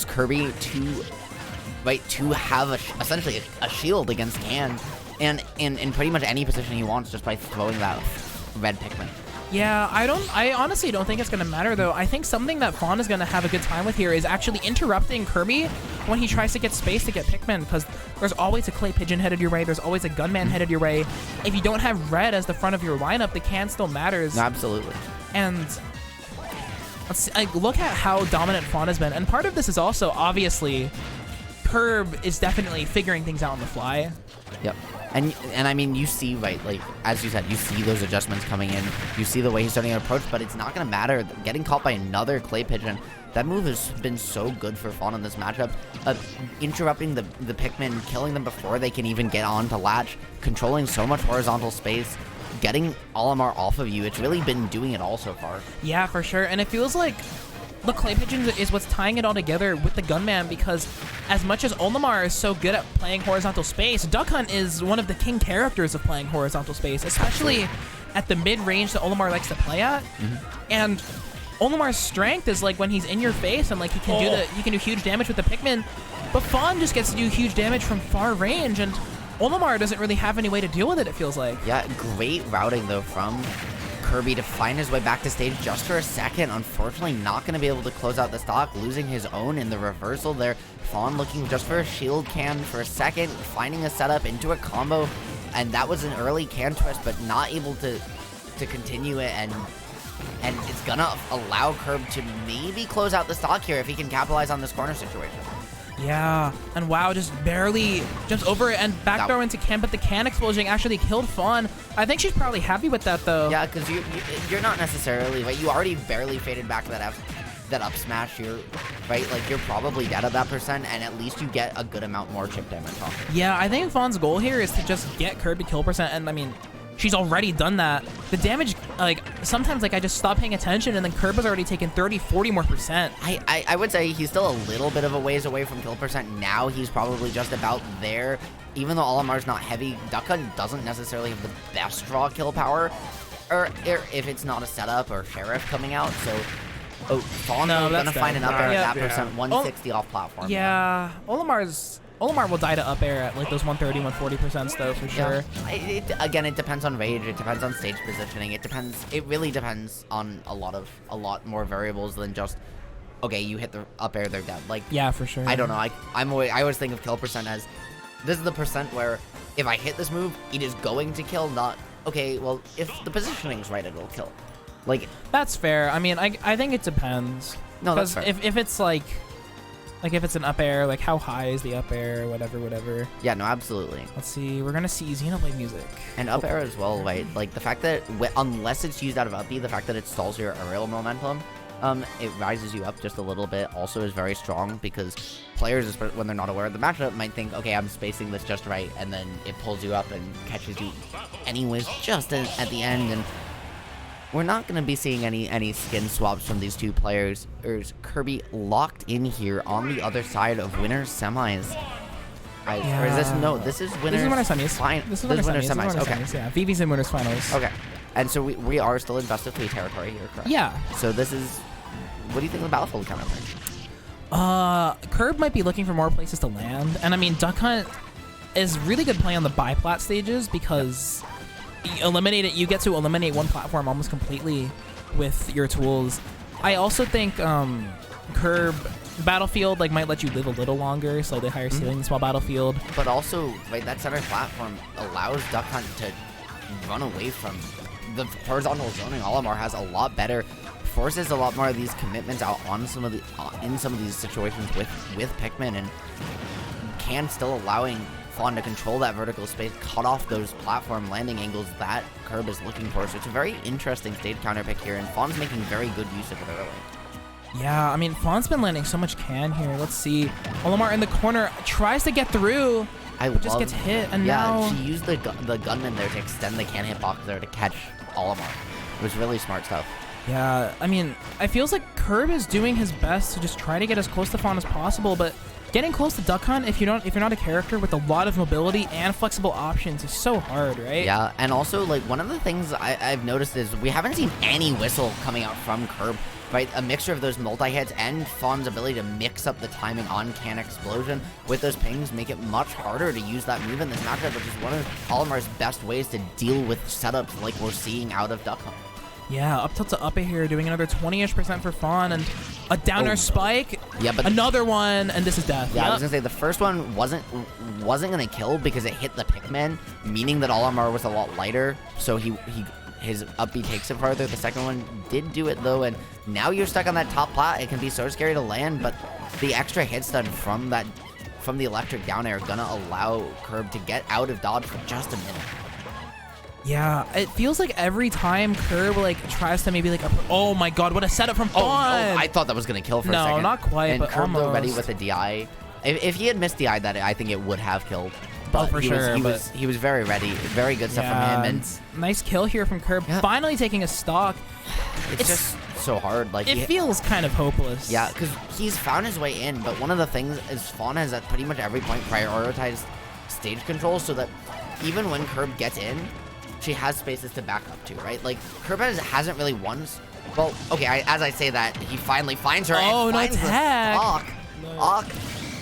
Kirby to have essentially a shield against Can, and in pretty much any position he wants, just by throwing that red Pikmin. Yeah, I honestly don't think it's going to matter, though. I think something that Fawn is going to have a good time with here is actually interrupting Kirby when he tries to get space to get Pikmin, because there's always a Clay Pigeon headed your way, there's always a Gunman headed your way. If you don't have red as the front of your lineup, the Can still matters. No, absolutely. And look at how dominant Fawn has been. And part of this is also, obviously, Curb is definitely figuring things out on the fly. Yep. And I mean, you see, right, like, as you said, you see those adjustments coming in. You see the way he's starting to approach, but it's not going to matter. Getting caught by another Clay Pigeon, that move has been so good for Fawn in this matchup. Interrupting the Pikmin, killing them before they can even get on to latch, controlling so much horizontal space, getting Olimar off of you. It's really been doing it all so far. Yeah, for sure. And it feels like the Clay Pigeon is what's tying it all together with the Gunman, because as much as Olimar is so good at playing horizontal space, Duck Hunt is one of the king characters of playing horizontal space, especially at the mid-range that Olimar likes to play at. And Olimar's strength is like when he's in your face and like he can do huge damage with the Pikmin, but Fawn just gets to do huge damage from far range, and Olimar doesn't really have any way to deal with it, it feels like. Yeah, great routing though from Kirby to find his way back to stage just for a second. Unfortunately, not going to be able to close out the stock, losing his own in the reversal there. Fawn looking just for a shield Can for a second, finding a setup into a combo, and that was an early Can twist, but not able to continue it, and it's gonna allow Curb to maybe close out the stock here if he can capitalize on this corner situation. Yeah, and wow, just barely jumps over it and back throw into Can, but the Can explosion actually killed Fawn. I think she's probably happy with that, though. Yeah, because you're not necessarily, right? You already barely faded back that up smash here, right? Like, you're probably dead at that percent, and at least you get a good amount more chip damage off. Yeah, I think Fawn's goal here is to just get Kirby kill percent, and I mean, she's already done that. The damage, like, sometimes, like, I just stop paying attention, and then Curb has already taken 30, 40 more percent. I would say he's still a little bit of a ways away from kill percent. Now he's probably just about there. Even though Olimar's not heavy, Duck Hunt doesn't necessarily have the best draw kill power, or if it's not a setup or Sheriff coming out, so... Oh, Fawn gonna find an up air at that percent, 160 off platform. Yeah, Olimar will die to up air at like those 130, 140% though, for sure. Yeah. Again, it depends on rage, it depends on stage positioning, it really depends on a lot more variables than just, okay, you hit the up air, they're dead. Like, yeah, for sure. I don't know, I always think of kill percent as, this is the percent where if I hit this move, it is going to kill, not, okay, well, if the positioning's right, it'll kill. Like, that's fair. I mean, I think it depends. No, that's fair. If it's like if it's an up air, like how high is the up air, whatever. Yeah, no, absolutely. Let's see, we're gonna see Xenoblade music. And up air as well, right? Like the fact that unless it's used out of up B, the fact that it stalls your aerial momentum, it rises you up just a little bit, also is very strong, because players, when they're not aware of the matchup, might think, okay, I'm spacing this just right, and then it pulls you up and catches you anyways just at the end. And we're not going to be seeing any skin swaps from these two players. There's Kirby locked in here on the other side of winner's semis. Or is this no? This is winners. This is winners semis. Fine. This is winners winners semis. semis. This is Okay. winners semis, yeah. VV's in winners finals. Okay. And so we are still in best of 3 territory here, correct? Yeah. So this is. What do you think of the battlefield counterpart? Curb might be looking for more places to land, and I mean Duck Hunt is really good play on the biplat stages because you get to eliminate one platform almost completely with your tools. I also think Curb Battlefield might let you live a little longer, slightly higher ceilings while Battlefield. But also, right, that center platform allows Duck Hunt to run away from the horizontal zoning. Olimar has a lot better, forces a lot more of these commitments out on some of the in some of these situations with Pikmin, and can still allowing Fawn to control that vertical space, cut off those platform landing angles that Curb is looking for. So it's a very interesting stage counter pick here, and Fawn's making very good use of it early. Yeah, I mean, Fawn's been landing so much can here. Let's see. Olimar in the corner tries to get through, but just gets hit, and now... she used the gunman there to extend the can hit box there to catch Olimar. It was really smart stuff. Yeah, I mean, it feels like Curb is doing his best to just try to get as close to Fawn as possible, but getting close to Duck Hunt, if you're not a character with a lot of mobility and flexible options, is so hard, right? Yeah, and also, one of the things I've noticed is we haven't seen any whistle coming out from Curb, right? A mixture of those multi-hits and Fawn's ability to mix up the timing on Can Explosion with those pings make it much harder to use that move in this matchup, which is one of Olimar's best ways to deal with setups like we're seeing out of Duck Hunt. Yeah, up tilt to up here, doing another 20-ish% for Fawn, and a downer spike. Yeah, but another one, and this is death. Yeah, I was gonna say the first one wasn't gonna kill because it hit the Pikmin, meaning that Olimar was a lot lighter, so his up B takes it farther. The second one did do it though, and now you're stuck on that top plat. It can be so scary to land, but the extra hit stun from the electric down air gonna allow Curb to get out of dodge for just a minute. Yeah, it feels like every time Curb tries to maybe oh my god, what a setup from Fawn! Oh no, I thought that was gonna kill for a second. No, not quite, and but Curb almost. ready with a DI. If he had missed DI that, I think it would have killed. But for sure. He was very ready. Very good stuff from him. And nice kill here from Curb. Yeah. Finally taking a stock. It's just so hard. It feels kind of hopeless. Yeah, because he's found his way in. But one of the things is Fawn has at pretty much every point prioritized stage control so that even when Curb gets in, she has spaces to back up to, right? Curb hasn't really once. Well, okay, as I say that, he finally finds her. Oh, and no finds tag.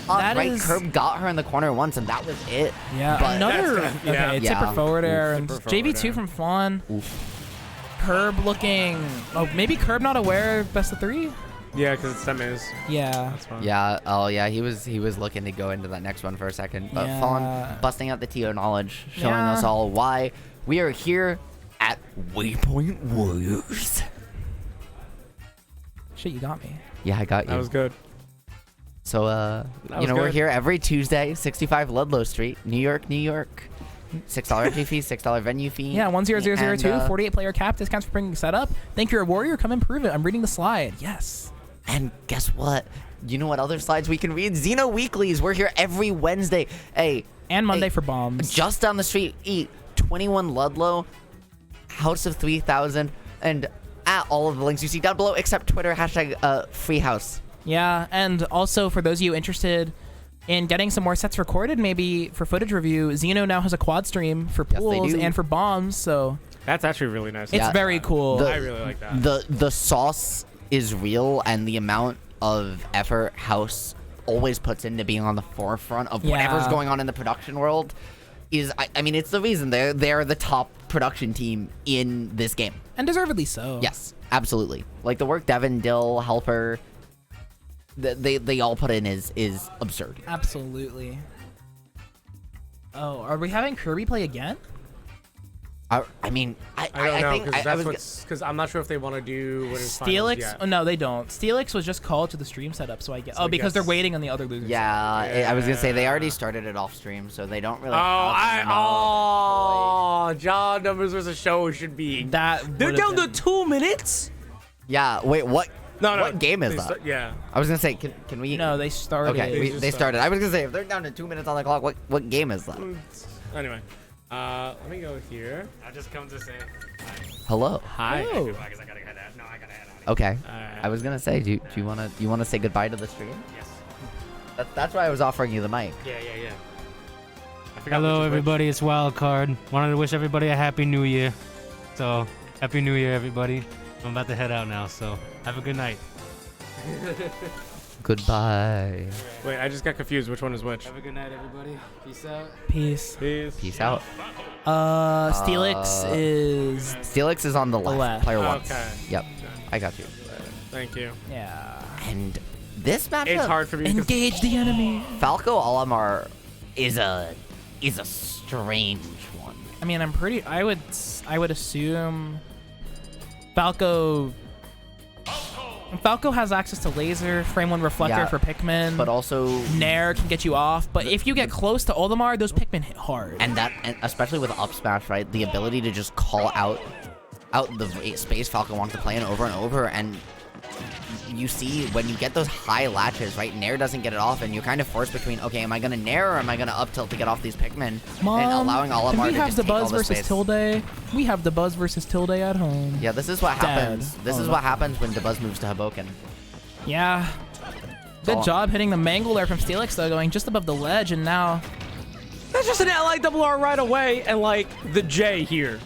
Right, Curb got her in the corner once, and that was it. Yeah, but another tipper forward air, and JV2 from Fawn. Oof. Curb looking. Oh, maybe Curb not aware. Best of 3. Yeah, because it's semis. Yeah. That's fine. Yeah. Oh, yeah. He was looking to go into that next one for a second, but Fawn busting out the TO knowledge, showing us all why we are here at Waypoint Warriors. Shit, you got me. Yeah, I got you. That was good. So, we're here every Tuesday, 65 Ludlow Street, New York, New York. $6 entry fee, $6 venue fee. Yeah, 10002, 48 player cap, discounts for bringing setup. Think you're a warrior? Come and prove it. I'm reading the slide. Yes. And guess what? You know what other slides we can read? Xeno Weeklies. We're here every Wednesday. Hey. And Monday for bombs. Just down the street, 21 Ludlow, House of 3000, and at all of the links you see down below, except Twitter, #freehouse. Yeah, and also for those of you interested in getting some more sets recorded, maybe for footage review, Xeno now has a quad stream for pools and for bombs, so... That's actually really nice. It's very cool. I really like that. The sauce is real, and the amount of effort House always puts into being on the forefront of whatever's going on in the production world is, I mean, it's the reason they're the top production team in this game. And deservedly so. Yes, absolutely. The work Devin, Dill, Helper, they all put in is absurd. Absolutely. Oh, are we having Kirby play again? I mean, I don't know, think because I'm not sure if they want to do winners finals Steelix? yet. Oh, no, they don't. Steelix was just called to the stream setup, so I guess. Oh, because they're waiting on the other losers. Yeah, I was gonna say they already started it off stream, so they don't really. John numbers versus show should be that. They're down to 2 minutes. Yeah. Wait. What? No. What game is that? Yeah. I was gonna say, can we? No, they started. Okay, they started. I was gonna say if they're down to 2 minutes on the clock, what game is that? Anyway, let me go here. I just come to say Hello. Hi. Oh. because I gotta head out. No, I gotta head out. Okay. Alright. I was gonna say, do you wanna say goodbye to the stream? Yes. That's why I was offering you the mic. Yeah. Hello, everybody. It's Wildcard. Wanted to wish everybody a happy New Year. So, happy New Year, everybody. I'm about to head out now, so have a good night. Goodbye. Wait, I just got confused. Which one is which? Have a good night, everybody. Peace out. Peace. Peace out. Steelix is on the left. Player one. Okay. Yep. I got you. Thank you. Yeah. And this matchup. It's hard for me. Engage the enemy. Falco Olimar is a strange one. I mean, I would assume Falco has access to laser, frame one reflector for Pikmin, but also Nair can get you off. But if you get close to Olimar, those Pikmin hit hard. And especially with up smash, right? The ability to just call out the space Falco wants to play in over and over, and you see when you get those high latches, right? Nair doesn't get it off, and you're kind of forced between, okay, am I gonna Nair or am I gonna up tilt to get off these Pikmin? Mom, and allowing Olimar we to have just the take all Buzz the versus space. Tilde. We have the Buzz versus Tilde at home. Yeah, this is what happens. This is what happens when Dabuz moves to Hoboken. Yeah. Good job hitting the mangle there from Steelix, though, going just above the ledge, and now... That's just an LIRR right away, and like the J here.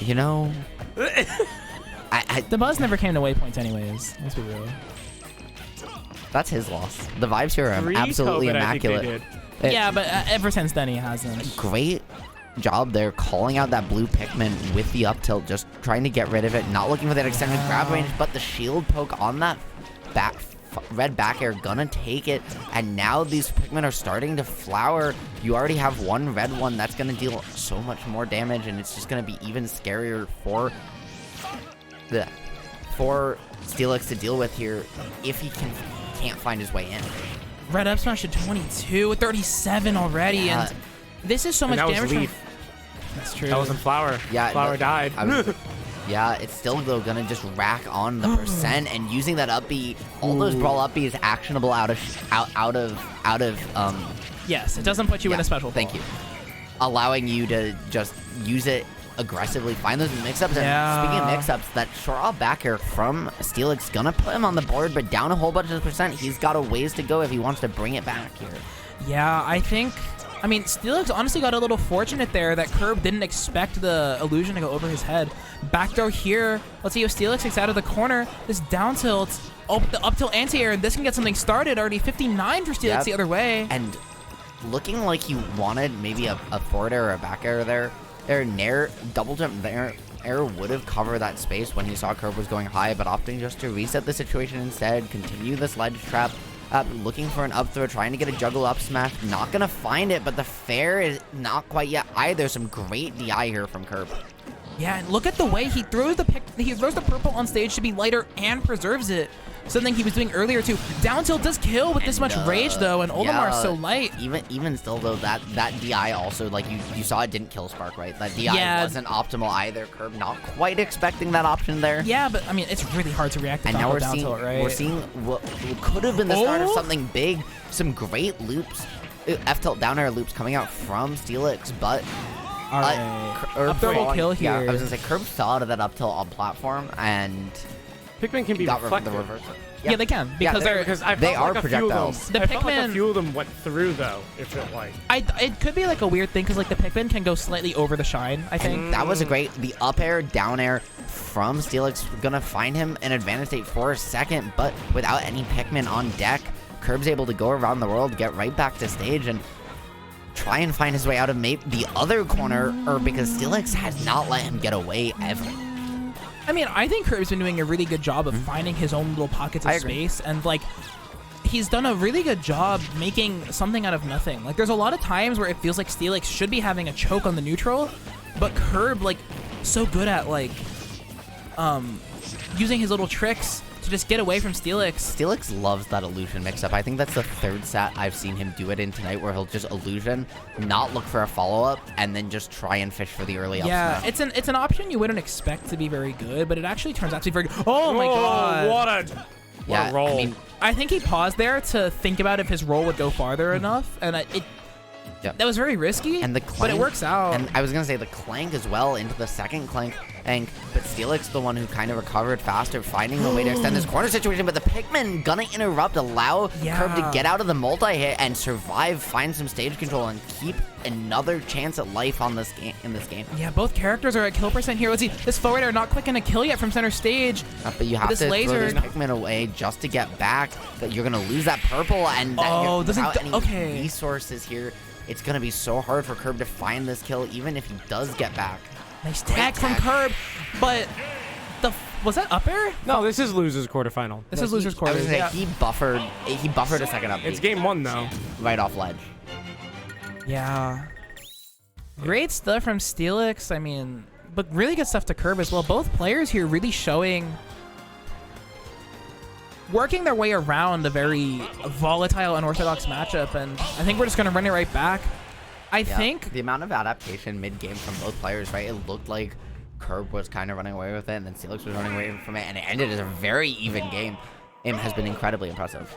You know... The Buzz never came to Waypoint anyways. Let's be real. That's his loss. The vibes here are absolutely immaculate. Yeah, but ever since then he hasn't. Great job there calling out that blue Pikmin with the up tilt, just trying to get rid of it, not looking for that extended grab range, but the shield poke on that red back air gonna take it, and now these Pikmin are starting to flower. You already have one red one that's gonna deal so much more damage, and it's just gonna be even scarier for Steelix to deal with here if he can't find his way in. Red up smash at 22 with 37 already, and this is so much damage. That's true. That wasn't Flower. Yeah, Flower died. Yeah, it's still though gonna just rack on the percent, and using that up B, all those brawl up B is actionable out of Yes, it doesn't put you in a special. Thank you. Allowing you to just use it aggressively, find those mix-ups, and speaking of mix-ups, that short up back air from Steelix gonna put him on the board, but down a whole bunch of percent. He's got a ways to go if he wants to bring it back here. Yeah, I mean, Steelix honestly got a little fortunate there that Curb didn't expect the illusion to go over his head. Back throw here. Let's see if Steelix gets out of the corner. This down tilt, the up tilt anti-air, and this can get something started. Already 59 for Steelix the other way. And looking like he wanted maybe a forward air or a back air there. Nair double jump there. Air would have covered that space when he saw Curb was going high, but opting just to reset the situation instead, continue this ledge trap, looking for an up throw, trying to get a juggle up smash, not gonna find it, but the fair is not quite yet either. Some great DI here from Curb. Yeah, and look at the way he throws the purple on stage to be lighter and preserves it. Something he was doing earlier too. Down tilt does kill with this much rage though, and Olimar's so light. Even still though, that DI also, like you saw, it didn't kill Spark, right? That DI wasn't optimal either. Curb not quite expecting that option there. Yeah, but I mean, it's really hard to react to now we're down seeing tilt, right? We're seeing what could have been the start of something big. Some great loops, F tilt down air loops coming out from Steelix, but. Up throw kill here. Yeah, I was gonna say Curb saw out of that up tilt on platform, and Pikmin can be reflected. The reverse. Yeah, they can because they are projectiles. The Pikmin, a few of them went through though. If it like, it could be like a weird thing because like the Pikmin can go slightly over the shine. I think and that was the up air, down air from Steelix gonna find him an advantage state for a second, but without any Pikmin on deck, Curb's able to go around the world, get right back to stage, and try and find his way out of the other corner, or because Steelix has not let him get away ever. I mean, I think Curb's been doing a really good job of finding his own little pockets of space, and like he's done a really good job making something out of nothing. Like there's a lot of times where it feels like Steelix should be having a choke on the neutral, but Curb like so good at like using his little tricks to just get away from Steelix. Steelix loves that illusion mix-up. I think that's the third set I've seen him do it in tonight, where he'll just illusion, not look for a follow-up, and then just try and fish for the early up smash. It's an option you wouldn't expect to be very good, but it actually turns out to be very good. Oh my god! What a roll. I mean, I think he paused there to think about if his roll would go farther enough, and that was very risky, and the clank, but it works out. And I was gonna say the clank as well into the second clank, but Steelix the one who kind of recovered faster, finding a way to extend this corner situation, but the Pikmin gonna interrupt, allow Curb to get out of the multi-hit and survive, find some stage control, and keep another chance at life on this game. Yeah, both characters are at kill percent here. Let's see, this forward air not quick gonna kill yet from center stage. But you have to throw this Pikmin away just to get back, but you're gonna lose that purple, and without any resources here, it's gonna be so hard for Curb to find this kill, even if he does get back. Nice tag from Curb, but was that up air? No, this is losers quarterfinal. This is losers quarter. He buffered a second up. It's game 1 though. Right off ledge. Yeah. Great stuff from Steelix. I mean, but really good stuff to Curb as well. Both players here really working their way around a very volatile, unorthodox matchup, and I think we're just gonna run it right back. I think the amount of adaptation mid-game from both players, right? It looked like Curb was kind of running away with it, and then Steelix was running away from it, and it ended as a very even game. It has been incredibly impressive.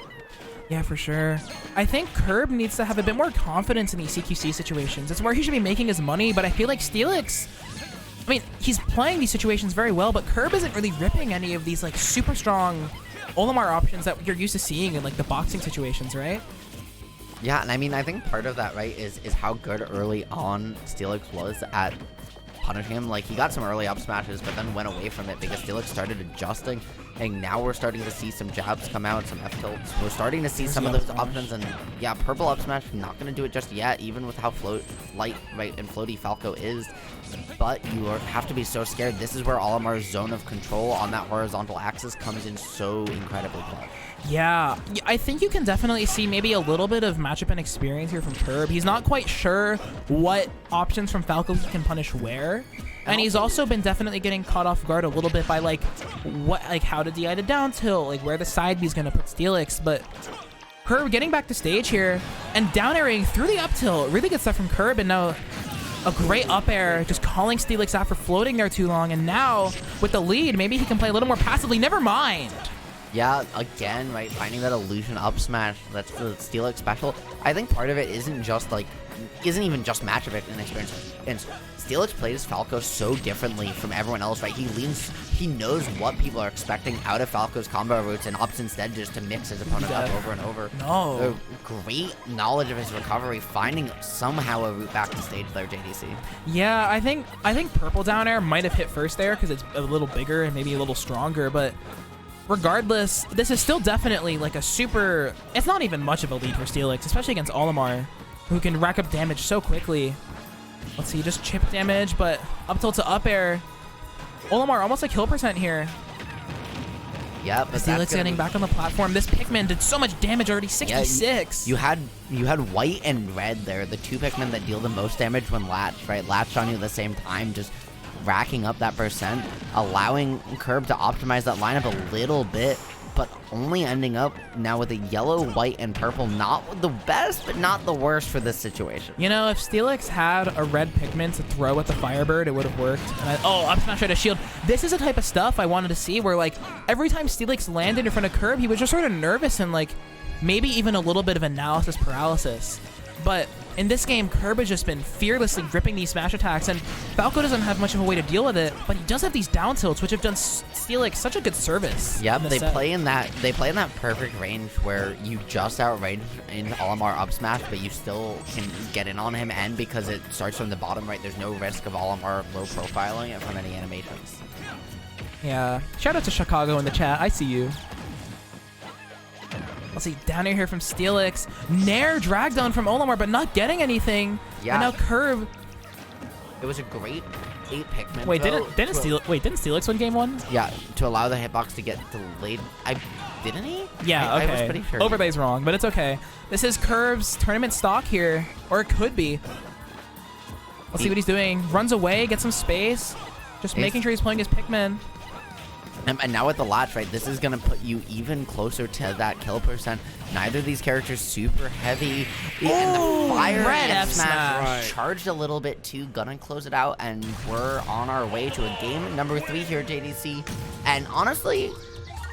Yeah, for sure. I think Curb needs to have a bit more confidence in these CQC situations. It's where he should be making his money, but I feel like Steelix, I mean, he's playing these situations very well, but Curb isn't really ripping any of these like super strong Olimar options that you're used to seeing in like the boxing situations, right? Yeah, and I mean, I think part of that, right, is how good early on Steelix was at punishing him. Like, he got some early up smashes, but then went away from it because Steelix started adjusting, and now we're starting to see some jabs come out, some F-tilts. We're starting to see some of those options, and yeah, purple up smash, not going to do it just yet, even with how light, right, and floaty Falco is. But you have to be so scared. This is where Olimar's zone of control on that horizontal axis comes in so incredibly clutch. Yeah, I think you can definitely see maybe a little bit of matchup and experience here from Curb. He's not quite sure what options from Falco he can punish where. And he's also been definitely getting caught off guard a little bit by how to DI to down tilt, like where the side B is going to put Steelix. But Curb getting back to stage here and down airing through the up tilt. Really good stuff from Curb, and now a great up air, just calling Steelix out for floating there too long. And now with the lead, maybe he can play a little more passively. Never mind. Yeah, again, right, finding that illusion up smash, that's the Steelix special. I think part of it isn't even just matchup and experience. And Steelix plays Falco so differently from everyone else, right? He knows what people are expecting out of Falco's combo routes and opts instead just to mix his opponent up over and over. No. Great knowledge of his recovery, finding somehow a route back to stage there, JDC. Yeah, I think purple down air might have hit first there because it's a little bigger and maybe a little stronger, but regardless, this is still definitely like a super... It's not even much of a lead for Steelix, especially against Olimar, who can rack up damage so quickly. Let's see, just chip damage, but up tilt to up air. Olimar almost a kill percent here. Yeah, but Steelix getting back on the platform. This Pikmin did so much damage already, 66. Yeah, you had white and red there, the two Pikmin that deal the most damage when latched, right? Latched on you at the same time, just racking up that percent, allowing Curb to optimize that lineup a little bit, but only ending up now with a yellow, white, and purple. Not the best, but not the worst for this situation. You know, if Steelix had a red Pikmin to throw at the Firebird, it would have worked. And up smash out of shield. This is the type of stuff I wanted to see where, like, every time Steelix landed in front of Curb, he was just sort of nervous and, like, maybe even a little bit of analysis paralysis. But in this game, Curb has just been fearlessly gripping these smash attacks, and Falco doesn't have much of a way to deal with it, but he does have these down tilts, which have done Steelix such a good service. Yeah, they play in that perfect range where you just outrange in Olimar up smash, but you still can get in on him, and because it starts from the bottom, right, there's no risk of Olimar low profiling it from any animations. Yeah, shout out to Chicago in the chat. I see you. Let's see, down here from Steelix. Nair drag down from Olimar, but not getting anything. Yeah. And now Curb. It was a great 8 Pikmin. Wait, didn't Steelix win game 1? Yeah, to allow the hitbox to get delayed. Didn't he? Yeah, okay. I was pretty sure. Overlay's wrong, but it's okay. This is Curb's tournament stock here, or it could be. Let's see what he's doing. Runs away, gets some space. Just making sure he's playing his Pikmin. And now with the latch, right, this is going to put you even closer to that kill percent. Neither of these characters super heavy. And the fire red F smash charged a little bit too. Gonna close it out, and we're on our way to a game number 3 here at JDC. And honestly,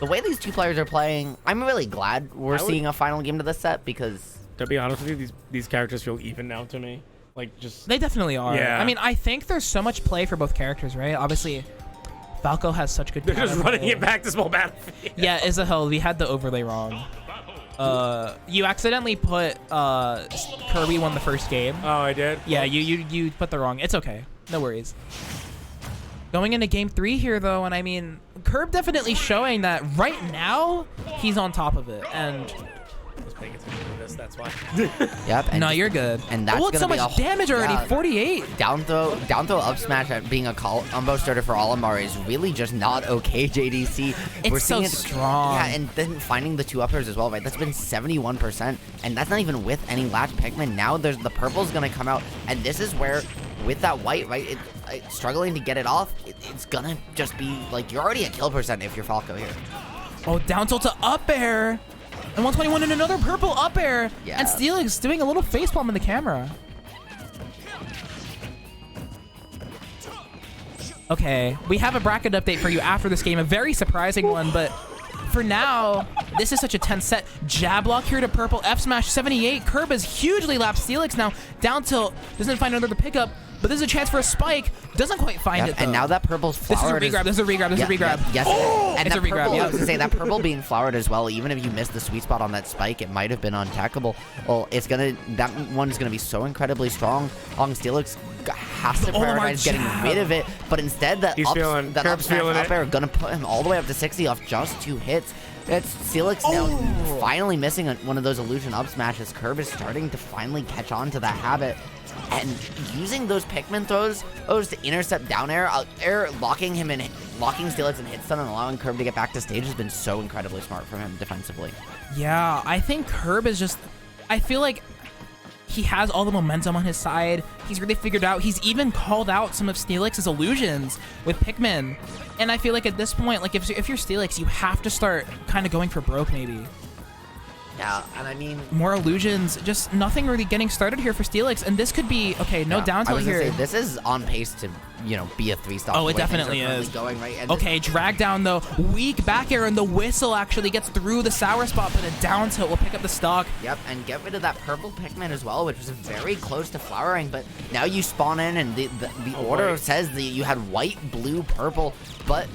the way these two players are playing, I'm really glad we're seeing a final game to this set, because... To be honest with you, these characters feel even now to me. Like, just... They definitely are. Yeah. I mean, I think there's so much play for both characters, right? Obviously... Falco has such good. They're just running counterplay. it back to small battlefield. Yeah, Isahel, we had the overlay wrong. You accidentally put Kirby won the first game. Oh, I did? Yeah, you put the wrong. It's okay. No worries. Going into game 3 here, though, and I mean, Curb definitely showing that right now he's on top of it. And I was paying attention to this, that's why. Yep. And no, you're good. And that's oh, gonna so be much damage already. yeah. 48. Down throw, up smash at being a combo starter for Olimar is really just not okay, JDC. It's We're seeing so strong. Yeah, and then finding the 2 uppers as well, right? That's been 71%, and that's not even with any latch Pikmin. Now there's the purple's gonna come out, and this is where, with that white, right, struggling to get it off, it's gonna just be, like, you're already at kill percent if you're Falco here. Oh, down tilt to up air. And 121 and another purple up air. Yeah. And Steelix doing a little facepalm in the camera. Okay, we have a bracket update for you after this game. A very surprising one, but for now, this is such a tense set. Jab block here to purple. F smash 78. Curb has hugely lapped Steelix now. Down tilt. Doesn't find another pickup. But there's a chance for a spike. Doesn't quite find it, though. And now that purple's flowered. This is a regrab. This is a regrab. Yes. Oh! And It's that a regrab, purple, yeah. I was gonna say, that purple being flowered as well, even if you missed the sweet spot on that spike, it might have been unattackable. Well, that one's gonna be so incredibly strong. Long Steelix has to prioritize getting rid of it, but instead that up smash up air gonna put him all the way up to 60 off just 2 hits. That's Steelix now finally missing one of those illusion up smashes. Curb is starting to finally catch on to that habit. And using those Pikmin throws to intercept down air, locking Steelix in hit stun and allowing Curb to get back to stage has been so incredibly smart from him defensively. Yeah, I think Curb is just... I feel like he has all the momentum on his side. He's really figured out. He's even called out some of Steelix's illusions with Pikmin. And I feel like at this point, like if you're Steelix, you have to start kind of going for broke maybe. Yeah, and I mean... More illusions, just nothing really getting started here for Steelix, and this could be... Okay, no down tilt here. Say, this is on pace to, be a 3-stop. Oh, it definitely is. Going, right? And okay, drag down though. Weak back air, and the whistle actually gets through the sour spot, but a down tilt will pick up the stock. Yep, and get rid of that purple Pikmin as well, which was very close to flowering, but now you spawn in, and the order says that you had white, blue, purple, but...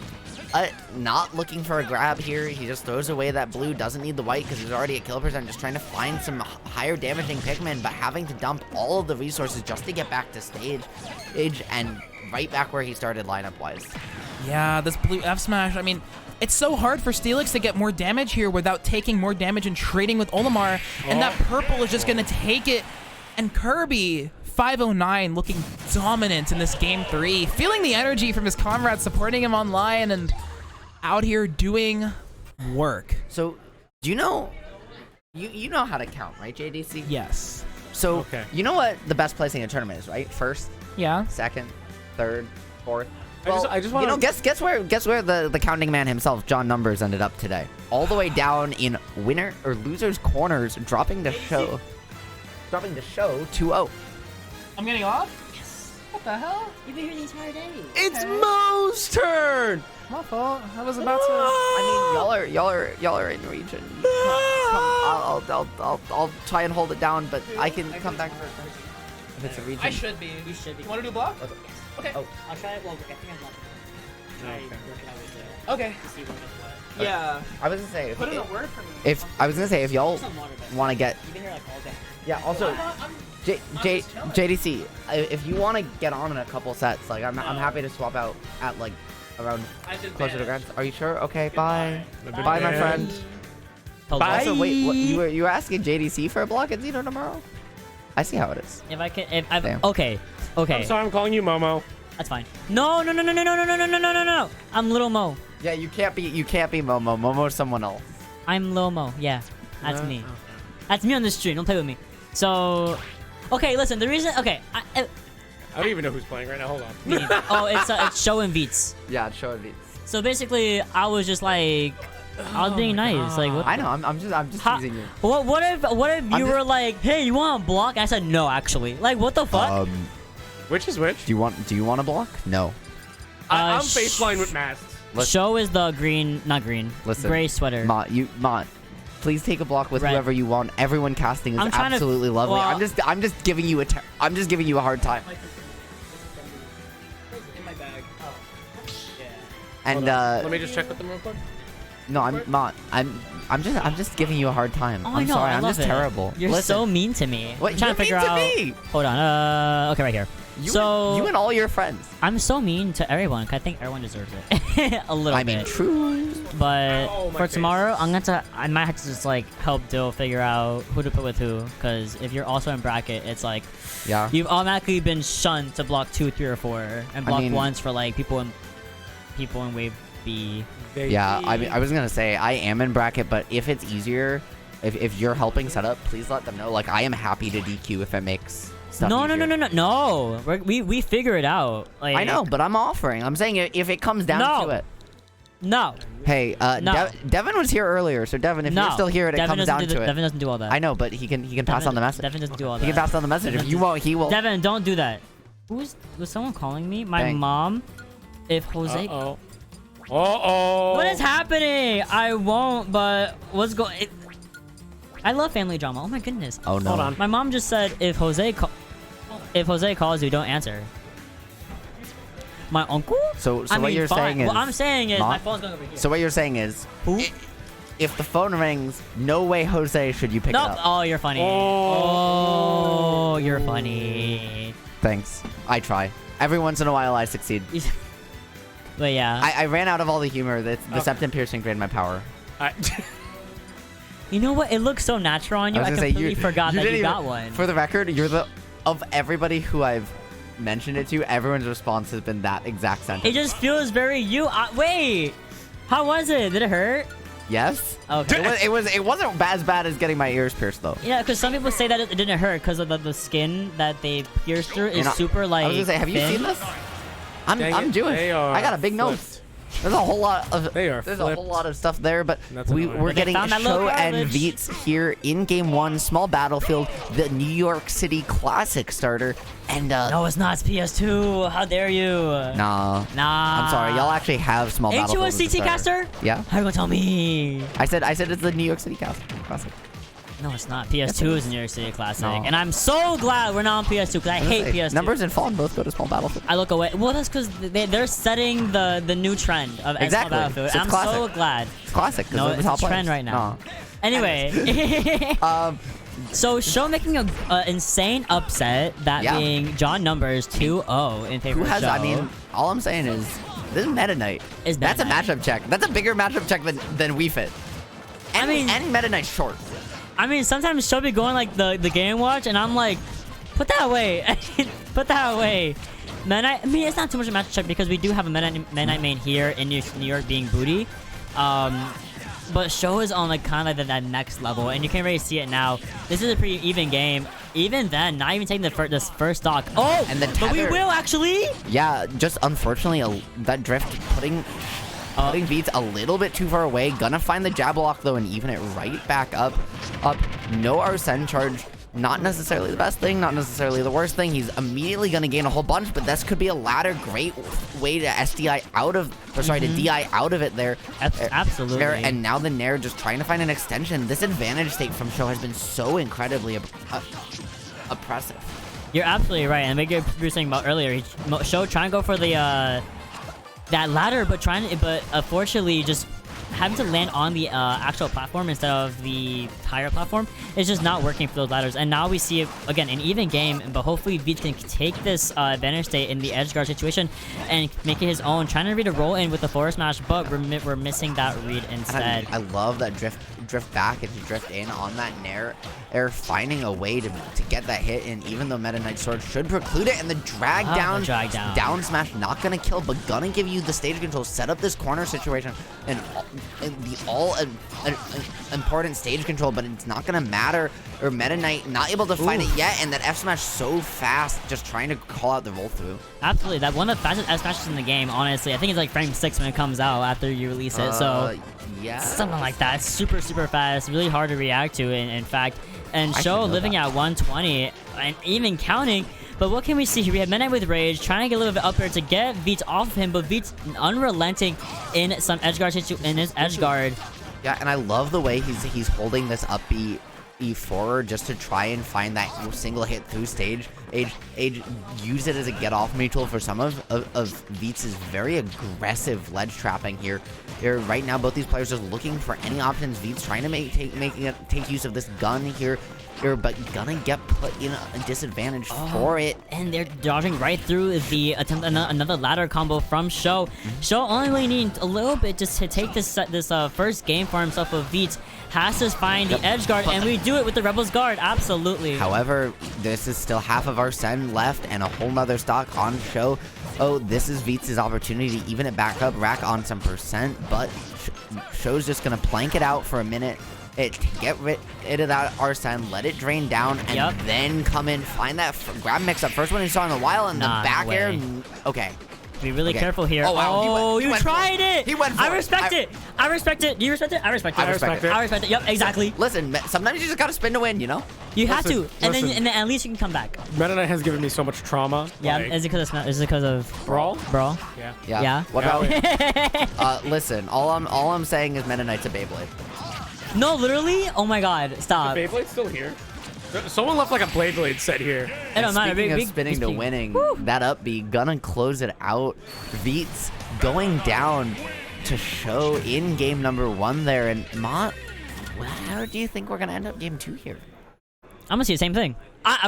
not looking for a grab here. He just throws away that blue, doesn't need the white because he's already at kill percent, just trying to find some higher damaging Pikmin, but having to dump all of the resources just to get back to stage and right back where he started lineup-wise. Yeah, this blue F smash, I mean, it's so hard for Steelix to get more damage here without taking more damage and trading with Olimar, and that purple is just going to take it, and Kirby... 509 looking dominant in this game 3, feeling the energy from his comrades supporting him online and out here doing work. So, do you know you know how to count, right, JDC? Yes. So, you know what the best placing in a tournament is, right? First, yeah, second, third, fourth. Well, I just want to guess where the counting man himself, John Numbers, ended up today. All the way down in winner or losers corners, dropping the show 2-0. I'm getting off? Yes. What the hell? You've been here the entire day. It's Mo's turn. My fault. I was about to. I mean, y'all are in region. I'll try and hold it down, but I can come back if it's a region. I should be. You should be. You want to do block? Okay. Oh. I'll try it. Well, I think I'm blocking. Try working out with Okay. to see what gets what. Yeah. I was gonna say. Put in a word for me. If y'all want to get. You've been here like all day. Yeah. Also. JDC, if you want to get on in a couple sets, like I'm happy to swap out at like around closer to grand. Are you sure? Okay, bye. Bye, my friend. Bye. Also, wait, what, you were asking JDC for a block at Zeno tomorrow? I see how it is. If I can, okay. Okay. I'm sorry, I'm calling you Momo. That's fine. No. I'm Little Mo. Yeah, you can't be Momo. Momo's someone else. I'm Lil Mo. Yeah, that's me. That's me on the stream. Don't play with me. So. Okay, listen, the reason... Okay, I don't even know who's playing right now. Hold on. Oh, it's Show and Beats. Yeah, it's Show and Beats. So basically, I was just like... I was being nice. Like, what? I know, I'm just teasing you. What if you were like, hey, you want a block? I said no, actually. Like, what the fuck? Which is which? Do you want a block? No. I'm baseline with masks. Show is the green... Not green. Listen. Gray sweater. Mont. Please take a block with whoever you want. Everyone casting is absolutely lovely. Well, I'm just giving you a hard time. In my bag. Oh. Yeah. And Let me just check with them real quick. no, I'm not. I'm just giving you a hard time. Oh, I'm I know, sorry. I I'm love just it. terrible. You're Listen, so mean to me. What? I'm trying You're to figure mean to out. me? Hold on. Okay, right here. you and all your friends. I'm so mean to everyone. 'Cause I think everyone deserves it. A little I bit. mean, true. But Oh, my for face. tomorrow, I might have to just like help Dill figure out who to put with who. Because if you're also in bracket, it's like Yeah. you've automatically been shunned to block 2, 3, or 4, and block mean- once for like people in wave B. Yeah, I mean, I was gonna say I am in bracket, but if it's easier, if you're helping set up, please let them know. Like, I am happy to DQ if it makes stuff No. easier. We figure it out. Like I know, but I'm offering. I'm saying if it comes down No. to it. No. Hey, No. Devin was here earlier, so Devin, if No. you're still here and it Devin comes doesn't down do to it. Devin doesn't do all that. I know, but he can pass on the message. Devin doesn't do all that. He can pass on the message. If you won't, he will. Devin, don't do that. Was someone calling me? My Dang. mom. If Jose. What What is happening? I won't. But what's going? I love family drama. Oh my goodness. Oh no. Hold on. My mom just said if Jose calls you, don't answer. My uncle? So I what mean, you're fine. saying is. What I'm saying is Mom? my phone's going over here. So what you're saying is. Who? If the phone rings, no way, Jose, should you pick Nope. it up. Oh, you're funny. Oh, you're funny. Thanks. I try. Every once in a while, I succeed. But yeah. I ran out of all the humor. The septum piercing drained my power. You know what? It looks so natural on you. was I gonna say, completely forgot that didn't you even- got one. For the record, you're the of everybody who I've mentioned it to, everyone's response has been that exact sentence. It just feels very you. Wait, how was it? Did it hurt? Yes. Okay. It wasn't as bad as getting my ears pierced though. Yeah, because some people say that it didn't hurt because of the skin that they pierced through is And super like. I was gonna say, have you thin. seen this? I'm Dang it, Jewish. they are I got a big flipped. nose. There's a whole lot of They are there's a whole flipped. lot of stuff there, but That's annoying. we're They getting found that little Show and garbage. Veets here in Game 1, small battlefield, the New York City Classic starter, and No, it's not. It's PS2. How dare you? nah. Nah. I'm sorry, y'all actually have small Ain't you a battlefield. as a CT starter. caster? Yeah. How you gonna tell me? I said it's the New York City Classic. No, it's not. PS2 is New York City Classic, No. and I'm so glad we're not on PS2 because I hate PS2. Numbers and Fawn both go to small battlefield. I look away. Well, that's because they're setting the new trend of Exactly. Battlefield. So and it's I'm so classic. glad. It's classic. 'cause No, they're the it's top a trend players. right now. Nah. Anyway, so Show making a insane upset, that Yeah. being John Numbers 2-0 in favor Who has? of Show. I mean, all I'm saying is this is Meta Knight. Is That's a Meta Knight. matchup check. That's a bigger matchup check than Wii Fit. And, I mean- and Meta Knight's short. I mean, sometimes Show be going like the game watch, and I'm like, put that away, put that away. Meta Knight, I mean, it's not too much of a matchup check because we do have a Meta Knight main here in New York being booty. But Show is on like kind of like that next level, and you can already see it now. This is a pretty even game. Even then, not even taking this first stock. Oh, And the but we tether- will actually. Yeah, just unfortunately, that drift putting Beats a little bit too far away. Gonna find the jab block though and even it right back up. No Arsene charge. Not necessarily the best thing, not necessarily the worst thing. He's immediately gonna gain a whole bunch, but this could be a ladder. Great way to SDI out of, or sorry, to DI out of it there. Absolutely. There, and now the Nair just trying to find an extension. This advantage state from Show has been so incredibly oppressive. You're absolutely right, and like you were saying about earlier, Show trying to go for the that ladder, but unfortunately just having to land on the actual platform instead of the higher platform is just not working for those ladders. And now we see it again an even game, but hopefully Beach can take this advantage state in the edge guard situation and make it his own, trying to read a roll in with the forward smash, but we're missing that read instead. I love that drift back and to drift in on that Nair. They're finding a way to get that hit, and even though Meta Knight Sword should preclude it, and the drag down smash not gonna kill, but gonna give you the stage control, set up this corner situation, and the all important stage control, but it's not gonna matter. Or Meta Knight not able to find it yet, and that F smash so fast, just trying to call out the roll through. Absolutely, that one of the fastest F smashes in the game. Honestly, I think it's like frame 6 when it comes out after you release it. So yeah, something like that. It's super fast, really hard to react to. In fact, and Show living at 120 and even counting. But what can we see here? We have Meta Knight with Rage trying to get a little bit up here to get Veets off of him, but Veets unrelenting in some edge guard in his edge guard. Yeah, and I love the way he's holding this upbeat E4 just to try and find that single hit through stage. Age use it as a get off me tool for some of Vietz's very aggressive ledge trapping here. Right now, both these players are looking for any options. Vietz trying to take use of this gun here, but gonna get put in a disadvantage for it. And they're dodging right through the attempt another ladder combo from Sho. Sho only really needing a little bit just to take this first game for himself of Vietz. Has to find the edge guard, and we do it with the Rebels guard. Absolutely. However, this is still half of Arsene left and a whole nother stock on Sho. Oh, this is Vietz's opportunity to even it back up, rack on some percent, but Sho's just gonna plank it out for a minute. Get rid of that Arsene, let it drain down, and then come in, find that grab mix up. First one he saw in a while, and the back air. Okay. Be really careful here. Oh, wow. You tried it. He went for it. I respect it. I respect it. Do you respect it? I respect it. I respect it. I respect it. Yep, exactly. Listen, sometimes you just gotta spin to win, you know? You have to, and then at least you can come back. Meta Knight has given me so much trauma. Yeah, is it because of Brawl? Brawl? Yeah. What about listen, all I'm saying is Meta Knight's a Beyblade. No, literally? Oh my god, stop. The Beyblade's still here? Someone left like a Beyblade set here. It don't matter. Speaking of spinning to winning, that up B, gonna close it out. Vietz going down to Sho in game number 1 there. And Mott, how do you think we're gonna end up game 2 here? I'm gonna see the same thing.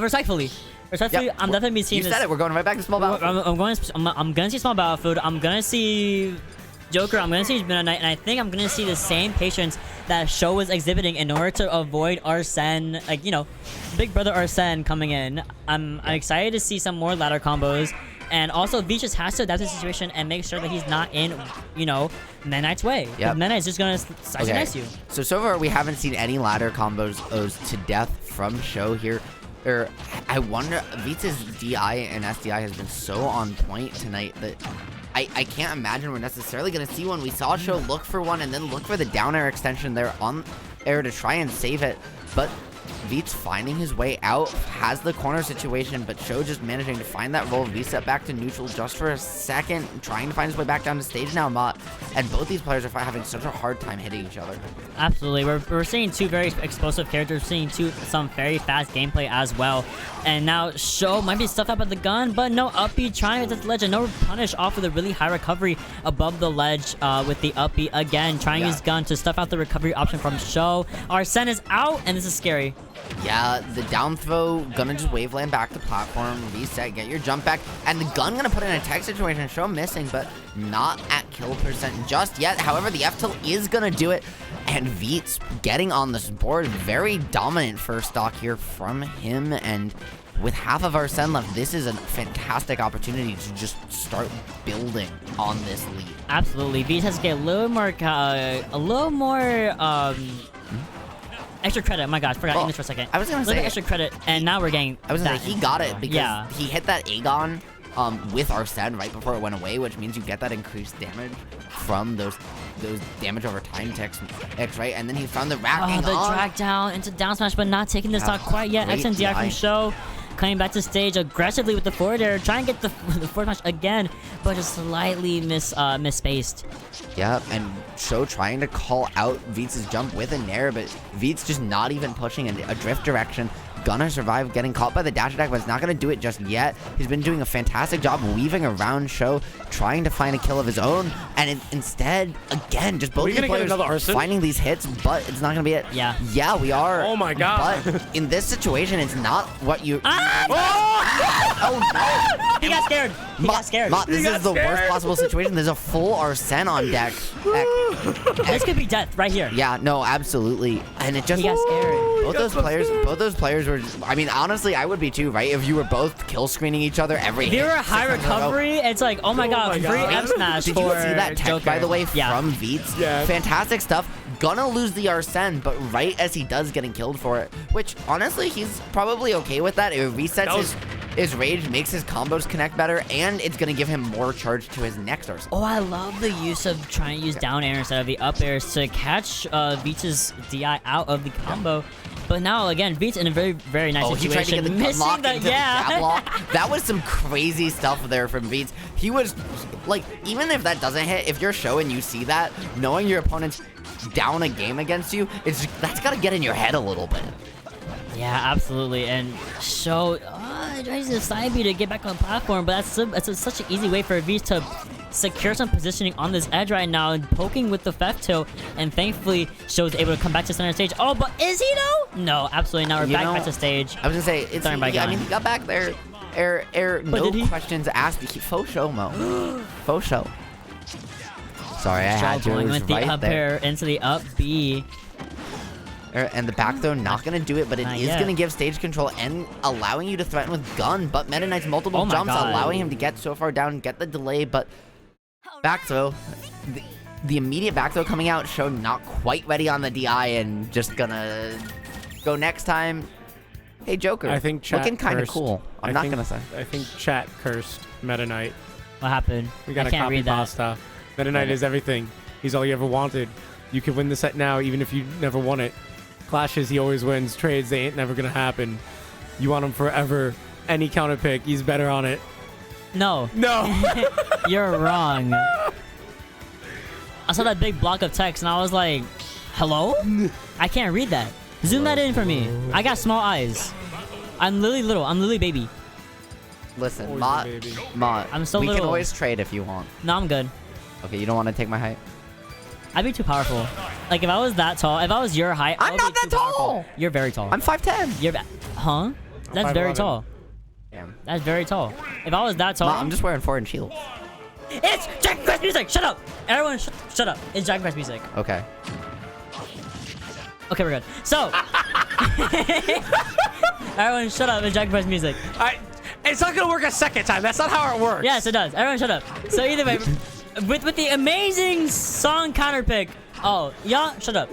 Respectfully, yep. I'm definitely seeing this. You said it. We're going right back to small battlefield. I'm gonna see small battlefield. I'm gonna see Joker. I'm gonna see Meta Knight, and I think I'm gonna see the same patience that Sho was exhibiting in order to avoid Arsene, like, you know, Big Brother Arsene coming in. I'm excited to see some more ladder combos, and also Vietz just has to adapt to the situation and make sure that he's not in, you know, Meta Knight's way. Meta Knight's just gonna slice and dice you. So far we haven't seen any ladder combos to death from Sho here. I wonder, Vietz's DI and SDI has been so on point tonight that I can't imagine we're necessarily going to see one. We saw Sho look for one and then look for the down air extension there on air to try and save it. But Vietz finding his way out, has the corner situation, but Sho just managing to find that roll, reset back to neutral just for a second, trying to find his way back down to stage now, Mott. And both these players are having such a hard time hitting each other. Absolutely. We're seeing two very explosive characters, seeing some very fast gameplay as well. And now Sho might be stuffed up at the gun, but no up B trying to the ledge, and no punish off of the really high recovery above the ledge with the up B again, trying his gun to stuff out the recovery option from Sho. Arsene is out, and this is scary. Yeah, the down throw, gonna just waveland back to platform, reset, get your jump back, and the gun gonna put in a tech situation. Sho missing, but not at kill percent just yet. However, the F tilt is gonna do it, and Vietz getting on this board. Very dominant first stock here from him, and with half of Arsene left, this is a fantastic opportunity to just start building on this lead. Absolutely, Vietz has to get a little more, extra credit. Oh my gosh, forgot English for a second. I was gonna say extra credit, and now we're getting. I was gonna say he got it because he hit that Aegon with Arsene right before it went away, which means you get that increased damage from those damage over time ticks, right? And then he found the racking the drag down into down smash, but not taking the stock quite yet. X and DI from Sho. Coming back to stage aggressively with the forward air, trying to get the forward smash again, but just slightly misspaced. Yeah, and Sho trying to call out Vietz's jump with a nair, but Vietz just not even pushing in a drift direction. Gonna survive getting caught by the dash attack, but it's not gonna do it just yet. He's been doing a fantastic job weaving around Sho, trying to find a kill of his own, and instead, again, just both these players finding these hits, but it's not gonna be it. Yeah, we are. Oh my god. But in this situation, it's not what you. Oh no! He got scared. He got scared. This is the worst possible situation. There's a full Arsene on deck. This could be death right here. Yeah, no, absolutely. And it just. He got scared. Both those players were. I mean, honestly, I would be too, right? If you were both kill screening each other every. They were high recovery. It's like, oh my god, free F smash. Did you see that tech, by the way, from Vietz? Yeah. Fantastic stuff. Gonna lose the Arsene, but right as he does, getting killed for it. Which, honestly, he's probably okay with that. It resets his rage, makes his combos connect better, and it's gonna give him more charge to his next Arsene. Oh, I love the use of trying to use down air instead of the up airs to catch Vietz's DI out of the combo. But now again, Beats in a very, very nice he tried to situation. get the Missing unlock the into the jab block. That was some crazy stuff there from Beats. He was like, even if that doesn't hit, if you're Sho and you see that, knowing your opponent's down a game against you, that's gotta get in your head a little bit. Yeah, absolutely. And Sho tries to side B to get back on the platform, but that's such an easy way for Beats to secure some positioning on this edge right now and poking with the Fef tilt, and thankfully Sho's able to come back to center stage. Oh, but is he though? No, absolutely not. We're back to stage. I was gonna say, it's, I mean, he got back there. No questions asked. Faux show mo. Faux show. Sorry, I had to. Going with the up air into the up B. And the back throw not going to do it, but it is going to give stage control and allowing you to threaten with gun. But Meta Knight's multiple jumps allowing him to get so far down, get the delay, but back throw. The immediate back throw coming out, Sho not quite ready on the DI and just going to go next time. Hey, Joker. I think chat looking kind of cool. I'm not going to say. I think chat cursed Meta Knight. What happened? We got a copy pasta. Meta Knight is everything. He's all you ever wanted. You could win the set now, even if you never won it. Clashes, he always wins. Trades, they ain't never gonna happen. You want him forever. Any counter pick, he's better on it. No. No. You're wrong. I saw that big block of text and I was like, hello? I can't read that. Zoom that in for me. I got small eyes. I'm literally little. I'm literally baby. Listen, Mott, I'm so we little. can always trade if you want. No, I'm good. Okay, you don't want to take my height? I'd be too powerful. Like, if I was that tall, if I was your height, I'm not that tall. You're very tall. I'm 5'10". You're huh? That's very tall. Damn. That's very tall. If I was that tall, I'm just wearing 4-inch shields. It's Dragon Quest music. Shut up, everyone. Shut up. It's Dragon Quest music. Okay. Okay, we're good. So, everyone, shut up. It's Dragon Quest music. It's not gonna work a second time. That's not how it works. Yes, it does. Everyone, shut up. So either way. With the amazing song counter pick. Oh, yeah, shut up.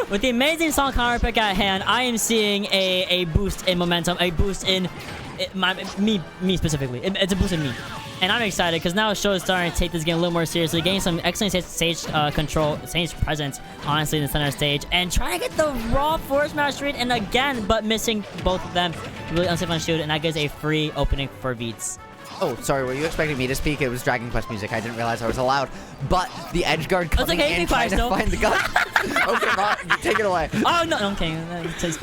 With the amazing song counter pick at hand, I am seeing a boost in momentum, a boost in me specifically. It's a boost in me. And I'm excited because now Sho is starting to take this game a little more seriously, getting some excellent stage control, stage presence, honestly, in the center stage, and trying to get the raw force smash read, and again, but missing both of them. Really unsafe on shoot, and that gives a free opening for Beats. Oh, sorry, were you expecting me to speak? It was Dragon Quest music. I didn't realize I was allowed. But the edge guard coming in trying to find the gun. Okay, Mott, take it away. Oh, no, I'm kidding.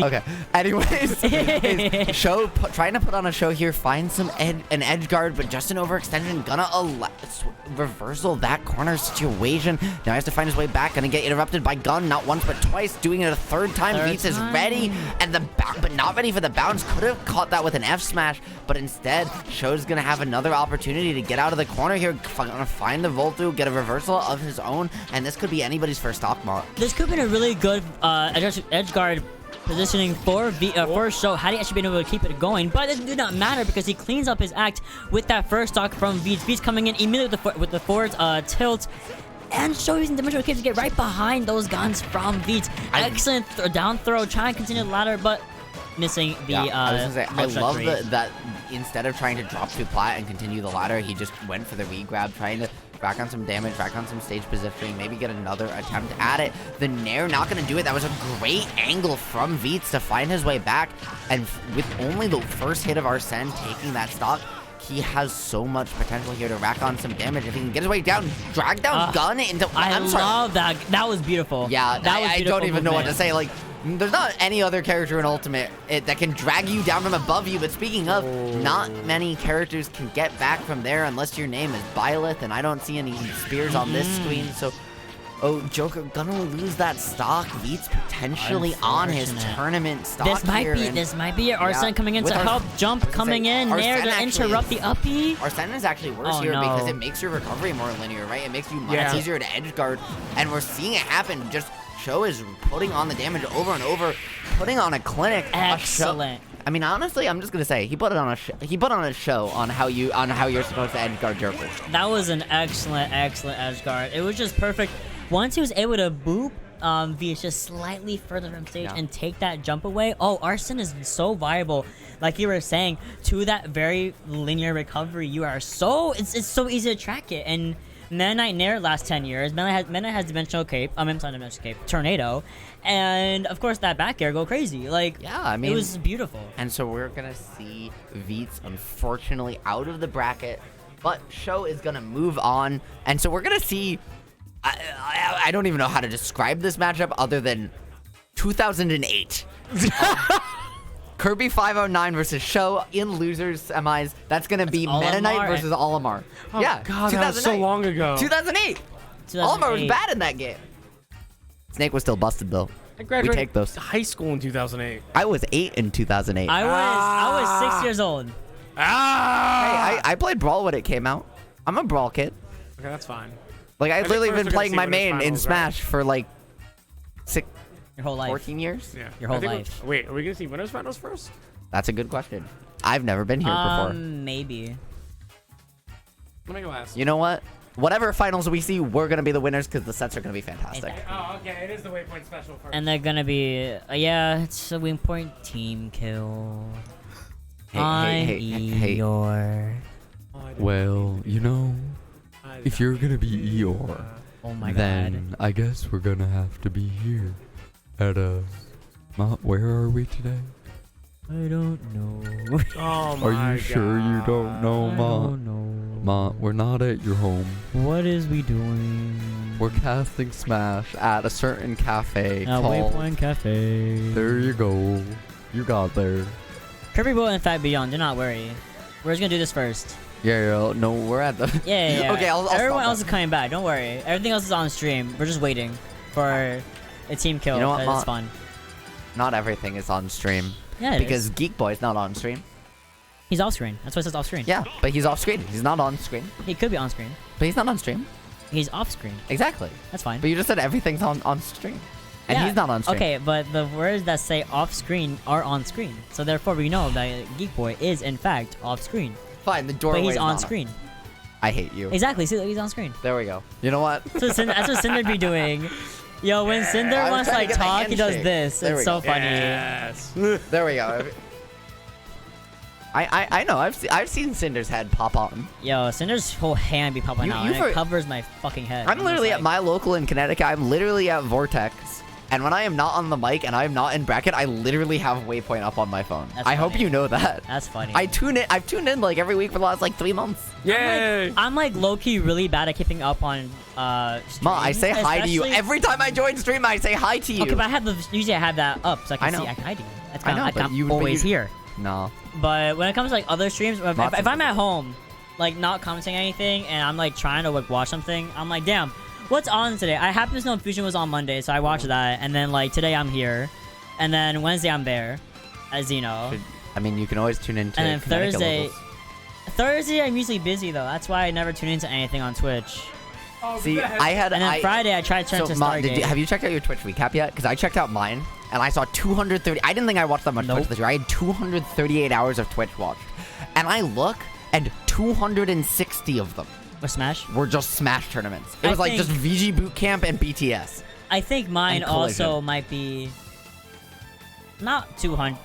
Okay. Anyways, Sho trying to put on a show here, find an edge guard, but just an overextension. Gonna reversal that corner situation. Now he has to find his way back. Gonna get interrupted by gun, not once but twice. Doing it a third time. Beats is ready, and but not ready for the bounce. Could have caught that with an F smash, but instead, Sho's gonna have another opportunity to get out of the corner here. Gonna find the Voltu, get a reversal of his own, and this could be anybody's first stock Mott. This could have been a really good edge guard positioning for Sho had he actually been able to keep it going, but it did not matter because he cleans up his act with that first stock from Beats. Beats coming in immediately with the forward tilt, and Sho using dimensional cape to get right behind those guns from Beats. Excellent down throw, trying to continue the ladder, but missing the I was gonna say, I love that instead of trying to drop to plat and continue the ladder, he just went for the re-grab, trying to rack on some damage, rack on some stage positioning, maybe get another attempt at it. The Nair not gonna do it. That was a great angle from Beats to find his way back, and with only the first hit of Arsene taking that stock, he has so much potential here to rack on some damage. If he can get his way down, drag down gun into... I love that. That was beautiful. Yeah, I don't even know what to say. Like, there's not any other character in Ultimate that can drag you down from above you, but speaking of, not many characters can get back from there unless your name is Byleth, and I don't see any spears on this screen, so... Oh, Joker gonna lose that stock. Beats potentially on his tournament stock This might be Arsene coming in to help jump coming in there to interrupt the uppie. Arsene is actually worse here because it makes your recovery more linear, right? It makes you much easier to edge guard, and we're seeing it happen. Just Sho is putting on the damage over and over, putting on a clinic. Excellent. I mean, honestly, I'm just gonna say he put on a show on how you're supposed to edge guard Joker. That was an excellent edge guard. It was just perfect. Once he was able to boop Beats just slightly further from stage and take that jump away, Arsene is so viable. Like you were saying, to that very linear recovery, it's so easy to track it. And Meta Knight Nair last 10 years. Meta Knight has Dimensional Cape. I'm sorry, Dimensional Cape. Tornado. And, of course, that back air go crazy. Like, yeah, I mean, it was beautiful. And so we're going to see Veets, unfortunately, out of the bracket. But Show is going to move on. And so we're going to see... I don't even know how to describe this matchup other than 2008. Kirby 509 versus Show in losers semis. That's going to be Meta Knight versus Olimar. Oh, yeah, God, that was so long ago. 2008. Olimar was bad in that game. Snake was still busted, though. I graduated we take those. high school in 2008. I was 8 in 2008. I was 6 years old. Hey, I played Brawl when it came out. I'm a Brawl kid. Okay, that's fine. Like, I've literally first been we're gonna playing see my winners main in finals, Smash for like Your whole life. 14 years? Yeah. Your whole I think life. Wait, are we gonna see winners finals first? That's a good question. I've never been here before. Maybe. Let me go ask. You know what? Whatever finals we see, we're gonna be the winners because the sets are gonna be fantastic. Oh, okay. It is the Waypoint special first. And they're gonna be, yeah, it's a Waypoint team kill. Hey. Eeyore. Well, you know, if you're gonna be Eeyore, Oh my then god. I guess we're gonna have to be here at where are we today? I don't know. Oh Are my you sure you don't know, I Ma? don't know. Ma, we're not at your home. What is we doing? We're casting Smash at a certain cafe At called... Waypoint Cafe. There you go. You got there. Kirby will in fact be on. Do not worry. We're just gonna do this first. Yeah, no, we're at the... Yeah. Okay, I'll Everyone stop else is coming back. Don't worry. Everything else is on stream. We're just waiting for a team kill. You know what, It's Ma? fun. Not everything is on stream. Yeah, it because is. Geek Boy's not on stream. He's off screen. That's why it says off screen. Yeah, but he's off screen. He's not on screen. He could be on screen. But he's not on stream. He's off screen. Exactly. That's fine. But you just said everything's on stream. And Yeah, he's not on stream. Okay, but the words that say off screen are on screen. So therefore we know that Geek Boy is in fact off screen. Fine, the doorway But he's is on not screen. I hate you. Exactly. See, he's on screen. There we go. You know what? That's what Cinder be doing. Yo, when Cinder I was wants to trying like to get my talk, he does handshake. this. There It's we so go. funny. Yes. There we go. I know. I've seen Cinder's head pop on. Yo, Cinder's whole hand be popping out, and it covers my fucking head. I'm literally at my local in Connecticut. I'm literally at Vortex. And when I am not on the mic and I am not in bracket, I literally have Waypoint up on my phone. That's I hope funny. you know that. That's funny. I've tuned in like every week for the last like 3 months. Yay! I'm like low-key really bad at keeping up on streams, Ma, I say hi to you especially- every time I join stream. I say hi to you. Okay, but I have usually I have that up so I can I know. see I can hide you. That's I know, but I'm you- but always you- here. No. But when it comes to like other streams, if Lots of I'm at home, like not commenting anything, and I'm like trying to like watch something, I'm like, damn, what's on today? I happen to know Fusion was on Monday, so I watched that, and then like today I'm here, and then Wednesday I'm there, as you know. I mean, you can always tune into And then Connecticut Thursday I'm usually busy though. That's why I never tune into anything on Twitch. locals. See, I had. And then Friday I tried to turn to Ma, Stargate. have you checked out your Twitch recap yet? Because I checked out mine, and I saw 230. I didn't think I watched that much Twitch this year. I had 238 hours of Twitch watched, and I look, and 260 of them Or Smash? were just Smash tournaments. It I was like think- just VG Bootcamp and BTS. I think mine And Collision. also might be not 200,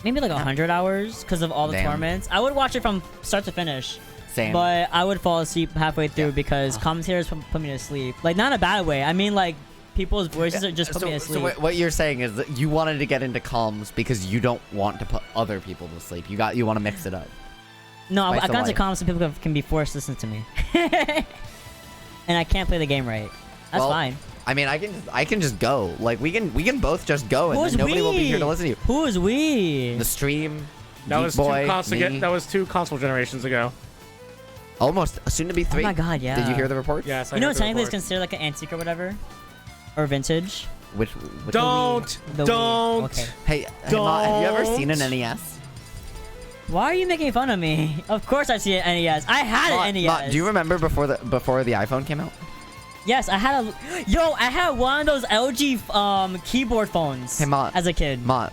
maybe like 100 hours because of all the Damn. tournaments. I would watch it from start to finish. Same. But I would fall asleep halfway through because commentators put me to sleep. Like, not in a bad way. I mean, like, people's voices are just put me to sleep. So what you're saying is that you wanted to get into comms because you don't want to put other people to sleep. You want to mix it up. No, I Spice got of into life. comments so people can be forced to listen to me. And I can't play the game right. That's Well, fine. I mean, I can just go. Like we can both just go, and Who's then nobody will be we? here to listen to you. Who is we? The stream. That Geek was Boy, me. that was 2 console generations ago. Almost soon to be 3. Oh my god, yeah. Did you hear the report? Yes, I You know, heard the technically it's report. considered like an antique or whatever? Or vintage? Which Don't. The Wii. Don't. Okay. Hey, Ma, have you ever seen an Don't. NES? Why are you making fun of me? Of course I've seen an NES. I had an NES. Ma, do you remember before the iPhone came out? Yes, I had I had one of those LG keyboard phones Hey, Ma. as a kid. Ma,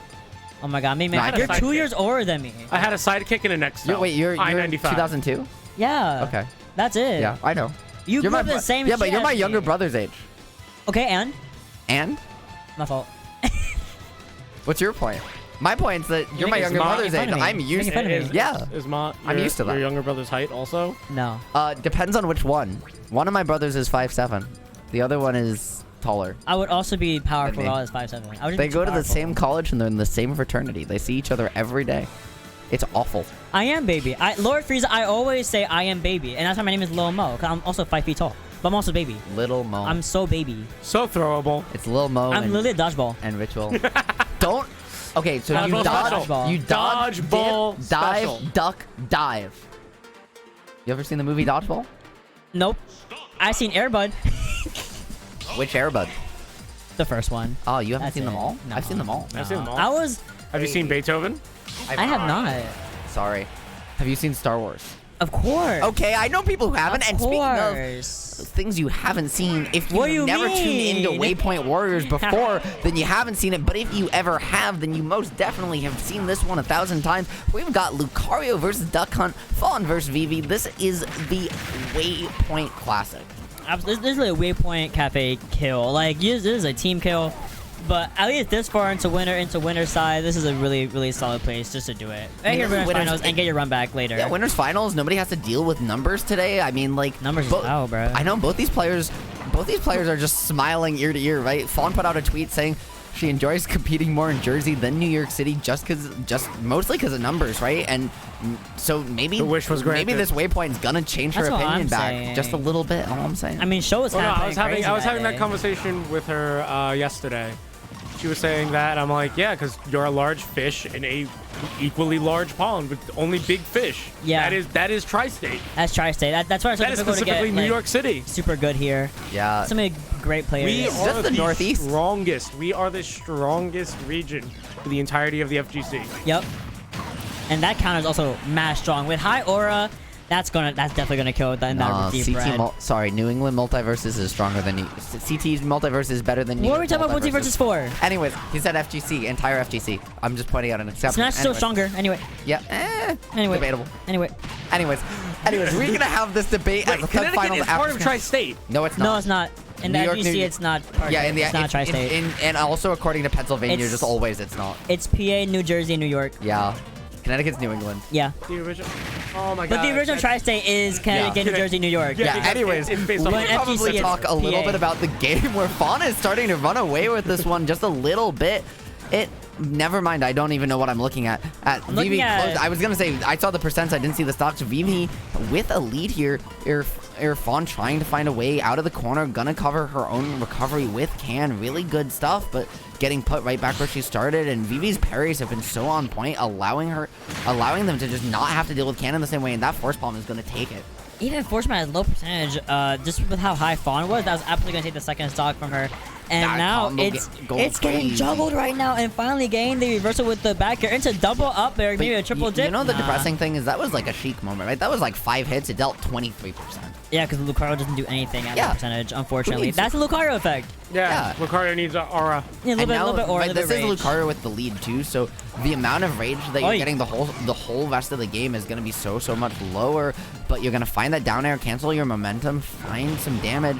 Oh my god, man, No, I had a you're 2 sidekick. years older than me. I had a sidekick and a Nextel. you're I-95. 2002. Yeah. Okay. That's it. Yeah, I know. You You're grew up the same Yeah, but shit you're my as younger me. brother's age. Okay, and? And My fault. what's your point? My point's that you're my younger brother's age. I'm used to it. Yeah. I'm used to that. Your younger brother's height also? No. Depends on which one. One of my brothers is 5'7". The other one is taller. I would also be powerful if I was 5'7". They go to the same college and they're in the same fraternity. They see each other every day. It's awful. I am baby. Lord Frieza, I always say I am baby. And that's why my name is Lil Mo. Because I'm also 5 feet tall. But I'm also baby. Little Mo. I'm so baby. So throwable. It's Lil Mo. I'm literally a dodgeball. And Ritual. Don't. Okay, so you Dodgeball. You dodge, Dodgeball dip, special. dive, duck, dive. You ever seen the movie Dodgeball? Nope. I seen Airbud. Which Airbud? The first one. Oh, you haven't seen them all? No. I've seen them all. I've seen them all. Have you seen Beethoven? I have not. Sorry. Have you seen Star Wars? Of course. Okay, I know people who haven't. And speaking of things you haven't seen, if you've never tuned into Waypoint Warriors before, then you haven't seen it. But if you ever have, then you most definitely have seen this one 1,000 times. We've got Lucario versus Duck Hunt, Fawn versus Vivi. This is the Waypoint Classic. This is a Waypoint Cafe kill. Like, this is a team kill. But at least this far into winner's side, this is a really, really solid place just to do it. Right here, winners finals, and get your run back later. Yeah, winners finals. Nobody has to deal with numbers today. I mean, like numbers is out, bro. I know both these players are just smiling ear to ear, right? Fawn put out a tweet saying she enjoys competing more in Jersey than New York City, mostly because of numbers, right? And so maybe the wish was granted. Maybe this Waypoint's gonna change her opinion back just a little bit. All I'm saying. I mean, show was happening. I was having that conversation with her yesterday. She was saying that, and I'm like, yeah, because you're a large fish in a equally large pond with only big fish. Yeah. That is Tri-State. That's Tri-State. That's why it's so that is difficult specifically to get, New like, York City. Super good here. Yeah. So many great players. We Is are this the Northeast? Strongest. We are the strongest region for the entirety of the FGC. Yep. And that counter is also mad strong with high aura. That's definitely gonna kill that. New England Multiverses is stronger than CT's Multiverse is better than New What York are we talking about Multiverses for? Anyways, he said FGC, entire FGC. I'm just pointing out an exception. Smash is still stronger. Anyway. Yeah. Anyway. Debatable. Anyways, we're gonna have this debate at the Connecticut is part of Tri-State. No, it's not. No, it's not. In the FGC, it's not part of it. It's not Tri-State. And also according to Pennsylvania, just always it's not. It's PA, New Jersey, New York. Yeah. Connecticut's New England. Yeah. The original. Oh my god. But the original Tri-State is Connecticut, New Jersey, New York. Yeah. Anyways, we can probably talk a little bit about the game where Fawn is starting to run away with this one just a little bit. Never mind. I don't even know what I'm looking at. Vivi closed. I was gonna say I saw the percents. I didn't see the stocks. Vivi with a lead here. Fawn trying to find a way out of the corner. Gonna cover her own recovery with Can. Really good stuff, but getting put right back where she started. And Vivi's parries have been so on point, allowing them to just not have to deal with Can in the same way. And that force palm is gonna take it. Even force palm has low percentage. Just with how high Fawn was, that was absolutely gonna take the second stock from her. And now it's getting juggled right now, and finally getting the reversal with the back air into double up air, maybe a triple dip. You know the depressing thing is that was like a Sheik moment, right? That was like 5 hits. It dealt 23%. Yeah, because Lucario doesn't do anything at that percentage, unfortunately. That's the Lucario effect. Yeah. Lucario needs an aura. Yeah, a little bit aura. This is Lucario with the lead too, so the amount of rage that you're getting the whole rest of the game is going to be so much lower. But you're going to find that down air, cancel your momentum, find some damage.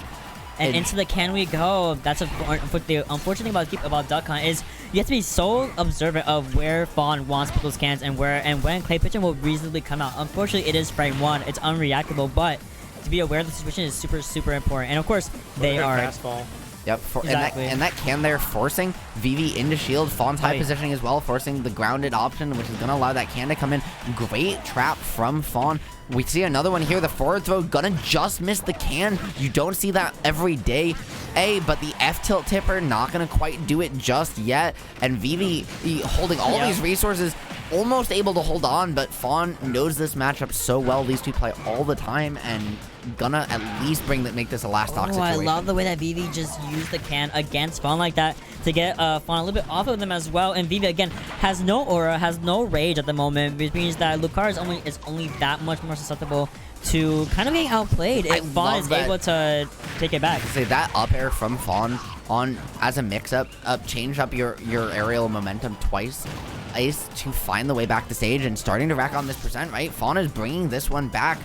And into the can we go? That's the unfortunate thing about Duck Hunt is you have to be so observant of where Fawn wants to put those cans and when Clay Pigeon will reasonably come out. Unfortunately, it is frame 1. It's unreactable, but to be aware of the situation is super important. And of course, they are. Fastball. Yep, exactly. and that can there forcing Vivi into shield. Fawn's high positioning as well, forcing the grounded option, which is going to allow that can to come in. Great trap from Fawn. We see another one here. The forward throw gonna just miss the can. You don't see that every day. But the F tilt tipper not gonna quite do it just yet. And Vivi holding all these resources, almost able to hold on, but Fawn knows this matchup so well. These two play all the time and gonna at least make this a last stock situation. I love the way that Vivi just used the can against Fawn like that to get Fawn a little bit off of them as well. And Vivi again has no aura, has no rage at the moment, which means that Lucario is only that much more susceptible to kind of being outplayed if Fawn is able to take it back. Say that up air from Fawn on as a mix-up, change up your aerial momentum twice to find the way back to stage and starting to rack on this percent, right? Fawn is bringing this one back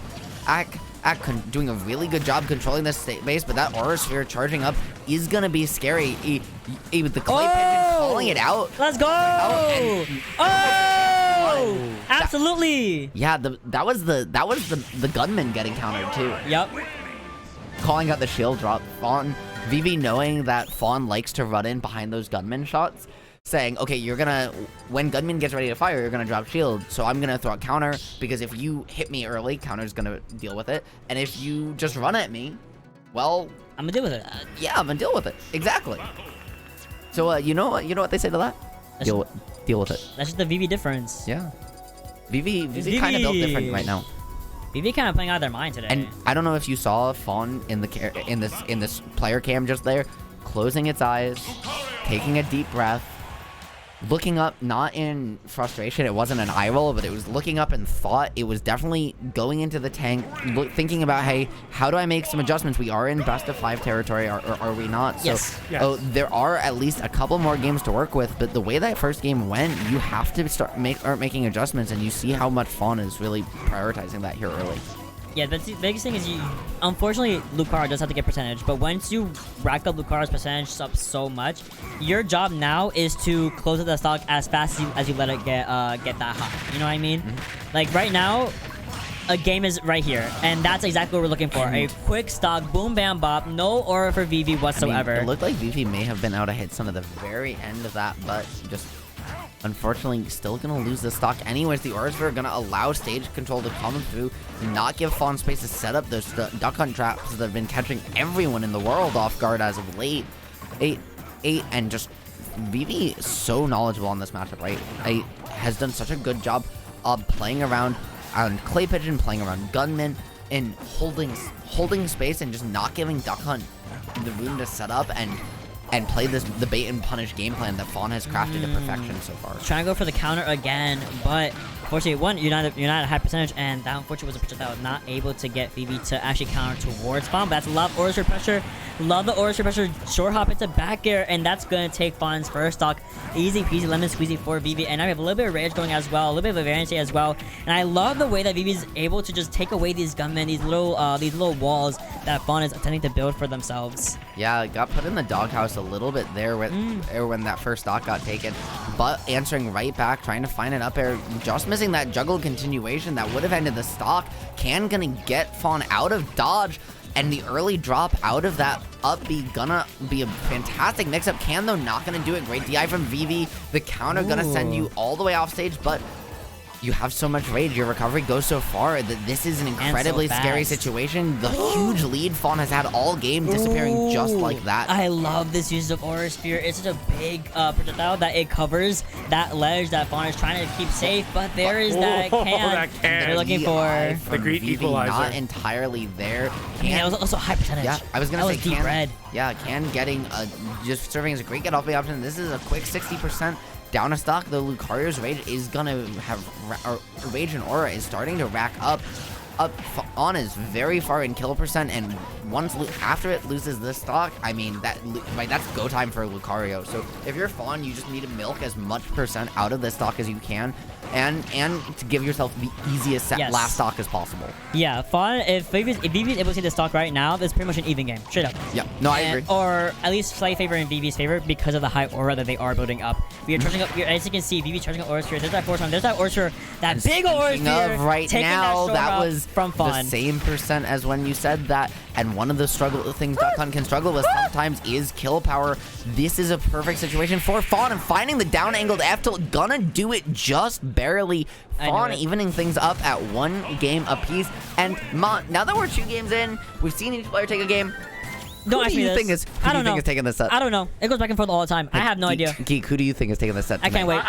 at doing a really good job controlling this base, but that Aura Sphere charging up is gonna be scary. With the Clay Pigeon calling it out. Let's go! Absolutely! Yeah, that was the gunman getting countered too. Yep. Calling out the shield drop. Fawn, Vivi knowing that Fawn likes to run in behind those gunman shots, saying, okay, when gunman gets ready to fire, you're gonna drop shield, so I'm gonna throw a counter, because if you hit me early, counter's gonna deal with it, and if you just run at me, well, I'm gonna deal with it. Yeah, I'm gonna deal with it. Exactly. So, you know what they say to that? Deal with it. That's just the VV difference. Yeah. Vivi kind of built different right now. VV kind of playing out of their mind today. And I don't know if you saw Fawn in this player cam just there, closing its eyes, taking a deep breath, looking up, not in frustration. It wasn't an eye roll, but it was looking up in thought. It was definitely going into the tank, thinking about, hey, how do I make some adjustments? We are in best of 5 territory, or are we not? So, yes. Oh, there are at least a couple more games to work with, but the way that first game went, you have to start making adjustments, and you see how much Fawn is really prioritizing that here early. Yeah, the biggest thing is unfortunately, Lucario does have to get percentage, but once you rack up Lucario's percentage up so much, your job now is to close up the stock as fast as you let it get that high. You know what I mean? Like right now, a game is right here, and that's exactly what we're looking for. A quick stock, boom, bam, bop, no aura for Vivi whatsoever. I mean, it looked like Vivi may have been out of hits on the very end of that, but just unfortunately still gonna lose the stock anyways. The Aura Sphere are gonna allow stage control to come through, not give Fawn space to set up those duck hunt traps that have been catching everyone in the world off guard as of late. 8, and just Vivi is so knowledgeable on this matchup, right? Has done such a good job of playing around Clay Pigeon, playing around Gunman, and holding space and just not giving Duck Hunt the room to set up and play the bait and punish game plan that Fawn has crafted to perfection so far. Trying to go for the counter again, but unfortunately, one, you're not at a high percentage, and that unfortunately was a pitcher that was not able to get Vivi to actually counter towards Fawn. But that's a lot of Aura Sphere pressure. Love the Aura Sphere pressure. Short hop into back air, and that's going to take Fawn's first stock. Easy peasy lemon squeezy for Vivi, and now we have a little bit of rage going as well, a little bit of a variancy as well. And I love the way that Vivi's able to just take away these gunmen, these little walls that Fawn is attempting to build for themselves. Yeah, got put in the doghouse a little bit there when that first stock got taken, but answering right back, trying to find an up air, just missing that juggle continuation that would have ended the stock. Gonna get Fawn out of dodge, and the early drop out of that up gonna be a fantastic mix-up. Though not gonna do it. Great DI from Vivi. The counter gonna send you all the way off stage, but you have so much rage. Your recovery goes so far that this is an incredibly scary situation. The huge lead Fawn has had all game disappearing just like that. I love this use of Aura Sphere. It's such a big projectile that it covers that ledge that Fawn is trying to keep safe, but there is that can they're looking for. The great equalizer. Not entirely there. It was also high percentage. Yeah, I was gonna say deep red. Yeah, getting just serving as a great get off the option. This is a quick 60%. Down a stock, the Lucario's rage is gonna have rage and aura is starting to rack up. On is very far in kill percent, and once after it loses this stock, I mean that's go time for Lucario. So if you're Fawn, you just need to milk as much percent out of this stock as you can, and to give yourself the easiest last stock as possible. Yeah, Fawn. If Vivi's able to see the stock right now, that's pretty much an even game, straight up. Yeah, no, I agree. Or at least slight favor in Vivi's favor because of the high aura that they are building up. We are charging up. As you can see, Vivi charging up Aura Sphere. There's that force on. There's that Aura Sphere. That big Aura Sphere. Right now, that was from Fawn. The same percent as when you said that, and one of the things Duck Hunt can struggle with sometimes is kill power. This is a perfect situation for Fawn, and finding the down angled F tilt, gonna do it just barely. Fawn evening things up at 1 game apiece, and now that we're 2 games in, we've seen each player take a game. Don't ask me this. Who do you think is taking this set? I don't know. It goes back and forth all the time. I have no idea. Geek, who do you think is taking this set? I can't wait.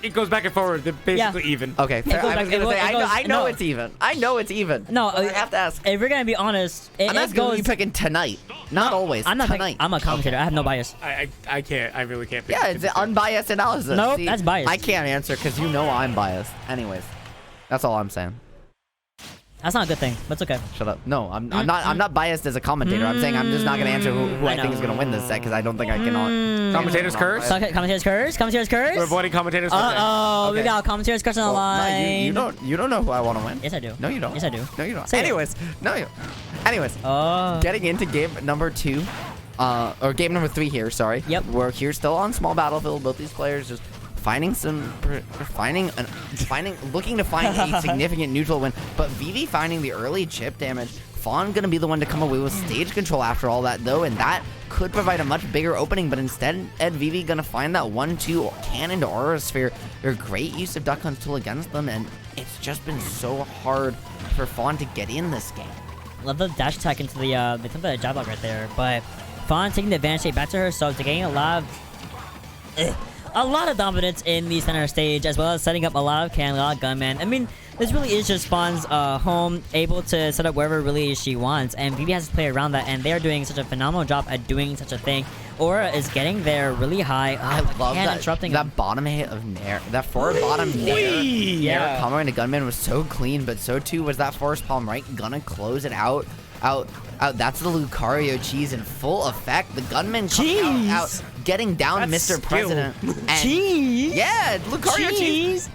It goes back and forward. They're basically even. Okay, fair. I was gonna say, I know it's even. I know it's even. No, I have to ask. If we're gonna be honest, I'm asking who you picking tonight. Not always. I'm not tonight. I'm a commentator. I have no bias. I can't. I really can't. Pick it's an unbiased analysis. Nope, that's biased. I can't answer because you know I'm biased. Anyways, that's all I'm saying. That's not a good thing, but it's okay. Shut up. No, I'm not biased as a commentator. I'm saying I'm just not gonna answer who I think is gonna win this set because I don't think I can. Commentator's curse. Commentator's curse. Commentator's curse. We're avoiding commentator's curse. Oh, we got commentator's curse on the line. No, you don't know who I want to win. Yes, I do. No, you don't. Yes, I do. No, you don't. Say Anyways, getting into game number 2, or game number 3 here. Sorry. Yep. We're here still on small battlefield. Both these players just looking to find a significant neutral win, but Vivi finding the early chip damage. Fawn gonna be the one to come away with stage control after all that though, and that could provide a much bigger opening, but instead Vivi gonna find that 1-2 cannon to Aura Sphere. They're great use of Duck Hunt's tool against them, and it's just been so hard for Fawn to get in this game. Love the dash attack into the jab block right there, but Fawn taking the advantage back to her, so they're getting a lot of dominance in the center stage, as well as setting up a lot of cannon, a lot of gunman. I mean, this really is just Fawn's home, able to set up wherever really she wants, and Vivi has to play around that, and they are doing such a phenomenal job at doing such a thing. Aura is getting there really high. I love that bottom hit of Nair. That forward bottom Nair combo into Gunman was so clean, but so too was that force palm right. Gonna close it out. That's the Lucario cheese in full effect. The Gunman coming out, getting down Mr. President. And cheese? Yeah, Lucario cheese.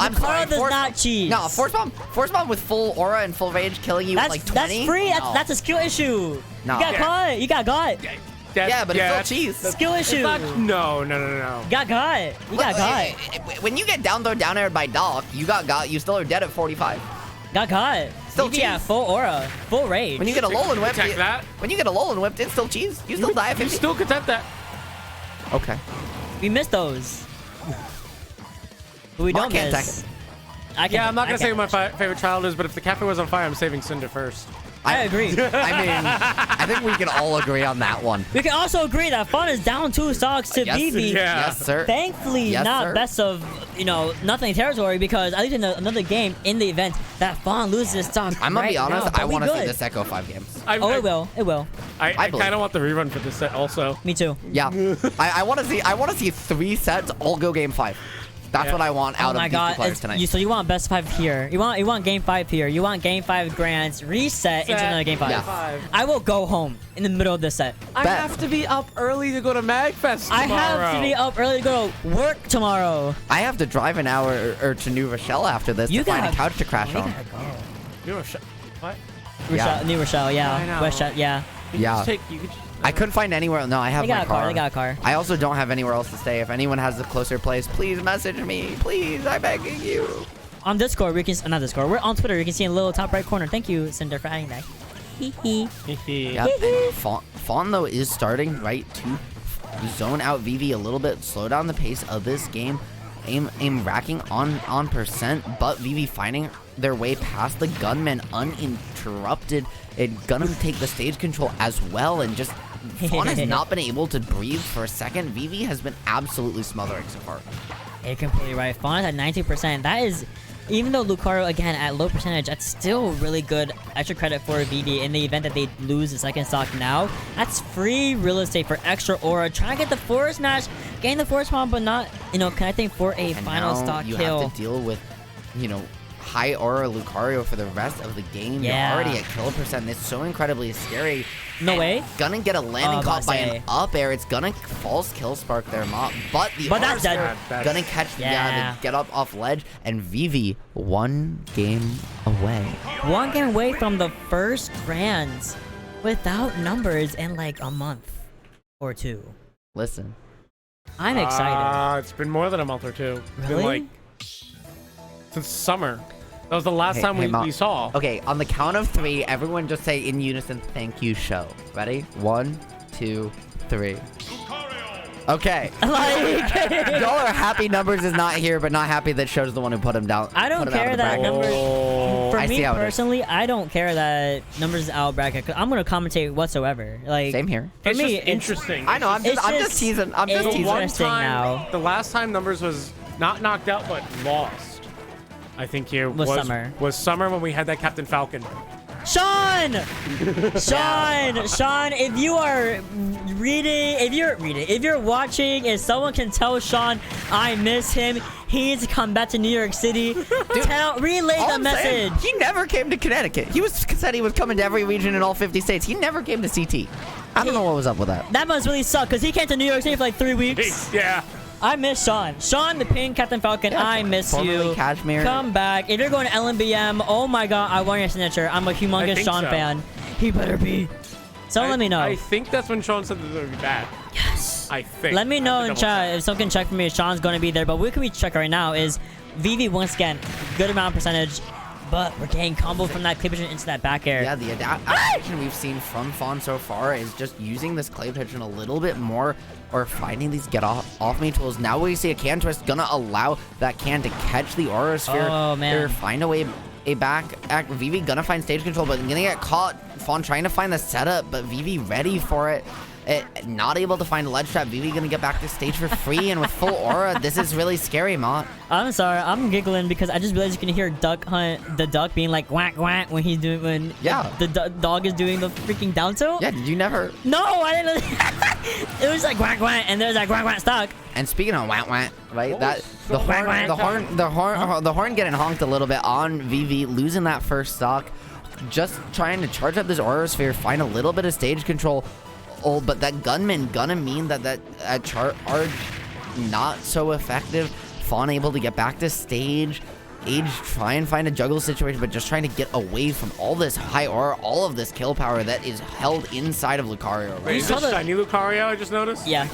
I'm sorry, does not cheese. No, force bomb with full aura and full rage, killing you with like 20. That's free. No. That's a skill issue. No. You got caught. You got got. Yeah, but it's still cheese. Skill issue. No. You got got. You got got. When you get down aired by Doc, you got got. You still are dead at 45. Got caught. Still cheese. Yeah, full aura, full rage. When you get a Alolan whipped, it's still cheese. You still die at 50. You still contest that. Okay. We missed those. But we don't can't miss. I'm not gonna say who my favorite child is, but if the cafe was on fire, I'm saving Cinder first. I agree. I mean, I think we can all agree on that one. We can also agree that Fawn is down 2 stocks to Vivi. Yes, sir. Thankfully, not best of, nothing territory, because at least in another game in the event that Fawn loses his stock. I'm gonna be honest, now, I want to see this Echo 5 games. It will. It will. I kind of want the rerun for this set also. Me too. Yeah. I want to see 3 sets all go game 5. That's what I want out of these 2 players tonight. So you want best 5 here. You want game 5 here. You want game 5 grants reset into another game 5. Yeah. I will go home in the middle of this set. I have to be up early to go to MagFest tomorrow. I have to be up early to go to work tomorrow. I have to drive an hour or to New Rochelle after this to find a couch to crash on. New Rochelle? What? New Rochelle, yeah. West Shell, yeah. I couldn't find anywhere. No, I have my car. They got a car. I also don't have anywhere else to stay. If anyone has a closer place, please message me. Please, I'm begging you. On Discord, not Discord. We're on Twitter. You can see in the little top right corner. Thank you, Cinder, for adding that. Yep. Fawn though is starting to zone out Vivi a little bit, slow down the pace of this game. Aim racking on percent, but Vivi finding their way past the gunmen uninterrupted. It's gonna take the stage control as well, and just Fawn has not been able to breathe for a second. Vivi has been absolutely smothering so far. You're completely right. Fawn is at 90%. That is, even though Lucario again at low percentage, that's still really good extra credit for Vivi in the event that they lose the second stock now. That's free real estate for extra aura. Trying to get the forward smash, getting the force bomb, but not, connecting for a final stock kill. You have to deal with, high aura Lucario for the rest of the game. Yeah. You're already at kill percent. It's so incredibly scary. No way. Gonna get a landing caught by an up air. It's gonna false kill spark there, but that's dead. Gonna catch the get up off ledge, and Vivi 1 game away. 1 game away from the first grands without numbers in like a month or 2. Listen, I'm excited. It's been more than a month or 2. Really? It's been like since summer. That was the last time we saw. Okay, on the count of 3, everyone just say in unison, "Thank you, show." Ready? 1, 2, 3. Okay. Y'all are happy Numbers is not here, but not happy that Show's the one who put him down. I don't care that Numbers. For me personally, I don't care that Numbers is out bracket. Cause I'm gonna commentate whatsoever. Like same here. For me, it's interesting. I know. I'm just teasing. I'm just teasing. Now. The last time Numbers was not knocked out but lost, I think here was summer when we had that Captain Falcon. Sean! Sean, if you're watching, if someone can tell Sean I miss him, he needs to come back to New York City. Relay the message. He never came to Connecticut. He said he was coming to every region in all 50 states. He never came to CT. I don't know what was up with that. That must really suck, because he came to New York City for like 3 weeks. Yeah. I miss Sean. Sean, the Pink Captain Falcon, I miss you. Cashmere. Come back. If you're going to LMBM, oh my god, I want your signature. I'm a humongous Sean fan. He better be. So let me know. I think that's when Sean said that it would be bad. Yes. I think. Let me know in chat if someone can check for me if Sean's going to be there. But what can we check right now is VV once again, good amount of percentage. But we're getting comboed from that clay pigeon into that back air. Yeah, the adaptation we've seen from Fawn so far is just using this clay pigeon a little bit more, or finding these get off me tools. Now we see a can twist gonna allow that can to catch the aura sphere. Oh man! Or find a way back. Vivi gonna find stage control, but gonna get caught. Fawn trying to find the setup, but Vivi ready for it. Not able to find a ledge trap. Vivi gonna get back to stage for free and with full aura. This is really scary, Mott. I'm sorry, I'm giggling because I just realized you can hear Duck Hunt, the duck being like whack whack when he's doing the dog is doing the freaking down tilt. Yeah, did you never? No, I didn't. It was like whack whack, and there's that whack whack stock. And speaking of whack whack, right? The horn getting honked a little bit on Vivi, losing that first stock. Just trying to charge up this aura sphere, find a little bit of stage control. Oh, but that gunman gonna mean that charge not so effective. Fawn able to get back to stage. Age try and find a juggle situation, but just trying to get away from all this high aura, all of this kill power that is held inside of Lucario. Wait, is this shiny Lucario I just noticed? Yeah.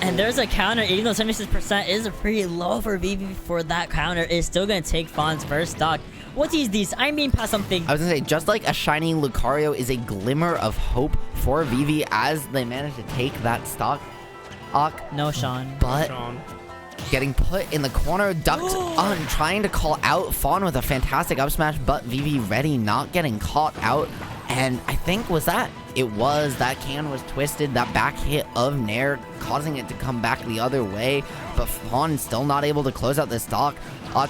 And there's a counter, even though 76% is pretty low for VV for that counter, is still gonna take Fawn's first stock. What is this? I mean, past something. I was gonna say, just like a shiny Lucario is a glimmer of hope for Vivi as they manage to take that stock. No, Sean. But getting put in the corner, Ducks on trying to call out Fawn with a fantastic up smash, but Vivi ready, not getting caught out. And I think that can was twisted, that back hit of Nair causing it to come back the other way, but Fawn still not able to close out this stock.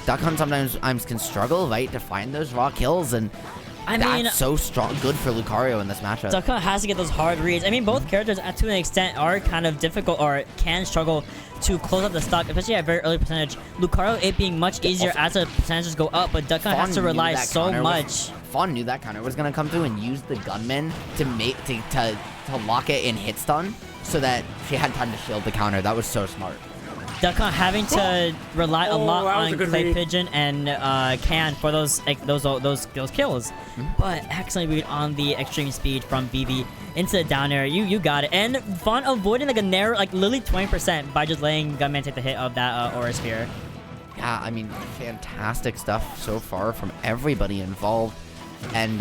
Duck Hunt sometimes can struggle, right, to find those raw kills, and that's so strong, good for Lucario in this matchup. Duck Hunt has to get those hard reads. I mean, both characters, to an extent, are kind of difficult or can struggle to close up the stock, especially at very early percentage. Lucario, it being much easier as the percentages go up, but Duck Hunt has to rely so much. Fawn knew that counter was gonna come through and use the gunman to lock it in hit stun, so that she had time to shield the counter. That was so smart. Duck Hunt having to rely a lot on Clay Pigeon and Can for those kills. But excellent read on the extreme speed from Vivi into the down air. You got it. And Fawn avoiding like a narrow, like literally 20% by just letting Gunman take the hit of that Aura Sphere. Yeah, I mean, fantastic stuff so far from everybody involved. And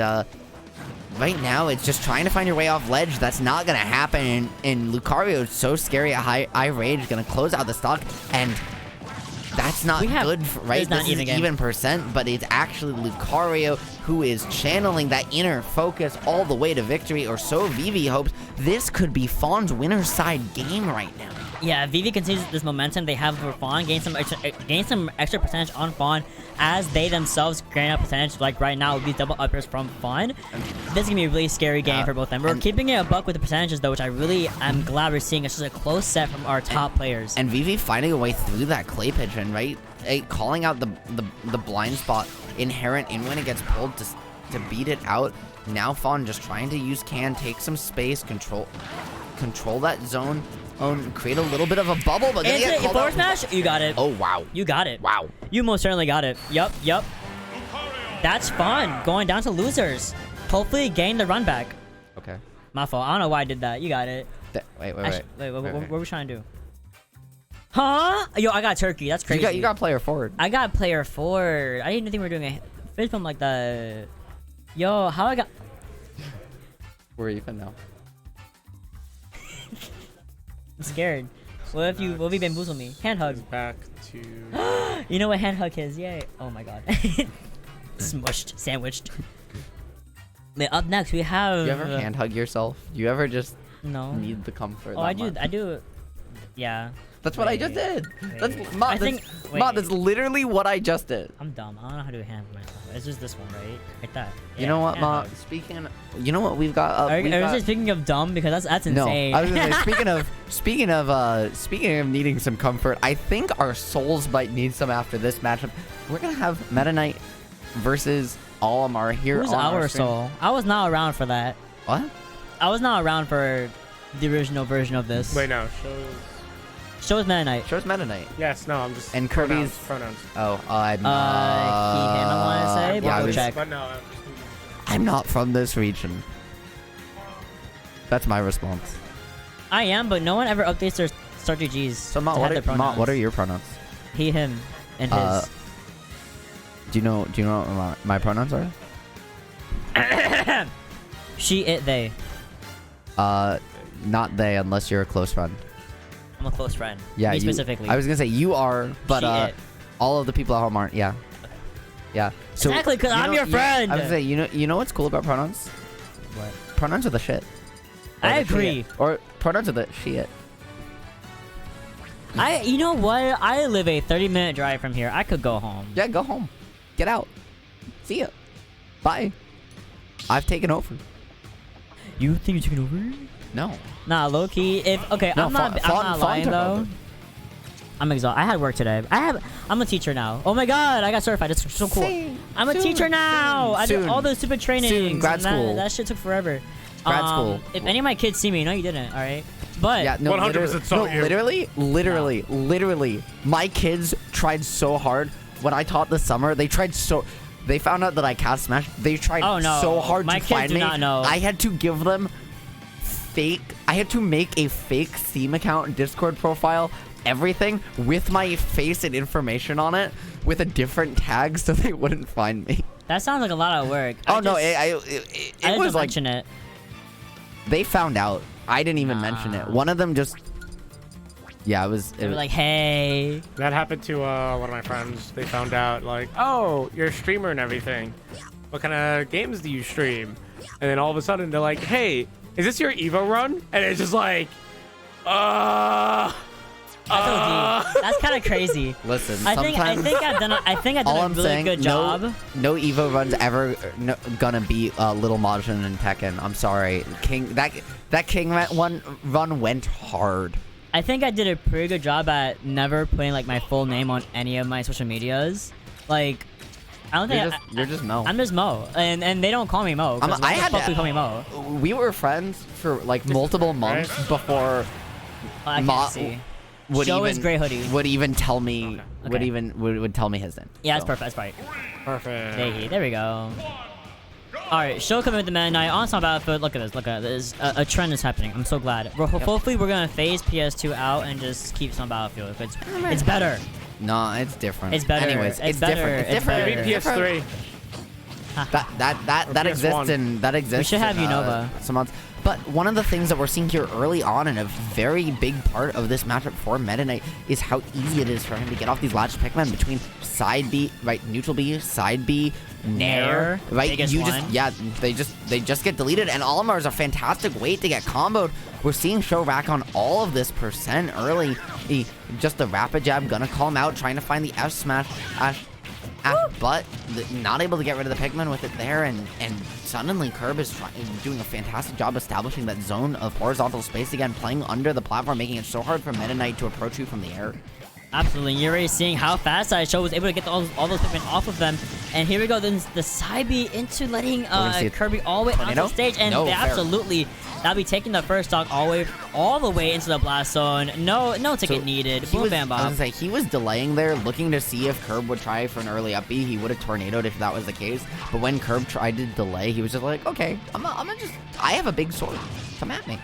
right now, it's just trying to find your way off ledge. That's not going to happen. And Lucario is so scary at high rage, going to close out the stock. And that's not good, right? This is even percent, but it's actually Lucario who is channeling that inner focus all the way to victory, or so Vivi hopes. This could be Fawn's winner's side game right now. Yeah, Vivi continues this momentum they have for Fawn, gain some extra percentage on Fawn as they themselves gain a percentage. Like right now, with these double uppers from Fawn, this is gonna be a really scary game for both of them. We're keeping it a buck with the percentages though, which I really am glad we're seeing. It's just a close set from our top players. And Vivi finding a way through that clay pigeon, right? Calling out the blind spot inherent in when it gets pulled to beat it out. Now Fawn just trying to use Can, take some space, control that zone. Create a little bit of a bubble, but then get called out. Smash, you got it. Oh, wow. You got it. Wow. You most certainly got it. Yup. That's fun. Going down to losers. Hopefully gain the run back. Okay. My fault. I don't know why I did that. You got it. Wait. What were we trying to do? Huh? Yo, I got turkey. That's crazy. You got player forward. I got player forward. I didn't think we were doing a fish film like that. Yo, how I got... We're even now. I'm scared. What if you bamboozle me? Hand hug. Back to... You know what hand hug is? Yay. Oh my god. Smushed. Sandwiched. Up next we have... You ever hand hug yourself? You ever just need the comfort? Oh, I do Yeah. That's what I just did. That's I think. that's literally what I just did. I'm dumb. I don't know how to do a hand for myself. It's just this one, right? Like that. You know what, Ma? You know what we've got? Are you just speaking of dumb? Because that's insane. No, I was gonna say, speaking of needing some comfort, I think our souls might need some after this matchup. We're gonna have Meta Knight versus Olimar here. Who's on our stream. soul? I was not around for that. What? I was not around for the original version of this. Wait, no. Show's Meta Knight. Show's Meta Knight. Yes, no, I'm just. And Kirby's pronouns. Oh, I'm. He, him, I want to say. yeah, But check. But no, I'm not from this region. That's my response. I am, but no one ever updates their start GGs. So, Ma, what are your pronouns? He, him, and his. Do you know what my pronouns are? She, it, they. Not they, unless you're a close friend. I'm a close friend. Yeah, Me specifically. I was gonna say you are, but She, it. all of the people at home aren't. Yeah. Yeah. So Exactly, 'cause I'm your friend. I was gonna say, you know what's cool about pronouns? What? Pronouns are the shit. I agree. Or pronouns are the shit. You know what? I live a 30-minute drive from here. I could go home. Yeah, go home. Get out. See ya. Bye. I've taken over. You think you're taking over? No. Nah, low key. I'm not lying though. I'm exhausted. I had work today. I'm a teacher now. Oh my god, I got certified. It's so cool. I'm a teacher now. I did all those stupid trainings. Soon. Grad school. That shit took forever. Grad school. If any of my kids see me, no, you didn't. All right. But yeah, no, 100% saw you. Literally, my kids tried so hard. When I taught this summer, they found out that I cast Smash. They tried so hard to find me. Not know. I had to give them I had to make a fake Steam account, Discord profile, everything with my face and information on it with a different tag so they wouldn't find me. That sounds like a lot of work. Oh no, I was like mention it. They found out. I didn't even mention it. One of them just. Yeah, They were like, hey. That happened to one of my friends. They found out like, oh, you're a streamer and everything. What kind of games do you stream? And then all of a sudden they're like, hey, is this your Evo run? And it's just like, That's kind of crazy. Listen, I think I've done a really good job. No Evo runs ever gonna beat Little Majin and Tekken. I'm sorry, that King run went hard. I think I did a pretty good job at never putting like my full name on any of my social medias. Like, I don't think you're just Mo. I'm just Mo, and they don't call me Mo. Call me Mo. We were friends for like multiple months before Mo would even tell me would tell me his name. Yeah, that's perfect. That's right. Perfect. There we go. All right, show coming with the Meta Knight on some Battlefield. Look at this. A trend is happening. I'm so glad. Hopefully, we're gonna phase PS2 out and just keep some Battlefield. It's better. No, it's different. It's better. Anyways, it's different. It's different. Maybe PS3. That exists and that exists. We should have Unova. Some months. But one of the things that we're seeing here early on, and a very big part of this matchup for Meta Knight, is how easy it is for him to get off these latch Pikmin between side B, right, neutral B, side B, Nair, right? They just get deleted, and Olimar is a fantastic way to get comboed. We're seeing Show rack on all of this percent early. Just the rapid jab, gonna call him out, trying to find the F smash. But not able to get rid of the Pikmin with it there, and suddenly Curb is doing a fantastic job establishing that zone of horizontal space again, playing under the platform, making it so hard for Meta Knight to approach you from the air. Absolutely, you're already seeing how fast Show was able to get all those Pikmin off of them. And here we go, then the side B into letting Kirby all the way onto the stage, and that'll be taking the first stock all the way into the blast zone. No ticket needed. Boom, bam, bam. I was gonna say, he was delaying there, looking to see if Curb would try for an early up B. He would have tornadoed if that was the case. But when Curb tried to delay, he was just like, okay, I have a big sword. Come at me.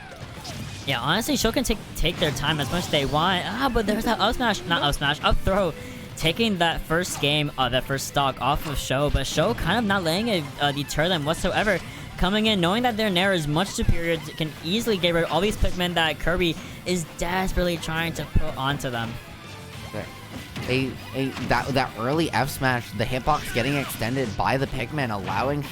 Yeah, honestly, Show can take their time as much as they want. But there's that up throw, taking that first game, that first stock off of Show. But Show kind of not letting it deter them whatsoever. Coming in, knowing that their Nair is much superior, can easily get rid of all these Pikmin that Kirby is desperately trying to put onto them. That early F smash, the hitbox getting extended by the Pikmin, allowing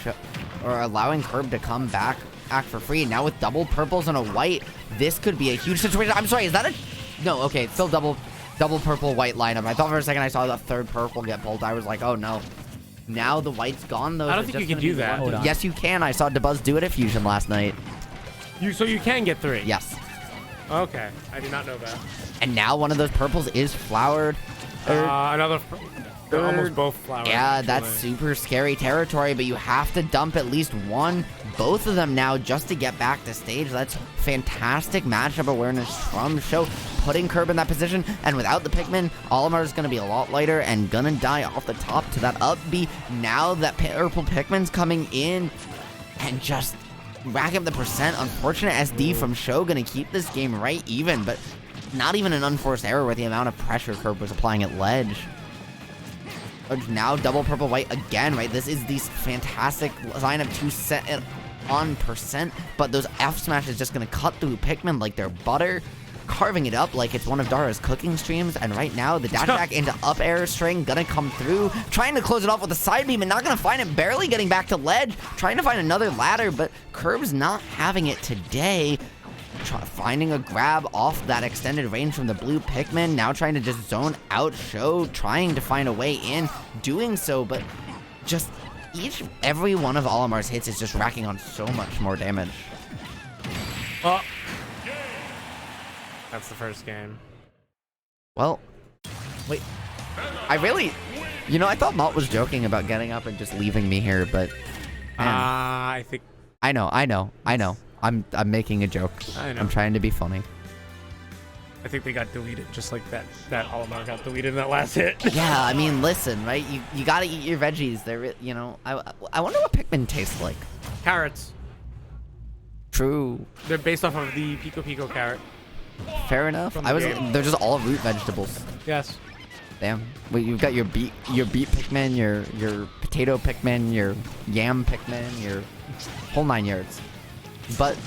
Curb to come back for free. Now with double purples and a white, this could be a huge situation. I'm sorry, is that No, okay, it's still double purple white lineup. I thought for a second I saw the third purple get pulled. I was like, oh no. Now the white's gone though. I don't think you can do that. Hold on. Yes, you can. I saw DeBuzz do it at Fusion last night. So you can get 3? Yes. Okay, I did not know that. And now one of those purples is flowered. Another. They're almost both flowered. Yeah, actually. that's super scary territory, but you have to dump at least one, both of them now just to get back to stage. That's fantastic matchup awareness from Show, putting Curb in that position. And without the Pikmin, Olimar is going to be a lot lighter and gonna die off the top to that up B. Now that purple Pikmin's coming in and just rack up the percent. Unfortunate SD from Show, gonna keep this game right even, but not even an unforced error with the amount of pressure Curb was applying at ledge. Now double purple white again, right? This is these fantastic lineup to set it on percent, but those F smash is just gonna cut through Pikmin like they're butter, carving it up like it's one of Dara's cooking streams. And right now the dash back into up air string gonna come through, trying to close it off with a side beam and not gonna find it, barely getting back to ledge, trying to find another ladder, but Curb's not having it today. Finding a grab off that extended range from the blue Pikmin, now trying to just zone out Show, trying to find a way in, doing so, but just every one of Olimar's hits is just racking on so much more damage. Oh. That's the first game. Well, wait, I really, I thought Malt was joking about getting up and just leaving me here, but I think I know. I'm making a joke. I know. I'm trying to be funny. I think they got deleted, just like that Olimar got deleted in that last hit. Yeah, I mean, listen, right? You gotta eat your veggies. They're, I wonder what Pikmin tastes like. Carrots. True. They're based off of the Pico Pico carrot. Fair enough. They're just all root vegetables. Yes. Damn. Wait, you've got your beet Pikmin, your potato Pikmin, your yam Pikmin, your whole 9 yards. But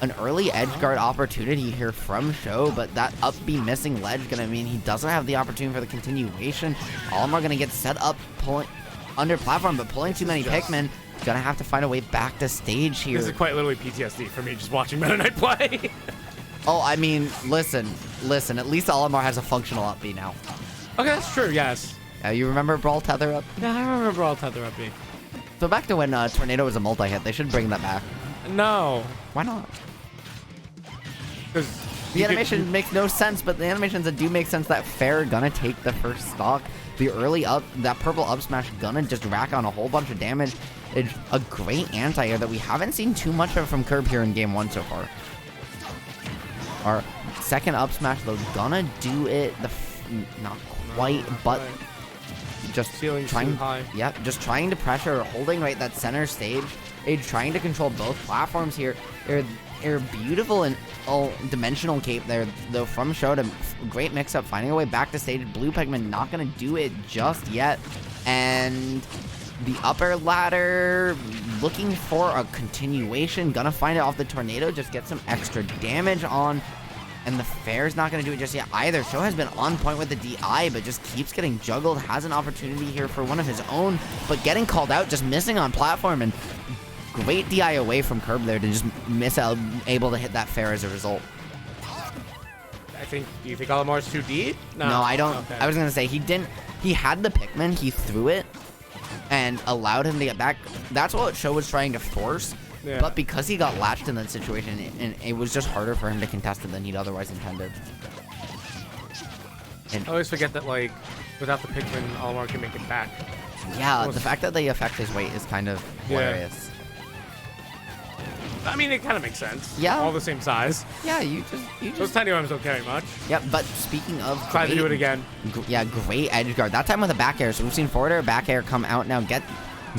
an early edge guard opportunity here from Show, but that up B missing ledge gonna mean he doesn't have the opportunity for the continuation. Olimar gonna get set up pulling under platform, but pulling too many Pikmin. Gonna have to find a way back to stage here. This is quite literally PTSD for me just watching Meta Knight play. Oh, I mean, listen. At least Olimar has a functional up B now. Okay, that's true, yes. You remember Brawl Tether up? Yeah, I remember Brawl Tether up B. So back to when Tornado was a multi-hit, they should bring that back. No. Why not? Because the animation makes no sense, but the animations that do make sense, that Fair gonna take the first stock. The early up, that purple up smash gonna just rack on a whole bunch of damage. It's a great anti-air that we haven't seen too much of from Curb here in game 1 so far. Our second up smash though gonna do it, not quite, but just trying, just trying to pressure, holding right that center stage. Trying to control both platforms here. They're beautiful and dimensional cape there, though, from Show. To great mix-up, finding a way back to stage. Blue Pikmin not going to do it just yet. And the upper ladder, looking for a continuation. Gonna find it off the Tornado, just get some extra damage on. And the Fair's not going to do it just yet either. Show has been on point with the DI, but just keeps getting juggled. Has an opportunity here for one of his own, but getting called out, just missing on platform. And great DI away from Curb there to just miss out, able to hit that Fair as a result. Do you think Olimar's too deep? No, I don't. Okay. I was going to say, he had the Pikmin, he threw it, and allowed him to get back. That's what Show was trying to force. Yeah. But because he got latched in that situation, and it was just harder for him to contest it than he'd otherwise intended. And I always forget that, like, without the Pikmin, Olimar can make it back. Yeah, the fact that they affect his weight is kind of hilarious. I mean, it kind of makes sense. Yeah. All the same size. Yeah, you just those tiny arms don't carry much. Yeah, but speaking of try to do it again. Great edge guard. That time with a back air. So we've seen forward air, back air come out now. Get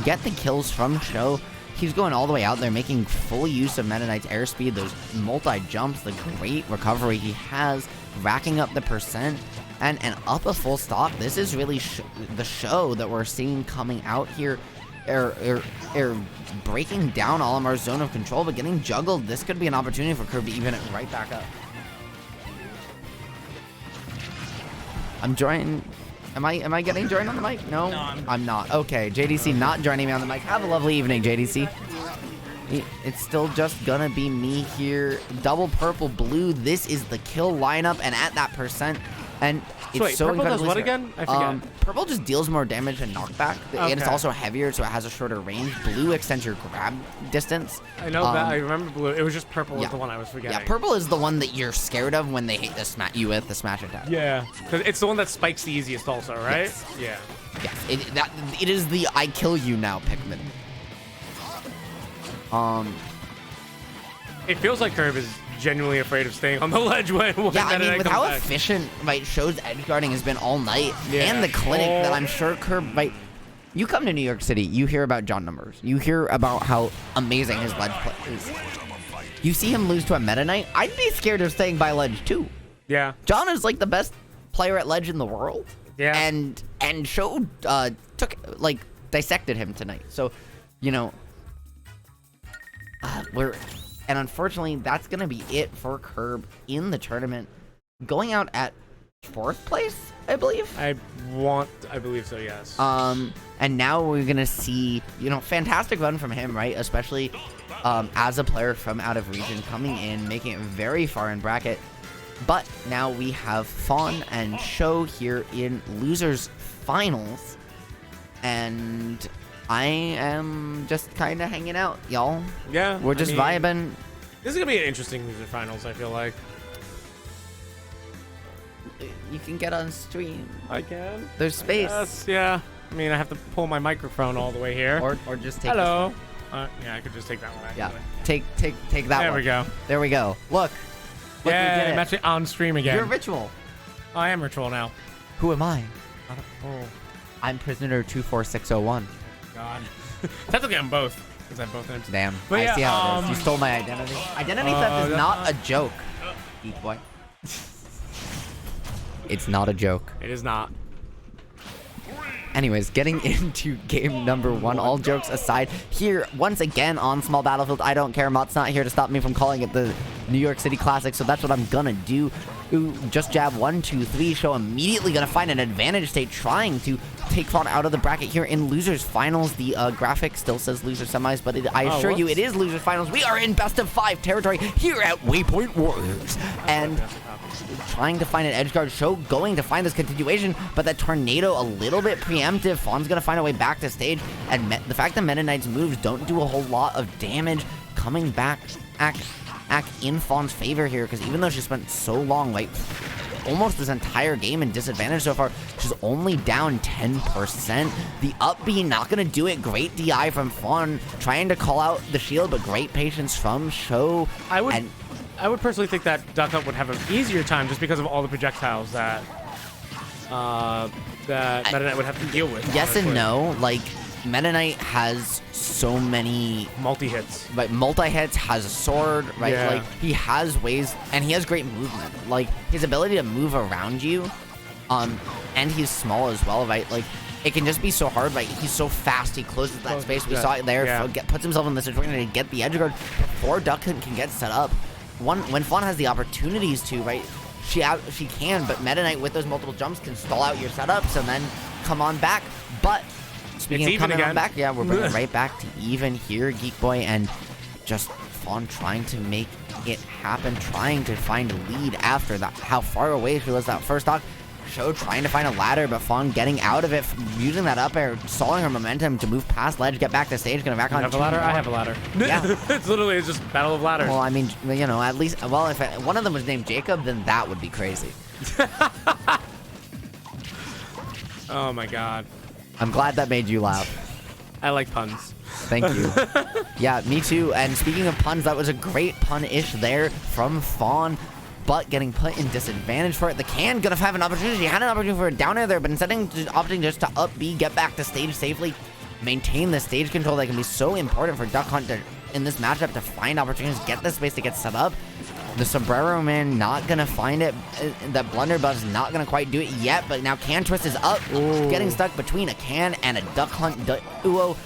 the kills from Show. He's going all the way out there, making full use of Meta Knight's airspeed, those multi-jumps, the great recovery he has, racking up the percent, and up a full stock. This is really the Show that we're seeing coming out here. Breaking down Olimar's zone of control, but getting juggled. This could be an opportunity for Curb to even it right back up. I'm joining. Am I getting joined on the mic? No, I'm not. Okay, JDC not joining me on the mic. Have a lovely evening, JDC. It's still just gonna be me here. Double purple blue. This is the kill lineup, and at that percent, and it's Wait, so purple does incredibly what scary. again? I forget. Purple just deals more damage and knockback, and it's Okay. also heavier, so it has a shorter range. Blue extends your grab distance. I know that. I remember blue. It was just purple was yeah. the one I was forgetting. Yeah, purple is the one that you're scared of when they hit you with the smash attack. Yeah, because it's the one that spikes the easiest, also, right? Yes. Yeah. Yes, it is the I kill you now Pikmin. It feels like Curb is genuinely afraid of staying on the ledge when yeah, I Meta mean, Knight with comes how back. efficient Show's edge guarding has been all night, Yeah. and the clinic that I'm sure Curb you come to New York City, you hear about John Numbers, you hear about how amazing his ledge play is. You see him lose to a Meta Knight, I'd be scared of staying by ledge too. Yeah. John is like the best player at ledge in the world. Yeah. And Show dissected him tonight. So, you know, and unfortunately that's gonna be it for Curb in the tournament, going out at 4th place, I believe. I believe so, yes. And now we're gonna see, fantastic run from him, right? Especially as a player from out of region coming in, making it very far in bracket. But now we have Fawn and Show here in losers finals, and I am just kind of hanging out, y'all. Yeah, we're just vibing. This is gonna be an interesting loser finals, I feel like. You can get on stream. I can. There's space. Yes, yeah. I mean, I have to pull my microphone all the way here. Or just take. Hello. Yeah, I could just take that one. Actually. Yeah. Take that one. There we go. There we go. Look. Yeah, we did I'm it. actually on stream again. You're Ritual. I am Ritual now. Who am I? Oh. I'm Prisoner 24601. God. Technically, I'm both. Because I have both names. Damn. But I see how it is. You stole my identity. Identity theft is not a joke. Geek boy. It's not a joke. It is not. Anyways, getting into game number 1, all jokes aside, here once again on Small Battlefield. I don't care. Mott's not here to stop me from calling it the New York City Classic, so that's what I'm gonna do. Ooh, just jab 1, 2, 3. Show immediately gonna find an advantage state, trying to take Fawn out of the bracket here in losers finals. The graphic still says loser semis, but I assure you it is losers finals. We are in best of 5 territory here at Waypoint Warriors, and trying to find an edge guard. Show going to find this continuation, but that tornado a little bit preemptive. Fawn's gonna find a way back to stage, and the fact that Meta Knight's moves don't do a whole lot of damage coming back in Fawn's favor here, because even though she spent so long, almost this entire game in disadvantage so far, she's only down 10%. The up B not gonna do it. Great DI from Fawn, trying to call out the shield, but great patience from Show. I would personally think that Duck Hunt would have an easier time just because of all the projectiles that Meta Knight would have to deal with. Yes honestly. and no. Meta Knight has so many multi-hits. Multi-hits, has a sword, right? Yeah. He has ways, and he has great movement. His ability to move around you, and he's small as well, right? It can just be so hard, right? He's so fast, he closes that space. We saw it there. Yeah. Puts himself in the situation to get the edge guard before Duck Hunt can get set up. When Fawn has the opportunities to, right? She can, but Meta Knight with those multiple jumps can stall out your setups and then come on back. But speaking of coming on back, yeah, we're bringing right back to even here, Geek Boy, and just Fawn trying to make it happen, trying to find a lead after that. How far away she was that first stock. Show trying to find a ladder, but Fawn getting out of it, using that up air, stalling her momentum to move past ledge, get back to stage, gonna back on. You have a ladder? I have a ladder. Yeah. It's literally just battle of ladders. Well, I mean, at least, if one of them was named Jacob, then that would be crazy. Oh my god. I'm glad that made you laugh. I like puns. Thank you. Yeah, me too. And speaking of puns, that was a great pun-ish there from Fawn, but getting put in disadvantage for it. The can gonna have an opportunity. She had an opportunity for a down air there, but instead of opting just to up B, get back to stage safely, maintain the stage control that can be so important for Duck Hunt in this matchup to find opportunities, get the space to get set up. The Sombrero Man not gonna find it. The Blunderbuss not gonna quite do it yet, but now Can Twist is up, getting stuck between a Can and a Duck Hunt duo.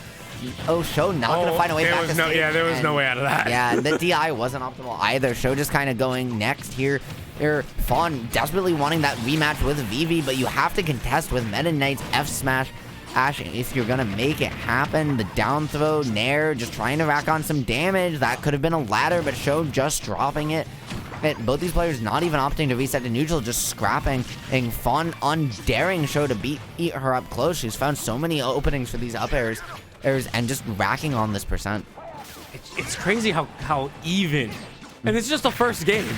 Show not gonna find a way back to stage. Yeah, there was no way out of that. Yeah, the DI wasn't optimal either. Show just kind of going next here. Fawn desperately wanting that rematch with Vivi, but you have to contest with Meta Knight's F smash. Ash, if you're gonna make it happen, the down throw, Nair, just trying to rack on some damage. That could have been a ladder, but Show just dropping it. Both these players not even opting to reset to neutral, just scrapping. And Fawn undaring Show to eat her up close. She's found so many openings for these up airs and just racking on this percent. It's crazy how even. And it's just the first game.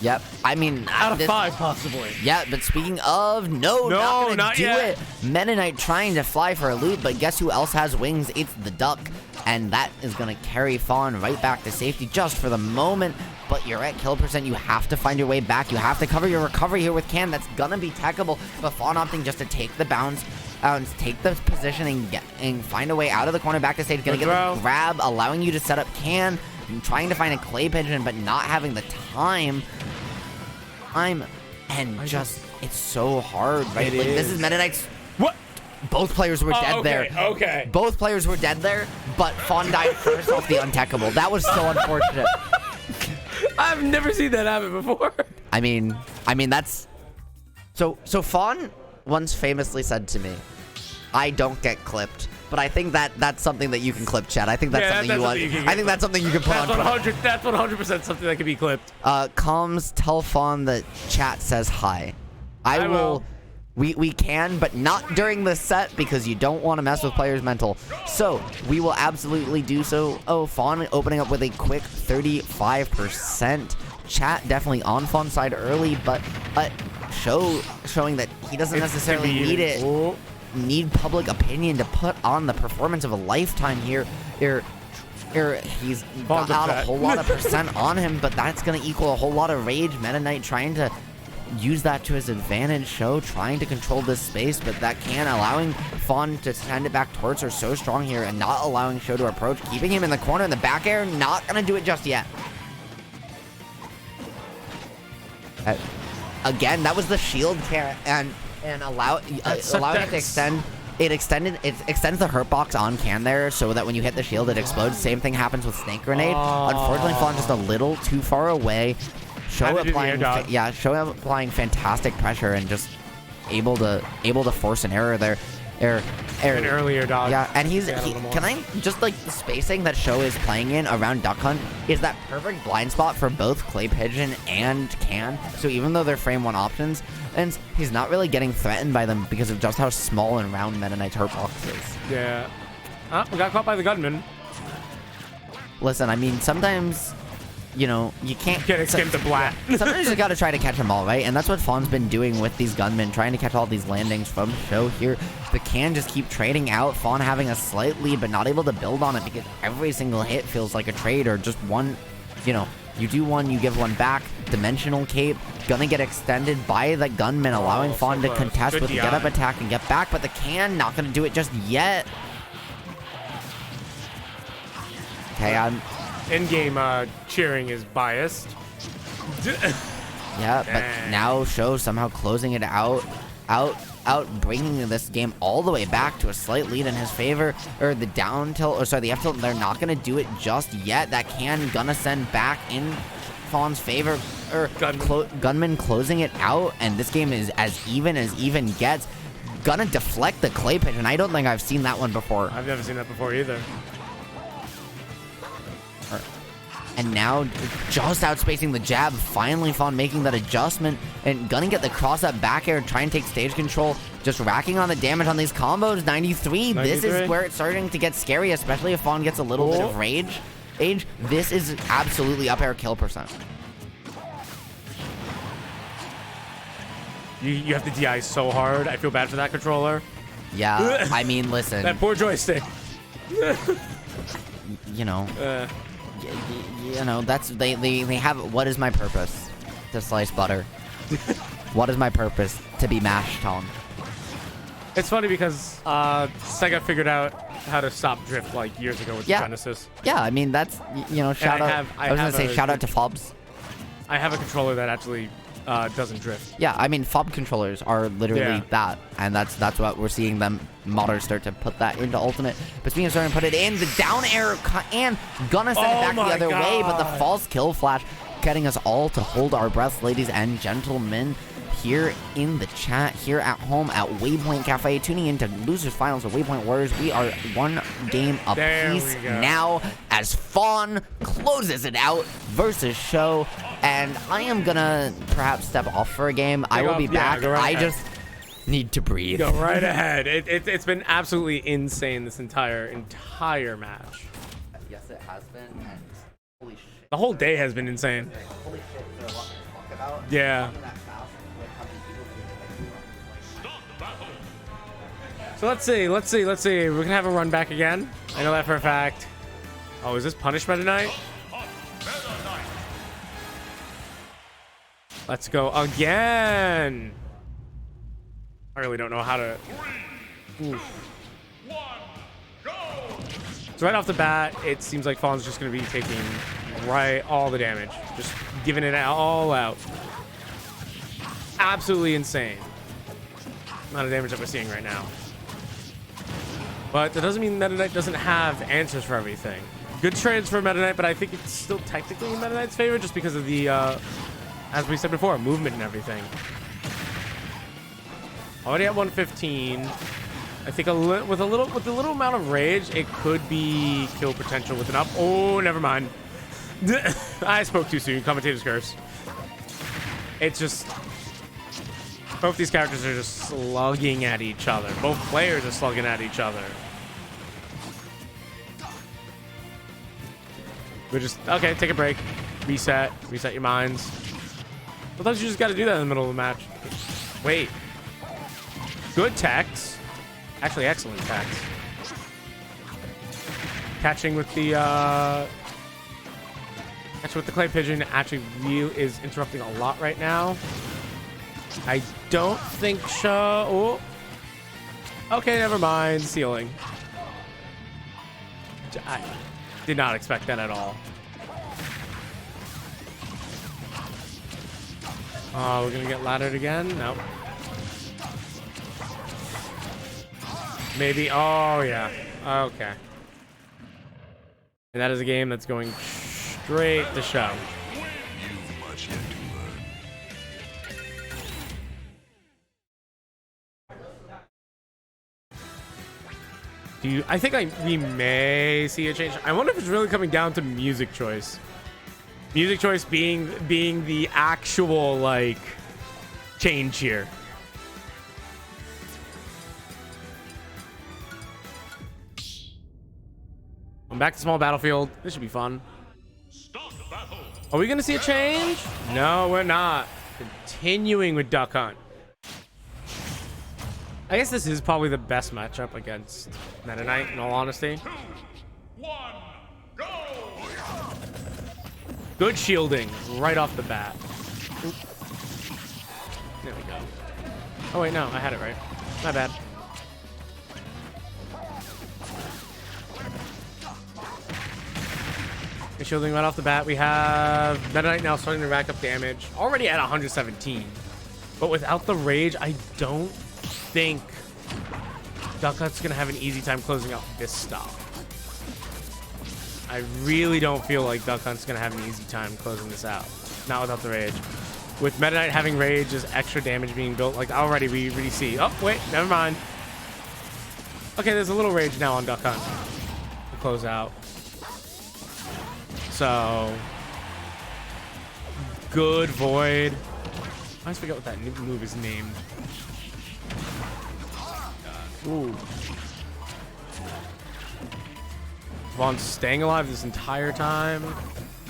Yep. I mean, out of 5 possibly. Yeah, but speaking of, no, not do it. Meta Knight trying to fly for a loop, but guess who else has wings? It's the Duck, and that is gonna carry Fawn right back to safety just for the moment. But you're at kill percent. You have to find your way back. You have to cover your recovery here with Can. That's gonna be techable. But Fawn opting just to take the bounce. Take the position and find a way out of the corner back to stage. Gonna get the grab, allowing you to set up Can. Trying to find a clay pigeon, but not having the time. It's so hard, right? Like, this is Meta Knight's. What? Both players were dead there. Okay. Both players were dead there, but Fawn died first off the untechable. That was so unfortunate. I've never seen that happen before. I mean that's so Fawn once famously said to me, "I don't get clipped." But I think that's something that you can clip, Chad. I think that's something you want. I think that's something you can put on. That's 100% something that can be clipped. Combs, tell Fawn that chat says hi. I will. We can, but not during the set because you don't want to mess with players' mental. So we will absolutely do so. Oh, Fawn opening up with a quick 35%. Chat definitely on Fawn's side early, but showing that he doesn't necessarily need public opinion to put on the performance of a lifetime here. He's got out a whole lot of percent on him, but that's going to equal a whole lot of rage. Meta Knight trying to use that to his advantage. Show trying to control this space, but that can allowing Fawn to send it back towards her so strong here and not allowing Show to approach, keeping him in the corner in the back air. Not going to do it just yet. Again, that was the shield carry and allowing it to extend. It extends the hurt box on Can there so that when you hit the shield, it explodes. Same thing happens with Snake Grenade. Unfortunately, Fawn just a little too far away. Show applying fantastic pressure and just able to force an error there. An earlier dodge. Yeah, and the spacing that Show is playing in around Duck Hunt is that perfect blind spot for both Clay Pigeon and Can. So even though they're frame 1 options, and he's not really getting threatened by them because of just how small and round Meta Knight's hurt box is. Yeah. We got caught by the gunman. Listen, I mean, sometimes, you can't get skimmed to black. Sometimes you got to try to catch them all, right? And that's what Fawn's been doing with these gunmen, trying to catch all these landings from Show here. But Can just keep trading out. Fawn having a slight lead, but not able to build on it because every single hit feels like a trade or just one, you do one, you give one back. Dimensional cape, gonna get extended by the gunman, allowing Fawn to contest with the get up attack and get back, but the Can not gonna do it just yet. Okay, in-game cheering is biased. Yeah, but now Show somehow closing it out, bringing this game all the way back to a slight lead in his favor. Or the down tilt, the F tilt, they're not gonna do it just yet. That Can gonna send back in Fawn's favor. Gunman closing it out, and this game is as even gets. Gonna deflect the Clay Pigeon. I don't think I've seen that one before. I've never seen that before either. And now just outspacing the jab. Finally Fawn making that adjustment and gonna get the cross up back air, try and take stage control. Just racking on the damage on these combos. 93. This is where it's starting to get scary, especially if Fawn gets a little bit of rage. This is absolutely up air kill percent. You have to DI so hard. I feel bad for that controller. Yeah, I mean, listen. That poor joystick. That's they have. What is my purpose? To slice butter. What is my purpose? To be mashed on. It's funny because Sega figured out how to stop drift like years ago with Genesis. Yeah, I mean that's shout out. I was gonna say shout out to Fobs. I have a controller that actually doesn't drift. Yeah, I mean Fob controllers are literally that, and that's what we're seeing them modders start to put that into Ultimate. But speaking of starting to put it in, the down air and gonna send it back the other way, but the false kill flash getting us all to hold our breath, ladies and gentlemen. here in the chat, here at home at Waypoint Cafe, tuning into losers finals of Waypoint Warriors. We are one game apiece now as Fawn closes it out versus Show, and I am gonna perhaps step off for a game. I will be back. I just need to breathe. Go right ahead. It's been absolutely insane this entire match. Yes, it has been. And holy shit. The whole day has been insane. Holy shit, there's a lot to talk about. Yeah. So let's see. We're gonna have a run back again. I know that for a fact. Oh, is this Punish Meta Knight? Let's go again. I really don't know how to. Oof. So right off the bat, it seems like Fawn's just gonna be taking all the damage, just giving it all out. Absolutely insane amount of damage that we're seeing right now. But that doesn't mean Meta Knight doesn't have answers for everything. Good trades for Meta Knight, but I think it's still technically in Meta Knight's favor just because of the, as we said before, movement and everything. Already at 115. I think with a little amount of rage, it could be kill potential with an up. Oh, never mind. I spoke too soon. Commentator's curse. It's just both these characters are just slugging at each other. Both players are slugging at each other. We're just okay. Take a break. Reset your minds. Sometimes you just got to do that in the middle of the match. Wait. Good techs. Actually, excellent techs. Catching with the clay pigeon actually is interrupting a lot right now. I don't think so. Oh. Okay, never mind. Ceiling. I did not expect that at all. Oh, we're gonna get laddered again? Nope. Maybe. Oh, yeah. Okay. And that is a game that's going straight to Show. I think we may see a change. I wonder if it's really coming down to music choice. Music choice being the actual, like, change here. I'm back to small battlefield. This should be fun. Are we going to see a change? No, we're not. Continuing with Duck Hunt. I guess this is probably the best matchup against Meta Knight, in all honesty. 2, 1, go! Good shielding right off the bat. Oop. There we go. Oh, wait, no. I had it right. My bad. Good shielding right off the bat. We have Meta Knight now starting to rack up damage. Already at 117. But without the rage, I don't think Duck Hunt's gonna have an easy time closing out this stuff. I really don't feel like Duck Hunt's gonna have an easy time closing this out. Not without the rage. With Meta Knight having rage, there's extra damage being built. Like already we really see. Oh, wait, never mind. Okay, there's a little rage now on Duck Hunt to close out. So good Void. I always forget what that move is named. Ooh. Vaughn's staying alive this entire time.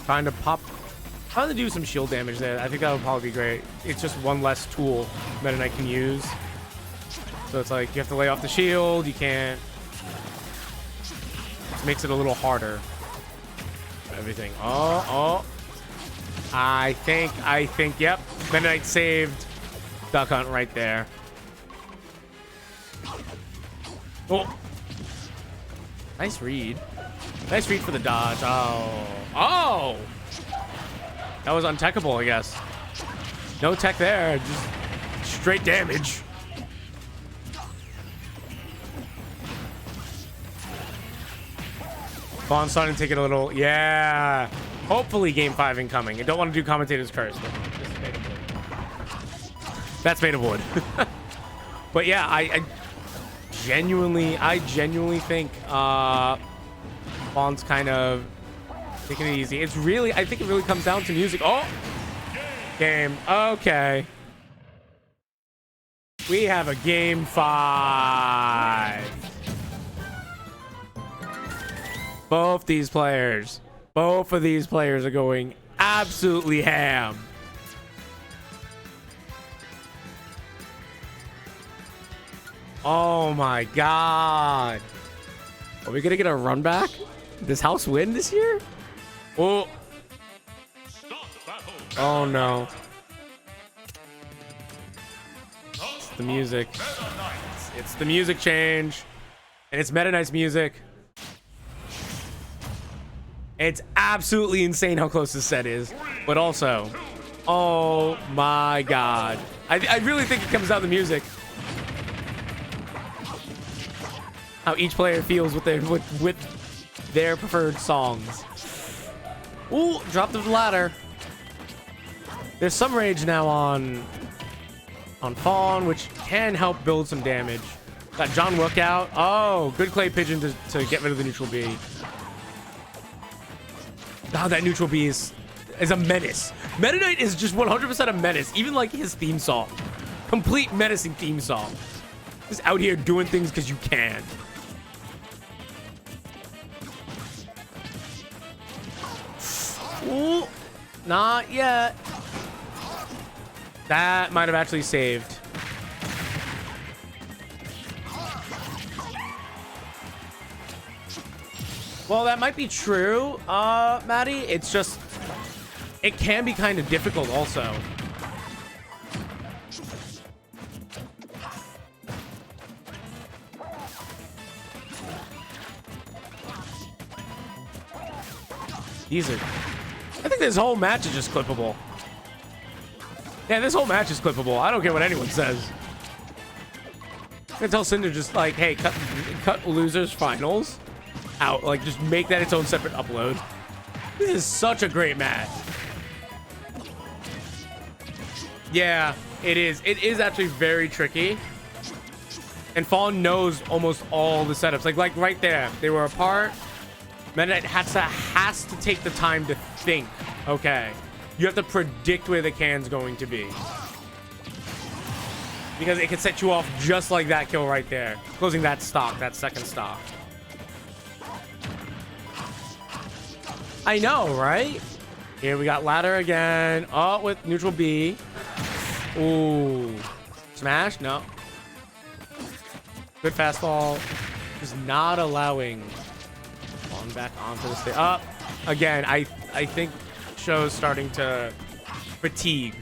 Trying to do some shield damage there. I think that would probably be great. It's just one less tool Meta Knight can use. So it's like you have to lay off the shield. You can't. It makes it a little harder. Everything. Oh. I think, yep. Meta Knight saved Duck Hunt right there. Oh. Nice read. Nice read for the dodge. Oh. That was untechable, I guess. No tech there. Just straight damage. Vaughn's starting to take it a little. Yeah. Hopefully game 5 incoming. I don't want to do commentator's curse, but That's made of wood. But yeah, I genuinely think Fawn's kind of taking it easy. It's really, I think it really comes down to music. Oh, game. Okay. We have a game 5. Both of these players are going absolutely ham. Oh my god. Are we gonna get a run back? Does House win this year? Oh. Oh no. It's the music. It's the music change. And it's Meta Knight's music. It's absolutely insane how close this set is. But also, oh my god. I really think it comes down to the music. How each player feels with their preferred songs. Ooh, dropped the ladder. There's some rage now on Fawn, which can help build some damage. Got John Wook out. Oh, good clay pigeon to get rid of the neutral B. God, that neutral B is a menace. Meta Knight is just 100% a menace, even like his theme song. Complete menacing theme song. Just out here doing things because you can. Ooh, not yet. That might have actually saved. Well, that might be true, Maddie. It's just, it can be kind of difficult also. These are, I think this whole match is just clippable. Yeah, this whole match is clippable. I don't care what anyone says. I'm gonna tell Cinder just like, hey, cut losers finals out. Like, just make that its own separate upload. This is such a great match. Yeah, it is. It is actually very tricky. And Fawn knows almost all the setups. Like right there, they were apart. Meta Knight has to take the time to think. Okay, you have to predict where the can's going to be, because it can set you off just like that kill right there, closing that stock, that second stock. I know, right? Here we got ladder again. Oh, with neutral B. Ooh, smash? No. Good fastball. Just not allowing on back onto the stage. Up again. I think show's starting to fatigue.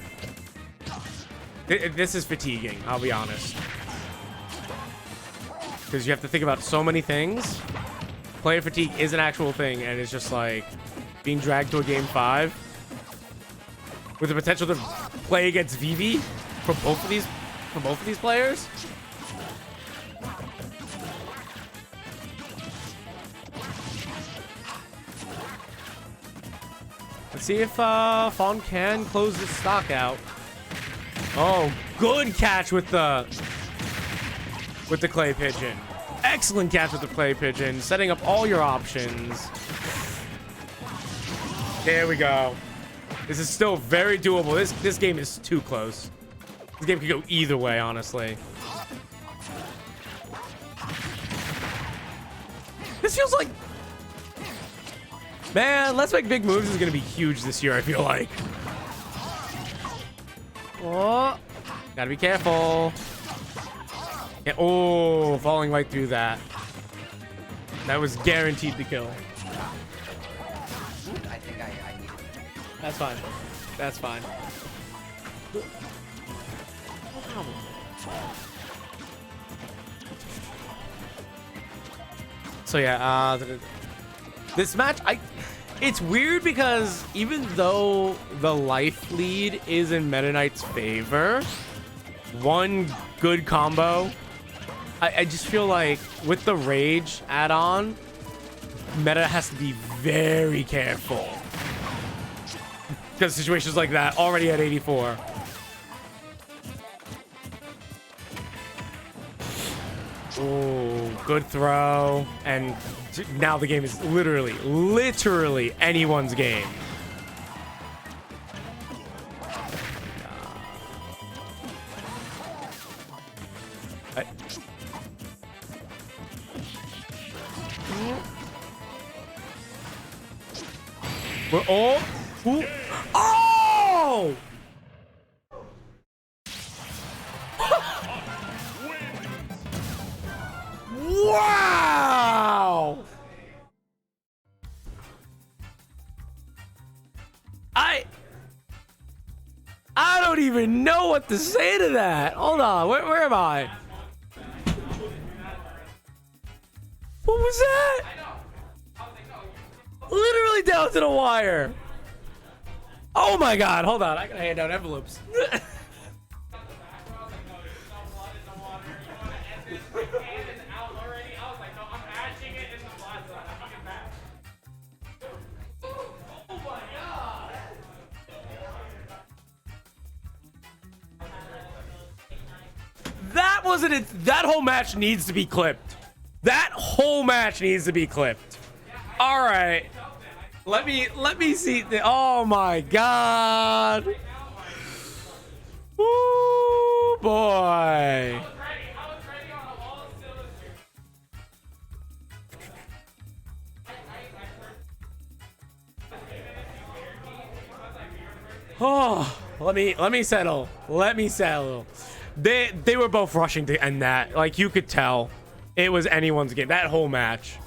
This is fatiguing, I'll be honest, because you have to think about so many things. Player fatigue is an actual thing, and it's just like being dragged to a game 5 with the potential to play against Vivi for both of these players. Let's see if Fawn can close this stock out. Oh, good catch with the clay pigeon. Excellent catch with the clay pigeon, setting up all your options. There we go. This is still very doable. This game is too close. This game could go either way, honestly. This feels like, man, Let's Make Big Moves is going to be huge this year, I feel like. Oh, gotta be careful. Yeah, oh, falling right through that. That was guaranteed to kill. I think I need it. That's fine. That's fine. So yeah, this match, it's weird because even though the life lead is in Meta Knight's favor, one good combo, I just feel like with the Rage add-on, Meta has to be very careful, because situations like that already at 84. Ooh, good throw. And now the game is literally anyone's game. We're all... Ooh. Oh! Wow! I don't even know what to say to that. Hold on, where am I? What was that? Literally down to the wire. Oh my god, hold on, I gotta hand out envelopes. That wasn't it. That whole match needs to be clipped. That whole match needs to be clipped. All right. Let me see. Oh my god. Ooh, boy. Oh, let me settle. Let me settle. They were both rushing to end that. Like, you could tell it was anyone's game. That whole match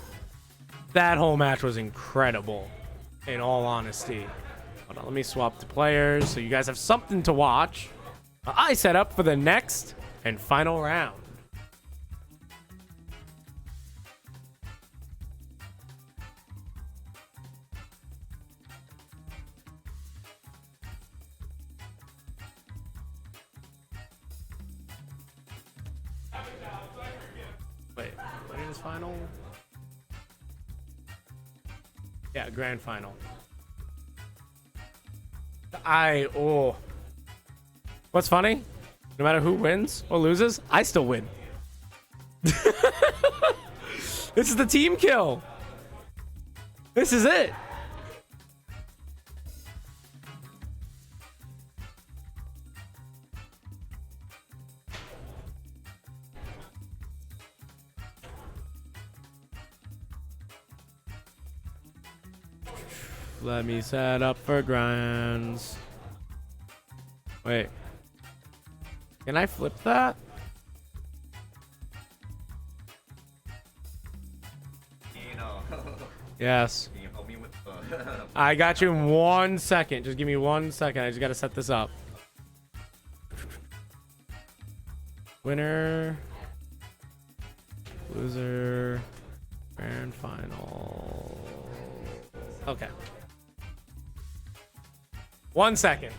was incredible, in all honesty. Hold on, let me swap the players so you guys have something to watch. I set up for the next and final round. Wait, what is final? Yeah, grand final. What's funny? No matter who wins or loses, I still win. This is the team kill. This is it. Let me set up for grinds. Wait. Can I flip that? Yes. Can you help me with I got you in 1 second. Just give me 1 second. I just gotta set this up. Winner. Loser. Grand final. Okay. 1 second.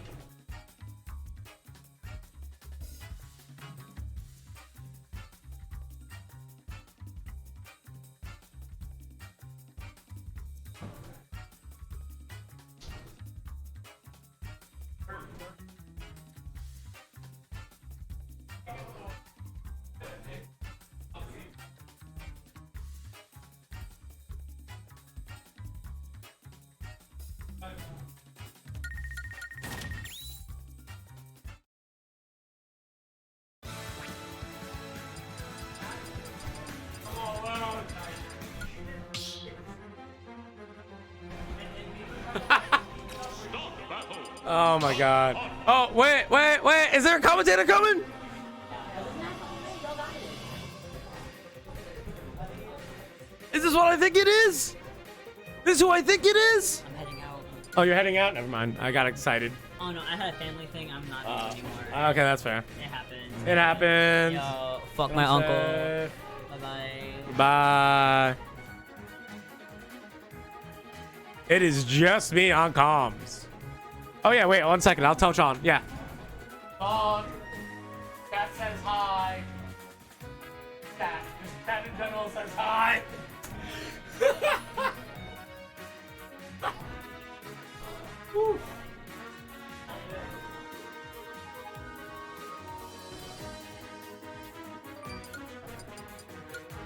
Oh my god. Oh, wait. Is there a commentator coming? Is this what I think it is? This is who I think it is? I'm heading out. Oh, you're heading out? Never mind. I got excited. Oh no, I had a family thing. I'm not doing anymore. Okay, that's fair. It happens. It happens. Yo, fuck my uncle. Bye-bye. Bye. It is just me on comms. Oh yeah, wait 1 second. I'll tell Sean. Yeah. Sean. Chat says hi. Chat in general says hi. Woo.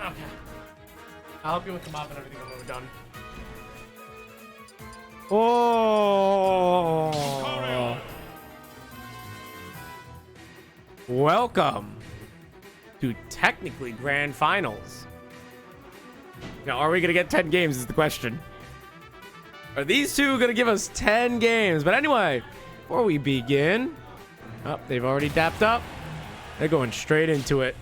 Okay. I'll help you with the mop and everything when we're done. Oh. Welcome to technically grand finals. Now, are we going to get 10 games is the question. Are these two going to give us 10 games? But anyway, before we begin... Oh, they've already dapped up. They're going straight into it.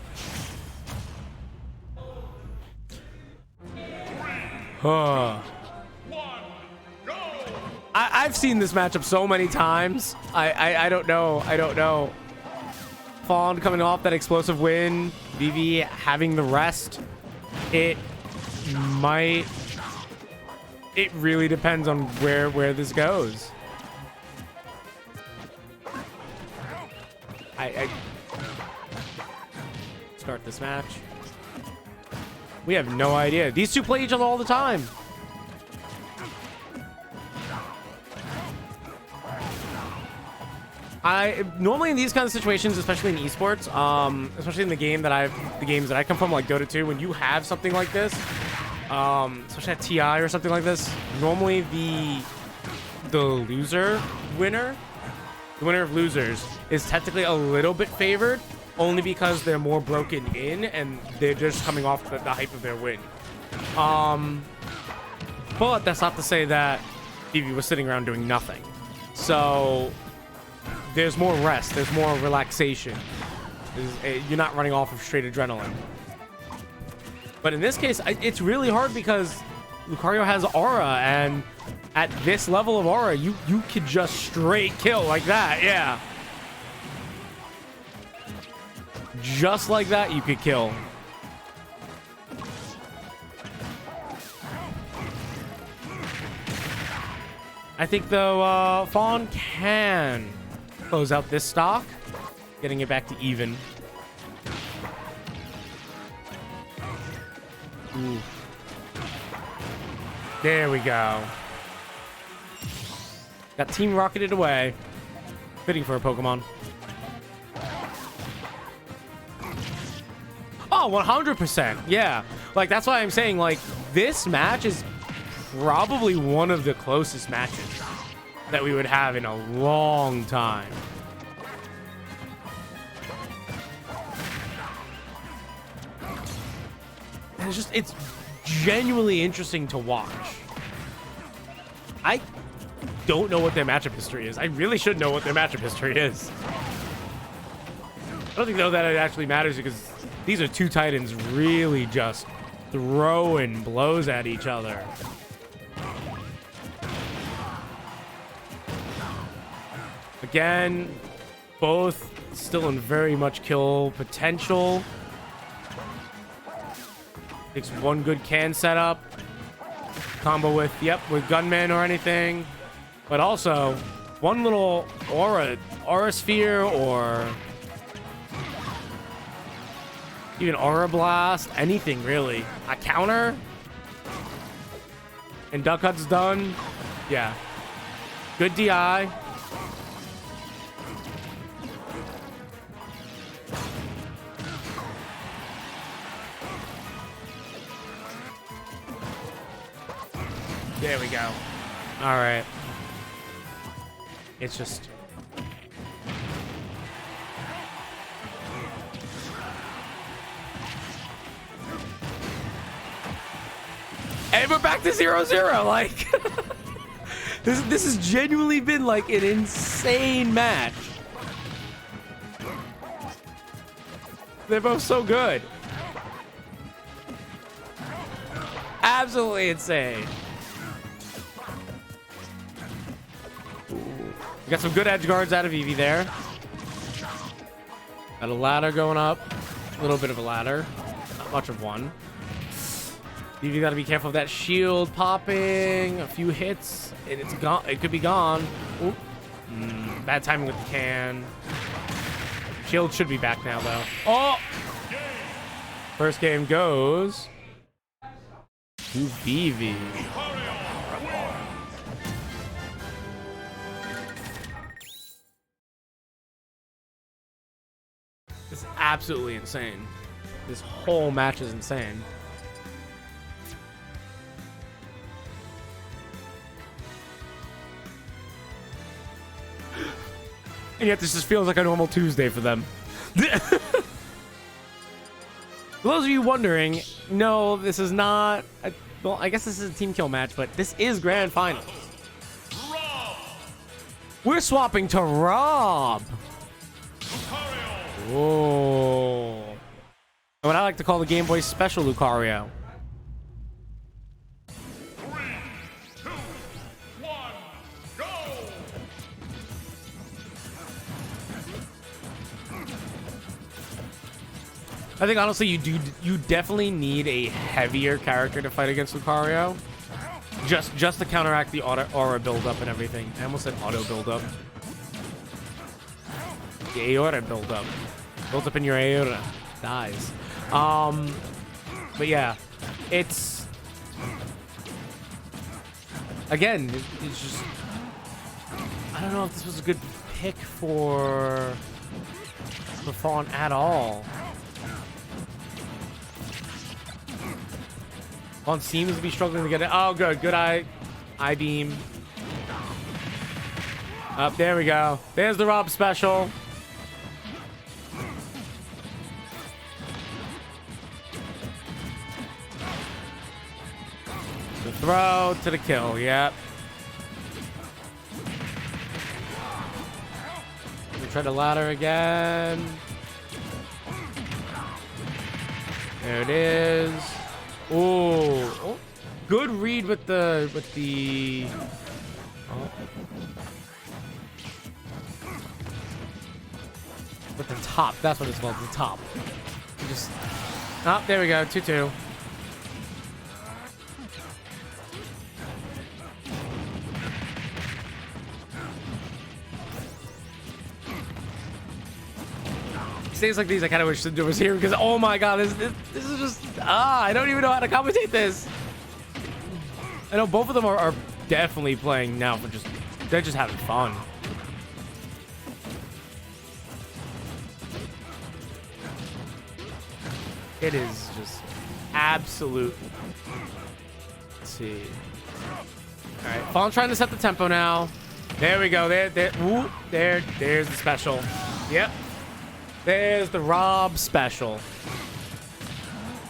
Oh. I've seen this matchup so many times. I don't know. I don't know. Fawn coming off that explosive win. Vivi having the rest. It really depends on where this goes. I start this match. We have no idea. These two play each other all the time. Normally in these kinds of situations, especially in esports, especially in the games that I come from, like Dota 2, when you have something like this, especially at TI or something like this, normally the winner of losers is technically a little bit favored, only because they're more broken in and they're just coming off the hype of their win. But that's not to say that Vivi was sitting around doing nothing. So there's more rest, there's more relaxation. You're not running off of straight adrenaline. But in this case, it's really hard because Lucario has aura, and at this level of aura, you could just straight kill like that. Yeah. Just like that, you could kill. I think, though, Fawn can close out this stock, getting it back to even. Ooh. There we go. Got Team Rocketed away. Fitting for a Pokemon. Oh, 100%. Yeah. Like, that's why I'm saying, like, this match is probably one of the closest matches that we would have in a long time. And it's genuinely interesting to watch. I don't know what their matchup history is. I really should know what their matchup history is. I don't think, though, that it actually matters because these are two Titans really just throwing blows at each other. Again, both still in very much kill potential. Takes one good can setup. Combo with Gunman or anything. But also, one little aura sphere or even aura blast, anything really. A counter. And Duck Hunt's done. Yeah. Good DI. There we go. All right. It's just... And we're back to 0-0. Like, this has genuinely been like an insane match. They're both so good. Absolutely insane. We got some good edge guards out of Eevee there. Got a ladder going up. A little bit of a ladder. Not much of one. Eevee got to be careful of that shield popping. A few hits, and it's gone. It could be gone. Oop. Bad timing with the can. Shield should be back now, though. Oh! First game goes to Eevee. It's absolutely insane. This whole match is insane. And yet this just feels like a normal Tuesday for them. For those of you wondering, no, this is not... well, I guess this is a team kill match, but this is Grand Finals. We're swapping to Rob. Whoa. What I like to call the Game Boy Special Lucario. 3, 2, 1, go! I think honestly you definitely need a heavier character to fight against Lucario. Just to counteract the aura buildup and everything. I almost said auto buildup. The aura buildup. Built up in your aura. Dies. But yeah. It's... again, it's just... I don't know if this was a good pick for Fawn at all. Fawn seems to be struggling to get it. Oh, good. Good eye beam. Up, there we go. There's the Rob special. The throw to the kill. Yep. We try the ladder again. There it is. Ooh. Oh, good read with the oh. With the top. That's what it's called, the top. You just oh, there we go. 2-2. Things like these I kind of wish Cinder was here because oh my god, this is just I don't even know how to commentate this. I know both of them are definitely playing now, but they're just having fun. It is just absolute. Let's see. All right, Fawn's trying to set the tempo now. There we go. There's the special. Yep. There's the Rob special.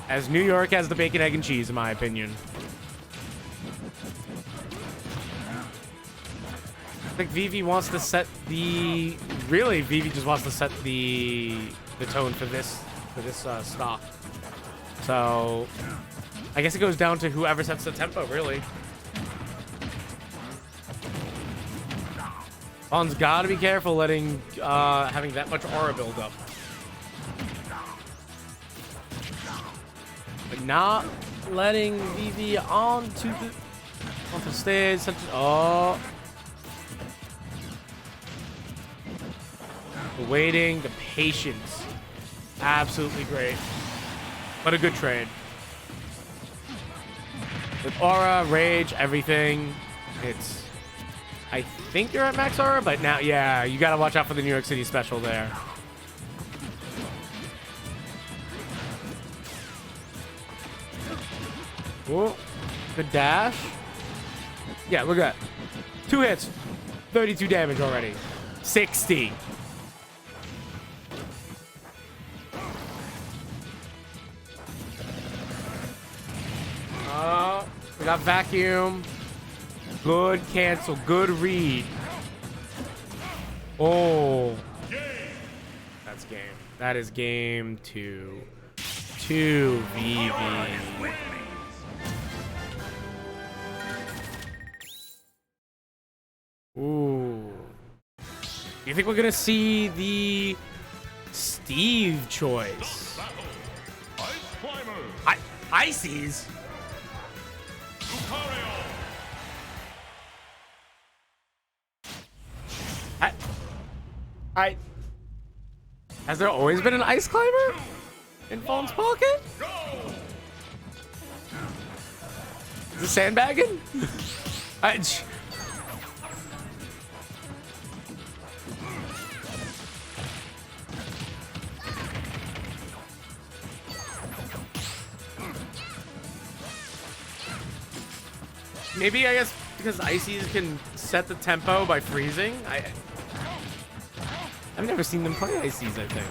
As New York has the bacon, egg, and cheese, in my opinion. I think Vivi wants to set the... really, Vivi just wants to set the tone for this stock. So, I guess it goes down to whoever sets the tempo, really. Fawn's got to be careful letting having that much aura build up. But not letting Vivi onto the stage. Oh. The waiting, the patience. Absolutely great. What a good trade. With aura, rage, everything. It's... I think you're at max aura, but now, yeah, you gotta watch out for the New York City special there. Ooh, good dash. Yeah, we're good. 2 hits, 32 damage already. 60. We got vacuum. Good cancel. Good read. Oh. That's game. That is game 2. 2 VV. Ooh. You think we're going to see the Steve choice? Ices? Has there always been an ice climber in Fawn's pocket? Is it sandbagging? Maybe I guess because Ices can set the tempo by freezing. I've never seen them play Ices, I think.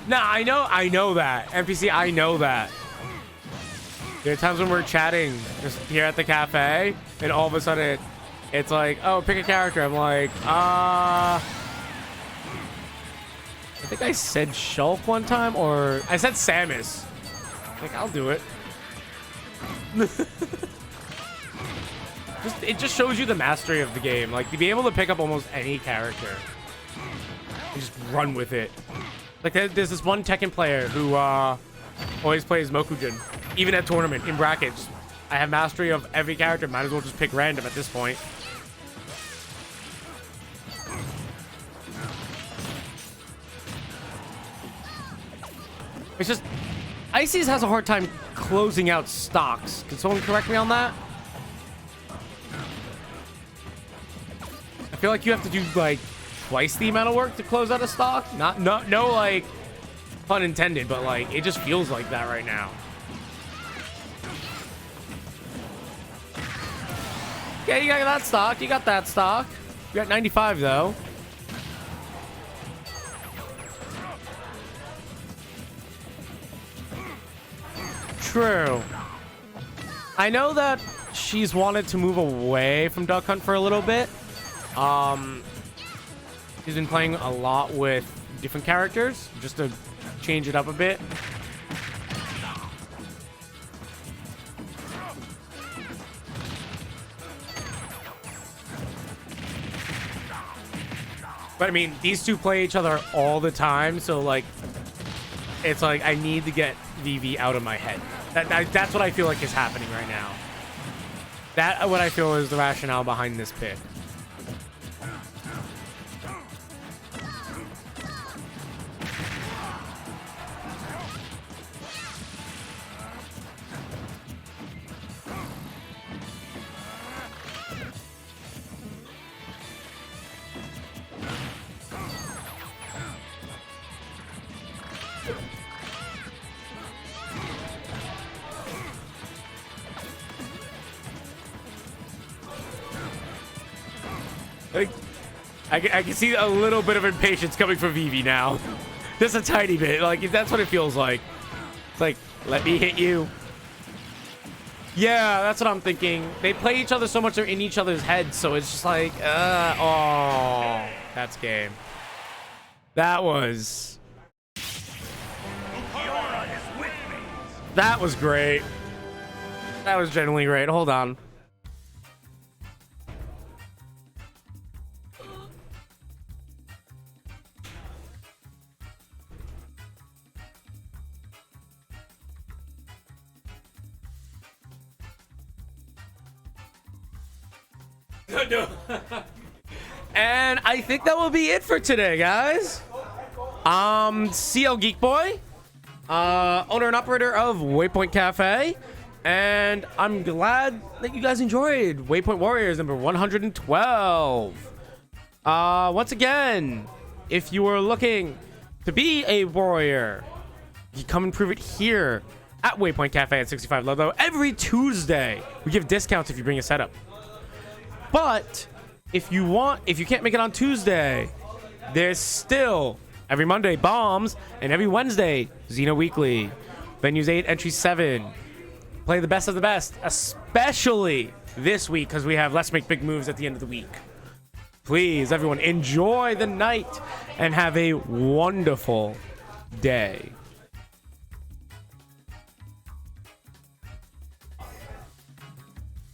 Nah, I know that. NPC, I know that. There are times when we're chatting just here at the cafe, and all of a sudden it's like, oh, pick a character. I'm like, I think I said Shulk one time, or I said Samus. Like, I'll do it. It just shows you the mastery of the game. Like, to be able to pick up almost any character and just run with it. Like, there's this one Tekken player who always plays Mokujin, even at tournament, in brackets. I have mastery of every character. Might as well just pick random at this point. It's just, Ices has a hard time closing out stocks. Can someone correct me on that? I feel like you have to do, like, twice the amount of work to close out a stock. No, like, pun intended, but, like, it just feels like that right now. Yeah, you got that stock. You got that stock. You got 95, though. True. I know that she's wanted to move away from Duck Hunt for a little bit. She's been playing a lot with different characters just to change it up a bit. But I mean, these two play each other all the time, so like, it's like I need to get Vivi out of my head. That's what I feel like is happening right now. That's what I feel is the rationale behind this pick. I can see a little bit of impatience coming from Vivi now. Just a tiny bit. Like, that's what it feels like. It's like, let me hit you. Yeah, that's what I'm thinking. They play each other so much they're in each other's heads, so it's just like, oh, that's game. That was great. That was genuinely great. Hold on. No. And I think that will be it for today, guys. CL Geek Boy, owner and operator of Waypoint Cafe, and I'm glad that you guys enjoyed Waypoint Warriors number 112. Once again, if you are looking to be a warrior, you come and prove it here at Waypoint Cafe at 65 Ludlow every Tuesday. We give discounts if you bring a setup. But if you can't make it on Tuesday, there's still every Monday bombs and every Wednesday Xeno Weekly. Venues 8, entry 7. Play the best of the best, especially this week because we have Let's Make Big Moves at the end of the week. Please, everyone, enjoy the night and have a wonderful day.